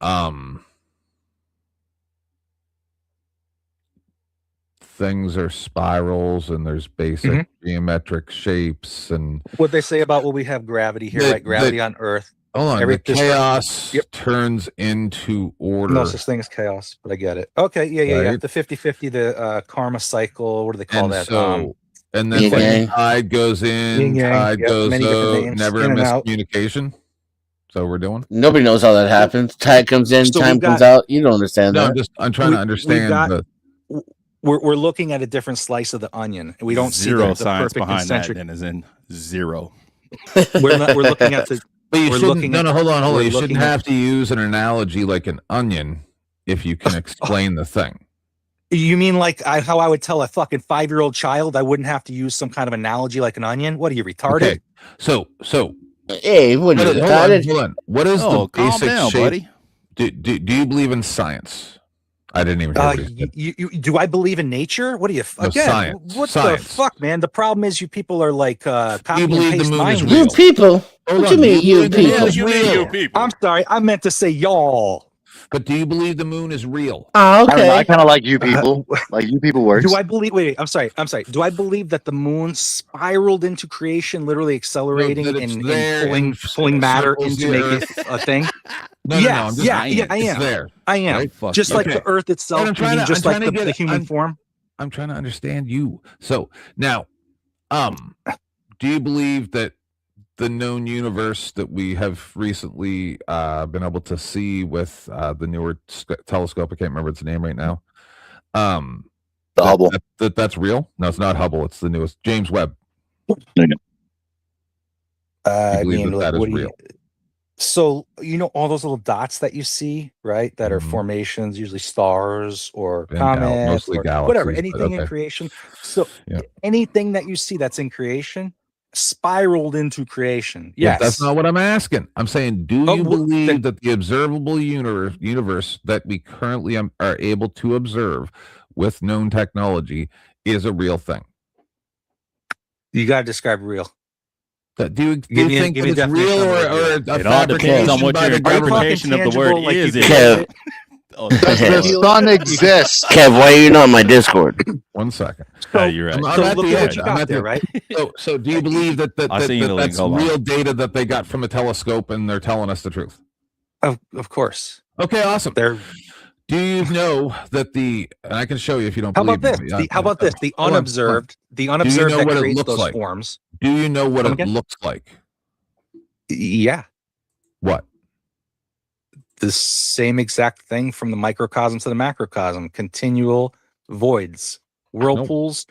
things are spirals and there's basic geometric shapes and what they say about we have gravity here, right? Gravity on Earth. Hold on, the chaos turns into order. No such thing as chaos, but I get it. Okay, yeah. The 50-50, the karma cycle. What do they call that? So, and then tide goes in, tide goes out, never miscommunication. So we're doing. Nobody knows how that happens. Tide comes in, time comes out. You don't understand that. I'm trying to understand. We're looking at a different slice of the onion. We don't see zero the science perfect behind concentric. that. Then is in zero. We're looking at the. But you shouldn't. No, hold on. You shouldn't have to use an analogy like an onion if you can explain the thing. You mean like how I would tell a fucking 5-year-old child I wouldn't have to use some kind of analogy like an onion? What are you, retarded? Okay. So hey, hold on. What is the basic down, shape? Do you believe in science? I didn't even hear do I believe in nature? What do you again? Science. What Science. the fuck, man? The problem is you people are like copy and believe the paste moon is mind real? You people. What you mean, you people? I'm sorry, I meant to say y'all. But do you believe the moon is real? Oh, okay. I don't know. I kind of like you people. Like you people works. Do I believe? Wait, I'm sorry. Do I believe that the moon spiraled into creation, literally accelerating and pulling matter into make it a thing? No, yes, no, I am. There. I am. Right? Just like the Earth itself, just like the human form. I'm trying to understand you. So now, do you believe that the known universe that we have recently been able to see with the newer telescope, I can't remember its name right now. The Hubble. That's real? No, it's not Hubble. It's the newest James Webb. I mean, that is real. So all those little dots that you see, right? That are formations, usually stars or comets, or whatever, anything in creation. So anything that you see that's in creation spiraled into creation. Yes, that's not what I'm asking. I'm saying, do you believe that the observable universe that we currently are able to observe with known technology is a real thing? You got to describe real. Do you think that it's real or a fabrication on what by your the government? interpretation of the word is? Kev, Does the sun exist? Kev, why are you not on my Discord? 1 second. You're right. I'm at the edge. You got there, right? So do you believe that that's real data that they got from a telescope and they're telling us the truth? Of course. Okay, awesome. Do you know that and I can show you if you don't believe me. How about this? The unobserved that creates those forms. Do you know what it looks like? Yeah. What? The same exact thing from the microcosm to the macrocosm. Continual voids, whirlpools.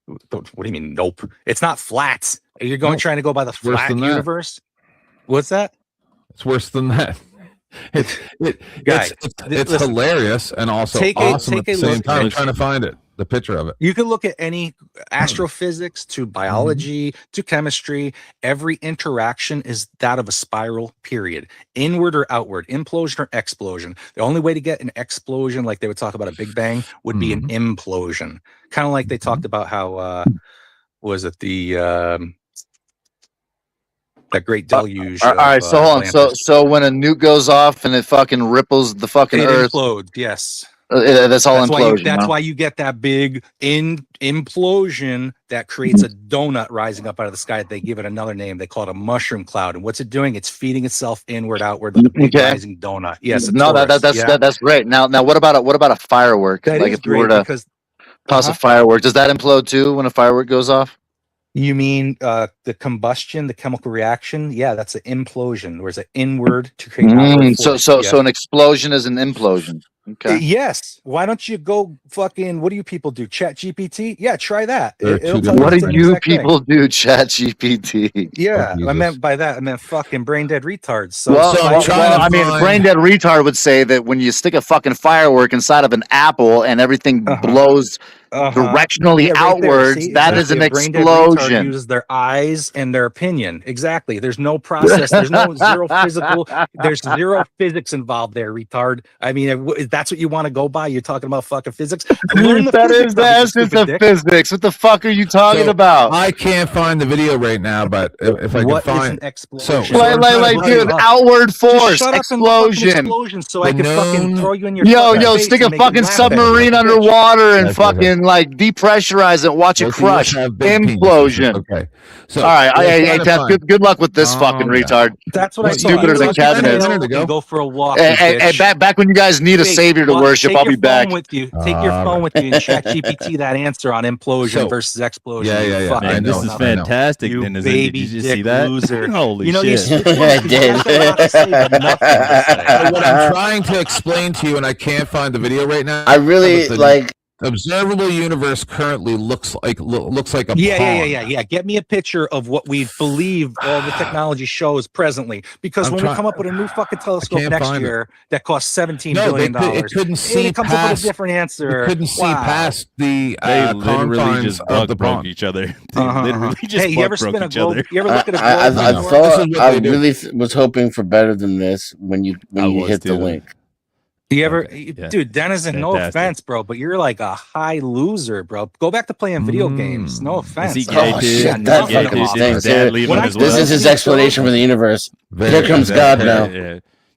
Nope. What do you mean? Nope. It's not flat. You're trying to go by the flat universe. What's that? It's worse than that. It's hilarious and also awesome at the same time. I'm trying to find it, the picture of it. You can look at any astrophysics to biology to chemistry. Every interaction is that of a spiral, period. Inward or outward, implosion or explosion. The only way to get an explosion, like they would talk about a Big Bang, would be an implosion. Kind of like they talked about how was it that great deluge. All right, so hold on. So when a nuke goes off and it fucking ripples the fucking Earth, implodes. Yes, that's all implosion. That's why you get that big implosion that creates a donut rising up out of the sky. They give it another name. They call it a mushroom cloud. And what's it doing? It's feeding itself inward, outward, like a big rising donut. Yes, that's great. Now, what about a firework? That like is if you were to toss a firework, does that implode too when a firework goes off? You mean the combustion, the chemical reaction? Yeah, that's an implosion. Where's it inward to create outward force. So an explosion is an implosion. Okay. Yes. Why don't you go fucking? What do you people do? Chat GPT? Yeah, try that. What do you people do? Chat GPT. Yeah, I meant fucking brain dead retards. So, brain dead retard would say that when you stick a fucking firework inside of an apple and everything blows directionally outwards, that is an explosion. Uses their eyes and their opinion. Exactly. There's no process. There's no zero physical. There's zero physics involved there, retard. I mean, that's what you want to go by. You're talking about fucking physics. That is the essence of physics. What the fuck are you talking about? I can't find the video right now, but if I can find an explosion? Dude, outward force, explosion. So I can fucking throw you in your yo, stick a fucking submarine underwater and fucking like depressurize it, watch it crush. Implosion. Okay. So all right, hey, good luck with this fucking retard. That's what I stupider than Kevin is. Go for a walk. Hey, back when you guys need a savior to worship, I'll be back. Take your phone with you and chat GPT that answer on implosion versus explosion. Yeah. Man, this is fantastic. You then, baby did you just see that? Loser. Holy shit. I did. What I'm trying to explain to you, and I can't find the video right now. I really like. Observable universe currently looks like a pond. Yeah. Get me a picture of what we believe all the technology shows presently, because when we come up with a new fucking telescope next year that costs $17 billion, it comes up with a different answer. It couldn't see past the they literally just broke each other. Literally just you ever spin a globe? You ever look at a globe? I thought I really was hoping for better than this when you hit the link. You ever, dude, Denizen, no offense, bro, but you're like a high loser, bro. Go back to playing video games. No offense. Is he gay, dude? This is his explanation for the universe. Here comes God now. Yeah.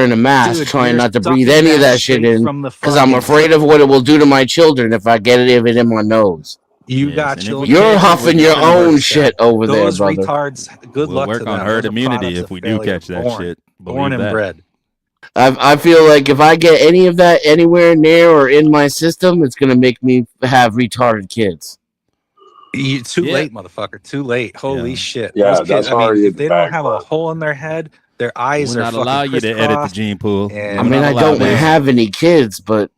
wearing a mask, trying not to breathe any of that shit in, because I'm afraid of what it will do to my children if I get it in my nose. You got children. You're huffing your own shit over there, Those brother. retards. Good We'll luck work to on them. herd Those are immunity products if of we do failure. catch that shit. Born Believe and that. bred. I feel like if I get any of that anywhere near or in my system, it's gonna make me have retarded kids. Too late, motherfucker. Too late. Holy shit. Yeah, Those kids, that's I mean, already in if the they don't bag, have bro. a hole in their head, their eyes We'll are not fucking allow you to edit the crisscrossed, gene pool. and I mean, I don't have any kids, but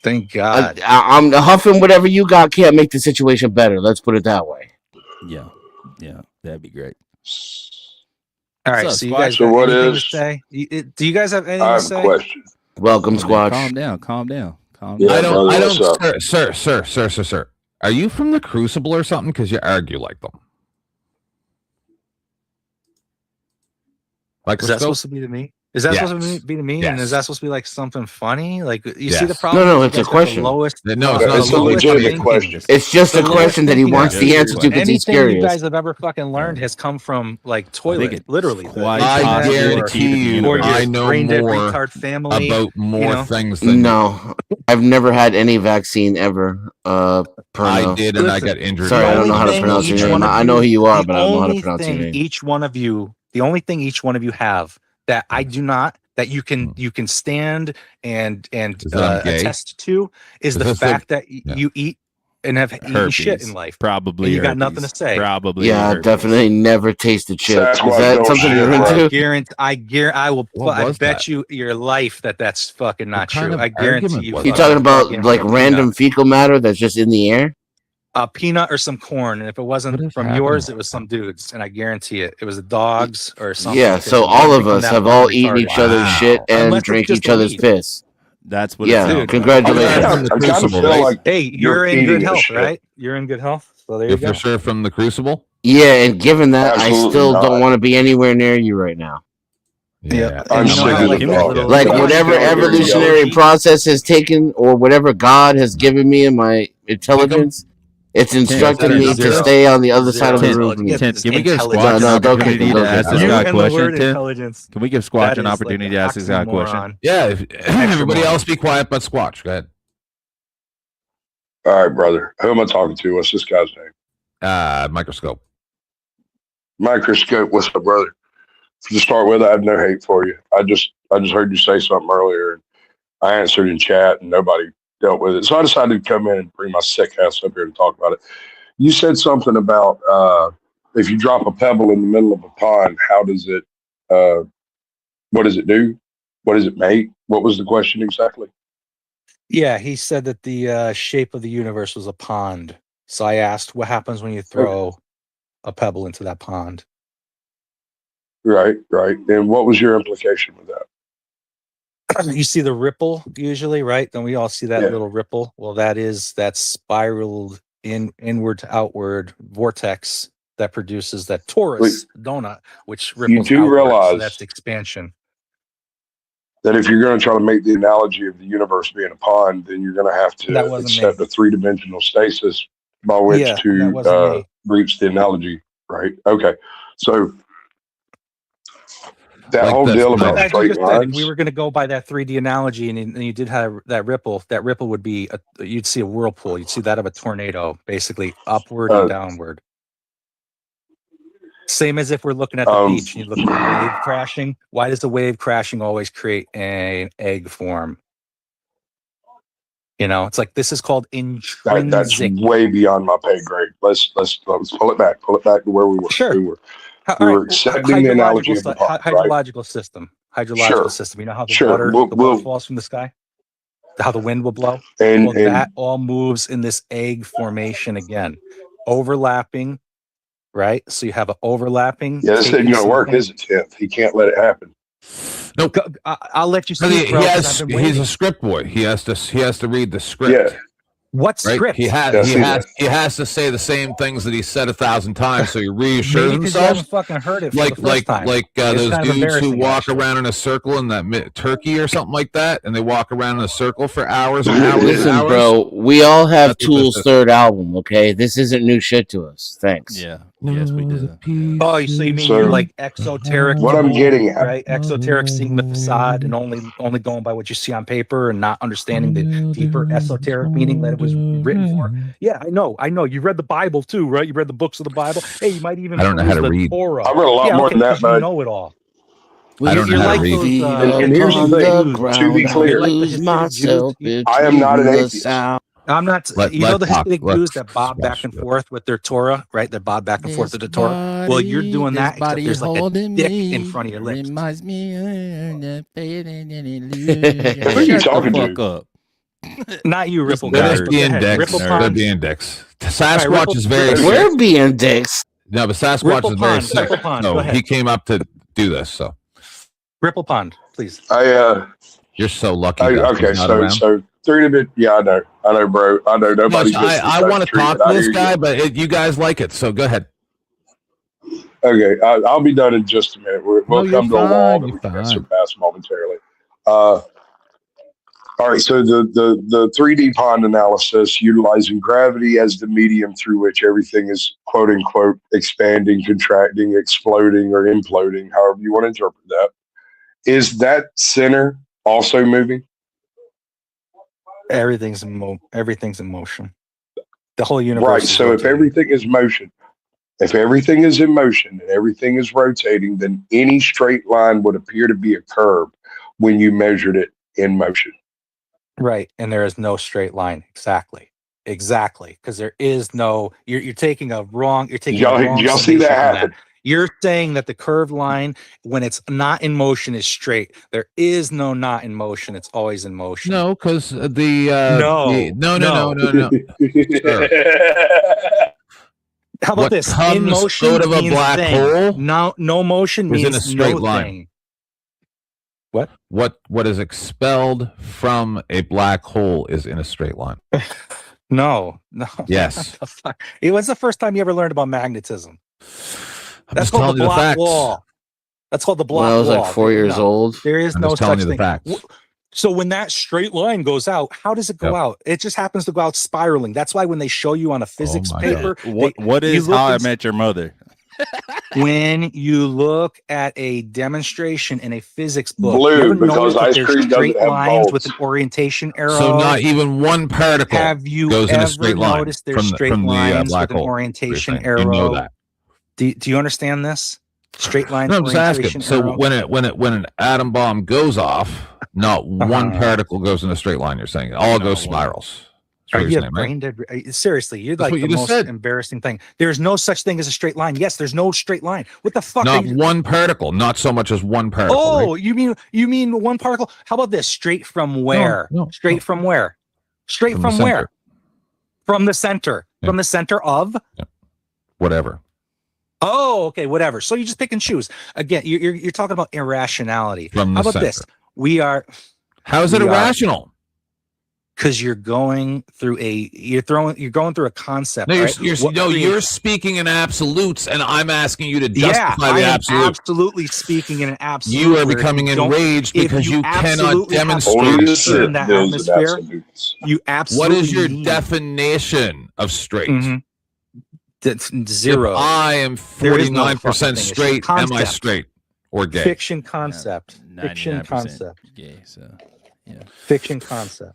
thank God. I'm huffing whatever you got can't make the situation better. Let's put it that way. Yeah, that'd be great. All right, What's up, so you guys Squatch? got what anything to is- say? Do you guys have anything I to have say? a question. Welcome, Oh, man, Squatch. calm down. Calm down. Yeah, brother, what's up? Sir. Are you from the Crucible or something? Because you argue like them. Is that supposed to be to me? Is that Yes. supposed to be to me? Yes. And is that supposed to be like something funny? Like you see Yes. the problem? No, is it's you a guys got question. The lowest, No, it's a legitimate question. It's just The a question lowest that he thinking wants of the answer to because he's anything you curious. guys have ever fucking learned has come from like toilet, it's literally. quite I possible guarantee you, or your I know brain-dead more retard family about more you know? things than No, I've never had any vaccine ever. I Perno. did, and I Listen, got injured. Sorry, the I don't only know how to thing pronounce your each name. one of I know who you are, the but I don't know how to only pronounce your thing name. each one of you, the only thing each one of you have that I do not, that you can stand and Is that I'm gay? attest to is Is the this the- fact that yeah. you eat and have eaten shit in life. Probably. And you got herpes. nothing to say. Probably. Yeah, herpes. definitely never tasted shit. Sasquatch Is that don't something shit, you're bro. into? I will. What I was bet that? you your life that's fucking not kind true. of I guarantee argument you. was You that? talking about fucking like peanut. random fecal matter that's just in the air? A peanut or some corn, and if it What wasn't is from happening yours, right it was some dudes, and I guarantee it. It was the dogs or something. Yeah, because so you all wanna of become us that have fucking all eaten retarded. each other's shit and Unless it's drink just each a other's weed. piss. That's what it Yeah, sounds like. congratulations. From the I kind of Crucible, feel right? like Hey, you're in feeding good us health, shit. right? You're in good health. So there you If go. you're sure from the Crucible, Yeah, and given that, I Absolutely still not. don't want to be anywhere near you right now. yeah. I'm And you know sick how of like the that dog. little Like But I'm whatever still here, evolutionary yo. process has taken or whatever God has given me in my intelligence, it's instructed Zero. me to Zero. stay on the other side of the Zero. room from you. Can we give Intelligence. Squatch an No, don't kick opportunity him, to don't kick ask him. this You guy a and the word question? Tim? intelligence. Can we give Squatch That an is opportunity like to ask this guy a question? oxymoron. Yeah. Everybody moron. else be quiet but Squatch. Go ahead. All right, brother. Who am I talking to? What's this guy's name? Microscope. Microscope. What's up, brother? To start with, I have no hate for you. I just heard you say something earlier, and I answered in chat, and nobody dealt with it. So I decided to come in and bring my sick ass up here to talk about it. You said something about if you drop a pebble in the middle of a pond, how does it? What does it do? What does it make? What was the question exactly? Yeah, he said that the shape of the universe was a pond. So I asked, what happens when you throw a pebble into that pond? Right. And what was your implication with that? You see the ripple usually, right? Then we all see that Yeah. little ripple. Well, that spiraled inward to outward vortex that produces that torus donut, which ripples do outward. So realize that's expansion. That if you're going to try to make the analogy of the universe being a pond, then you're going to have That to wasn't accept me. a three-dimensional stasis by which Yeah, that to wasn't me. reach the analogy, right? Okay. So that Like whole this, deal no. about As you straight just said, if lines, we were going to go by that 3D analogy, and you did have that ripple would be you'd see a whirlpool. You'd see that of a tornado, basically upward and downward. Same as if we're looking at the beach and you look at the wave crashing. Why does the wave crashing always create an egg form? You know, it's like this is called intrinsic. that's way beyond my pay grade. Let's pull it back to where we were. Sure. We were accepting the analogy of the pond, right? Hydrological system. Sure. You know how the Sure. water, We'll- the water we'll- falls from the sky? How the wind will blow? And- Well, and- that all moves in this egg formation again. Overlapping, right? So you have an overlapping. Yeah, this isn't going to work, is it, Tiff? He can't let it happen. Nope. I'll let you He speak, bro. 'cause I've been he's waiting. a script boy. He has to read the script. Yeah. What Right? script? He has to say the same things that he said 1,000 times, so he reassures Maybe 'cause you himself. haven't fucking heard it for the first time. Like It's those kind of dudes who embarrassing, walk actually. around in a circle in that Turkey or something like that, and they walk around in a circle for hours and hours. Listen, and hours. bro, we all have That's what this Tool's is. third album, okay? This isn't new shit to us. Thanks. Yeah. Yes, we do. Oh, so you mean So- you're like exoteric? What to I'm all, getting at- right? Exoteric, seeing the facade and only going by what you see on paper and not understanding the deeper esoteric meaning that it was written for. Yeah, I know. You read the Bible too, right? You read the books of the Bible. Hey, you might even I don't know how peruse to the read. Torah. I read a lot more than that, 'cause you but know it all. I don't know You're how like to read. those. And here's the Hasidic thing, Jews. to be clear, You're like the Hasidic Jews. I am not an atheist. I'm not. Let- you know let the talk. Hasidic Let's Jews that bob back and forth with their Torah, right? That bob back and forth with the Torah. Well, you're doing that, except there's like a dick in front of your lips. Reminds me of the faith and Who are you Shut talking the to? fuck up. Not you, Ripple They're Guys. just but go being ahead. dicks. Ripple They're Pond. being dicks. All Sasquatch right, Ripple- is very Ripple- sick. We're being dicks. No, but Sasquatch Ripple is very Pond, sick. Ripple Pond, go So ahead. he came up to do this. So Ripple Pond, please. you're so lucky. I, Dustin's okay, not so around. so 3 to yeah, I know, bro. I know No, nobody's. so listening I to want to Tree, talk but to I this hear guy, you. but you guys like it, so go ahead. Okay, I'll be done in just a minute. We'll you're come to a wall fine, that you're we can fine. surpass momentarily. All right, so the 3D pond analysis utilizing gravity as the medium through which everything is quote unquote expanding, contracting, exploding, or imploding, however you want to interpret that. Is that center also moving? Everything's in motion. The whole universe. Right. is So if rotating. everything is motion, if everything is in motion and everything is rotating, then any straight line would appear to be a curve when you measured it in motion. Right, and there is no straight line. Exactly, because there is no. You're taking a wrong. You're taking Y'all- a wrong. y'all see that summation from happen? You're saying that the curved line, when it's not in motion, is straight. There is no not in motion. It's always in motion. No, because no. Sir. How about What this? In comes motion out of a means black thing. hole No motion is means in a straight no line. thing. What is expelled from a black hole is in a straight line. No. Yes. What the fuck? It was the first time you ever learned about magnetism. I'm That's just called telling the you the block facts. wall. That's called the block When I was wall. like 4 years old. There is I'm no just telling such you the thing. facts. So when that straight line goes out, how does it go out? It just happens to go out spiraling. That's why when they show you on a physics my paper, What you is look How I and- Met Your Mother? when you look at a demonstration in a physics book, Blue, you ever because notice that ice there's cream doesn't straight have lines bulbs. with an orientation arrow? So not even one particle Have you goes in a ever straight line noticed there's straight from the lines black with an hole. orientation You're saying. arrow? You know that. Do you understand this? Straight lines. No, I'm just orientation asking. So arrow? when an atom bomb goes off, not one particle goes in a straight line. You're saying it all goes spirals. Are That's what you you're saying, right? brain dead? Seriously, you're That's like what the you just most said. embarrassing thing. There's no such thing as a straight line. Yes, there's no straight line. What the fuck? Not are you... one particle. Not so much as one particle. Oh, right? you mean one particle? How about this? Straight from where? Straight from where? Straight From the from where? center. From the center. Yeah. From the center of? Whatever. Oh, okay, whatever. So you just pick and choose. Again, you're talking about irrationality. From How the about this? center. We are. How is it irrational? Because you're going through you're going through a concept. No, right? you're speaking in absolutes, and I'm asking you to Yeah, justify I the am absolute. absolutely speaking in an absolute. You are where if becoming you don't- enraged if because you cannot absolutely have demonstrate. Only the structure in that Sith knows an atmosphere, absolute. you What absolutely is your need- definition of straight? Mhm. That's zero. If I am There is no 49% fucking thing. It's just straight, am I concept. straight or gay? Fiction concept. Fiction 99% concept. Gay, so yeah. Fiction concept.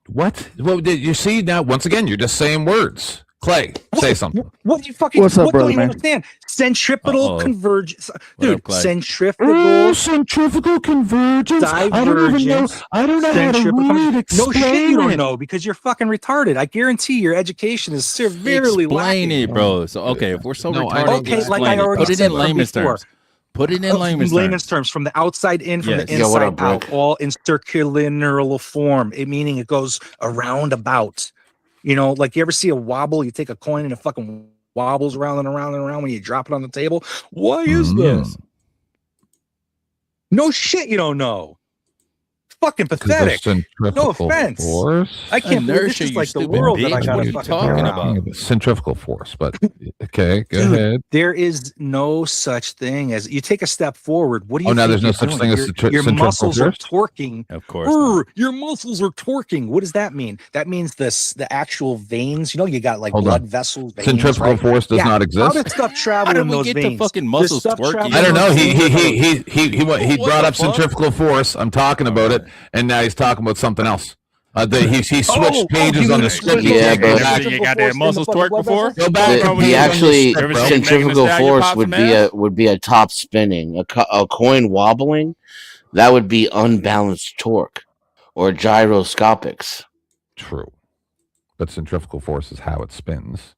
What? Well, did you see now? Once again, you're just saying words. Clay, say something. What do you fucking? What's up, what brother, don't you man? understand? Centripetal Uh-oh. convergence, What dude. up, Clay? Centrifugal. Centrifugal convergence. I don't even know. Divergence. I don't know how to Centripetal read. No shit, Explain you don't it. know because you're fucking retarded. I guarantee your education is severely Explain lacking. it, bro. So okay, if we're so No, I retarded, don't Okay, like explain I it. already Put it said in layman's before. terms. Put it in layman's terms. From the outside in, from Yes. the Yo, what inside up, out, Brick? all in circular form. It meaning it goes around about. You know, like you ever see a wobble? You take a coin and it fucking wobbles around and around and around when you drop it on the table. Why is this? No shit, you don't know. fucking pathetic. No offense. Force? I can't believe this is like the world that I gotta fucking talking about. Centrifugal force, but okay, go Dude, ahead. there is no such thing as you take a step forward. What do you? Oh, now think there's no you're such doing? thing as your centrifugal muscles force? are torquing. Of course, your muscles are torquing. What does that mean? That means the actual veins. You know, you got like Hold blood on. vessels. Veins, Centrifugal right? force does not exist. How did stuff travel in those veins? fucking Does muscles stuff twerking? travel I don't in know. those He veins? brought up centrifugal force. I'm talking about it, and now he's talking about something else. He switched pages on the script. Yeah, but You got their muscles twerk before? Go back. the actually centrifugal force would be a top spinning, a coin wobbling. That would be unbalanced torque or gyroscopics. True, but centrifugal force is how it spins.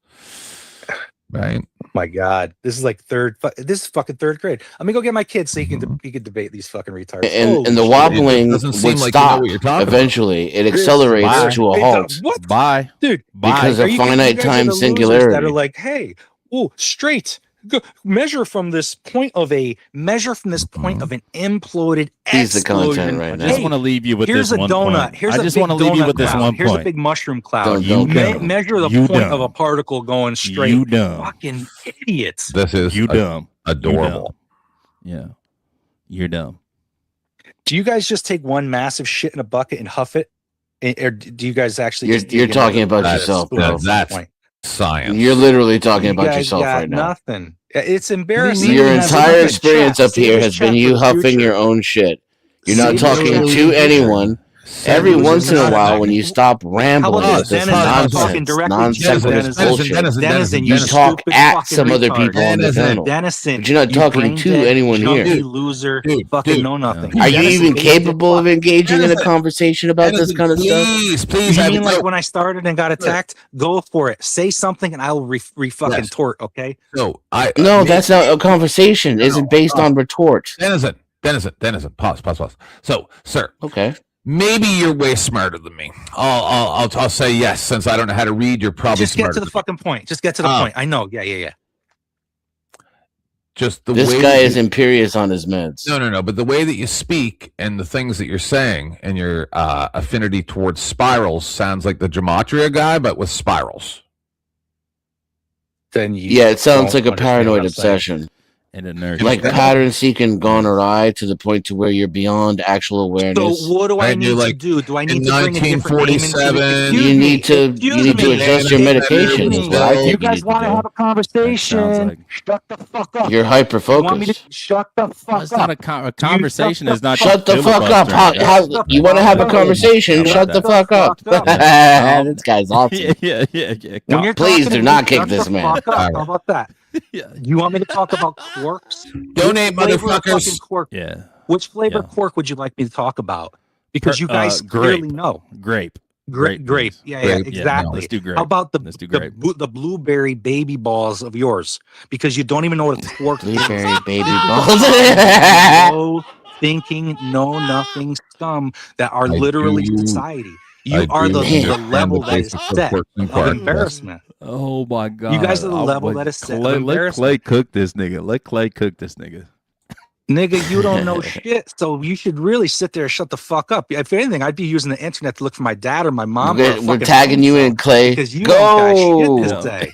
Right. My God, this is like this is fucking third grade. Let me go get my kid so he can debate these fucking retards. And the wobbling would stop eventually. It accelerates to a halt. What? Bye, dude. Because of finite time that singularity. are like, hey, straight. Go, measure from this point of an imploded He's the explosion. content right now. I just want to leave you with Here's this a one donut. point. Here's I a just big want to leave you donut with this cloud. one Here's point. a big mushroom cloud. Don't Measure the You point dumb. of a particle going straight. You dumb. Fucking idiots. This is you dumb. Adorable. You dumb. Yeah, you're dumb. Do you guys just take one massive shit in a bucket and huff it, or do you guys actually? You're talking about yourself, bro. That's science. You're literally talking about guys yourself got right now. Nothing. It's embarrassing. Your entire experience up here has been you huffing your own shit. You're not talking to anyone. Every once in a while, when you stop rambling with this nonsense, Denizen, you talk at some other people on the panel. But you're not talking to anyone here. Loser, fucking know nothing. Are you even capable of engaging in a conversation about this kind of stuff? Please. You mean like when I started and got attacked? Go for it. Say something and I will fucking tort. Okay. No, that's not a conversation. Isn't based on retort. Denizen. Pause. So, sir. Okay. Maybe you're way smarter than me. I'll say yes, since I don't know how to read. You're probably just get smarter to the fucking point. Just get to the point. I know. Yeah. Just the this way guy is imperious on his meds. No. But the way that you speak and the things that you're saying and your affinity towards spirals sounds like the gematria guy, but with spirals. Then it sounds like a paranoid obsession. And a nerd. Like pattern seeking gone awry to the point to where you're beyond actual awareness. So what do I need to do? Do I need to bring a different name into it? You need to adjust your medication. Is what I think you guys want to have a conversation? Shut the fuck up. You're hyper shut focused. the fuck it's not a conversation. Is not. Shut the fuck up. You want to have a conversation? Shut the fuck up. This guy's awesome. Yeah. Please do not kick this man. How about that? You want me to talk about quarks? Donate, motherfuckers. Quark? Yeah. Which flavor quark would you like me to talk about? Because you guys clearly know. Grape. Grape. Yeah, exactly. Yeah, no, let's do grape. How about the blueberry baby balls of yours? Because you don't even know what a quark is. Blueberry baby balls. No thinking, no nothing scum that are literally society. You are the level that is set of embarrassment. Oh my God! You guys are the level that is set. Let Clay cook this nigga. Nigga, you don't know shit, so you should really sit there and shut the fuck up. If anything, I'd be using the internet to look for my dad or my mom. We're tagging you in, Clay. Because you Go. Don't got shit to say.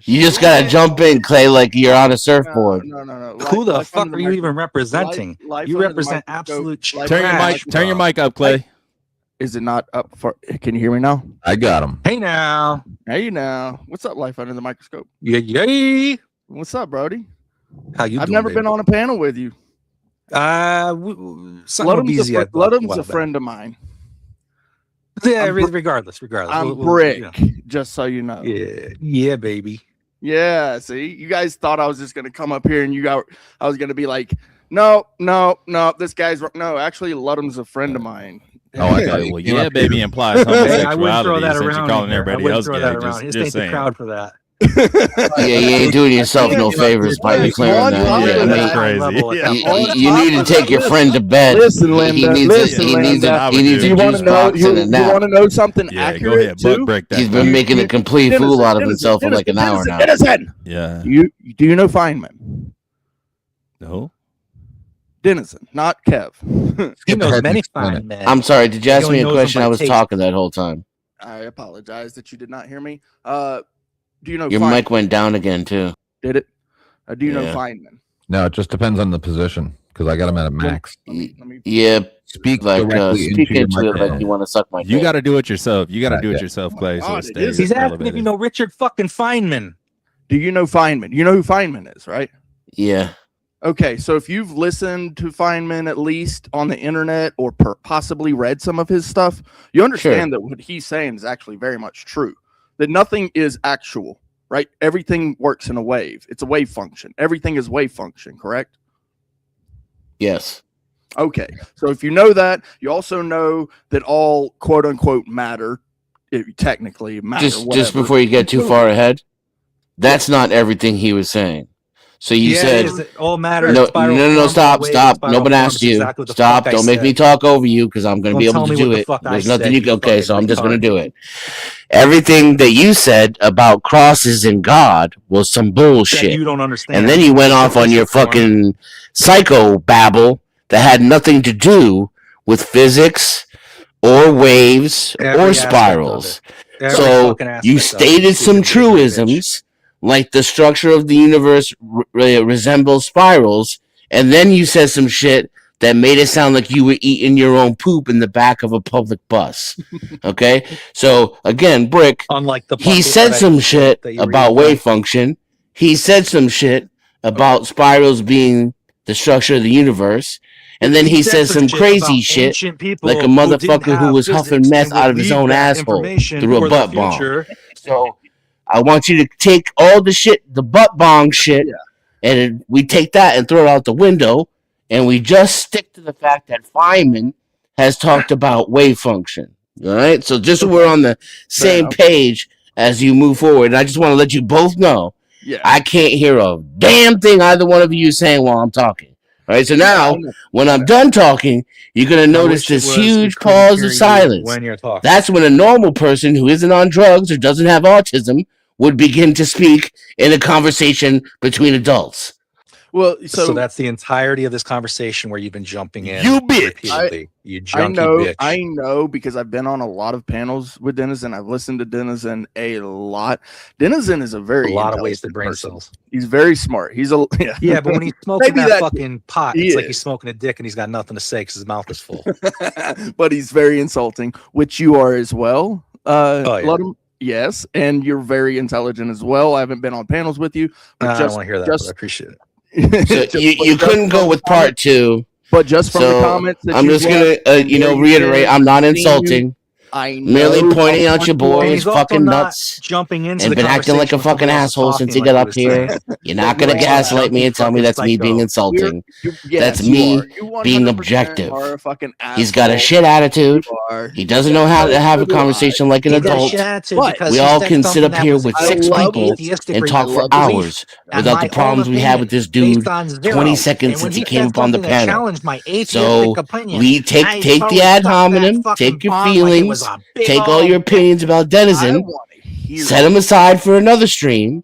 You just gotta jump in, Clay, like you're on a surfboard. No. Who the fuck are you even representing? You represent absolute trash. Turn your mic up, Clay. Is it not up for? Can you hear me now? I got him. Hey now. What's up, Life Under the Microscope? Yeah. What's up, Brody? How you? I've never been on a panel with you. Ludum's a friend of mine. Yeah, regardless. I'm Brick, just so you know. Yeah, baby. Yeah, see, you guys thought I was just gonna come up here and I was gonna be like, no, this guy's no. Actually, Ludum's a friend of mine. Oh, I got well, yeah, baby implies homosexuality. I wouldn't throw that since around. You're calling everybody else gay. Just ain't the crowd for that. Yeah, you ain't doing yourself no favors by declaring that. Yeah, that's crazy. You need to take your friend to bed. Listen, Linda. He needs do you want to know? You want to know something accurate? Go ahead, too? break that. He's been making a complete fool out of himself for like an hour now. Denison. Yeah. Do you know Feynman? No. Denizen, not Kev. He knows many fine men. I'm sorry. Did you He ask only me a knows them question? by I was taste. talking that whole time. I apologize that you did not hear me. Do you know Your Feynman? mic went down again too. Did it? Do you know Yeah. Feynman? No, it just depends on the position because I got him at a max. Yeah. Speak like directly speak into your into it like microphone. you want to suck my You dick. got to do it yourself. You got to do it yeah. yourself, Clay. So God, it it stays is. He's asking if elevated. you know Richard fucking Feynman. Do you know Feynman? You know who Feynman is, right? Yeah. Okay, so if you've listened to Feynman at least on the internet or possibly read some of his stuff, you understand that what he's saying is actually very much true. That nothing is actual, right? Everything works in a wave. It's a wave function. Everything is wave function, correct? Yes. Okay, so if you know that, you also know that all quote unquote matter, technically matter. Just before you get too far ahead, that's not everything he was saying. So you said all matter. no, stop. No one asked you. Stop. Don't make me talk over you because I'm going to be able to do it. There's nothing you can. Okay, so I'm just going to do it. Everything that you said about crosses and God was some bullshit. You don't understand. And then you went off on your fucking psycho babble that had nothing to do with physics or waves or spirals. So you stated some truisms like the structure of the universe resembles spirals, and then you said some shit that made it sound like you were eating your own poop in the back of a public bus. Okay? So again, Brick, he said some shit about wave function. He said some shit about spirals being the structure of the universe. And then he says some crazy shit like a motherfucker who was huffing meth out of his own asshole through a butt bomb. So I want you to take all the shit, the butt bong shit, and we take that and throw it out the window, and we just stick to the fact that Feynman has talked about wave function. All right? So just so we're on the same page as you move forward, and I just want to let you both know I can't hear a damn thing either one of you is saying while I'm talking. All right, so now when I'm done talking, you're gonna notice this huge pause of silence. when you're talking. That's when a normal person who isn't on drugs or doesn't have autism would begin to speak in a conversation between adults. Well, so that's the entirety of this conversation where you've been jumping in. You bitch. Repeatedly. You junky bitch. I know because I've been on a lot of panels with Denizen. I've listened to Denizen a lot. Denizen is a lot of wasted brain cells. He's very smart. He's a yeah, but when he's smoking that fucking pot, it's like he's smoking a dick and he's got nothing to say because his mouth is full. But he's very insulting, which you are as well. Yes, and you're very intelligent as well. I haven't been on panels with you, but I don't want to hear that. But I appreciate it. So you couldn't go with part two, but just from the comments, I'm just gonna reiterate. I'm not insulting. I merely pointing out your boy is fucking nuts, jumping into and been acting like a fucking asshole since he got up here. You're not gonna gaslight me and tell me that's me being insulting. That's me being objective. He's got a shit attitude. He doesn't know how to have a conversation like an adult. We all can sit up here with 6 people and talk for hours without the problems we had with this dude 20 seconds since he came up on the panel. So we take the ad hominem, take your feelings, take all your opinions about Denizen, set them aside for another stream,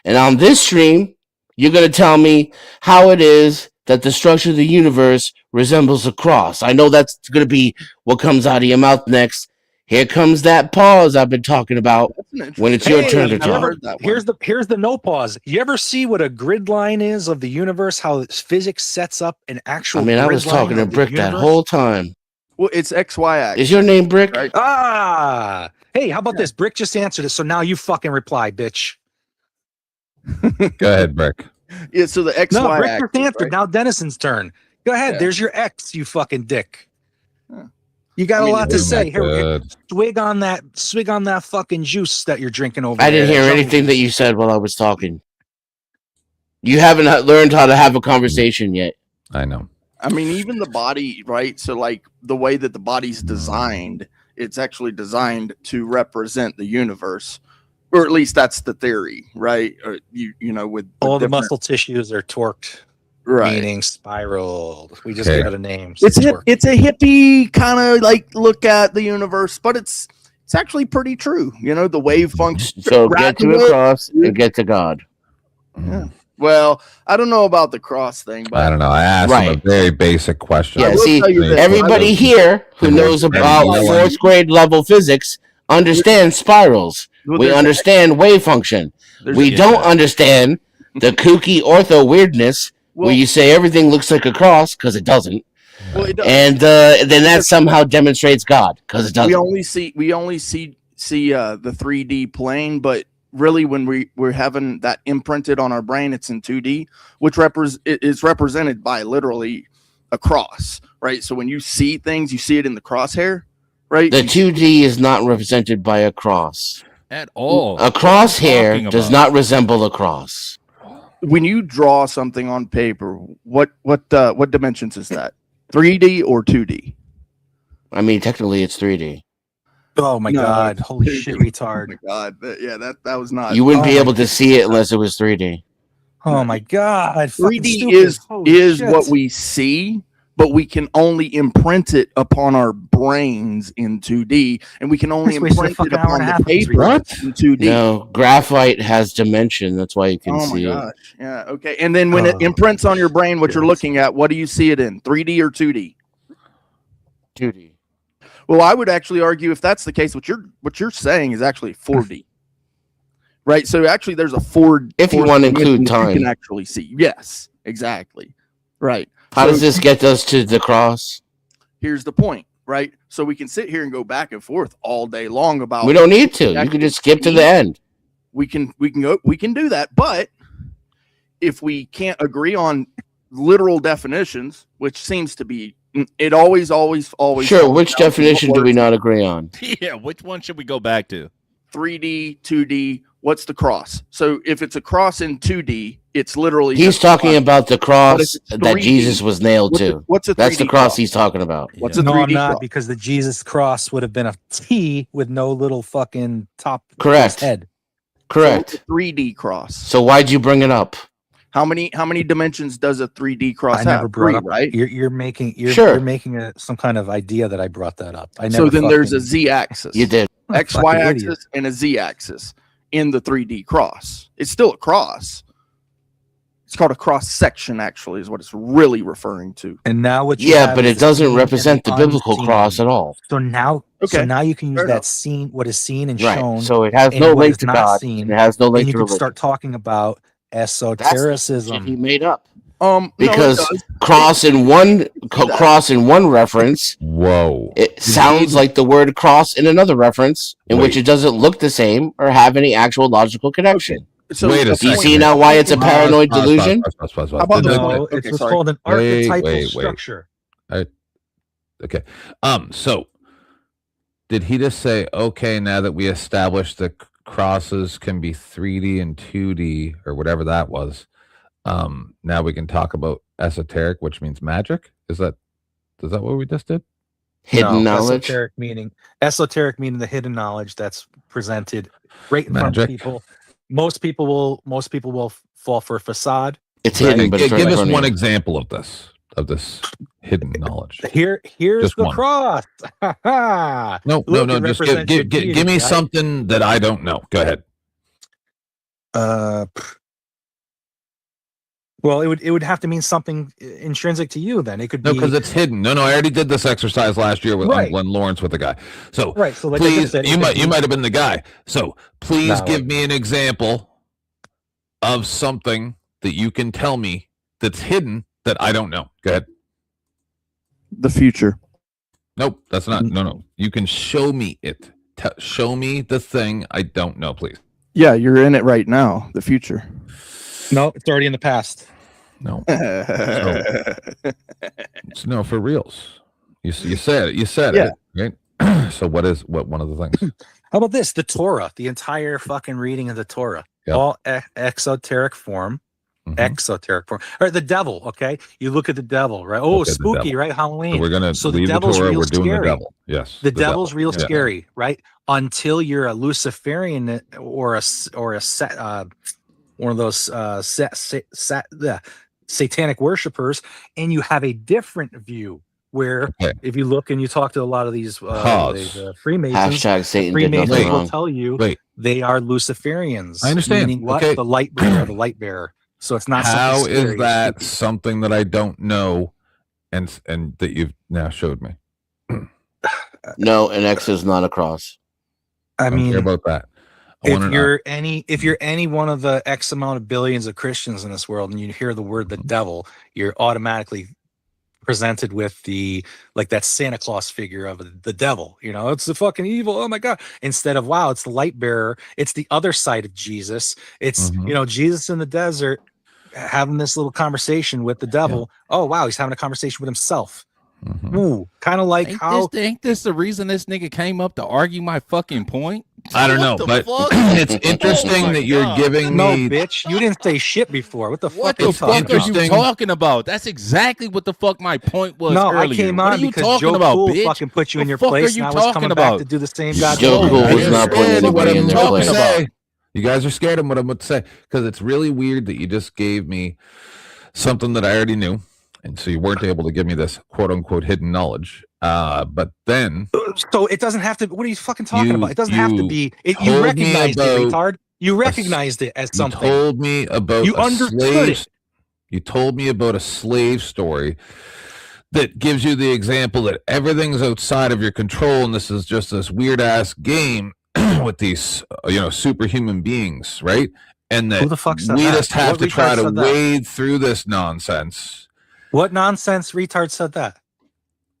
and on this stream, you're going to tell me how it is that the structure of the universe resembles a cross. I know that's going to be what comes out of your mouth next. Here comes that pause I've been talking about when it's your turn to talk. Here's the no pause. You ever see what a grid line is of the universe? How physics sets up an actual. I mean, I was talking to Brick that whole time. Well, it's XY axis. Is your name Brick? Right? Ah, hey, how about this? Brick just answered it, so now you fucking reply, bitch. Go ahead, Brick. Yeah, so the XY no, Brick axis, just answered. right? Now Denison's turn. Go ahead. Yeah. There's your X, you fucking dick. You got a lot to say. Here, swig on that fucking juice that you're drinking over there. I didn't hear anything that you said while I was talking. You haven't learned how to have a conversation yet. I know. I mean, even the body, right? So, like the way that the body's designed, it's actually designed to represent the universe, or at least that's the theory, right? Or you know, with all the muscle tissues are torqued, right? Meaning spiraled. We just give it a name. It's a hippie kind of like look at the universe, but it's actually pretty true. You know, the wave function. So get to a cross and get to God. Yeah. Well, I don't know about the cross thing, but I don't know. I asked him a very basic question. Yeah, see, everybody here who knows about fourth grade level physics understands spirals. We understand wave function. We don't understand the kooky ortho weirdness where you say everything looks like a cross because it doesn't. And then that somehow demonstrates God because it doesn't. We only see the 3D plane, but really when we're having that imprinted on our brain, it's in 2D, which is represented by literally a cross, right? So when you see things, you see it in the crosshair, right? The 2D is not represented by a cross at all. A crosshair does not resemble a cross. When you draw something on paper, what dimensions is that? 3D or 2D? I mean, technically, it's 3D. Oh my god! Holy shit, retard! Oh my god! Yeah, that was not. You wouldn't be able to see it unless it was 3D. Oh my god! 3D is what we see, but we can only imprint it upon our brains in 2D, and we can only imprint it upon the paper in 2D. No, graphite has dimension. That's why you can Oh my see gosh! Yeah. Okay. And then when it imprints on your brain, what you're looking at, what do you see it in? 3D or 2D? 2D. Well, I would actually argue if that's the case, what you're saying is actually 4D, right? So actually, there's a 4D. If you want to include time, you can actually see. Yes, exactly. Right. How does this get us to the cross? Here's the point, right? So we can sit here and go back and forth all day long about. We don't need to. You can just skip to the end. We can do that, but if we can't agree on literal definitions, which seems to be. It always. Sure. Which definition do we not agree on? Yeah. Which one should we go back to? 3D, 2D. What's the cross? So if it's a cross in 2D, it's literally. He's talking about the cross that Jesus was nailed to. What's a 3D That's the cross he's talking about. What's a 3D No, I'm not cross? because the Jesus cross would have been a T with no little fucking top. Correct. Head. Correct. So it's a 3D cross. So why'd you bring it up? How many dimensions does a 3D cross I have? never brought 3, up. right? You're making some kind of idea that I brought that up. I never. So then there's a Z-axis. You did. X, Y axis and a Z-axis in the 3D cross. It's still a cross. It's called a cross section, actually, is what it's really referring to. And now what? You Yeah, but it doesn't represent the biblical cross at all. So now, Okay. you can use Fair that enough. scene, what is seen and Right. shown. So it has and no what link is to not God. seen, It has no link and you to can religion. start talking about That's the esotericism. shit he made up. Because cross in one reference. Whoa. It sounds like the word cross in another reference, in which it doesn't look the same or have any actual logical connection. So Wait a Do you second. see now why it's a paranoid delusion? How about the No, okay, it's sorry. called an archetypal structure. Okay. So did he just say, okay, now that we established that crosses can be 3D and 2D or whatever that was, now we can talk about esoteric, which means magic? Is that what we just did? Hidden knowledge. Esoteric meaning the hidden knowledge that's presented right in front of people. Most people will fall for a facade. It's hidden, but it's right give in us front of one you. example of this hidden knowledge. Here's Just the one. cross. No. Look, it Just represents your give deity, me right? something that I don't know. Go ahead. Well, it would have to mean something intrinsic to you. Then it could be because it's hidden. No, I already did this exercise last year with when Lawrence with the guy. So right. So like I please, said, you might have been the guy. So please No, give me an example of something that you can tell me that's hidden that I don't know. Go ahead. The future. Nope, that's not. No. You can show me it. Show me the thing I don't know, please. Yeah, you're in it right now. The future. No, it's already in the past. No. No, for reals. You said it. You said it. Right. So what one of the things? How about this? The Torah, the entire fucking reading of the Torah, all exoteric form. Exoteric form. All right, the devil. Okay, you look at the devil, right? Oh, Look at the spooky, devil. right? Halloween. So we're gonna leave the Torah. We're doing the devil. Yes, the devil's devil. real Yeah. scary, right? Until you're a Luciferian or one of those satanic worshipers, and you have a different view. Where if you look and you talk to a lot of these Freemasons, Hashtag Satan did Freemasons nothing will wrong. tell you they are Luciferians. I understand. Meaning what? Okay. The light bearer, the light bearer. So it's not How something scary is or that spooky. something that I don't know and that you've now showed me? No, an X is not a cross. I don't care mean, about that. if you're any one of the X amount of billions of Christians in this world and you hear the word the devil, you're automatically presented with that Santa Claus figure of the devil. You know, it's the fucking evil. Oh my God. Instead of, wow, it's the light bearer. It's the other side of Jesus. It's, Jesus in the desert having this little conversation with the devil. Yeah. Oh, wow. He's having a conversation with himself. Ooh, kind of like ain't this the reason this nigga came up to argue my fucking point? I don't know, but it's interesting that you're giving me. No, bitch, you didn't say shit before. What the fuck are you talking about? That's exactly what the fuck my point was earlier. I came on what are you because talking Joe about, Cool bitch? fucking put you in your fuck place, are you and I was coming back to do the same goddamn Joe thing. Cool was not putting anybody in their place. You guys are scared of what I'm about to say because it's really weird that you just gave me something that I already knew, and so you weren't able to give me this quote unquote hidden knowledge. But then, so it doesn't have to. What are you fucking talking about? It doesn't have to be. You recognized it, retard. You recognized it as something. You told me about you understood it. You told me about a slave story that gives you the example that everything's outside of your control, and this is just this weird ass game with these, superhuman beings, right? And that who the fuck said we that? just have to try to wade through this nonsense. What nonsense retard said that?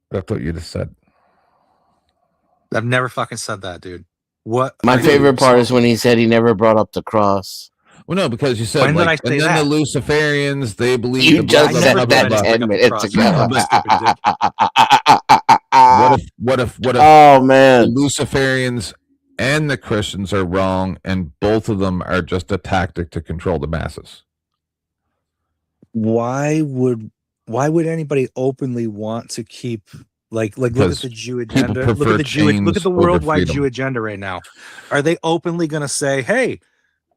That's what you just said. I've never fucking said that, dude. What? My favorite part is when he said he never brought up the cross. Well, no, because you said when did I say and then that? the Luciferians, they believe you just said that 10 minutes ago. What if oh man, the Luciferians and the Christians are wrong, and both of them are just a tactic to control the masses? Why would anybody openly want to keep look at the Jew agenda? Look at the Jewish, look at the worldwide Jew agenda right now. Are they openly going to say, "Hey,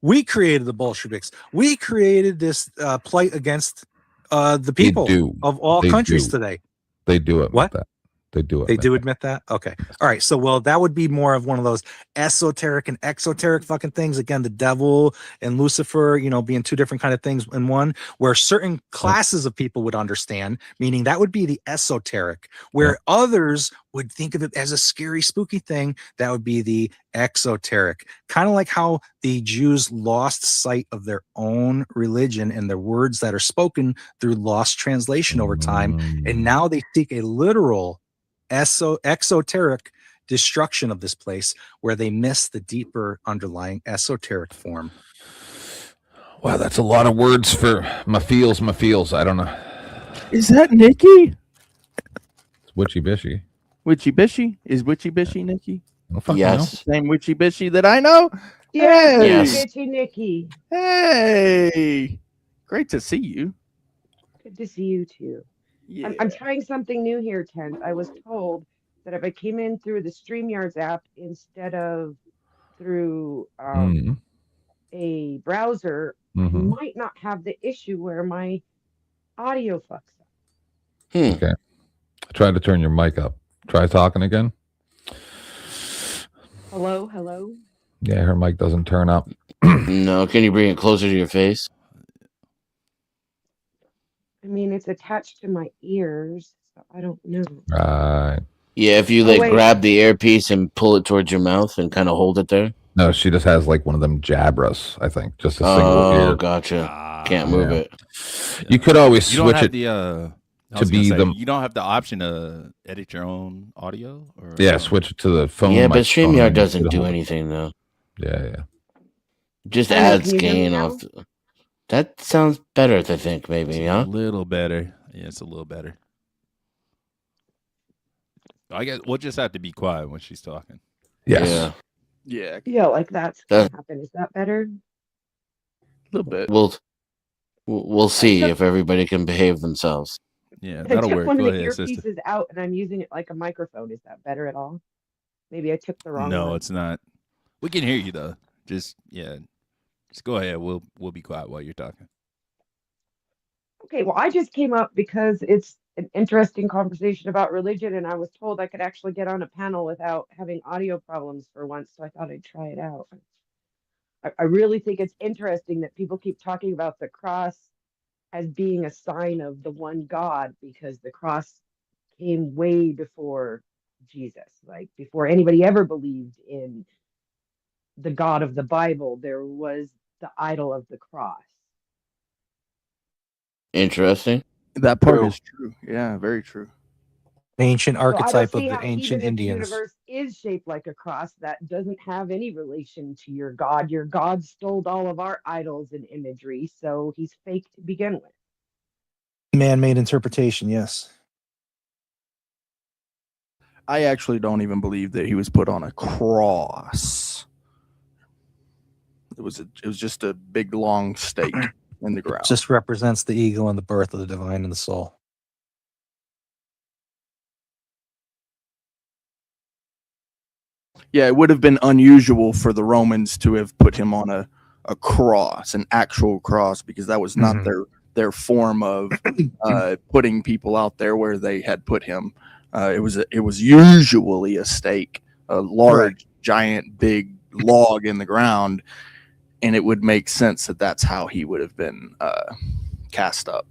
we created the Bolsheviks. We created this plight against the people of all countries today"? They do it. What? That. They do it. They do admit that? Okay. All right. So, that would be more of one of those esoteric and exoteric fucking things. Again, the devil and Lucifer, being two different kind of things in one, where certain classes of people would understand, meaning that would be the esoteric, where others would think of it as a scary, spooky thing. That would be the exoteric. Kind of like how the Jews lost sight of their own religion and their words that are spoken through lost translation over time. And now they seek a literal exoteric destruction of this place where they miss the deeper underlying esoteric form. Wow, that's a lot of words for my feels. I don't know. Is that Nikki? It's Witchy Bishy. Witchy Bishy? Is Witchy Bishy Nikki? Yes. Same Witchy Bishy that I know? Yeah, yes. Witchy Nikki. Hey. Great to see you. Good to see you too. Yeah. I'm trying something new here, Tent. I was told that if I came in through the StreamYards app instead of through a browser, I might not have the issue where my audio fucks up. Okay. Try to turn your mic up. Try talking again. Hello? Yeah, her mic doesn't turn up. No, can you bring it closer to your face? I mean, it's attached to my ears, so I don't know. Right. Yeah, if you grab the earpiece and pull it towards your mouth and kind of hold it there. No, she just has one of them Jabras, I think. Just a single ear. Oh, gotcha. Can't move it. You could always switch it to be the. You don't have the option to edit your own audio? Switch it to the phone. Yeah, but StreamYard doesn't do anything, though. Yeah. Just adds gain off. That sounds better, I think, maybe, A little better. Yeah, it's a little better. I guess we'll just have to be quiet when she's talking. Yes. Yeah. Yeah, like that's gonna happen. Is that better? A little bit. We'll see if everybody can behave themselves. Yeah, I that'll took work. one Go of the ahead, sister. earpieces out and I'm using it like a microphone. Is that better at all? Maybe I took the wrong one. No, it's not. We can hear you though. Just go ahead. We'll be quiet while you're talking. Okay, well, I just came up because it's an interesting conversation about religion, and I was told I could actually get on a panel without having audio problems for once, so I thought I'd try it out. I really think it's interesting that people keep talking about the cross as being a sign of the one God, because the cross came way before Jesus. Like before anybody ever believed in the God of the Bible, there was the idol of the cross. Interesting. That part is true. Yeah, very true. Ancient So I don't archetype of see the how, ancient even if the Indians. universe is shaped like a cross, that doesn't have any relation to your God. Your God stole all of our idols and imagery, so he's fake to begin with. Man-made interpretation, yes. I actually don't even believe that he was put on a cross. It was just a big long stake in the ground. Just represents the ego and the birth of the divine and the soul. Yeah, it would have been unusual for the Romans to have put him on a cross, an actual cross, because that was not their form of putting people out there where they had put him. It was usually a stake, a large, giant, big log in the ground, and it would make sense that that's how he would have been cast up,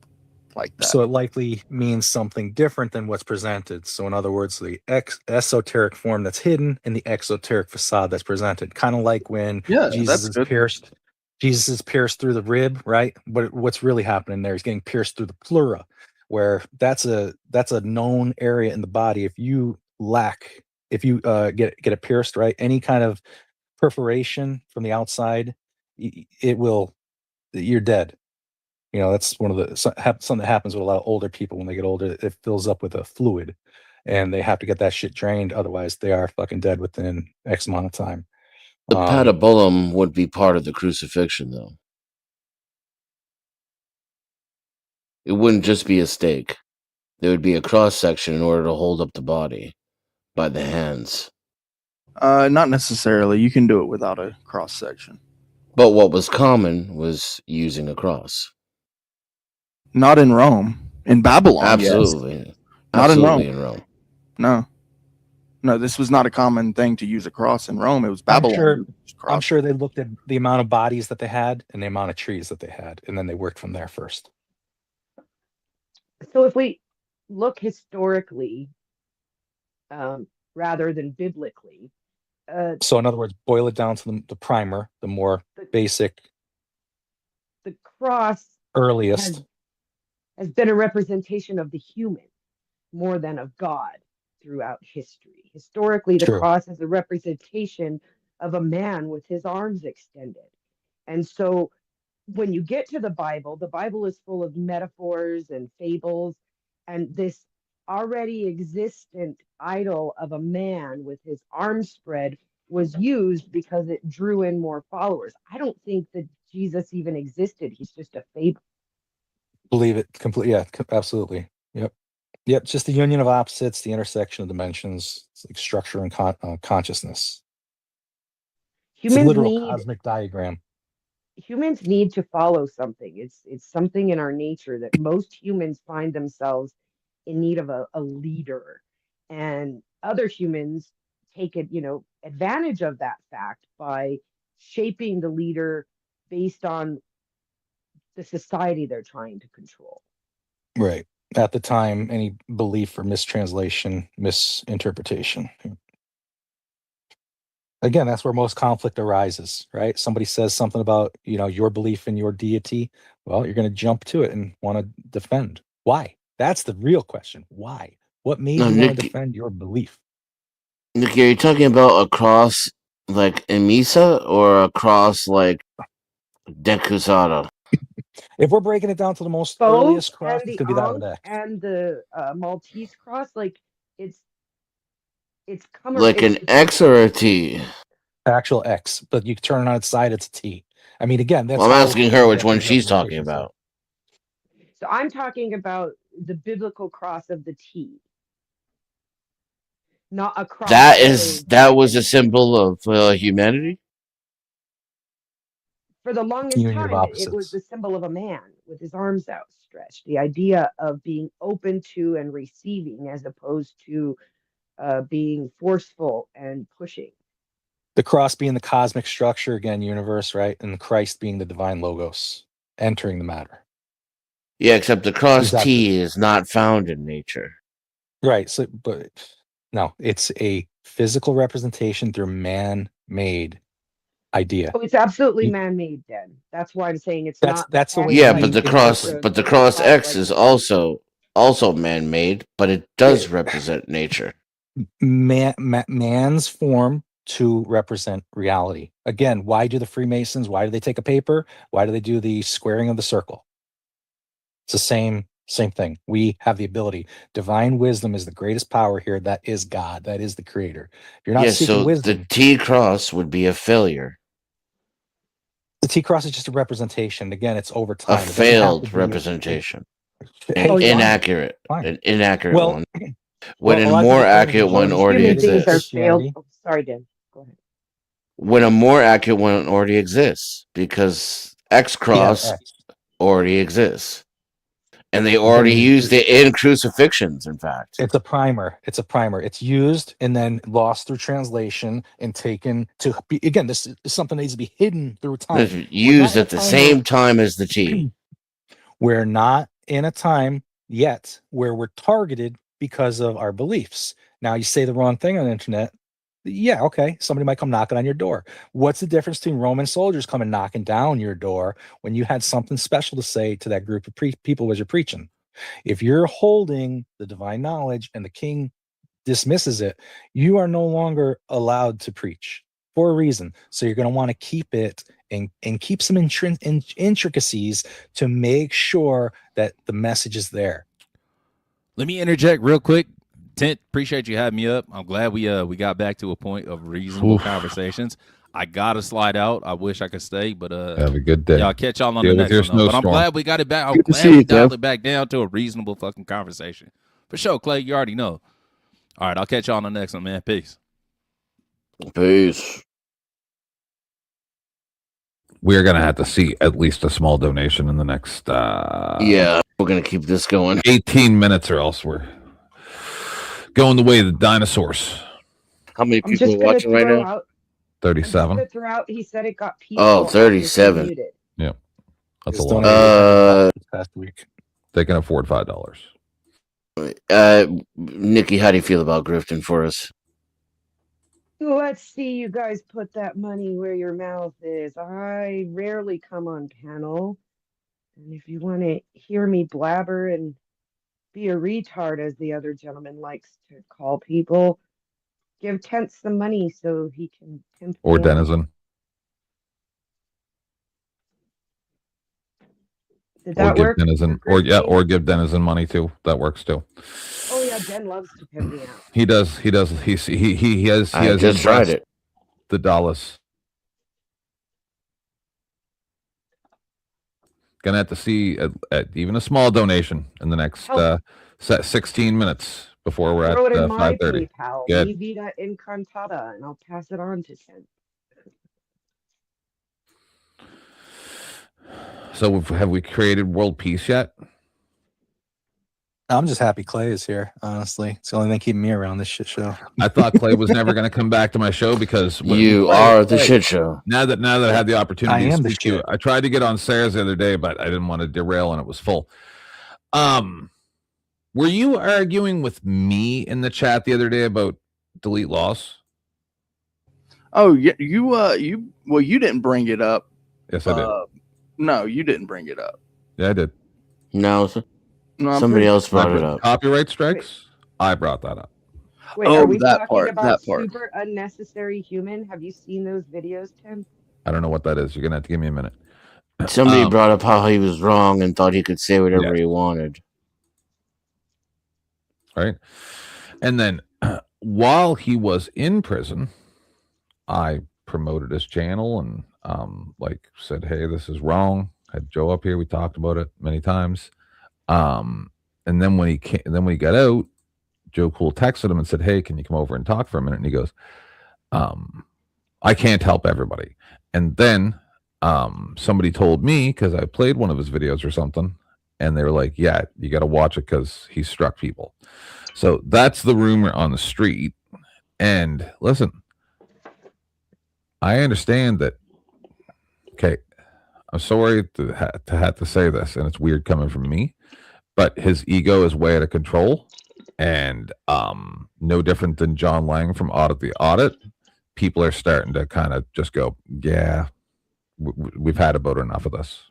like that. So it likely means something different than what's presented. So in other words, the esoteric form that's hidden and the exoteric facade that's presented. Kind of like when Jesus is pierced. Jesus is pierced through the rib, right? But what's really happening there is getting pierced through the pleura, where that's a known area in the body. If you get it pierced, right, any kind of perforation from the outside, you're dead. You know, that's one of the something that happens with a lot of older people when they get older. It fills up with a fluid, and they have to get that shit drained. Otherwise, they are fucking dead within X amount of time. The patibulum would be part of the crucifixion, though. It wouldn't just be a stake. There would be a cross section in order to hold up the body by the hands. Not necessarily. You can do it without a cross section. But what was common was using a cross. Not in Rome. In Babylon, absolutely. Yes. Not Absolutely in Rome. in Rome. No, this was not a common thing to use a cross in Rome. It was Babylon. I'm sure they looked at the amount of bodies that they had and the amount of trees that they had, and then they worked from there first. So if we look historically, rather than biblically. So in other words, boil it down to the primer, the more basic. The cross earliest has been a representation of the human more than of God throughout history. Historically, the cross is a representation of a man with his arms extended. And so when you get to the Bible is full of metaphors and fables, and this already existent idol of a man with his arms spread was used because it drew in more followers. I don't think that Jesus even existed. He's just a fable. Believe it completely. Yeah, absolutely. Yep. Just the union of opposites, the intersection of dimensions, it's like structure and consciousness. It's a literal cosmic diagram. Humans need to follow something. It's something in our nature that most humans find themselves in need of a leader, and other humans take advantage of that fact by shaping the leader based on the society they're trying to control. Right. At the time, any belief or mistranslation, misinterpretation. Again, that's where most conflict arises, right? Somebody says something about, your belief in your deity. Well, you're going to jump to it and want to defend. Why? That's the real question. Why? What made you want to defend your belief? Nick, are you talking about a cross like in Misa or a cross like Dekusada? If we're breaking it down to the most earliest cross, it's going to be that of X. And the Maltese cross, like it's like an X or a T? Actual X, but you turn it on its side, it's a T. I mean, again, that's. Well, I'm asking her which one she's talking about. So I'm talking about the biblical cross of the T, not a cross. That was a symbol of humanity. For the longest time, it was the symbol of a man with his arms outstretched. The idea of being open to and receiving, as opposed to being forceful and pushing. The cross being the cosmic structure, again, universe, right? And the Christ being the divine logos entering the matter. Yeah, except the cross T is not found in nature. Right. So, but no, it's a physical representation through man-made idea. Oh, it's absolutely man-made, then. That's why I'm saying it's not. That's the way. Yeah, but the cross X is also man-made, but it does represent nature. Man's form to represent reality. Again, why do the Freemasons? Why do they take a paper? Why do they do the squaring of the circle? It's the same thing. We have the ability. Divine wisdom is the greatest power here. That is God. That is the creator. If you're not seeking wisdom, the T cross would be a failure. The T cross is just a representation. Again, it's over time. A failed representation. Inaccurate. An inaccurate one. When a more accurate one already exists. Sorry, Dan. Go ahead. When a more accurate one already exists, because X cross already exists. And they already used it in crucifixions, in fact. It's a primer. It's used and then lost through translation and taken to be, again, this is something that needs to be hidden through time. It's used at the same time as the T. We're not in a time yet where we're targeted because of our beliefs. Now, you say the wrong thing on the internet. Yeah, okay. Somebody might come knocking on your door. What's the difference between Roman soldiers coming knocking down your door when you had something special to say to that group of people as you're preaching? If you're holding the divine knowledge and the king dismisses it, you are no longer allowed to preach for a reason. So you're going to want to keep it and keep some intricacies to make sure that the message is there. Let me interject real quick. Tent, appreciate you having me up. I'm glad we got back to a point of reasonable conversations. I gotta slide out. I wish I could stay, but have a good day. Y'all catch y'all on the next one. But I'm glad we got it back. I'm glad we dialed it back down to a reasonable fucking conversation. For sure, Clay. You already know. All right, I'll catch y'all on the next one, man. Peace. Peace. We're gonna have to see at least a small donation in the next. Yeah, we're gonna keep this going. 18 minutes, or else we're going the way of the dinosaurs. How many people are watching right now? 37. He said it got people. Oh, 37. Yeah, that's a lot. Past week. They can afford $5. Nikki, how do you feel about grifting for us? Let's see you guys put that money where your mouth is. I rarely come on panel. And if you want to hear me blabber and be a retard, as the other gentleman likes to call people, give Tent some money so he can pimp or me Denizen. out. Did that work? Denizen, or give Denizen money too. That works too. Oh yeah, Den loves to pimp me out. He does. He has. I just tried it. The dollars. Gonna have to see even a small donation in the next 16 minutes before we're Throw at it in my 5:30. PayPal, Good. Mi Vida Encantada, and I'll pass it on to Tent. So have we created world peace yet? I'm just happy Clay is here, honestly. It's the only thing keeping me around this shit show. I thought Clay was never going to come back to my show because you are the shit show. Now that I had the opportunity to am the speak to you, I tried to get on Sarah's the other day, but I didn't want to derail and it was full. Were you arguing with me in the chat the other day about delete loss? Oh yeah, you didn't bring it up. Yes, I did. No, you didn't bring it up. Yeah, I did. No, somebody else brought it up. Copyright strikes? I brought that up. Wait, are we talking about super unnecessary human? Have you seen those videos, Tim? I don't know what that is. You're gonna have to give me a minute. Somebody brought up how he was wrong and thought he could say whatever he wanted. Right. And then while he was in prison, I promoted his channel and said, hey, this is wrong. I had Joe up here. We talked about it many times. And then when he got out, Joe Cool texted him and said, hey, can you come over and talk for a minute? And he goes, I can't help everybody. And then somebody told me, because I played one of his videos or something, and they were like, yeah, you got to watch it because he struck people. So that's the rumor on the street. And listen, I understand that. Okay, I'm sorry to have to say this, and it's weird coming from me, but his ego is way out of control, and no different than John Lang from Audit the Audit. People are starting to kind of just go, yeah, we've had about enough of this.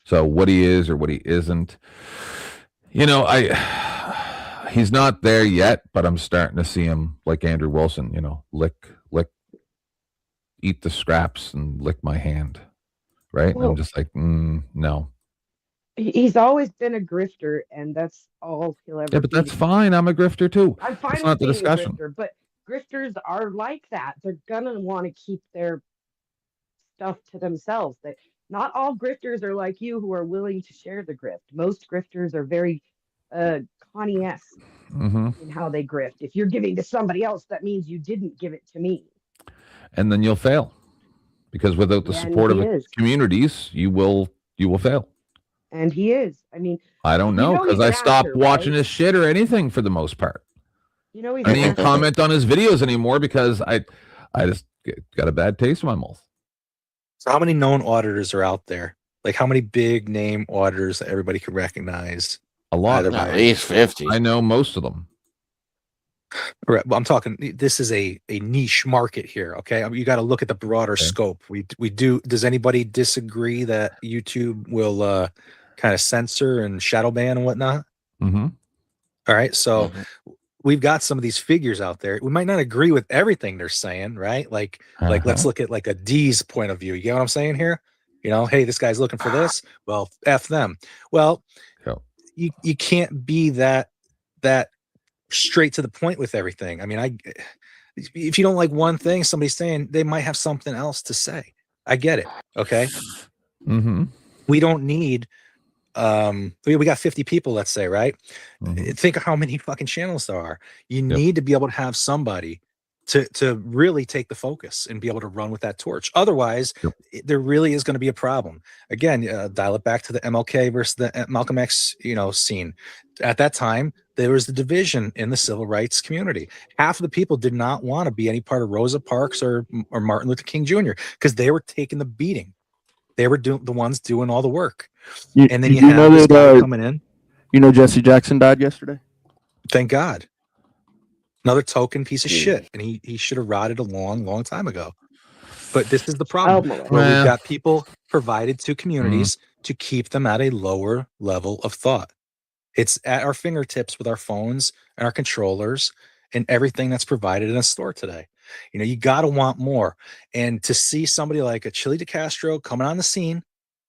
So what he is or what he isn't, he's not there yet, but I'm starting to see him like Andrew Wilson, eat the scraps and lick my hand. Right. Well, I'm just like, no. He's always been a grifter, and that's all he'll ever be. Yeah, but that's fine. I'm a grifter too. I'm fine That's with not the being discussion. a grifter, but grifters are like that. They're gonna want to keep their stuff to themselves. Not all grifters are like you who are willing to share the grift. Most grifters are very Connie-esque in how they grift. If you're giving to somebody else, that means you didn't give it to me. And then you'll fail. Because without the support of communities, you will fail. And he is. I mean, I don't know, because I stopped watching his shit or anything for the most part. He's I didn't even comment on his videos anymore because I just got a bad taste in my mouth. So how many known auditors are out there? Like how many big name auditors that everybody can recognize? A lot. At least 50. I know most of them. Right. Well, I'm talking, this is a niche market here. Okay. I mean, you got to look at the broader scope. We do. Does anybody disagree that YouTube will kind of censor and shadow ban and whatnot? Mm-hmm. All right. So we've got some of these figures out there. We might not agree with everything they're saying, right? Like let's look at like a D's point of view. You get what I'm saying here? Hey, this guy's looking for this. Well, F them. Well, you can't be that straight to the point with everything. I mean, if you don't like one thing somebody's saying, they might have something else to say. I get it. Okay. Mm-hmm. We don't need we got 50 people, let's say, right? Think of how many fucking channels there are. You need to be able to have somebody to really take the focus and be able to run with that torch. Otherwise, there really is going to be a problem. Again, dial it back to the MLK versus the Malcolm X, scene. At that time, there was the division in the civil rights community. Half of the people did not want to be any part of Rosa Parks or Martin Luther King Jr. because they were taking the beating. They were the ones doing all the work. And then you have this guy coming in. Jesse Jackson died yesterday. Thank God. Another token piece of shit. And he should have rotted a long time ago. But this is the problem. Where we've got people provided to communities to keep them at a lower level of thought. It's at our fingertips with our phones and our controllers and everything that's provided in a store today. You got to want more. And to see somebody like a Chili DeCastro coming on the scene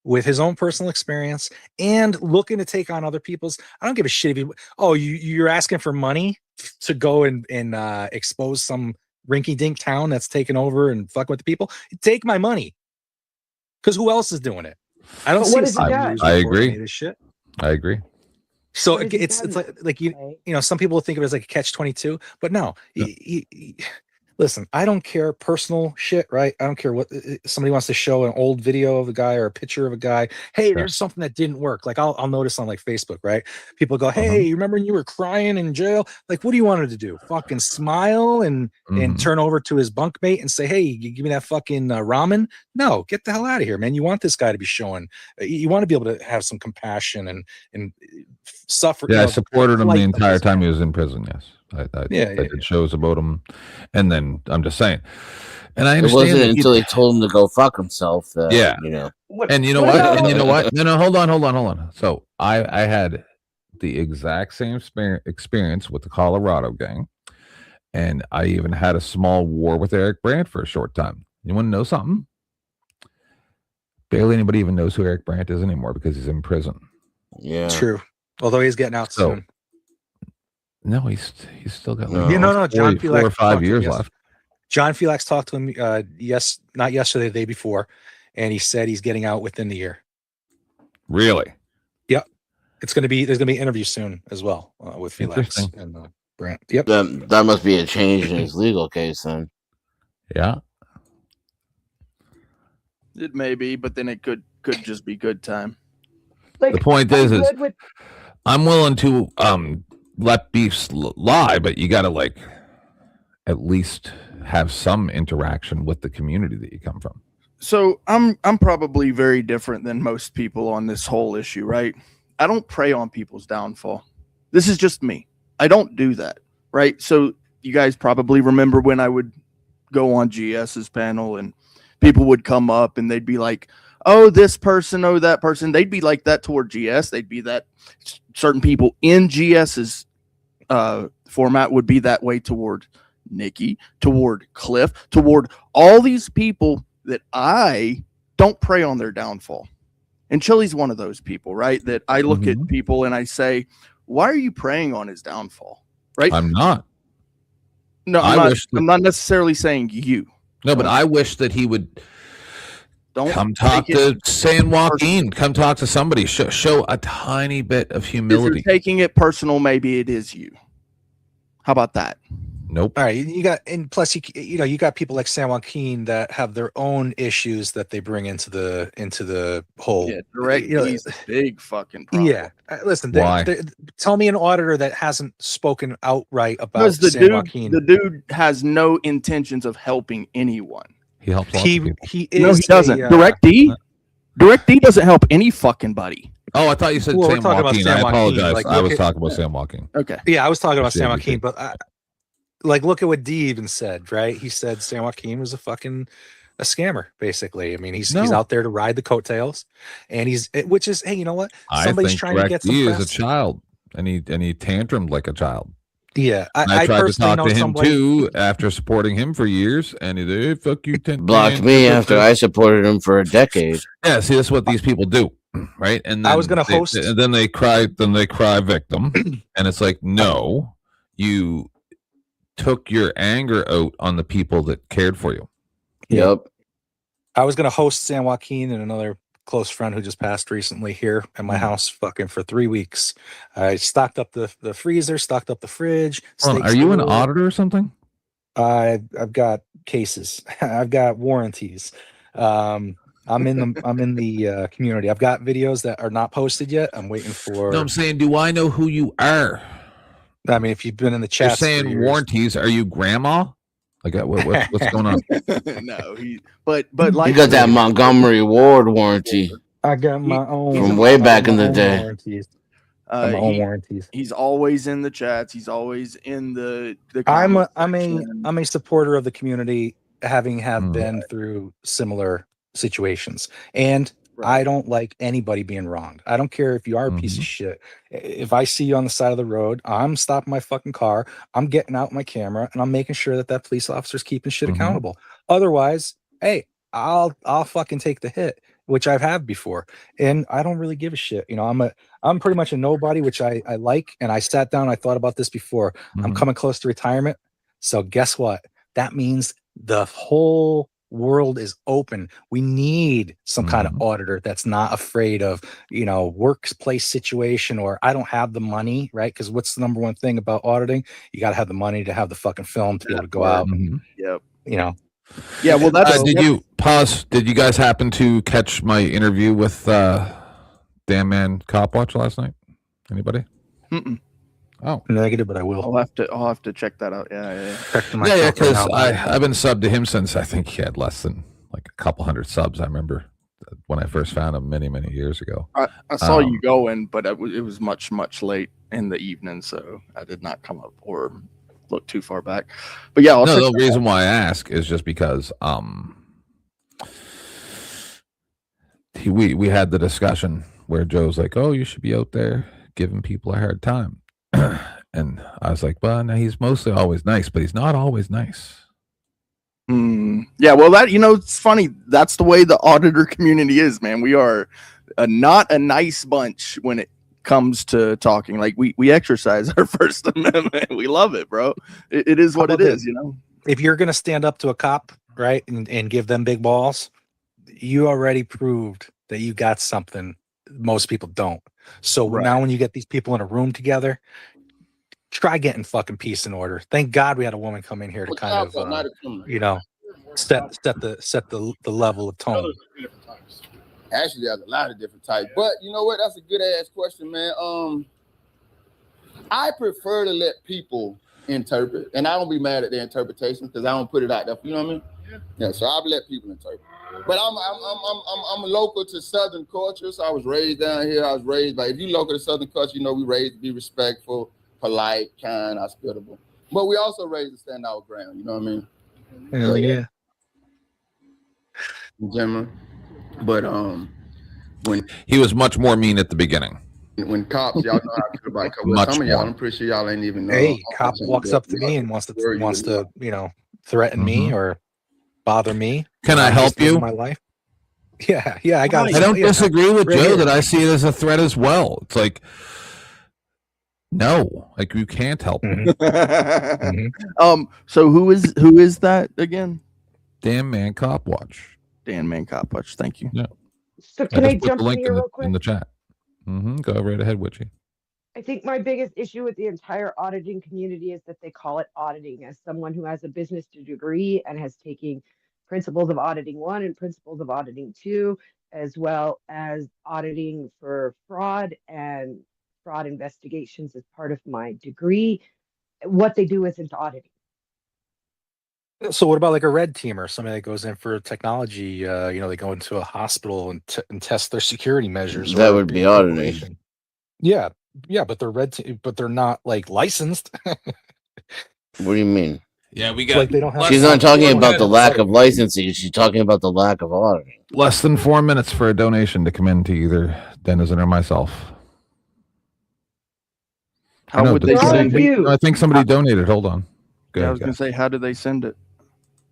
with his own personal experience and looking to take on other people's, I don't give a shit if you're asking for money to go and expose some rinky-dink town that's taken over and fuck with the people. Take my money. Because who else is doing it? I don't see I agree. This shit. I agree. So it's like some people think of it as like a catch-22, but no. Listen, I don't care personal shit, right? I don't care what somebody wants to show an old video of a guy or a picture of a guy. Hey, there's something that didn't work. Like I'll notice on like Facebook, right? People go, hey, you remember when you were crying in jail? Like, what do you want him to do? Fucking smile and turn over to his bunkmate and say, hey, you give me that fucking ramen? No, get the hell out of here, man. You want this guy to be showing. You want to be able to have some compassion and suffer. Yeah, I supported him the entire time he was in prison. Yes. I did shows about him, and then I'm just saying, and I understand. It wasn't until they told him to go fuck himself. And you know what? No, hold on. So I had the exact same experience with the Colorado gang, and I even had a small war with Eric Brandt for a short time. You want to know something? Barely anybody even knows who Eric Brandt is anymore because he's in prison. Yeah, true. Although he's getting out soon. No, he's still got John 4 or 5 years left. John Felix talked to him not yesterday, the day before, and he said he's getting out within the year. Really? Yep. There's gonna be an interview soon as well with Felix and Brandt. Yep. That must be a change in his legal case then. Yeah. It may be, but then it could just be good time. The point is I'm willing to let beefs lie, but you got to at least have some interaction with the community that you come from. So I'm probably very different than most people on this whole issue, right? I don't prey on people's downfall. This is just me. I don't do that, right? So you guys probably remember when I would go on GS's panel and people would come up and they'd be like, oh, this person, oh, that person. They'd be like that toward GS. They'd be that certain people in GS's format would be that way toward Nikki, toward Cliff, toward all these people that I don't prey on their downfall. And Chili's one of those people, right? That I look at people and I say, why are you preying on his downfall? Right? I'm not. No, I'm not necessarily saying you. No, but I wish that he would don't come talk to San Joaquin. Come talk to somebody. Show a tiny bit of humility. If you're taking it personal, maybe it is you. How about that? Nope. All right, you got, and plus you got people like San Joaquin that have their own issues that they bring into the whole. Yeah, direct. He's a big fucking problem. Yeah, listen. Tell me an auditor that hasn't spoken outright about because San Joaquin. The dude has no intentions of helping anyone. He helps lots of people. He is. No, he doesn't. Direct D doesn't help any fucking buddy. Oh, I thought you said San Joaquin. I apologize. Like, I was talking about San Joaquin. Okay. Yeah, I was talking about San Joaquin, but like, look at what D even said, right? He said San Joaquin was a scammer, basically. I mean, he's out there to ride the coattails, and which is, hey, you know what? Somebody's trying to get some press. He is a child, and he tantrumed like a child. Yeah, I tried to talk to him too after supporting him for years, and he said, hey, fuck you. Blocked me after I supported him for a decade. Yeah, see, that's what these people do, right? And then I was going to host, and then they cry victim, and it's like, no, you took your anger out on the people that cared for you. Yep. I was going to host San Joaquin and another close friend who just passed recently here at my house fucking for 3 weeks. I stocked up the freezer, stocked up the fridge. Are you an auditor or something? I've got cases. I've got warranties. I'm in the community. I've got videos that are not posted yet. I'm waiting for. No, I'm saying, do I know who you are? I mean, if you've been in the chat, you're saying warranties. Are you grandma? Like, what's going on? No, but like you got that Montgomery Ward warranty. I got my own from way back in the day. Warranties. My own warranties. He's always in the chats. He's always in the. I'm a supporter of the community, having been through similar situations, and I don't like anybody being wronged. I don't care if you are a piece of shit. If I see you on the side of the road, I'm stopping my fucking car. I'm getting out my camera and I'm making sure that police officer's keeping shit accountable. Otherwise, hey, I'll fucking take the hit, which I've had before. And I don't really give a shit. You know, I'm pretty much a nobody, which I like. And I sat down, I thought about this before. I'm coming close to retirement. So guess what? That means the whole world is open. We need some kind of auditor that's not afraid of, workplace situation, or I don't have the money, right? Because what's the number one thing about auditing? You got to have the money to have the fucking film to be able to go out. Yep. Yeah. Well, that's. Did you guys happen to catch my interview with Damn Man Cop Watch last night? Anybody? Oh, negative, but I will. I'll have to check that out. Yeah. Yeah, because I've been subbed to him since I think he had less than like a couple hundred subs. I remember when I first found him many years ago. I saw you going, but it was much late in the evening, so I did not come up or look too far back. But yeah, the reason why I ask is just because we had the discussion where Joe's like, "Oh, you should be out there giving people a hard time." And I was like, well, no, he's mostly always nice, but he's not always nice. Yeah, well, that, it's funny. That's the way the auditor community is, man. We are not a nice bunch when it comes to talking. Like, we exercise our First Amendment. We love it, bro. It is what it is, If you're going to stand up to a cop, right, and give them big balls, you already proved that you got something most people don't. So now when you get these people in a room together, try getting fucking peace and order. Thank God we had a woman come in here to kind of, set the level of tone. Actually, there's a lot of different types. But you know what? That's a good ass question, man. I prefer to let people interpret, and I don't be mad at their interpretation because I don't put it out there. You know what I mean? Yeah. So I'll let people interpret. But I'm local to Southern culture, so I was raised down here. I was raised by, if you local to Southern culture, you know we raised to be respectful, polite, kind, hospitable. But we also raised to stand our ground. You know what I mean? Hell yeah. General. But when he was much more mean at the beginning. When cops, y'all know how I feel about cops. Well, some of y'all, I'm pretty sure y'all ain't even know. Hey, cop walks up to me and wants to threaten me or bother me. Can I help you? My life. Yeah, I got. I don't disagree with Joe that I see it as a threat as well. It's like, no, like you can't help me. So who is that again? Dan Man Cop Watch. Dan Man Cop Watch. Thank you. Yeah. So can I just put jump the link in here real quick? in the chat? Go right ahead, Witchy. I think my biggest issue with the entire auditing community is that they call it auditing. As someone who has a business degree and has taken principles of auditing 1 and principles of auditing 2, as well as auditing for fraud and fraud investigations as part of my degree, what they do isn't auditing. So what about like a red team or somebody that goes in for technology? They go into a hospital and test their security measures. That would be auditing. Yeah, but they're red team, but they're not like licensed. What do you mean? Yeah, we got. Like they don't have. She's not talking about the lack of licensing. She's talking about the lack of auditing. Less than 4 minutes for a donation to come in to either Denizen or myself. How would they send it? I think somebody donated. Hold on. I was going to say, how do they send it?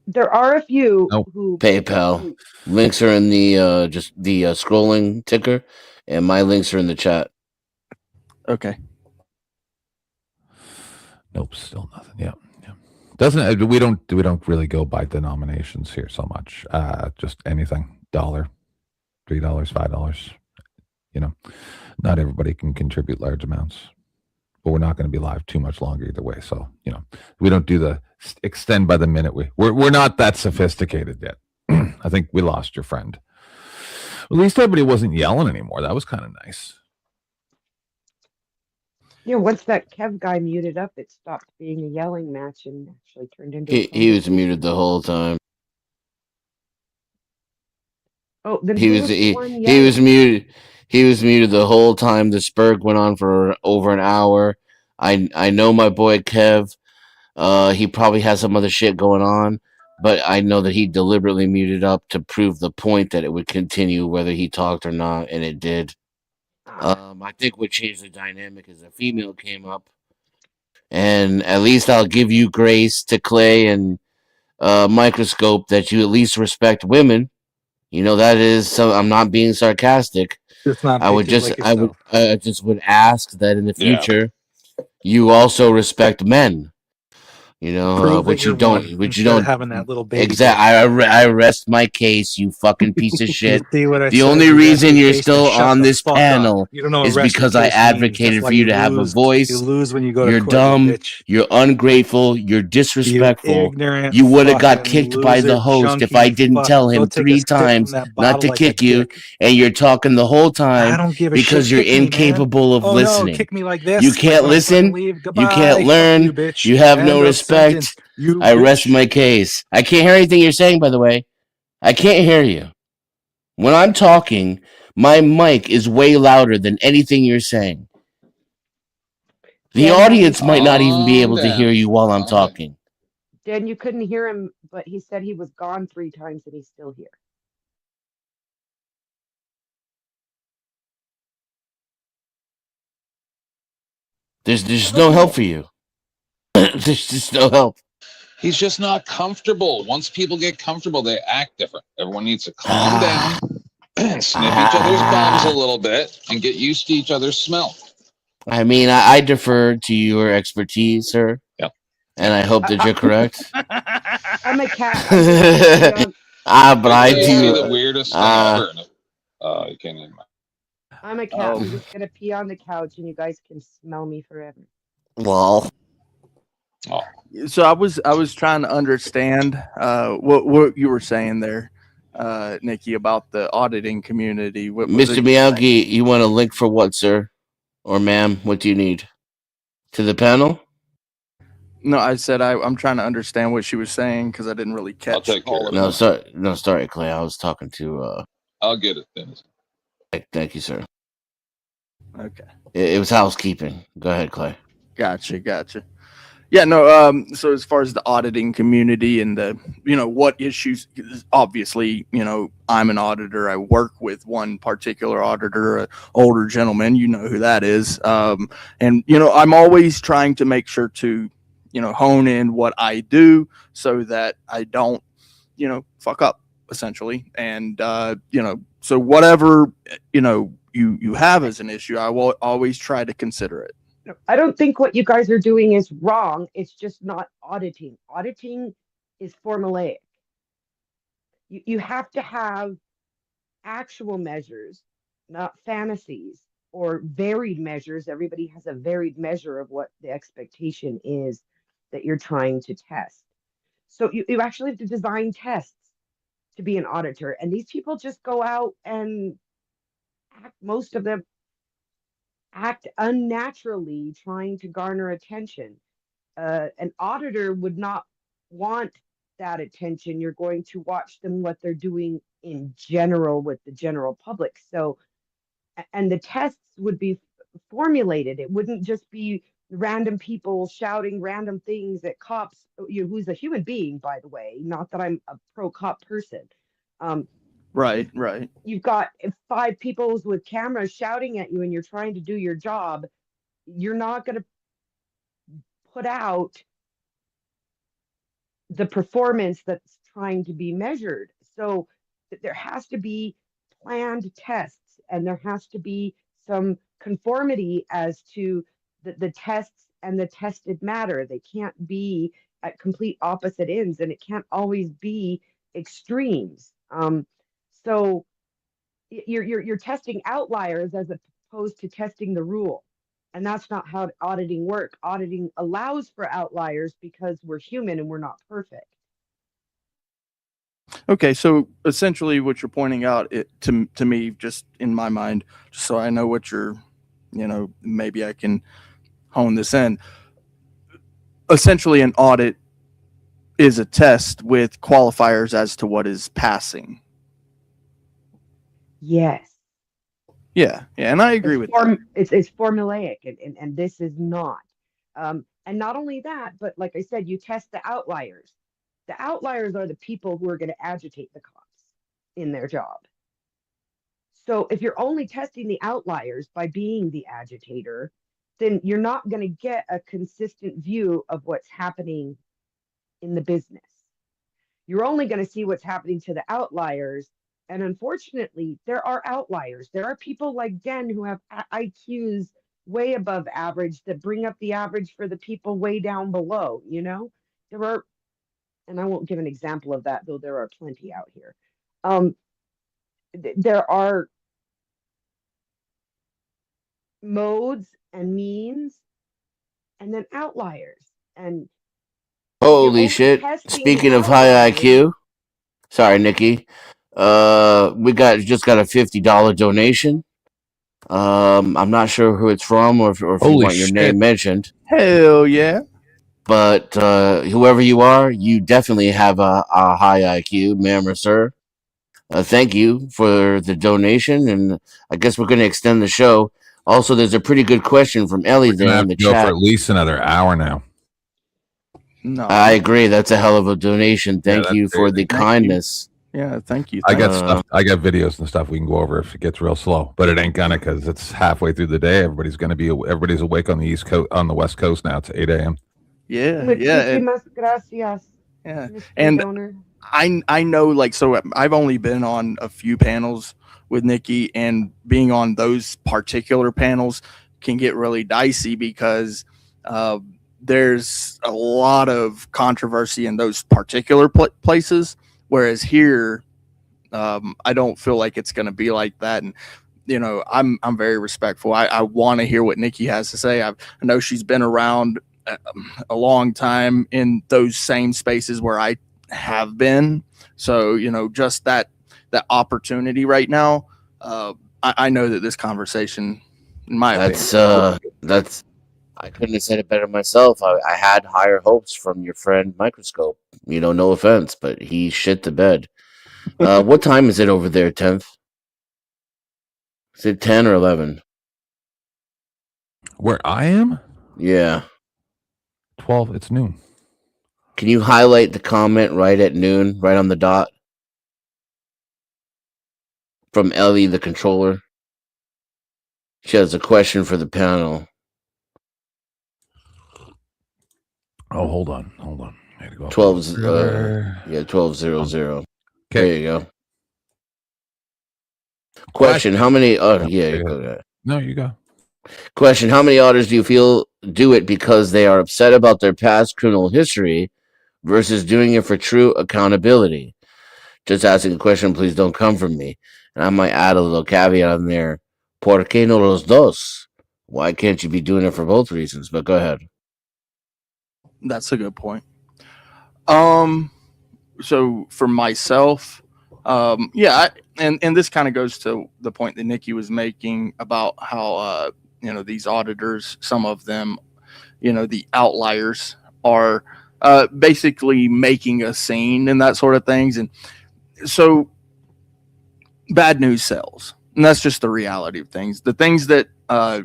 There are a few who PayPal links are in the just the scrolling ticker, and my links are in the chat. Okay. Nope, still nothing. Yeah. Doesn't we don't really go by denominations here so much. Just anything, $1, $3, $5. Not everybody can contribute large amounts, but we're not going to be live too much longer either way. So we don't do the extend by the minute. We're not that sophisticated yet. I think we lost your friend. At least everybody wasn't yelling anymore. That was kind of nice. Yeah, once that Kev guy muted up, it stopped being a yelling match and actually turned into. He was muted the whole time. Oh, then he was muted. He was muted the whole time. The Spurg went on for over an hour. I know my boy Kev. He probably has some other shit going on, but I know that he deliberately muted up to prove the point that it would continue whether he talked or not, and it did. I think what changed the dynamic is a female came up, and at least I'll give you grace to Clay and Microscope that you at least respect women. That is so. I'm not being sarcastic. I just would ask that in the future you also respect men. Which you don't having that little baby. Exactly. I rest my case, you fucking piece of shit. The only reason you're still on this panel is because I advocated for you to have a voice. You lose when you go to You're court, dumb. You're ungrateful. You're disrespectful. You would have got kicked by the host if I didn't tell him 3 times not to kick you, and you're talking the whole time because you're incapable of listening. No, kick me like this. You can't listen. You can't learn. You have no respect. I rest my case. I can't hear anything you're saying, by the way. I can't hear you. When I'm talking, my mic is way louder than anything you're saying. The audience might not even be able to hear you while I'm talking. Dan, you couldn't hear him, but he said he was gone 3 times and he's still here. There's no help for you. There's just no help. He's just not comfortable. Once people get comfortable, they act different. Everyone needs to calm down and sniff each other's bums a little bit and get used to each other's smell. I mean, I defer to your expertise, sir. Yep. And I hope that you're correct. I'm a cat. But I do. The weirdest thing ever. You can't even. I'm a cat. I'm just gonna pee on the couch, and you guys can smell me forever. Well. So I was trying to understand what you were saying there, Nikki, about the auditing community. Mr. Miyagi, you want a link for what, sir? Or ma'am, what do you need? To the panel? No, I said I'm trying to understand what she was saying because I didn't really catch all of it. No, sorry, Clay. I was talking to. I'll get it, Dennis. Thank you, sir. Okay. It was housekeeping. Go ahead, Clay. Gotcha. Yeah, no. So as far as the auditing community and the, what issues, obviously, I'm an auditor. I work with one particular auditor, an older gentleman. You know who that is. And I'm always trying to make sure to, hone in what I do so that I don't, fuck up essentially. And so whatever you have as an issue, I will always try to consider it. I don't think what you guys are doing is wrong. It's just not auditing. Auditing is formulaic. You have to have actual measures, not fantasies or varied measures. Everybody has a varied measure of what the expectation is that you're trying to test. So you actually have to design tests to be an auditor. And these people just go out and most of them act unnaturally trying to garner attention. An auditor would not want that attention. You're going to watch them what they're doing in general with the general public. So, and the tests would be formulated. It wouldn't just be random people shouting random things at cops, who's a human being, by the way, not that I'm a pro cop person. Right. You've got 5 people with cameras shouting at you and you're trying to do your job. You're not going to put out the performance that's trying to be measured. So there has to be planned tests and there has to be some conformity as to the tests and the tested matter. They can't be at complete opposite ends and it can't always be extremes. So you're testing outliers as opposed to testing the rule. And that's not how auditing works. Auditing allows for outliers because we're human and we're not perfect. Okay, so essentially what you're pointing out to me, just in my mind, just so I know what you're, maybe I can hone this in. Essentially, an audit is a test with qualifiers as to what is passing. Yes. Yeah, and I agree with that. It's formulaic, and this is not. And not only that, but like I said, you test the outliers. The outliers are the people who are going to agitate the cops in their job. So if you're only testing the outliers by being the agitator, then you're not going to get a consistent view of what's happening in the business. You're only going to see what's happening to the outliers. And unfortunately, there are outliers. There are people like Den who have IQs way above average that bring up the average for the people way down below. There are, and I won't give an example of that, though there are plenty out here. There are modes and means, and then outliers. And holy shit! Speaking of high IQ, sorry, Nikki. We just got a $50 donation. I'm not sure who it's from or if you want your name mentioned. Hell yeah! But whoever you are, you definitely have a high IQ, ma'am or sir. Thank you for the donation, and I guess we're going to extend the show. Also, there's a pretty good question from Ellie there in the go chat. For at least another hour now. No, I agree. That's a hell of a donation. Thank you for the kindness. Yeah, thank you. I got stuff. I got videos and stuff we can go over if it gets real slow, but it ain't gonna because it's halfway through the day. Everybody's awake on the East Coast, on the West Coast now. It's 8 a.m. Yeah. Muchísimas gracias. Yeah, Mr. and Donor. I know, so I've only been on a few panels with Nikki, and being on those particular panels can get really dicey because there's a lot of controversy in those particular places. Whereas here, I don't feel like it's going to be like that. And, I'm very respectful. I want to hear what Nikki has to say. I know she's been around a long time in those same spaces where I have been. So, just that opportunity right now, I know that this conversation, in my opinion, I couldn't have said it better myself. I had higher hopes from your friend Microscope. No offense, but he shit the bed. What time is it over there, 10th? Is it 10 or 11? Where I am? Yeah. 12. It's noon. Can you highlight the comment right at noon, right on the dot? From Ellie, the controller. She has a question for the panel. Oh, hold on. I had to go 1200. Okay. There you go. Question: How many? Oh, yeah. Go ahead. No, you go. Question: How many otters do you feel do it because they are upset about their past criminal history, versus doing it for true accountability? Just asking a question. Please don't come from me. And I might add a little caveat on there. ¿Por qué no los dos? Why can't you be doing it for both reasons? But go ahead. That's a good point. So for myself, and this kind of goes to the point that Nikki was making about how these auditors, some of them, the outliers are basically making a scene and that sort of things, and so bad news sells, and that's just the reality of things. The things that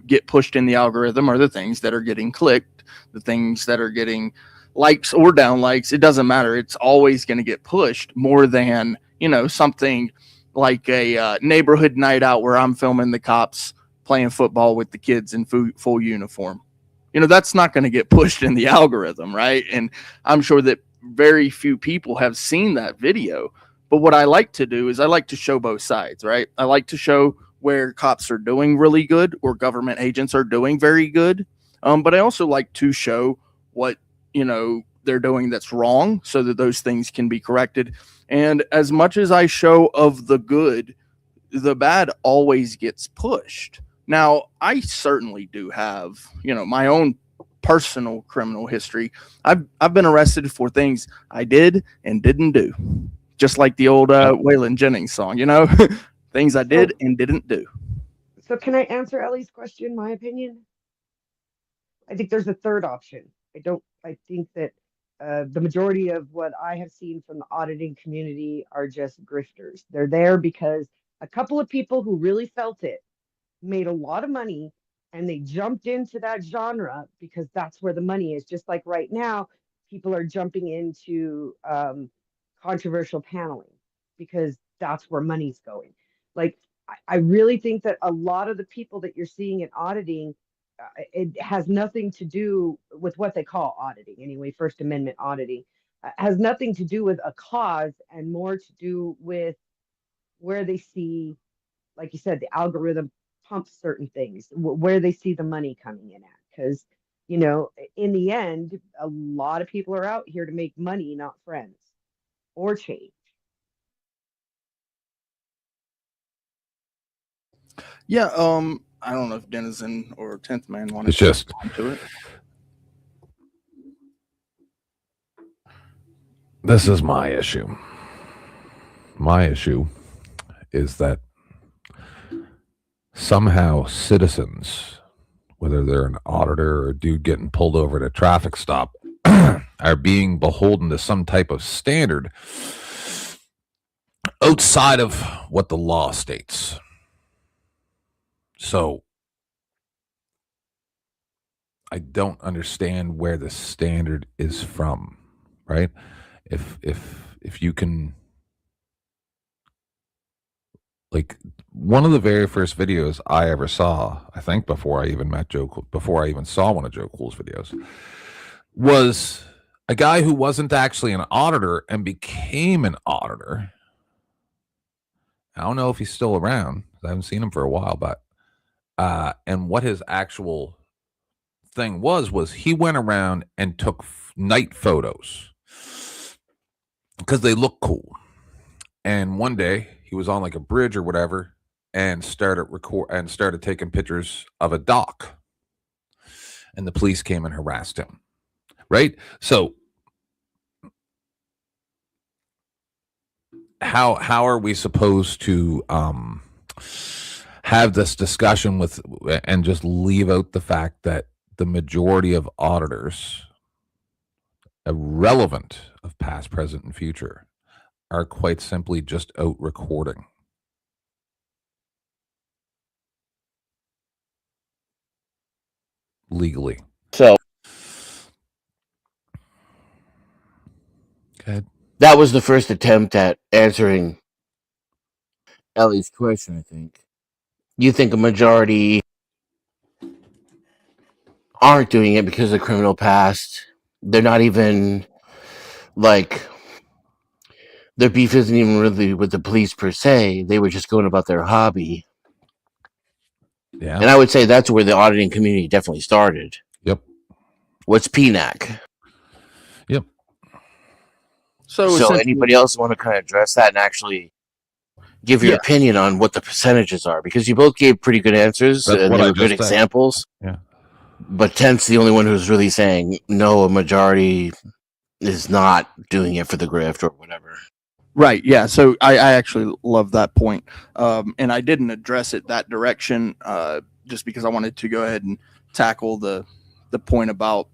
get pushed in the algorithm are the things that are getting clicked, the things that are getting likes or down likes. It doesn't matter. It's always going to get pushed more than something like a neighborhood night out where I'm filming the cops playing football with the kids in full uniform. That's not going to get pushed in the algorithm, right? And I'm sure that very few people have seen that video. But what I like to do is I like to show both sides, right? I like to show where cops are doing really good or government agents are doing very good. But I also like to show what, they're doing that's wrong so that those things can be corrected. And as much as I show of the good, the bad always gets pushed. Now, I certainly do have, my own personal criminal history. I've been arrested for things I did and didn't do. Just like the old Waylon Jennings song, things I did and didn't do. So can I answer Ellie's question, my opinion? I think there's a third option. I think that the majority of what I have seen from the auditing community are just grifters. They're there because a couple of people who really felt it made a lot of money and they jumped into that genre because that's where the money is. Just like right now, people are jumping into controversial paneling because that's where money's going. Like, I really think that a lot of the people that you're seeing in auditing, it has nothing to do with what they call auditing anyway, First Amendment auditing, has nothing to do with a cause and more to do with where they see, like you said, the algorithm pumps certain things, where they see the money coming in at. Because, in the end, a lot of people are out here to make money, not friends or change. Yeah, I don't know if Denizen or 10th Man wanted to respond to it. This is my issue. My issue is that somehow citizens, whether they're an auditor or a dude getting pulled over at a traffic stop, are being beholden to some type of standard outside of what the law states. So I don't understand where the standard is from, right? If you can, like, one of the very first videos I ever saw, I think before I even met Joe, before I even saw one of Joe Cool's videos, was a guy who wasn't actually an auditor and became an auditor. I don't know if he's still around. I haven't seen him for a while, but and what his actual thing was he went around and took night photos because they look cool. And one day he was on like a bridge or whatever and started taking pictures of a dock, and the police came and harassed him. Right? So how are we supposed to have this discussion with and just leave out the fact that the majority of auditors, irrelevant of past, present, and future, are quite simply just out recording. Legally. So that was the first attempt at answering Ellie's question, I think. You think a majority aren't doing it because of criminal past. They're not even like their beef isn't even really with the police per se. They were just going about their hobby. Yeah. And I would say that's where the auditing community definitely started. Yep. What's PNAC? Yep. So anybody else want to kind of address that and actually give your opinion on what the percentages are? Because you both gave pretty good answers and they were good examples. Yeah. But Tent's the only one who's really saying, no, a majority is not doing it for the grift or whatever. Right. Yeah. So I actually love that point. And I didn't address it that direction just because I wanted to go ahead and tackle the point about,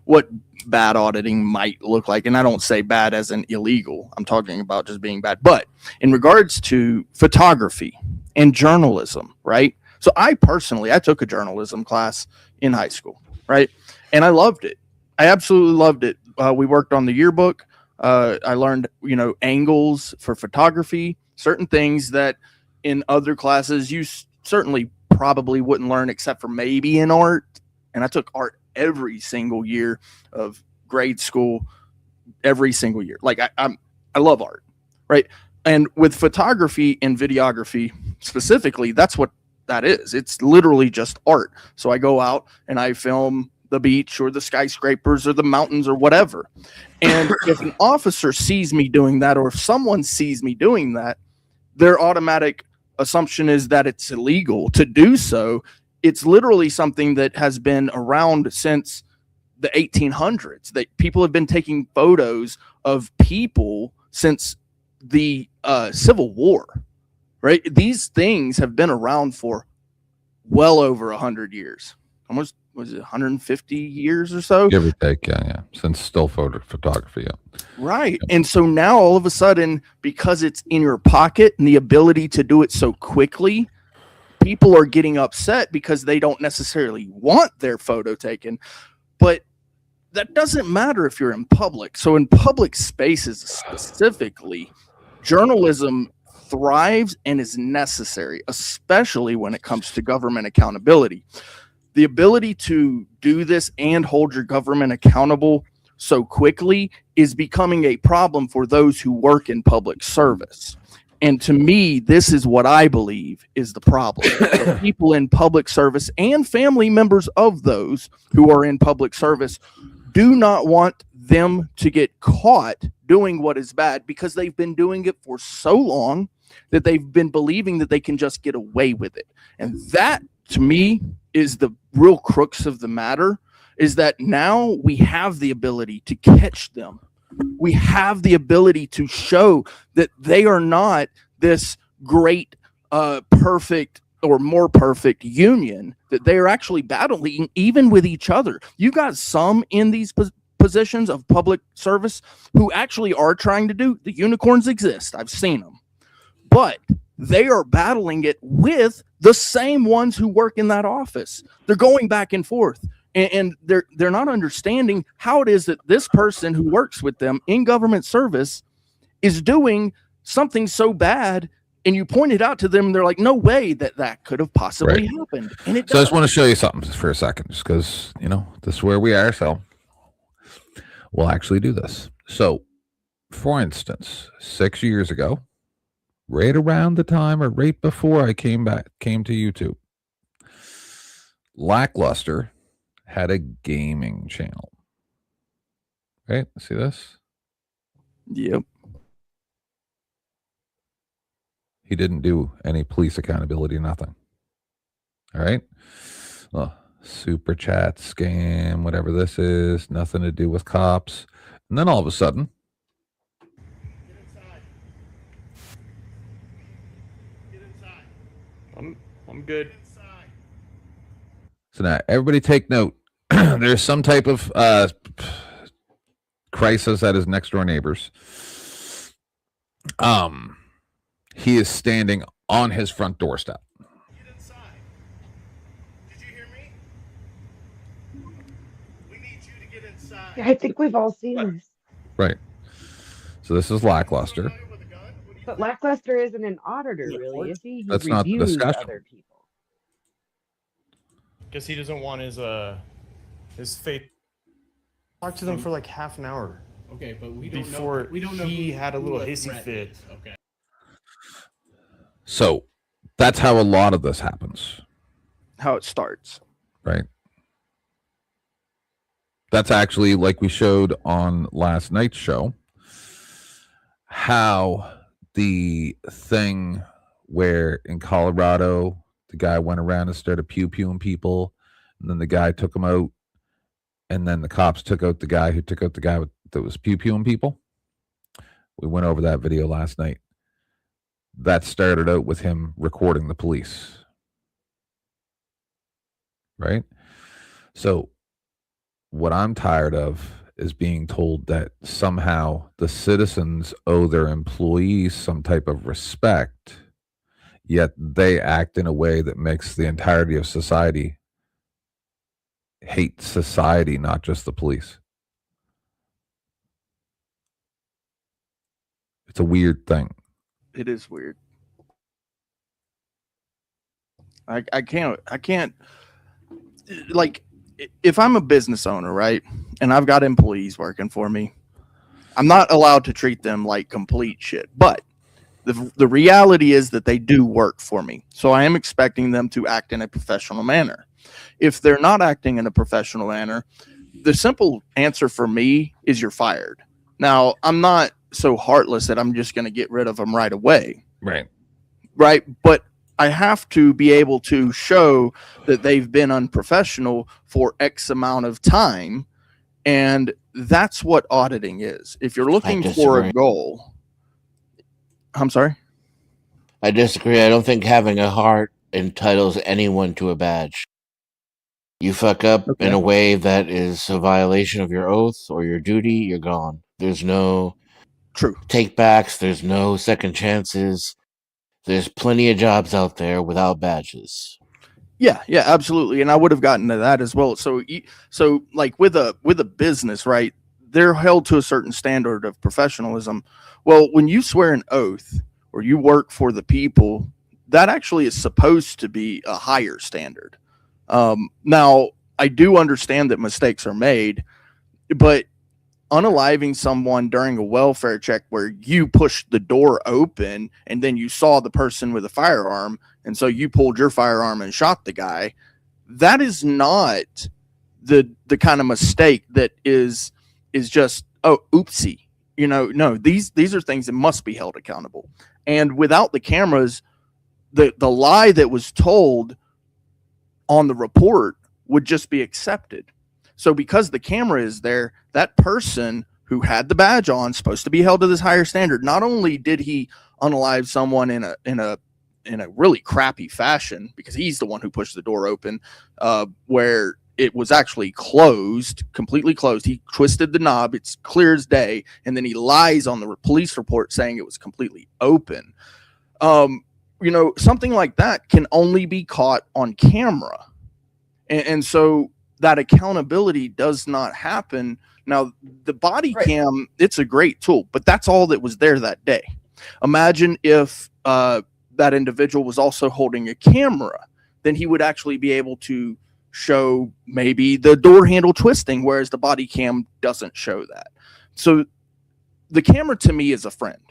what bad auditing might look like. And I don't say bad as in illegal. I'm talking about just being bad. But in regards to photography and journalism, right? So I took a journalism class in high school, right? And I loved it. I absolutely loved it. We worked on the yearbook. I learned, angles for photography, certain things that in other classes you certainly probably wouldn't learn except for maybe in art. And I took art every single year of grade school, every single year. Like I love art, right? And with photography and videography specifically, that's what that is. It's literally just art. So I go out and I film the beach or the skyscrapers or the mountains or whatever. And if an officer sees me doing that, or if someone sees me doing that, their automatic assumption is that it's illegal to do so. It's literally something that has been around since the 1800s, that people have been taking photos of people since the Civil War, right? These things have been around for well over 100 years, almost, was it 150 years or so? Give or take, yeah. Since still photography, yeah. Right. And so now all of a sudden, because it's in your pocket and the ability to do it so quickly, people are getting upset because they don't necessarily want their photo taken. But that doesn't matter if you're in public. So in public spaces specifically, journalism thrives and is necessary, especially when it comes to government accountability. The ability to do this and hold your government accountable so quickly is becoming a problem for those who work in public service. And to me, this is what I believe is the problem. The people in public service and family members of those who are in public service do not want them to get caught doing what is bad because they've been doing it for so long that they've been believing that they can just get away with it. And that, to me, is the real crux of the matter, is that now we have the ability to catch them. We have the ability to show that they are not this great, perfect or more perfect union, that they are actually battling even with each other. You got some in these positions of public service who actually are trying to do, the unicorns exist. I've seen them, but they are battling it with the same ones who work in that office. They're going back and forth. And they're not understanding how it is that this person who works with them in government service is doing something so bad, and you point it out to them, they're like, no way that could have possibly happened. And it So I just want to show you something for a second, just because, this is where we are, so we'll actually do this. So, for instance, 6 years ago, right around the time or right before I came to YouTube, Lackluster had a gaming channel. Right? See this? Yep. He didn't do any police accountability, nothing. All right? Super chat scam, whatever this is, nothing to do with cops. And then all of a sudden, I'm good. So now everybody take note. There's some type of crisis at his next door neighbors. He is standing on his front doorstep. I think we've all seen this. Right. So this is Lackluster. But Lackluster isn't an auditor, really, is he? He That's not the reviews discussion. other people. Because he doesn't want his faith. Talk to them for like half an hour. Okay, but we don't before know. We don't know he who- had a who little the hissy threat fit. is. Okay. So that's how a lot of this happens. How it starts. Right. That's actually, like we showed on last night's show, how the thing where in Colorado, the guy went around and started pew-pewing people, and then the guy took him out, and then the cops took out the guy who took out the guy that was pew-pewing people. We went over that video last night. That started out with him recording the police. Right? So what I'm tired of is being told that somehow the citizens owe their employees some type of respect, yet they act in a way that makes the entirety of society hate society, not just the police. It's a weird thing. It is weird. I can't like, if I'm a business owner, right, and I've got employees working for me, I'm not allowed to treat them like complete shit. But the reality is that they do work for me. So I am expecting them to act in a professional manner. If they're not acting in a professional manner, the simple answer for me is you're fired. Now, I'm not so heartless that I'm just going to get rid of them right away. Right. Right. But I have to be able to show that they've been unprofessional for X amount of time. And that's what auditing is. If you're looking for a goal. I'm sorry? I disagree. I don't think having a heart entitles anyone to a badge. You fuck up in a way that is a violation of your oath or your duty, you're gone. There's no take backs. There's no second chances. There's plenty of jobs out there without badges. Yeah, absolutely. And I would have gotten to that as well. So like with a business, right, they're held to a certain standard of professionalism. Well, when you swear an oath or you work for the people, that actually is supposed to be a higher standard. Now, I do understand that mistakes are made, but unaliving someone during a welfare check where you pushed the door open and then you saw the person with a firearm, and so you pulled your firearm and shot the guy, that is not the kind of mistake that is just, oh, oopsie. No, these are things that must be held accountable. And without the cameras, the lie that was told on the report would just be accepted. So because the camera is there, that person who had the badge on, supposed to be held to this higher standard. Not only did he unalive someone in a really crappy fashion, because he's the one who pushed the door open, where it was actually closed, completely closed. He twisted the knob, it's clear as day, and then he lies on the police report saying it was completely open. Something like that can only be caught on camera. And so that accountability does not happen. Now, the body cam, it's a great tool, but that's all that was there that day. Imagine if that individual was also holding a camera, then he would actually be able to show maybe the door handle twisting, whereas the body cam doesn't show that. So the camera to me is a friend.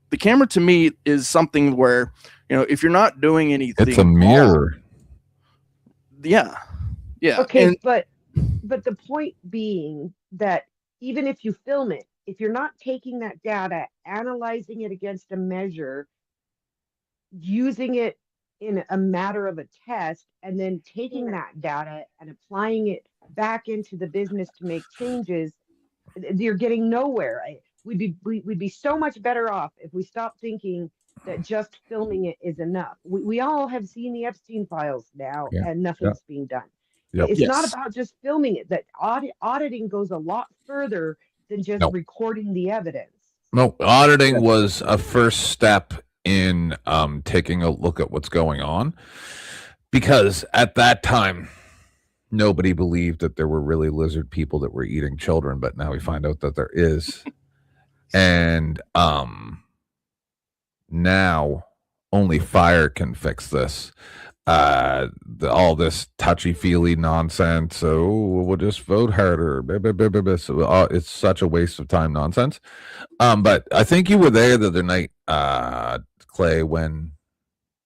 The camera to me is something where, if you're not doing anything, it's a mirror. Yeah. Okay, but the point being that even if you film it, if you're not taking that data, analyzing it against a measure, using it in a matter of a test, and then taking that data and applying it back into the business to make changes, you're getting nowhere. We'd be so much better off if we stopped thinking that just filming it is enough. We all have seen the Epstein files now, and nothing's being done. It's not about just filming it. That auditing goes a lot further than just recording the evidence. No, auditing was a first step in taking a look at what's going on, because at that time nobody believed that there were really lizard people that were eating children, but now we find out that there is. And now only fire can fix this. All this touchy-feely nonsense. So we'll just vote harder. So, it's such a waste of time nonsense. But I think you were there the other night, Clay, when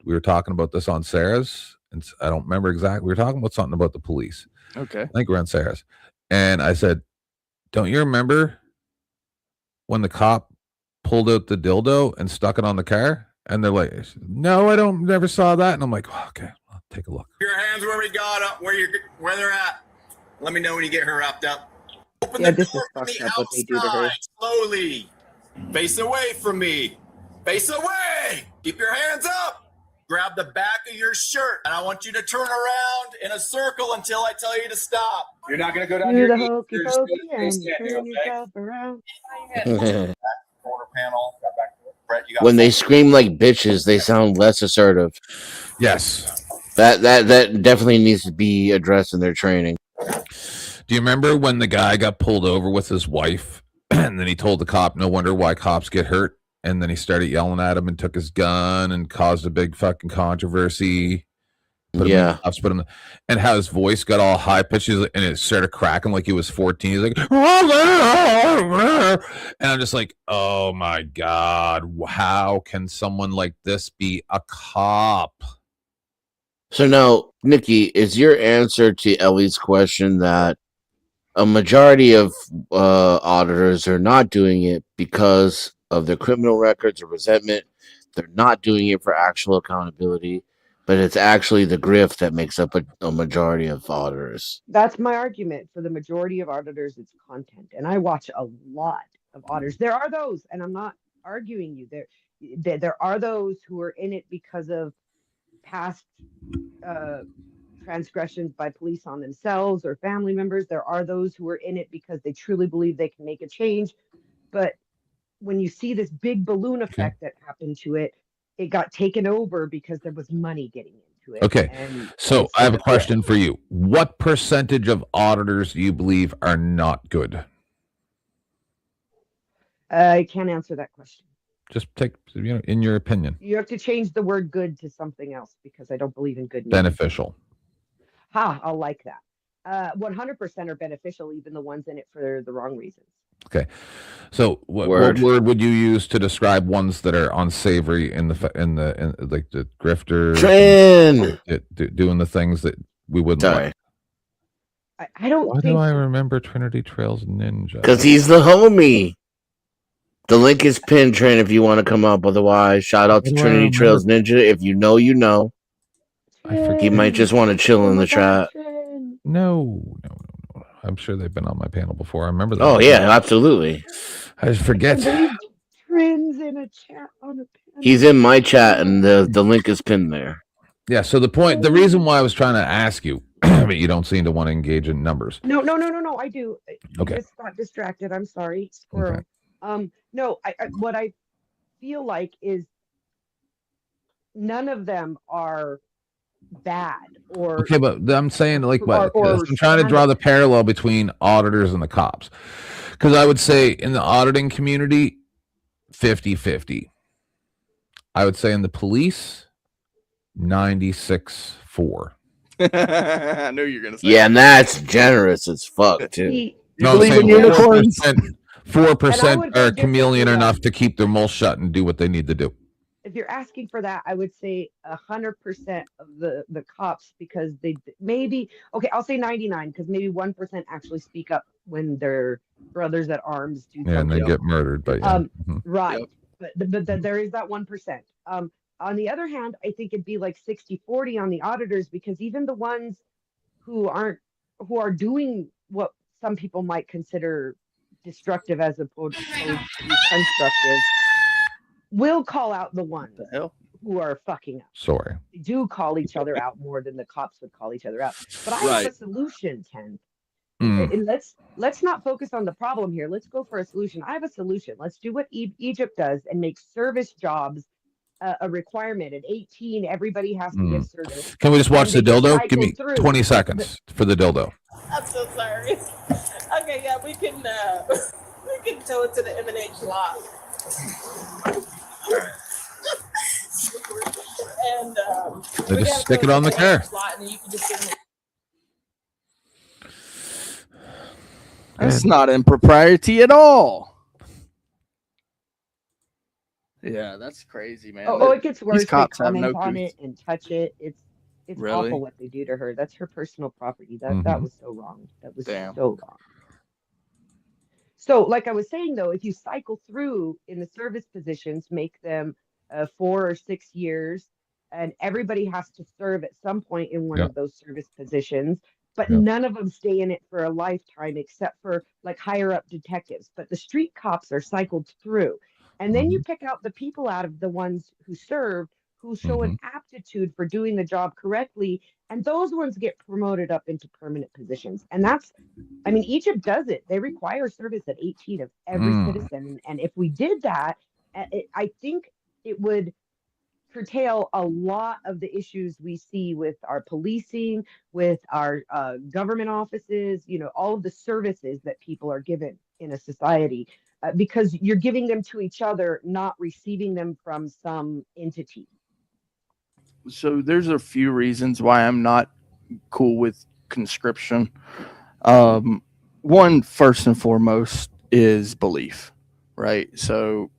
we were talking about this on Sarah's. And I don't remember exactly. We were talking about something about the police. Okay. I think we're on Sarah's. And I said, don't you remember when the cop pulled out the dildo and stuck it on the car? And they're like, no, I never saw that. And I'm like, oh, okay, I'll take a look. Your hands where we got up, where they're at. Let me know when you get her wrapped up. Open Yeah, the this door is from fucked the up what they do to her. outside, slowly. Face away from me. Face away. Keep your hands up. Grab the back of your shirt, and I want you to turn around in a circle until I tell you to stop. You're not going to go down Do your the knees. hokey You're just pokey gonna and stand here, turn okay? yourself around. Corner panel. Got back. Brett, you got When they scream like bitches, they sound less assertive. Yes. That definitely needs to be addressed in their training. Do you remember when the guy got pulled over with his wife and then he told the cop, no wonder why cops get hurt? And then he started yelling at him and took his gun and caused a big fucking controversy. Yeah. And how his voice got all high pitched and it started cracking like he was 14. He's like, and I'm just like, oh my God, how can someone like this be a cop? So now, Nikki, is your answer to Ellie's question that a majority of auditors are not doing it because of their criminal records or resentment? They're not doing it for actual accountability, but it's actually the grift that makes up a majority of auditors. That's my argument. For the majority of auditors, it's content. And I watch a lot of auditors. There are those, and I'm not arguing you. There are those who are in it because of past transgressions by police on themselves or family members. There are those who are in it because they truly believe they can make a change. But when you see this big balloon effect that happened to it, it got taken over because there was money getting into it. Okay. And so I have a question for you. What percentage of auditors do you believe are not good? I can't answer that question. Just take, in your opinion. You have to change the word good to something else because I don't believe in good. Beneficial. I'll like that. 100% are beneficial, even the ones in it for the wrong reasons. Okay. So what word would you use to describe ones that are unsavory in like the grifter, doing the things that we wouldn't like? I don't. Why do I remember Trinity Trails Ninja? Because he's the homie. The link is pinned, Trent, if you want to come up. Otherwise, shout out to Trinity Trails Ninja. If you know, you know. I forget. He might just want to chill in the chat. No. I'm sure they've been on my panel before. I remember that. Oh, yeah, absolutely. I just forget. Trends in a chat on a panel. He's in my chat, and the link is pinned there. Yeah, so the reason why I was trying to ask you, but you don't seem to want to engage in numbers. No, I do. Okay. I just got distracted. I'm sorry. Squirrel. Okay. No, what I feel like is none of them are bad or okay, but I'm saying like what I'm trying to draw the parallel between auditors and the cops, because I would say in the auditing community 50-50. I would say in the police 96-4. I knew you were gonna say yeah, and that's generous as fuck too. No, I'm saying 4% are chameleon enough to keep their mouth shut and do what they need to do. If you're asking for that, I would say 100% of the cops, because they maybe, okay, I'll say 99, because maybe 1% actually speak up when their brothers at arms do something. And they get murdered, but right. Yep. But there is that 1%. On the other hand, I think it'd be like 60-40 on the auditors, because even the ones who are doing what some people might consider destructive as opposed to constructive will call out the ones who are fucking up. Sorry. They do call each other out more than the cops would call each other out. But I have a solution, Ken. And let's not focus on the problem here. Let's go for a solution. I have a solution. Let's do what Egypt does and make service jobs a requirement. At 18, everybody has to give service. Can we just watch the dildo? Give me through. 20 seconds for the dildo. I'm so sorry. Okay, yeah, we can tow it to the M&H lot. And They just stick it on the car. And you can just give me. That's not impropriety at all. Yeah, that's crazy, man. Oh, it gets worse. These cops they have comment no on clue. it and touch it. It's Really? awful what they do to her. That's her personal property. That was so wrong. That was so wrong. So, like I was saying, though, if you cycle through in the service positions, make them 4 or 6 years, and everybody has to serve at some point in one of those service positions, but none of them stay in it for a lifetime except for like higher up detectives. But the street cops are cycled through. And then you pick out the people out of the ones who served who show an aptitude for doing the job correctly. And those ones get promoted up into permanent positions. And Egypt does it. They require service at 18 of every citizen. And if we did that, I think it would curtail a lot of the issues we see with our policing, with our government offices, all of the services that people are given in a society, because you're giving them to each other, not receiving them from some entity. So there's a few reasons why I'm not cool with conscription. One, first and foremost, is belief, right? So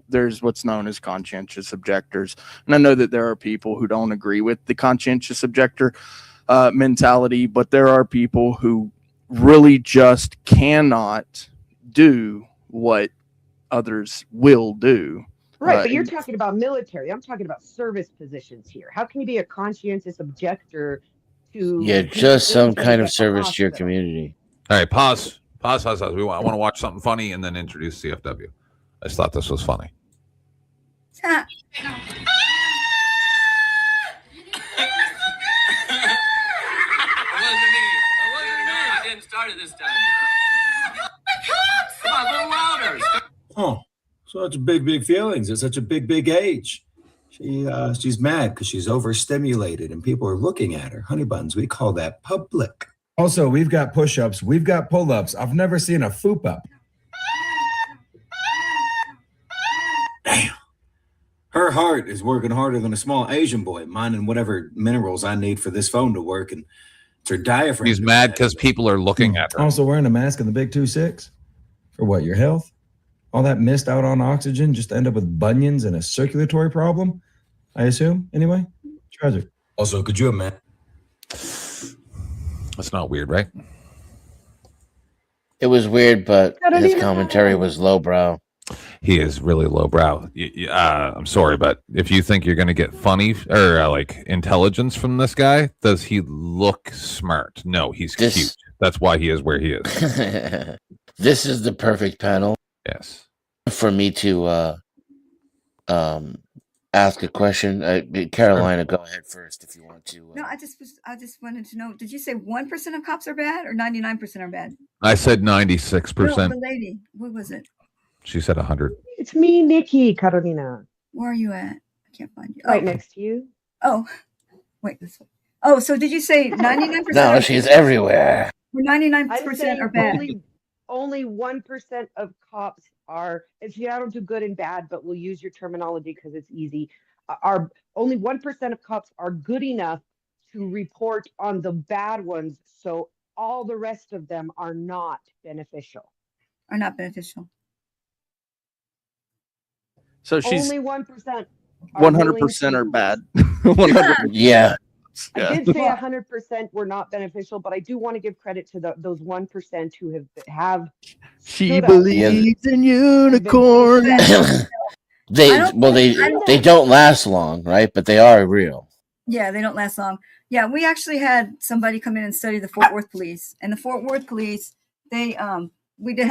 there's what's known as conscientious objectors. And I know that there are people who don't agree with the conscientious objector mentality, but there are people who really just cannot do what others will do. Right, but you're talking about military. I'm talking about service positions here. How can you be a conscientious objector to... Yeah, just some kind of service to your community. All right, pause. I want to watch something funny and then introduce CFW. I just thought this was funny. It wasn't me. I didn't start it this time. Come on, a little louder. Oh, such big feelings at such a big age. She's mad because she's overstimulated and people are looking at her. Honey buns, we call that public. Also, we've got push-ups, we've got pull-ups. I've never seen a foop up. Damn. Her heart is working harder than a small Asian boy, mining whatever minerals I need for this phone to work, and it's her diaphragm. He's mad because people are looking at her. Also wearing a mask in the big 2-6? For what, your health? All that missed out on oxygen just to end up with bunions and a circulatory problem? I assume, anyway? Tragic. Also, could you imagine? That's not weird, right? It was weird, but his commentary was lowbrow. He is really lowbrow. I'm sorry, but if you think you're going to get funny or like intelligence from this guy, does he look smart? No, he's cute. That's why he is where he is. This is the perfect panel. Yes. For me to ask a question. Carolina, go ahead first if you want to. No, I just wanted to know, did you say 1% of cops are bad or 99% are bad? I said 96%. No, the lady, what was it? She said 100. It's me, Nikki, Carolina. Where are you at? I can't find you. Right next to you. Oh, wait, this way. Oh, so did you say 99%? No, she's everywhere. 99% are bad. Only 1% of cops are, if you don't do good and bad, but we'll use your terminology because it's easy, are only 1% of cops are good enough to report on the bad ones. So all the rest of them are not beneficial. Are not beneficial. So she's only 1%. 100% are bad. 100%. Yeah. I did say 100% were not beneficial, but I do want to give credit to those 1% who have. She believes in unicorns. They don't last long, right? But they are real. Yeah, they don't last long. Yeah, we actually had somebody come in and study the Fort Worth police, and the Fort Worth police, we had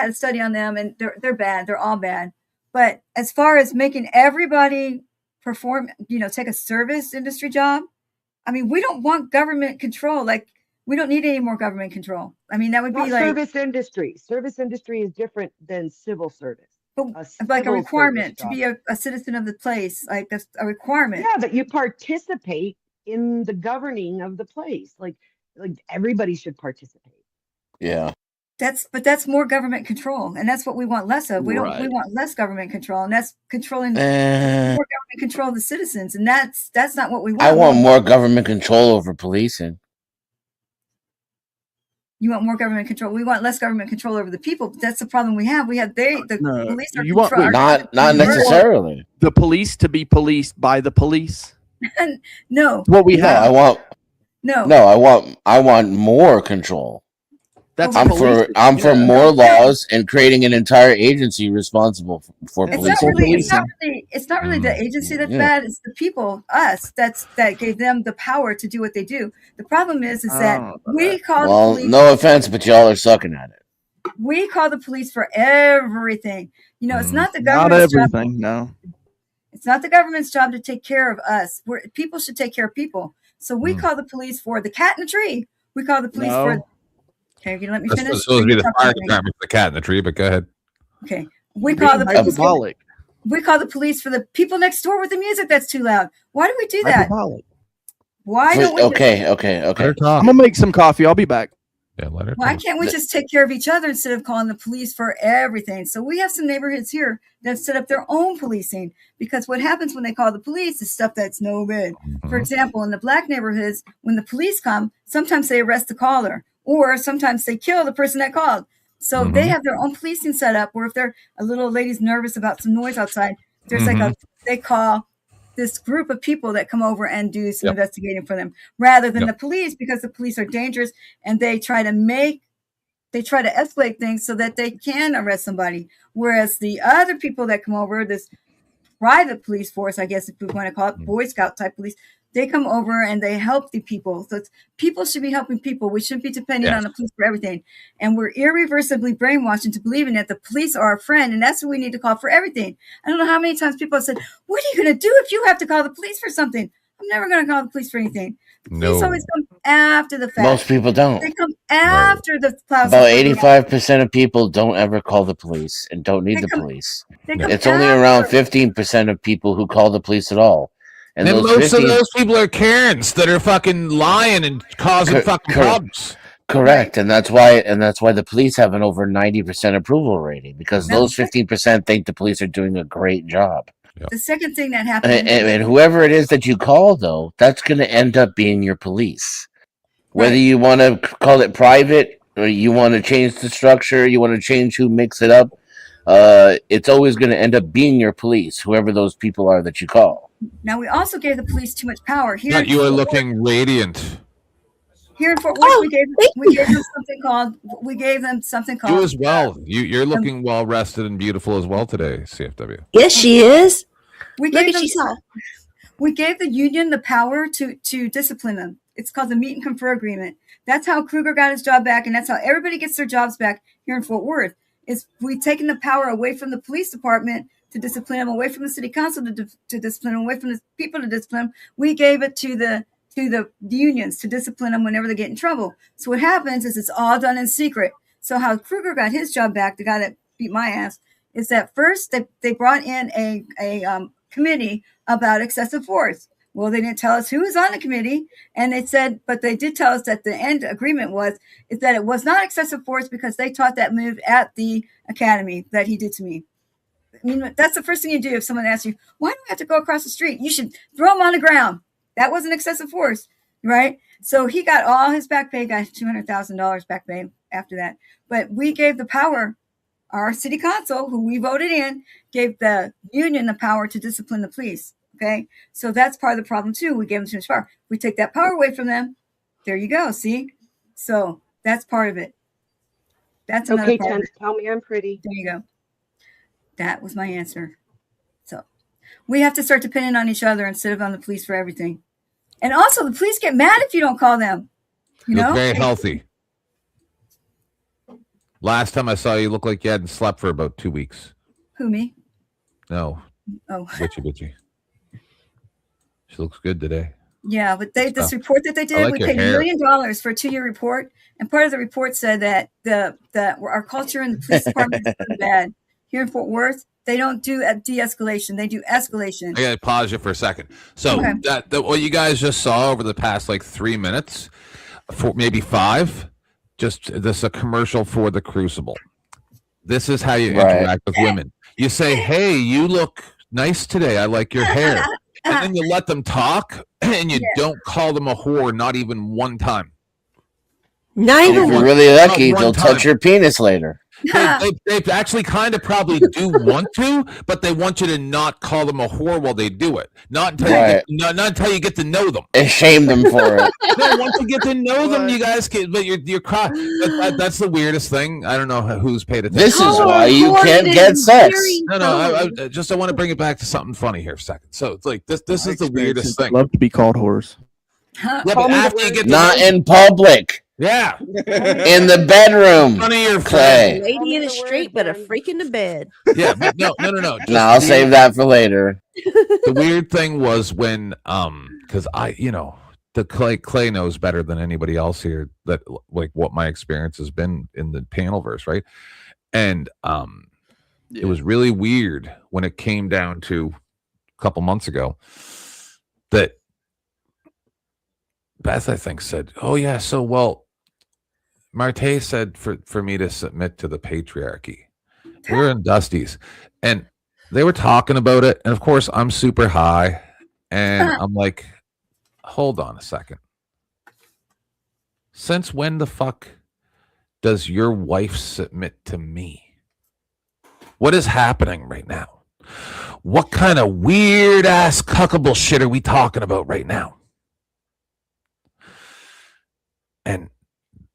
a study on them, and they're bad. They're all bad. But as far as making everybody perform, take a service industry job. I mean, we don't want government control. Like, we don't need any more government control. I mean, that would be like service industry. Service industry is different than civil service. Like a requirement to be a citizen of the place, like a requirement. Yeah, that you participate in the governing of the place. Like everybody should participate. Yeah. That's more government control, and that's what we want less of. We want less government control, and that's controlling more government control of the citizens, and that's not what we want. I want more government control over policing. You want more government control. We want less government control over the people. But that's the problem we have. The police are not necessarily the police to be policed by the police. No. What we have. I want more control. I'm for more laws and creating an entire agency responsible for policing. It's not really the agency that's bad. It's the people, us, that gave them the power to do what they do. The problem is that we call the police. No offense, but y'all are sucking at it. We call the police for everything. It's not the Not government's everything, job. no. It's not the government's job to take care of us. People should take care of people. So we call the police for the cat in the tree. We call the police for. Okay, you let me finish. That's supposed to be the fire department for the cat in the tree, but go ahead. Okay, we call the police. We call the police for the people next door with the music that's too loud. Why do we do that? Why don't we? Okay. I'm gonna make some coffee. I'll be back. Yeah, let her. Why can't we just take care of each other instead of calling the police for everything? So we have some neighborhoods here that set up their own policing, because what happens when they call the police is stuff that's no good. For example, in the black neighborhoods, when the police come, sometimes they arrest the caller, or sometimes they kill the person that called. So they have their own policing set up where if a little lady's nervous about some noise outside, there's they call this group of people that come over and do some investigating for them rather than the police, because the police are dangerous and they try to escalate things so that they can arrest somebody. Whereas the other people that come over, this private police force, I guess if we want to call it Boy Scout type police, they come over and they help the people. So people should be helping people. We shouldn't be depending on the police for everything. And we're irreversibly brainwashed into believing that the police are our friend, and that's what we need to call for everything. I don't know how many times people have said, what are you going to do if you have to call the police for something? I'm never going to call the police for anything. The police always come after the fact. Most people don't. They come after the plows. About 85% of people don't ever call the police and don't need the police. It's only around 15% of people who call the police at all. And then most of those people are Karens that are fucking lying and causing fucking problems. Correct, and that's why the police have an over 90% approval rating, because those 15% think the police are doing a great job. The second thing that happened, and whoever it is that you call, though, that's going to end up being your police. Whether you want to call it private, or you want to change the structure, you want to change who makes it up, it's always going to end up being your police, whoever those people are that you call. Now, we also gave the police too much power. Here, you are looking radiant. Here in Fort Worth, we gave them something called. You as well. You're looking well rested and beautiful as well today, CFW. Yes, she is. We gave the union the power to discipline them. It's called the Meet and Confer Agreement. That's how Kruger got his job back, and that's how everybody gets their jobs back here in Fort Worth. We've taken the power away from the police department to discipline them, away from the city council to discipline them, away from the people to discipline them. We gave it to the unions to discipline them whenever they get in trouble. So what happens is it's all done in secret. So how Kruger got his job back, the guy that beat my ass, is that first they brought in a committee about excessive force. Well, they didn't tell us who was on the committee, and but they did tell us that the end agreement is that it was not excessive force because they taught that move at the academy that he did to me. I mean, that's the first thing you do if someone asks you, why do I have to go across the street? You should throw him on the ground. That wasn't excessive force, right? So he got all his back pay, got $200,000 back pay after that. But we gave the power, our city council, who we voted in, gave the union the power to discipline the police, okay? So that's part of the problem, too. We gave them too much power. We take that power away from them. There you go, see? So that's part of it. That's another part. Okay, tell me I'm pretty. There you go. That was my answer. So we have to start depending on each other instead of on the police for everything. And also, the police get mad if you don't call them. You know? Very healthy. Last time I saw you, looked like you hadn't slept for about 2 weeks. Who, me? No. Oh. Witchy. She looks good today. Yeah, but this report that they did, like we your paid $1 hair. million for a 2-year report, and part of the report said that our culture in the police department is so bad. Here in Fort Worth, they don't do de-escalation; they do escalation. I gotta pause you for a second. So Okay. that what you guys just saw over the past like 3 minutes, maybe 5, this is a commercial for the Crucible. This is how you interact with women. You say, "Hey, you look nice today. I like your hair," and then you let them talk, and you don't call them a whore, not even one time. Not even if you're really lucky, they'll touch your penis later. They actually kind of probably do want to, but they want you to not call them a whore while they do it. Not until not until you get to know them. And shame them for it. No, once you get to know them, you guys can. But you're crying. That's the weirdest thing. I don't know who's paid attention. This is why you can't get sex. No. I want to bring it back to something funny here for a second. So it's like this is the weirdest thing. Love to be called whores. Yeah, but after you get to not in public. Yeah. In the bedroom. Clay. Lady in the street, but a freak in the bed. Yeah, but no. No, I'll save that for later. The weird thing was when, because Clay knows better than anybody else here that like what my experience has been in the panelverse, right? And it was really weird when it came down to a couple months ago that Beth, I think, said, "Oh yeah, so well." Marte said for me to submit to the patriarchy. We were in Dusty's, and they were talking about it. And of course, I'm super high, and I'm like, hold on a second. Since when the fuck does your wife submit to me? What is happening right now? What kind of weird ass cuckable shit are we talking about right now? And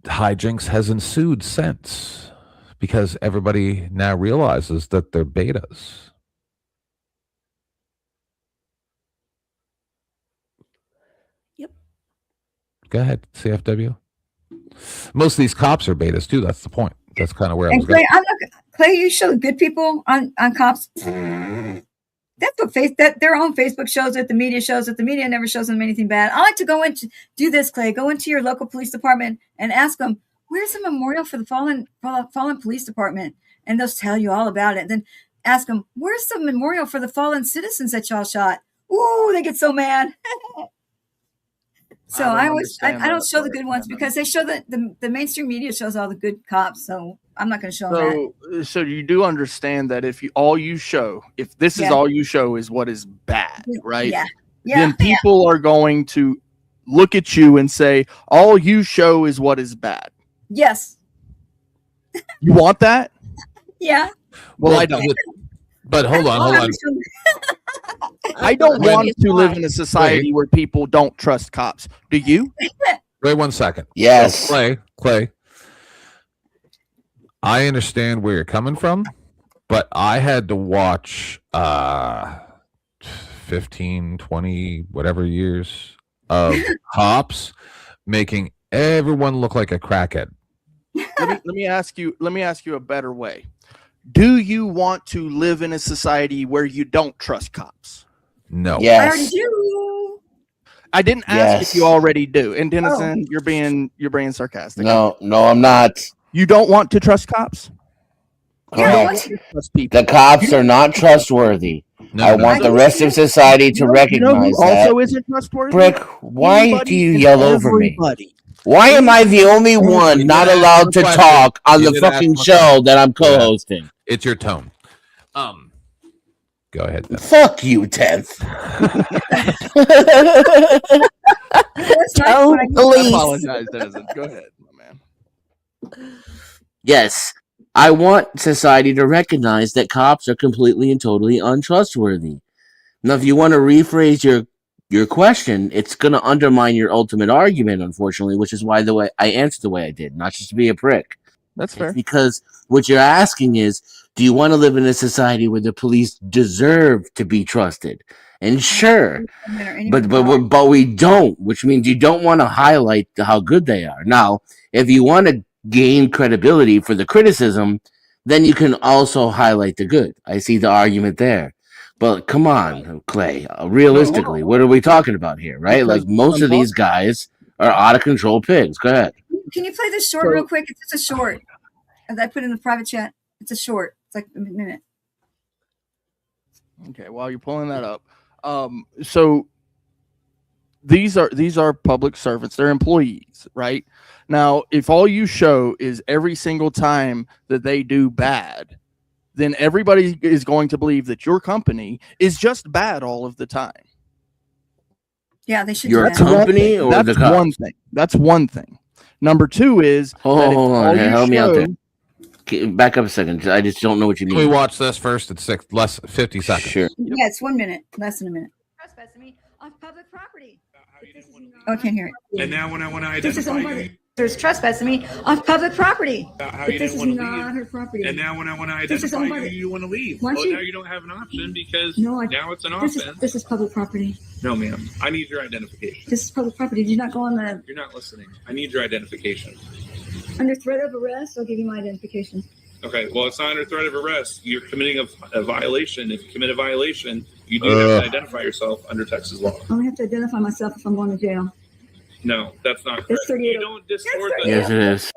hijinks has ensued since because everybody now realizes that they're betas. Yep. Go ahead, CFW. Most of these cops are betas too. That's the point. That's kind of where I was Clay, going. Clay, you show good people on cops. That's what their own Facebook shows it. The media shows it. The media never shows them anything bad. I like to go into do this, Clay. Go into your local police department and ask them, "Where's the memorial for the fallen police department?" And they'll tell you all about it. Then ask them, "Where's the memorial for the fallen citizens that y'all shot?" Ooh, they get so mad. So I don't show the good ones because they show the mainstream media shows all the good cops. So I'm not going to show them that. So you do understand that if all you show is what is bad, right? Yeah. Then people are going to look at you and say, all you show is what is bad. Yes. You want that? Yeah. Well, I don't. But hold on. I don't want to live in a society where people don't trust cops. Do you? Wait 1 second. Yes. So Clay. I understand where you're coming from, but I had to watch 15, 20, whatever years of cops making everyone look like a crackhead. Let me ask you a better way. Do you want to live in a society where you don't trust cops? No. Yes. I already do. I didn't ask if you already do. And Dennison, you're being sarcastic. No, I'm not. You don't want to trust cops? Correct. The cops are not trustworthy. I want the rest of society to recognize that. Also isn't trustworthy? Brick, why do you yell over me? Why am I the only one not allowed to talk on the fucking show that I'm co-hosting? It's your tone. Go ahead. Then. Fuck you, 10th. Tell police. I apologize, Dennison. Go ahead, my man. Yes, I want society to recognize that cops are completely and totally untrustworthy. Now, if you want to rephrase your question, it's going to undermine your ultimate argument, unfortunately, which is why the way I answered the way I did, not just to be a prick. That's fair. It's because what you're asking is, do you want to live in a society where the police deserve to be trusted? And sure, but we don't, which means you don't want to highlight how good they are. Now, if you want to gain credibility for the criticism, then you can also highlight the good. I see the argument there. But come on, Clay. Realistically, what are we talking about here, right? Like most of these guys are out of control pigs. Go ahead. Can you play this short real quick? It's just a short. As I put in the private chat, it's a short. It's like a minute. Okay, while you're pulling that up, so these are public servants. They're employees, right? Now, if all you show is every single time that they do bad, then everybody is going to believe that your company is just bad all of the time. Yeah, they should. Your do that. company or that's the cops? one thing. That's one thing. Number two is hold on. Help me out there. Back up a second. I just don't know what you mean. Can we watch this first? It's 50 seconds. Sure. Yeah, it's 1 minute, less than a minute. Trespassing me on public property. Oh, I can't hear it. And now when I want to This is identify owned by you, there's trespassing me on public property. how But you this didn't is want to not leave. her property. And now when I want to This is identify owned by you, you want to leave. Why don't Well, you- now you don't have an option because No, now it's an this offense. this is public property. No, ma'am. I need your identification. This is public property. Did you not go on the You're not listening. I need your identification. under threat of arrest? I'll give you my identification. Okay, well, it's not under threat of arrest. You're committing a violation. If you commit a violation, you do have to identify yourself under Texas law. I only have to identify myself if I'm going to jail. No, that's not correct. It's 38. You don't distort the Yes, it is.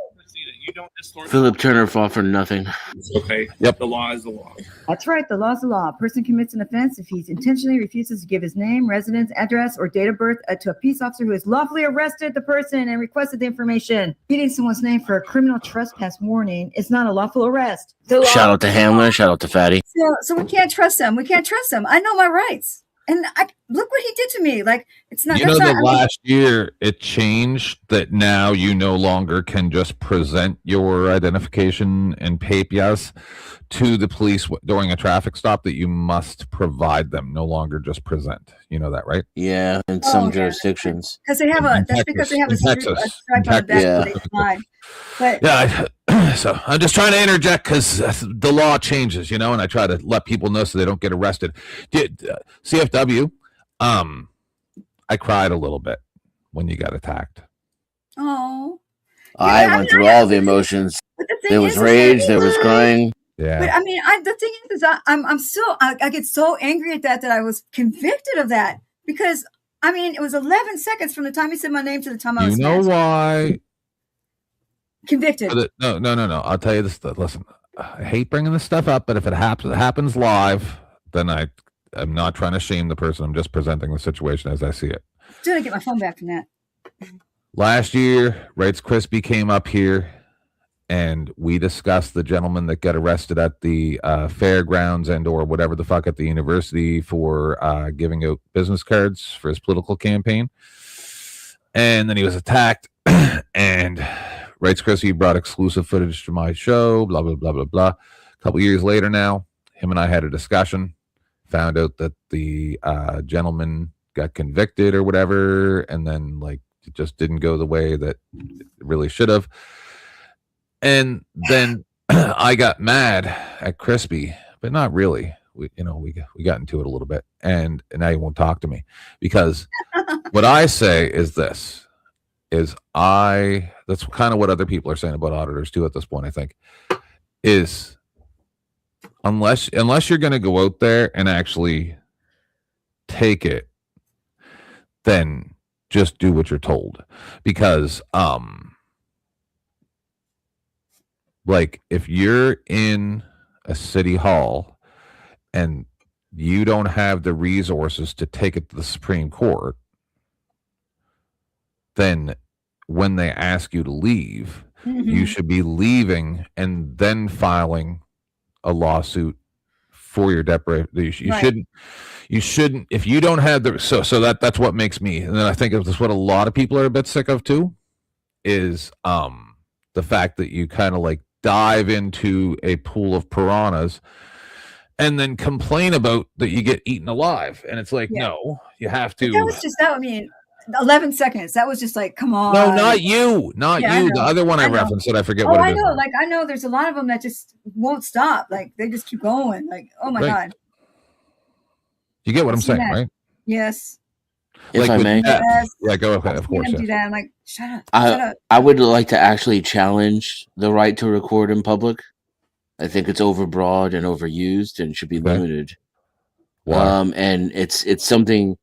You don't distort Philip Turner fought for nothing. Okay. Yep. The law is the law. That's right. The law is the law. A person commits an offense if he intentionally refuses to give his name, residence, address, or date of birth to a peace officer who has lawfully arrested the person and requested the information. Reading someone's name for a criminal trespass warning is not a lawful arrest. The law- Shout out to Hamler. Shout out to Fatty. So we can't trust them. We can't trust them. I know my rights. And look what he did to me. Like, it's not. You know that last year it changed that now you no longer can just present your identification and papers to the police during a traffic stop, that you must provide them, no longer just present. You know that, right? Yeah, in some jurisdictions. Because they have that's because they have a stripe on the back where they fly. But So I'm just trying to interject because the law changes, you know, and I try to let people know so they don't get arrested. CFW, I cried a little bit when you got attacked. oh, I went through all the emotions. There was rage. There was crying. Yeah. But I mean, the thing is I'm still I get so angry at that I was convicted of that, because I mean it was 11 seconds from the time he said my name to the time I was. You know why? Convicted. No. I'll tell you this. Listen, I hate bringing this stuff up, but if it happens live, then I'm not trying to shame the person. I'm just presenting the situation as I see it. Still didn't get my phone back from that. Last year, Rights Crispy came up here, and we discussed the gentleman that got arrested at the fairgrounds or whatever the fuck at the university for giving out business cards for his political campaign. And then he was attacked, and Rights Crispy brought exclusive footage to my show, blah, blah, blah, blah, blah. A couple years later now, him and I had a discussion, found out that the gentleman got convicted or whatever, and then like it just didn't go the way that it really should have. And then I got mad at Crispy, but not really. We got into it a little bit, and now he won't talk to me, because what I say is this. That's kind of what other people are saying about auditors too at this point, I think, is unless you're going to go out there and actually take it, then just do what you're told. Because like if you're in a city hall and you don't have the resources to take it to the Supreme Court, then when they ask you to leave, you should be leaving and then filing a lawsuit for your deprivation. You shouldn't, if you don't have the, so that's what makes me, and then I think that's what a lot of people are a bit sick of too, is the fact that you kind of like dive into a pool of piranhas and then complain about that you get eaten alive. And it's like, no, you have to. That was just that. I mean, 11 seconds. That was just like, come on. No, not you. The other one I referenced that I forget what it is. I know. Like, I know there's a lot of them that just won't stop. Like, they just keep going. Like, oh my God. You get what I'm saying, right? Yes. If I may. Yes. Yeah, go ahead. Of course. Do that. I'm like, shut up. Shut up. I would like to actually challenge the right to record in public. I think it's overbroad and overused and should be limited. And it's something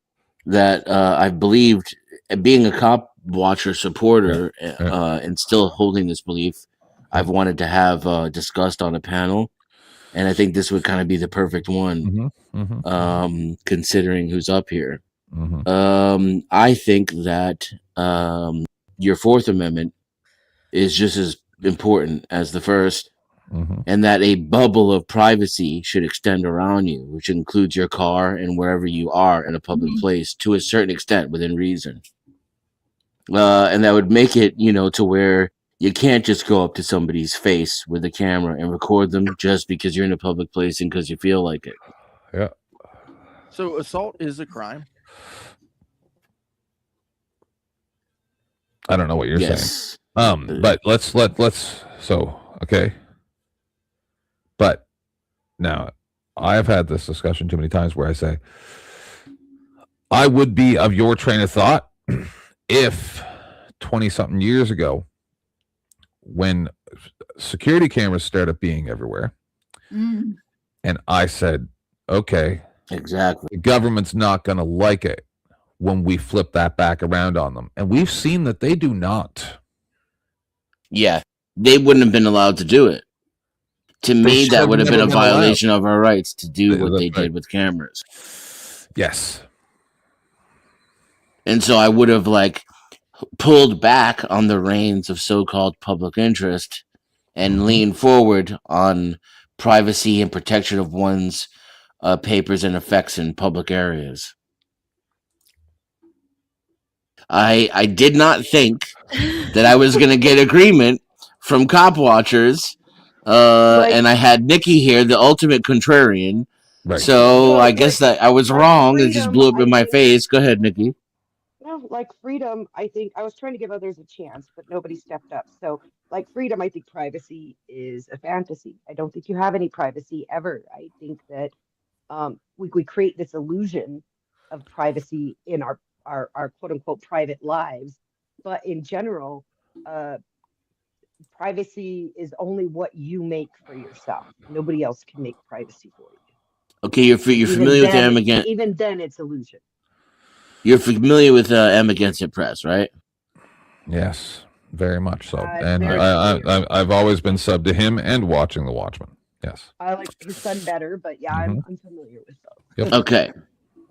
that I've believed, being a cop watcher supporter, and still holding this belief. I've wanted to have discussed on a panel, and I think this would kind of be the perfect one, considering who's up here. I think that your Fourth Amendment is just as important as the first, and that a bubble of privacy should extend around you, which includes your car and wherever you are in a public place to a certain extent within reason. And that would make it, to where you can't just go up to somebody's face with a camera and record them just because you're in a public place and because you feel like it. Yeah. So assault is a crime. I don't know what you're Yes. saying. But let's okay. But now I have had this discussion too many times where I say I would be of your train of thought if 20-something years ago, when security cameras started being everywhere, and I said, okay, exactly, the government's not going to like it when we flip that back around on them. And we've seen that they do not. Yeah, they wouldn't have been allowed to do it. To me, that would have been a violation of our rights to do what they did with cameras. Yes. And so I would have pulled back on the reins of so-called public interest and leaned forward on privacy and protection of one's papers and effects in public areas. I did not think that I was going to get agreement from cop watchers, and I had Nikki here, the ultimate contrarian. Right. So I guess that I was wrong. It just blew up in my face. Go ahead, Nikki. No, freedom, I think I was trying to give others a chance, but nobody stepped up. So freedom, I think privacy is a fantasy. I don't think you have any privacy ever. I think that we create this illusion of privacy in our quote unquote private lives. But in general, privacy is only what you make for yourself. Nobody else can make privacy for you. Okay, you're familiar with M against. Even then, it's illusion. You're familiar with M Against It Press, right? Yes, very much so. And I've always been sub to him and watching The Watchmen. Yes. I like his son better, but yeah, I'm familiar with those. Yep. Okay.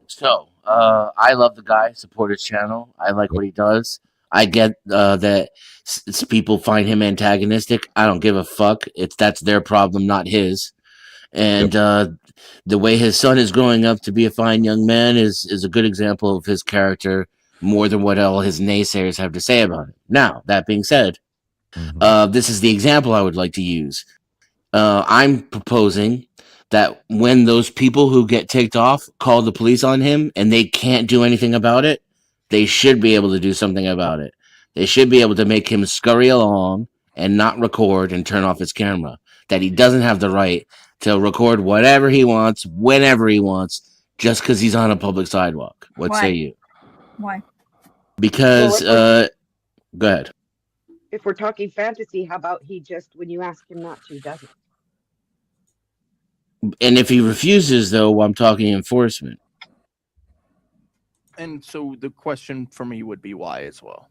So I love the guy, support his channel. I like what he does. I get that people find him antagonistic. I don't give a fuck. That's their problem, not his. And the way his son is growing up to be a fine young man is a good example of his character, more than what all his naysayers have to say about it. Now, that being said, this is the example I would like to use. I'm proposing that when those people who get ticked off call the police on him and they can't do anything about it, they should be able to do something about it. They should be able to make him scurry along and not record and turn off his camera. That he doesn't have the right to record whatever he wants, whenever he wants, just because he's on a public sidewalk. What say you? Why? Because, go ahead. If we're talking fantasy, how about he just, when you ask him not to, doesn't? And if he refuses, though, I'm talking enforcement. And so the question for me would be why as well.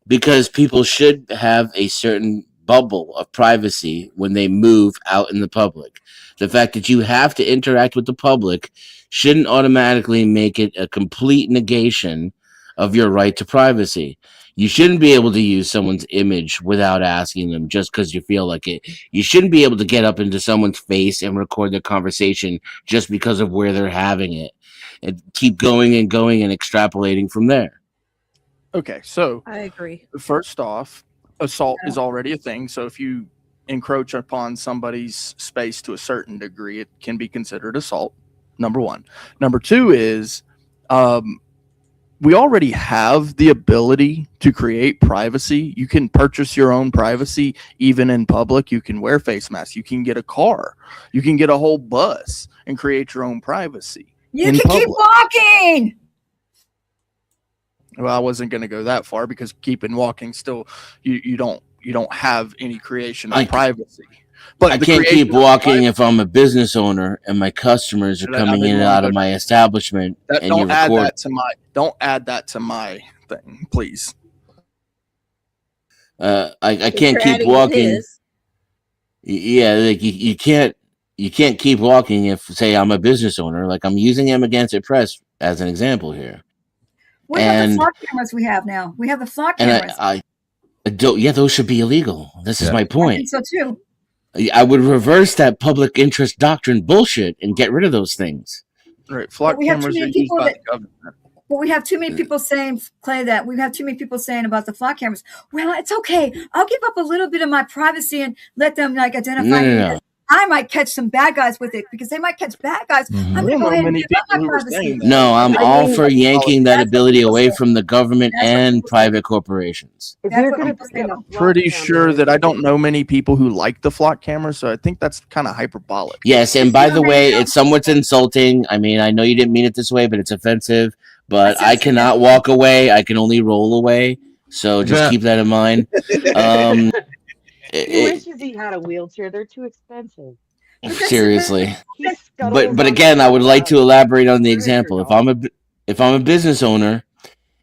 Because people should have a certain bubble of privacy when they move out in the public. The fact that you have to interact with the public shouldn't automatically make it a complete negation of your right to privacy. You shouldn't be able to use someone's image without asking them just because you feel like it. You shouldn't be able to get up into someone's face and record their conversation just because of where they're having it. And keep going and going and extrapolating from there. Okay, so I agree. First off, assault is already a thing. So if you encroach upon somebody's space to a certain degree, it can be considered assault. Number one. Number two is we already have the ability to create privacy. You can purchase your own privacy even in public. You can wear face masks. You can get a car. You can get a whole bus and create your own privacy. You can keep walking. Well, I wasn't going to go that far because keeping walking still, you don't have any creation of privacy. But I can't keep walking if I'm a business owner and my customers are coming in and out of my establishment. And you record. Don't add that to my thing, please. I can't keep walking. Yeah, like you can't keep walking if, say, I'm a business owner. Like, I'm using Amagansett Press as an example here. What about the flock cameras we have now? We have the flock cameras. I don't. Yeah, those should be illegal. This is my point. I think so too. I would reverse that public interest doctrine bullshit and get rid of those things. Right, flock cameras are used by the government. But we have too many people saying, Clay, that we have too many people saying about the flock cameras. Well, it's okay. I'll give up a little bit of my privacy and let them like identify me. No. I might catch some bad guys with it because they might catch bad guys. I'm going to go ahead and give up my privacy. No, I'm all for yanking that ability away from the government and private corporations. Pretty sure that I don't know many people who like the flock cameras, so I think that's kind of hyperbolic. Yes, and by the way, it's somewhat insulting. I mean, I know you didn't mean it this way, but it's offensive. But I cannot walk away. I can only roll away. So just keep that in mind. He wishes he had a wheelchair. They're too expensive. Seriously. But again, I would like to elaborate on the example. If I'm a business owner,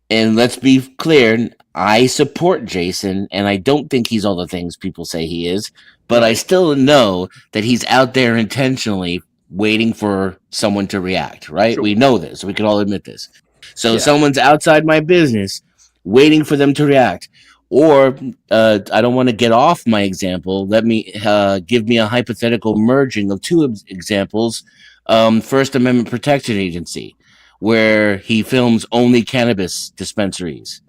and let's be clear, I support Jason, and I don't think he's all the things people say he is, but I still know that he's out there intentionally waiting for someone to react, right? Sure. We know this. We can all admit this. So someone's outside my business waiting for them to react. Or I don't want to get off my example. Let me give me a hypothetical merging of two examples. First Amendment Protection Agency, where he films only cannabis dispensaries.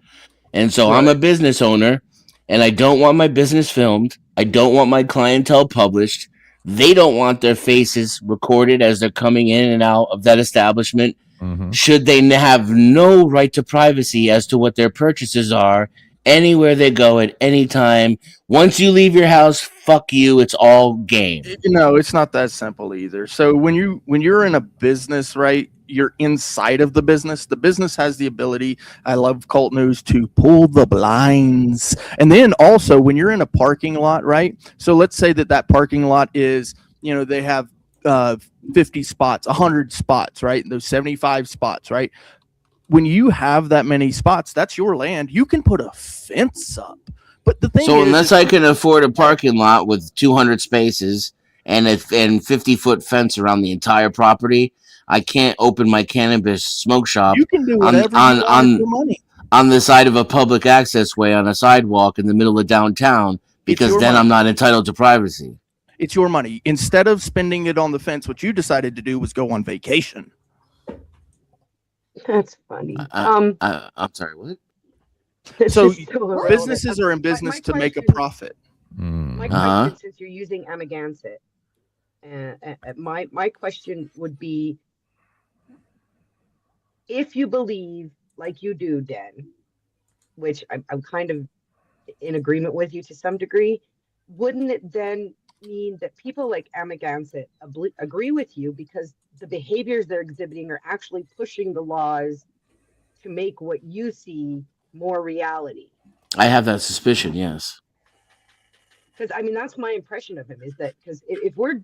And so I'm a business owner, and I don't want my business filmed. I don't want my clientele published. They don't want their faces recorded as they're coming in and out of that establishment. Should they have no right to privacy as to what their purchases are anywhere they go at any time? Once you leave your house, fuck you. It's all game. No, it's not that simple either. So when you're in a business, right, you're inside of the business. The business has the ability, I love cult news, to pull the blinds. And then also when you're in a parking lot, right? So let's say that parking lot is, they have 50 spots, 100 spots, right? Those 75 spots, right? When you have that many spots, that's your land. You can put a fence up. But the thing is, unless I can afford a parking lot with 200 spaces and 50-foot fence around the entire property, I can't open my cannabis smoke shop. You can do whatever you want for money on the side of a public access way on a sidewalk in the middle of downtown, because then I'm not entitled to privacy. It's your money. Instead of spending it on the fence, what you decided to do was go on vacation. That's funny. I'm sorry, what? So businesses are in business to make a profit. My question, since you're using Amagansett, my question would be, if you believe like you do, Den, which I'm kind of in agreement with you to some degree, wouldn't it then mean that people like Amagansett agree with you because the behaviors they're exhibiting are actually pushing the laws to make what you see more reality? I have that suspicion, yes. Because I mean, that's my impression of him, is that because if we're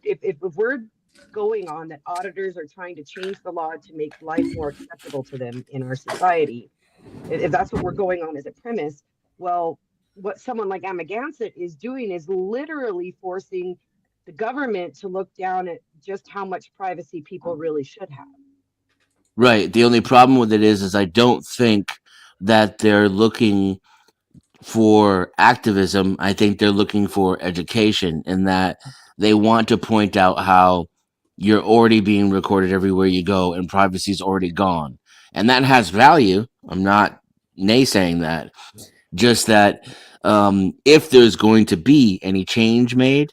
going on that auditors are trying to change the law to make life more acceptable to them in our society, if that's what we're going on as a premise, well, what someone like Amagansett is doing is literally forcing the government to look down at just how much privacy people really should have. Right. The only problem with it is I don't think that they're looking for activism. I think they're looking for education, in that they want to point out how you're already being recorded everywhere you go and privacy's already gone. And that has value. I'm not naysaying that. Just that if there's going to be any change made,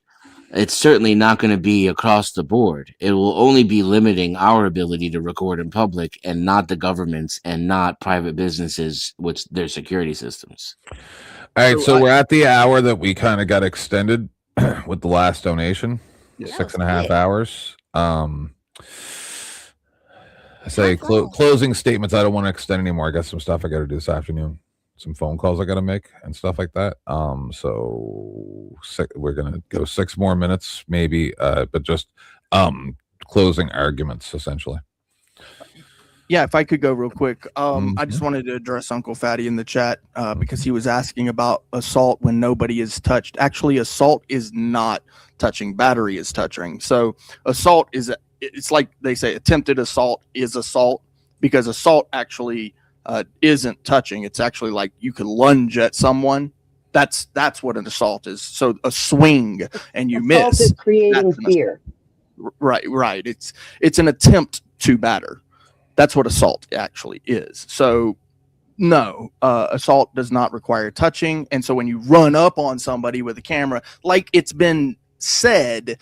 it's certainly not going to be across the board. It will only be limiting our ability to record in public, and not the government's and not private businesses with their security systems. All right, so we're at the hour that we kind of got extended with the last donation, 6.5 hours. I say closing statements. I don't want to extend anymore. I got some stuff I got to do this afternoon. some phone calls I got to make and stuff like that. So we're gonna go 6 more minutes, maybe, but just closing arguments essentially. Yeah, if I could go real quick. I just wanted to address Uncle Fatty in the chat because he was asking about assault when nobody is touched. Actually, assault is not touching. Battery is touching. So assault it's like they say attempted assault is assault, because assault actually isn't touching. It's actually like you could lunge at someone. That's what an assault is. So a swing and you Assault miss. is creating fear. Right. It's an attempt to batter. That's what assault actually is. So no, assault does not require touching. And so when you run up on somebody with a camera, like it's been said,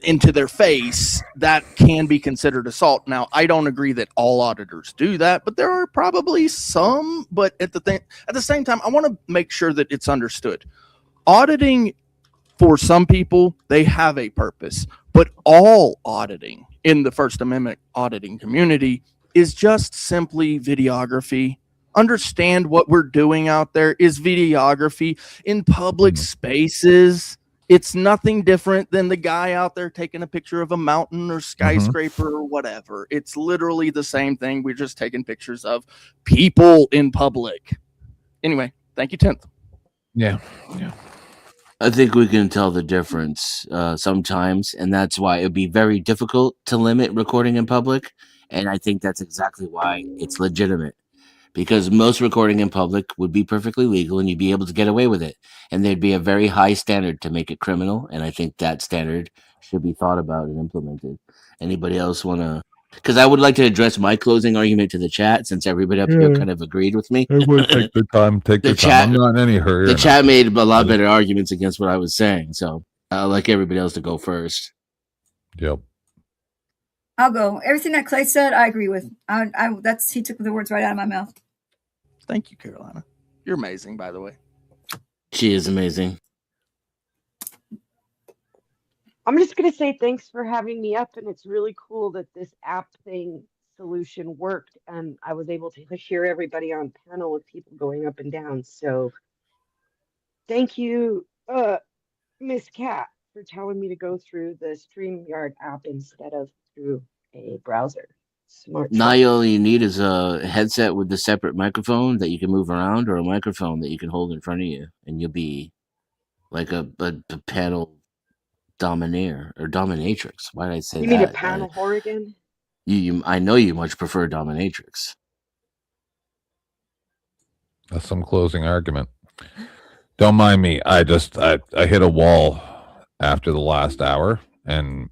into their face, that can be considered assault. Now, I don't agree that all auditors do that, but there are probably some. But at the same time, I want to make sure that it's understood. Auditing, for some people, they have a purpose, but all auditing in the First Amendment auditing community is just simply videography. Understand what we're doing out there is videography in public spaces. It's nothing different than the guy out there taking a picture of a mountain or skyscraper or whatever. It's literally the same thing. We're just taking pictures of people in public. Anyway, thank you, 10th. Yeah. I think we can tell the difference sometimes, and that's why it would be very difficult to limit recording in public. And I think that's exactly why it's legitimate, because most recording in public would be perfectly legal and you'd be able to get away with it. And there'd be a very high standard to make it criminal. And I think that standard should be thought about and implemented. Anybody else want to? Because I would like to address my closing argument to the chat, since everybody up here kind of agreed with me. Everyone take their time. Take their time. I'm not in any hurry. The chat made a lot better arguments against what I was saying. So I'd like everybody else to go first. Yep. I'll go. Everything that Clay said, I agree with. He took the words right out of my mouth. Thank you, Carolina. You're amazing, by the way. She is amazing. I'm just going to say thanks for having me up, and it's really cool that this app thing solution worked, and I was able to hear everybody on panel with people going up and down. So thank you, Miss Cat, for telling me to go through the StreamYard app instead of through a browser. Smart. Now all you need is a headset with a separate microphone that you can move around, or a microphone that you can hold in front of you, and you'll be like a panel dominator or dominatrix. Why did I say that? You mean a panel whore again? I know you much prefer dominatrix. That's some closing argument. Don't mind me. I hit a wall after the last hour, and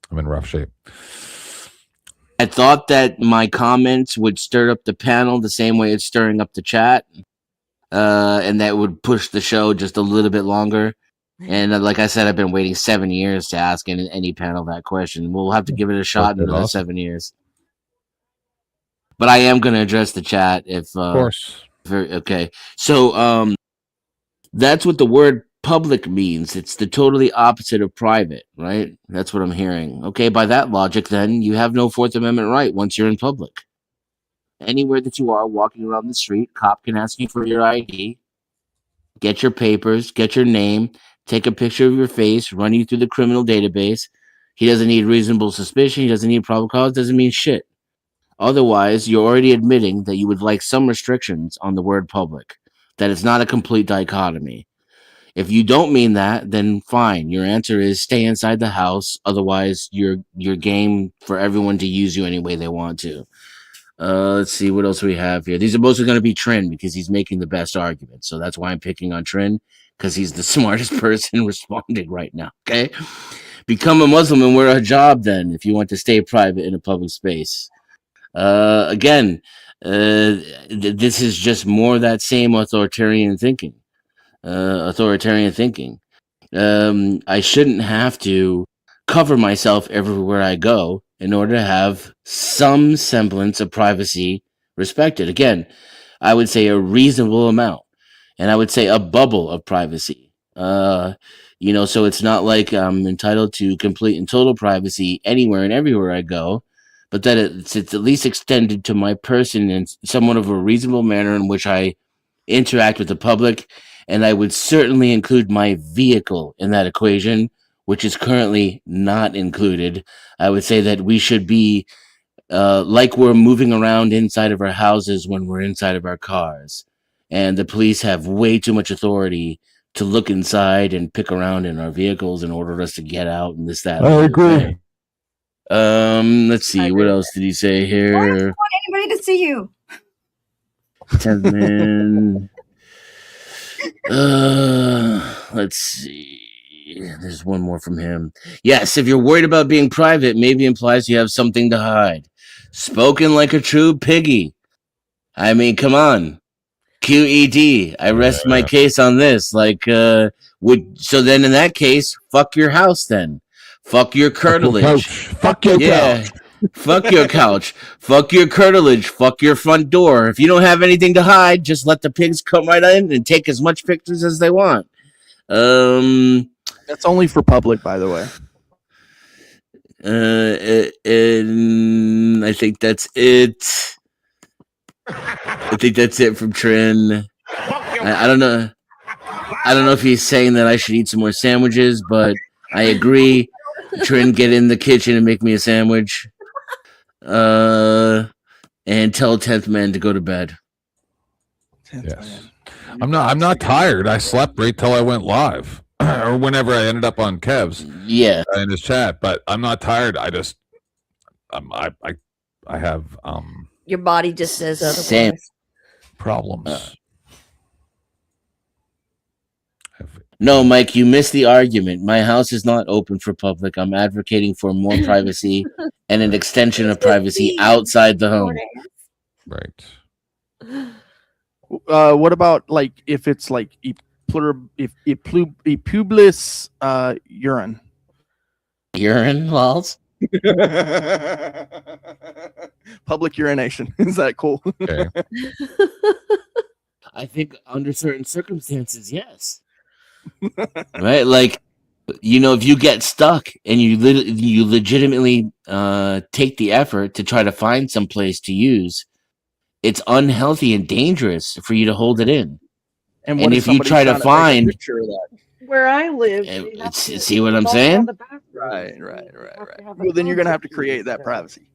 I'm in rough shape. I thought that my comments would stir up the panel the same way it's stirring up the chat, and that would push the show just a little bit longer. And like I said, I've been waiting 7 years to ask any panel that question. We'll have to give it a shot in another 7 years. But I am going to address the chat if. Of course. Okay. So that's what the word public means. It's the totally opposite of private, right? That's what I'm hearing. Okay, by that logic, then you have no Fourth Amendment right once you're in public. Anywhere that you are walking around the street, cop can ask you for your ID, get your papers, get your name, take a picture of your face, run you through the criminal database. He doesn't need reasonable suspicion. He doesn't need probable cause. Doesn't mean shit. Otherwise, you're already admitting that you would like some restrictions on the word public, that it's not a complete dichotomy. If you don't mean that, then fine. Your answer is stay inside the house. Otherwise, you're game for everyone to use you any way they want to. Let's see what else we have here. These are mostly going to be Trin because he's making the best argument. So that's why I'm picking on Trin, because he's the smartest person responding right now. Okay. Become a Muslim and wear a hijab then if you want to stay private in a public space. Again, this is just more of that same authoritarian thinking. I shouldn't have to cover myself everywhere I go in order to have some semblance of privacy respected. Again, I would say a reasonable amount, and I would say a bubble of privacy. So it's not like I'm entitled to complete and total privacy anywhere and everywhere I go, but that it's at least extended to my person in somewhat of a reasonable manner in which I interact with the public. And I would certainly include my vehicle in that equation, which is currently not included. I would say that we should be like we're moving around inside of our houses when we're inside of our cars. And the police have way too much authority to look inside and pick around in our vehicles and order us to get out and this, that. I agree. Let's see. What else did he say here? Why don't you want anybody to see you? 10th man. Let's see. There's one more from him. Yes, if you're worried about being private, maybe implies you have something to hide. Spoken like a true piggy. I mean, come on. QED. I rest my case on this. Like, so then in that case, fuck your house then. Fuck your curtilage. Fuck your couch. Fuck your couch. Fuck your curtilage. Fuck your front door. If you don't have anything to hide, just let the pigs come right in and take as much pictures as they want. That's only for public, by the way. And I think that's it. I think that's it from Trin. I don't know. I don't know if he's saying that I should eat some more sandwiches, but I agree. Trin, get in the kitchen and make me a sandwich. And tell 10th man to go to bed. Yes. I'm not tired. I slept right till I went live. Or whenever I ended up on Kev's. Yeah. In his chat. But I'm not tired. I just I have your body just says otherwise. Problems. No, Mike, you missed the argument. My house is not open for public. I'm advocating for more privacy and an extension of privacy outside the home. Right. What about like if it's like publis urine? Urine walls? Public urination. Is that cool? Okay. I think under certain circumstances, yes. Right? Like, you know, if you get stuck and you legitimately take the effort to try to find some place to use, it's unhealthy and dangerous for you to hold it in. And if you try to find where I live, see what I'm saying? Right. Well, then you're gonna have to create that privacy.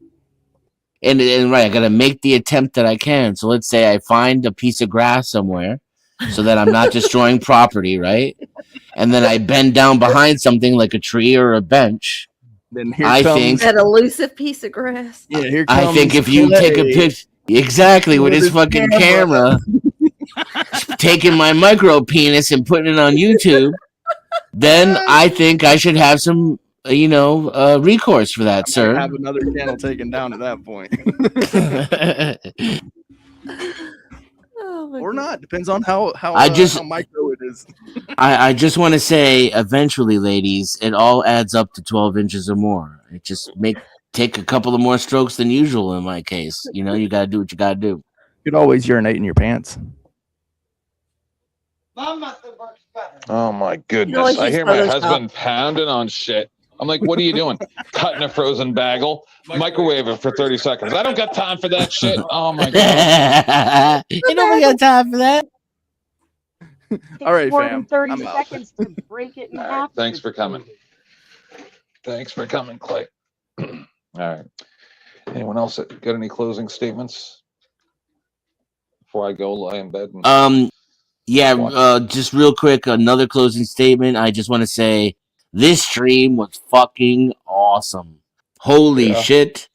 And right, I gotta make the attempt that I can. So let's say I find a piece of grass somewhere, so that I'm not destroying property, right? And then I bend down behind something like a tree or a bench. Then here comes that elusive piece of grass. Yeah, here comes I think if you take a picture exactly with his fucking camera, taking my micro penis and putting it on YouTube, then I think I should have some, recourse for that, sir. Have another channel taken down at that point. Or not, depends on how micro it is. I just want to say, eventually, ladies, it all adds up to 12 inches or more. It just take a couple of more strokes than usual in my case. You know, you got to do what you got to do. You could always urinate in your pants. Oh my goodness! I hear my husband pounding on shit. I'm like, what are you doing? Cutting a frozen bagel, microwave it for 30 seconds. I don't got time for that shit. Oh my god! You don't got time for that. All right, more fam. than 30 seconds to break it in half. Thanks for coming. Thanks for coming, Clay. All right. Anyone else got any closing statements before I go lie in bed? Just real quick, another closing statement. I just want to say this stream was fucking awesome. Holy shit.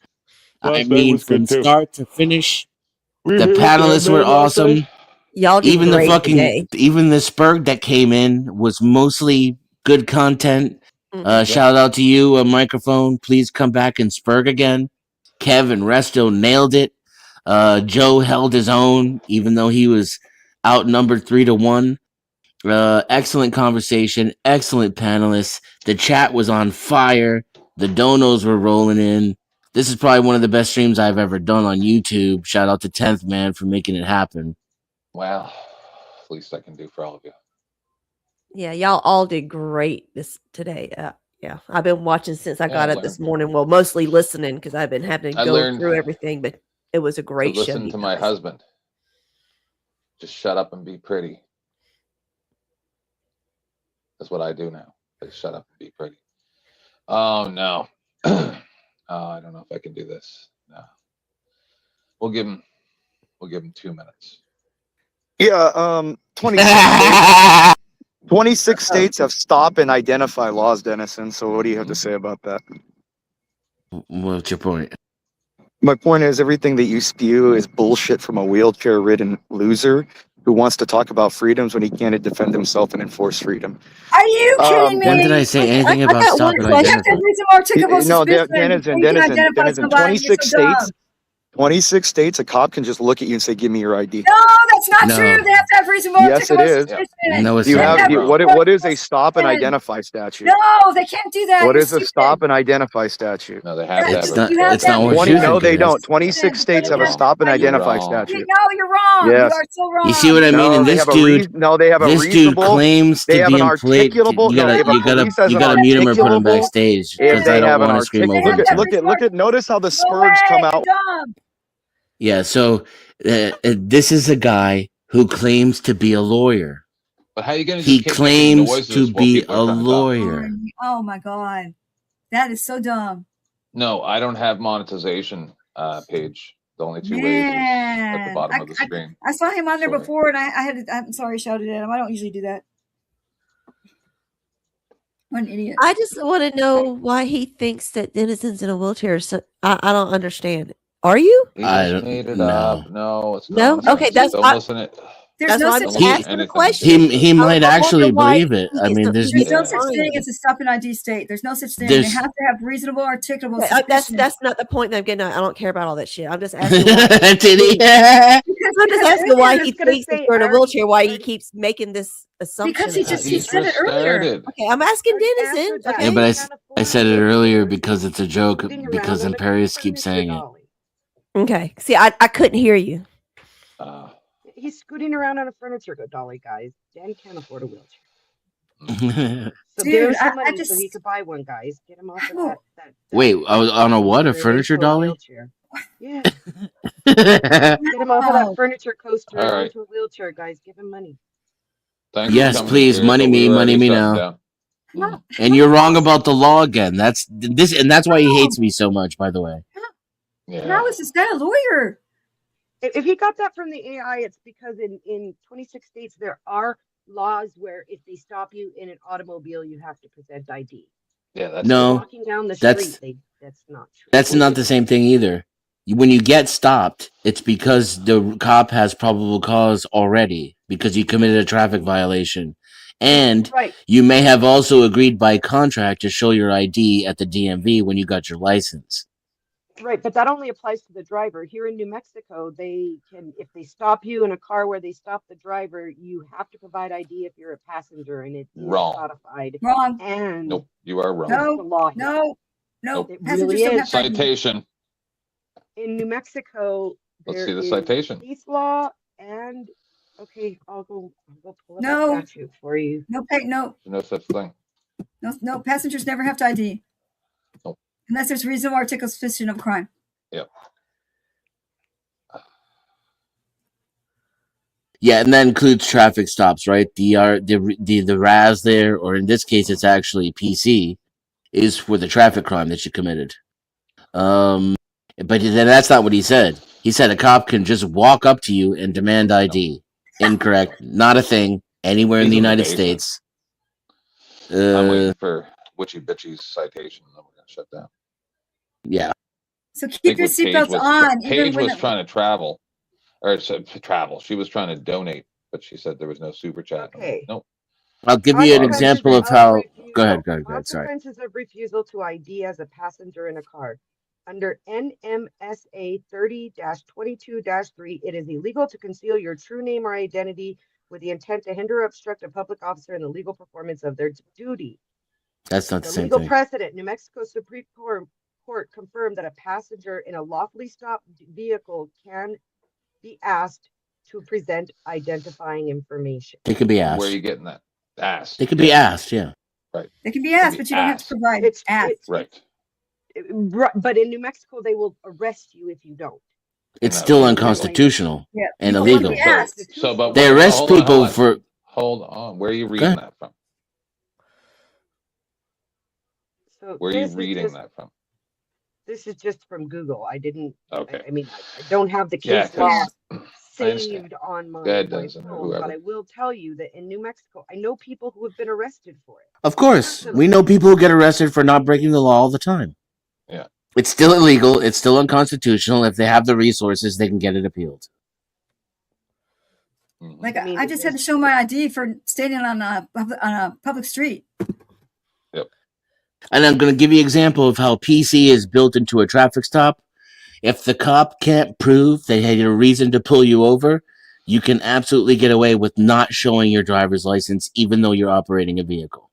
I mean, from start to finish, the panelists were awesome. Y'all did even great the fucking today. even the Spurg that came in was mostly good content. Shout out to you, a microphone. Please come back and Spurg again. Kev and Resto nailed it. Joe held his own, even though he was outnumbered 3-1. Excellent conversation, excellent panelists. The chat was on fire. The donos were rolling in. This is probably one of the best streams I've ever done on YouTube. Shout out to 10th Man for making it happen. Well, least I can do for all of you. Yeah, y'all all did great today. Yeah, I've been watching since I got up this morning. Well, mostly listening because I've been having to I go learned through everything, but it was a to great show. listen to my husband. Just shut up and be pretty. That's what I do now. I shut up and be pretty. Oh no. Oh, I don't know if I can do this. No. We'll give him 2 minutes. Yeah, 26 states have stop and identify laws, Dennison. So what do you have to say about that? What's your point? My point is everything that you spew is bullshit from a wheelchair-ridden loser who wants to talk about freedoms when he can't defend himself and enforce freedom. Are you kidding me? When did I say anything about got stop one and question. You have to identify? have reasonable articulable No, suspicion. Dennison, before you can identify 26 somebody. You're so states. dumb. 26 states, a cop can just look at you and say, "Give me your ID." No, that's not No. true. They have to have reasonable Yes, it articulable is. suspicion. No, it's You They not. have to what is a reasonable stop and suspicion. identify statute? No, they can't do that. What You're is a stupid. stop and identify statute? No, they have to It's have not. You have It's to not have what 20, you reasonable no, think they it don't. is. 26 states have a wrong. stop and You're identify wrong. statute. No, you're wrong. Yes. You are so wrong. You see what I mean? No, And they this have a dude, no, they have a this dude reasonable. claims They to have be an inflated. articulable. You No, gotta, if a you gotta, police has you an gotta mute him or put him articulable, backstage if because they I don't have an want to scream artic, over him. look at. Notice how the No way. spurge come You're out. dumb. Yeah. So this is a guy who claims to be a lawyer. But how are you going to He just keep making claims noises to while be people a are trying to talk? lawyer. Oh my god, that is so dumb. No, I don't have monetization page. The only two ways is at the Man, bottom of the screen. I saw him on there Sorry. before, and I had to, I'm sorry, I shouted at him. I don't usually do that. What an idiot. I just want to know why he thinks that Denison's in a wheelchair. So I don't understand. Are you? He I just don't made it know. up. No, it's No? nonsense. Okay, that's Don't why. listen it. There's That's no why I'm such just thing. asking the Anything question. He might I actually wonder why believe it. he I thinks mean, something there's There's no is such fine. thing as a stop and ID state. There's no such thing. There's- They have to have reasonable articulable That's suspicion. not the point that I'm getting at. I don't care about all that shit. I'm just asking why. Did he? Because I'm just asking why he It's gonna thinks if say, you're in I a already- wheelchair, why he keeps making this assumption. Because he about just you. he said it earlier. Started. Okay, I'm asking Denison. answered that. Okay. Yeah, but Can't I afford said it it. earlier because it's a joke. Scooting around Because on a Imperius keeps furniture saying it. dolly. Okay. See, I couldn't hear you. He's scooting around on a furniture dolly, guys. Dan can't afford a wheelchair. So Dude, give him some I money just so he could buy one, guys. Get him off of that Wait, I was on a what? A passenger furniture into dolly? wheelchair. Yeah. Get him off of that furniture coaster All right. onto a wheelchair, guys. Give him money. Thanks Yes, for coming, please, Imperius, money but we me, were money already me shutting now. down. And you're wrong about the law again. That's why he hates me so much, by the way. How is this guy a lawyer? If he got that from the AI, it's because in 26 states there are laws where if they stop you in an automobile, you have to present ID. Yeah, that's No, walking down the that's- street. That's not true. That's not the same thing either. When you get stopped, it's because the cop has probable cause already because you committed a traffic violation. And Right. you may have also agreed by contract to show your ID at the DMV when you got your license. Right, but that only applies to the driver. Here in New Mexico, they can, if they stop you in a car where they stop the driver, you have to provide ID if you're a passenger, and it is Wrong. codified. Wrong. And Nope, you are wrong. that's the law here. No. It Passengers really don't is. have to ID. Citation. In New Mexico, Let's there see the is citation. police law and okay, I'll go pull up No. the statute for you. No. No such thing. No. Passengers never have to ID. Nope. Unless there's reasonable articulable suspicion of crime. Yep. Yeah, and that includes traffic stops, right? The RAS there, or in this case, it's actually PC, is for the traffic crime that you committed. But then that's not what he said. He said a cop can just walk up to you and demand ID. Incorrect. Not a thing anywhere in He's the in the United basement. States. I'm waiting for Witchy Bitchy's citation, and then we're gonna shut down. Yeah. So I keep think your what Paige seatbelts was- on. Paige even when was trying to travel, or travel. She was trying to donate, but she said there was no super chat. Okay. Nope. I'll give you an Consequences example of of how. refusal- Go ahead. Sorry. Consequences of refusal to ID as a passenger in a car. Under NMSA 30-22-3, it is illegal to conceal your true name or identity with the intent to hinder or obstruct a public officer in the legal performance of their duty. That's not the The same legal thing. precedent, New Mexico Supreme Court confirmed that a passenger in a lawfully stopped vehicle can be asked to present identifying information. They could be Where are asked. you getting that? Asked. They could be asked. Yeah. Right. They can be asked, but you don't have to provide. Right. But in New Mexico, they will arrest you if you don't. It's still unconstitutional and illegal. But they arrest people for. Hold on. Where are you reading that from? So where are you reading that from? This is just from Google. I didn't. Okay. I mean, I don't have the case law saved on my phone, but I will tell you that in New Mexico, I know people who have been arrested for it. Of course, we know people who get arrested for not breaking the law all the time. Yeah. It's still illegal. It's still unconstitutional. If they have the resources, they can get it appealed. Like I just had to show my ID for standing on a public street. Yep. And I'm going to give you an example of how PC is built into a traffic stop. If the cop can't prove they had a reason to pull you over, you can absolutely get away with not showing your driver's license, even though you're operating a vehicle.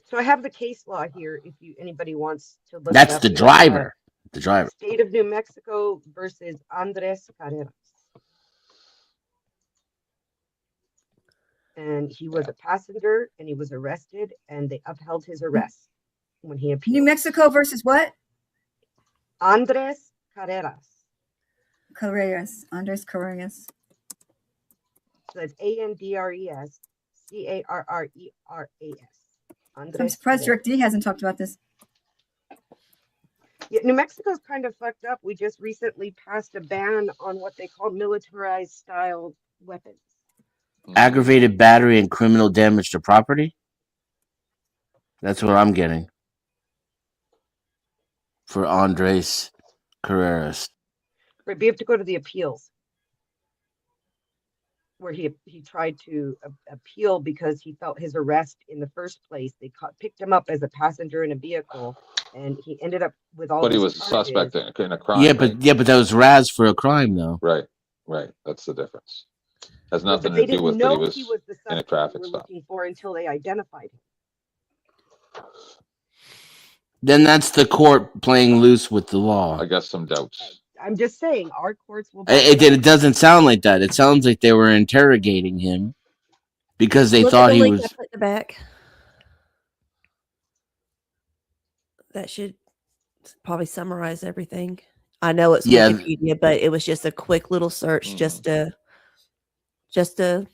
So I have the case law here. If anybody wants to look. That's the driver. The driver. State of New Mexico versus Andres Carreras. And he was a passenger, and he was arrested, and they upheld his arrest when he appealed. New Mexico versus what? Andres Carreras. Andres Carreras. So that's ANDRES CARRERAS. I'm surprised Rick D hasn't talked about this. Yeah, New Mexico's kind of fucked up. We just recently passed a ban on what they call militarized style weapons. Aggravated battery and criminal damage to property. That's what I'm getting for Andres Carreras. Right, but you have to go to the appeals, where he tried to appeal because he felt his arrest in the first place. They picked him up as a passenger in a vehicle, and he ended up with all. But he was a suspect in a crime. Yeah, but that was Raz for a crime, though. Right. That's the difference. Has nothing to do with that he was in a traffic stop. Looking for until they identified him. Then that's the court playing loose with the law. I got some doubts. I'm just saying, our courts will. It doesn't sound like that. It sounds like they were interrogating him because they thought he was. At the back. That should probably summarize everything. I know it's Wikipedia, but it was just a quick little search, just to so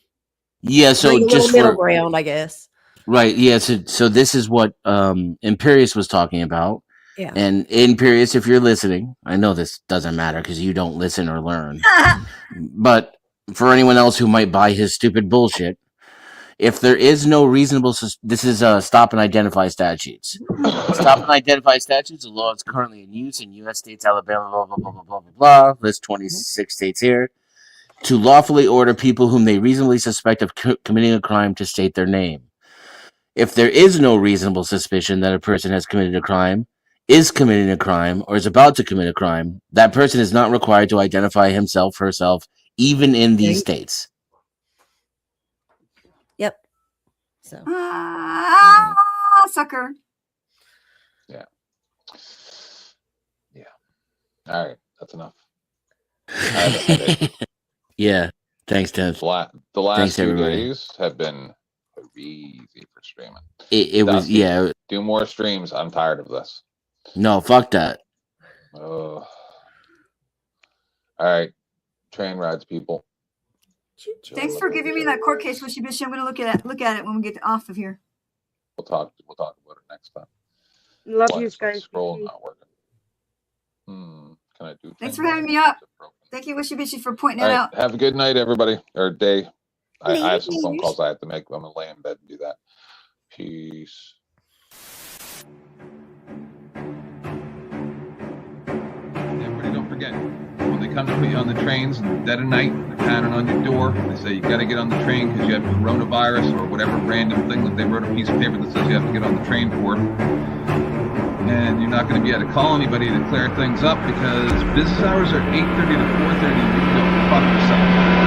just for middle ground, I guess. Right. Yeah. So this is what Imperius was talking about. Yeah. And Imperius, if you're listening, I know this doesn't matter because you don't listen or learn. But for anyone else who might buy his stupid bullshit, if there is no reasonable, this is stop and identify statutes. Stop and identify statutes, a law that's currently in use in U.S. states, Alabama, blah, blah, blah, blah, blah, blah, blah. List 26 states here. To lawfully order people whom they reasonably suspect of committing a crime to state their name. If there is no reasonable suspicion that a person has committed a crime, is committing a crime, or is about to commit a crime, that person is not required to identify himself, herself, even in these states. Yep. So. Sucker. Yeah. All right. That's enough. I have a headache. Yeah. Thanks, Ted. The last 2 days have been easy for streaming. It was, yeah. Do more streams. I'm tired of this. No, fuck that. All right. Train rides, people. Thanks for giving me that court case, Wishy Bishy. I'm going to look at it when we get off of here. We'll talk about it next time. Love you guys. Scroll not working. Can I do? Thanks for having me up. Thank you, Wishy Bishy, for pointing that out. Have a good night, everybody, or day. I have some phone calls I have to make. I'm gonna lay in bed and do that. Peace. Everybody, don't forget, when they come to put you on the trains dead of night, they're pounding on your door. They say you got to get on the train because you have coronavirus or whatever random thing that they wrote a piece of paper that says you have to get on the train for. And you're not going to be able to call anybody to clear things up because business hours are 8:30 to 4:30. You can go fuck yourself.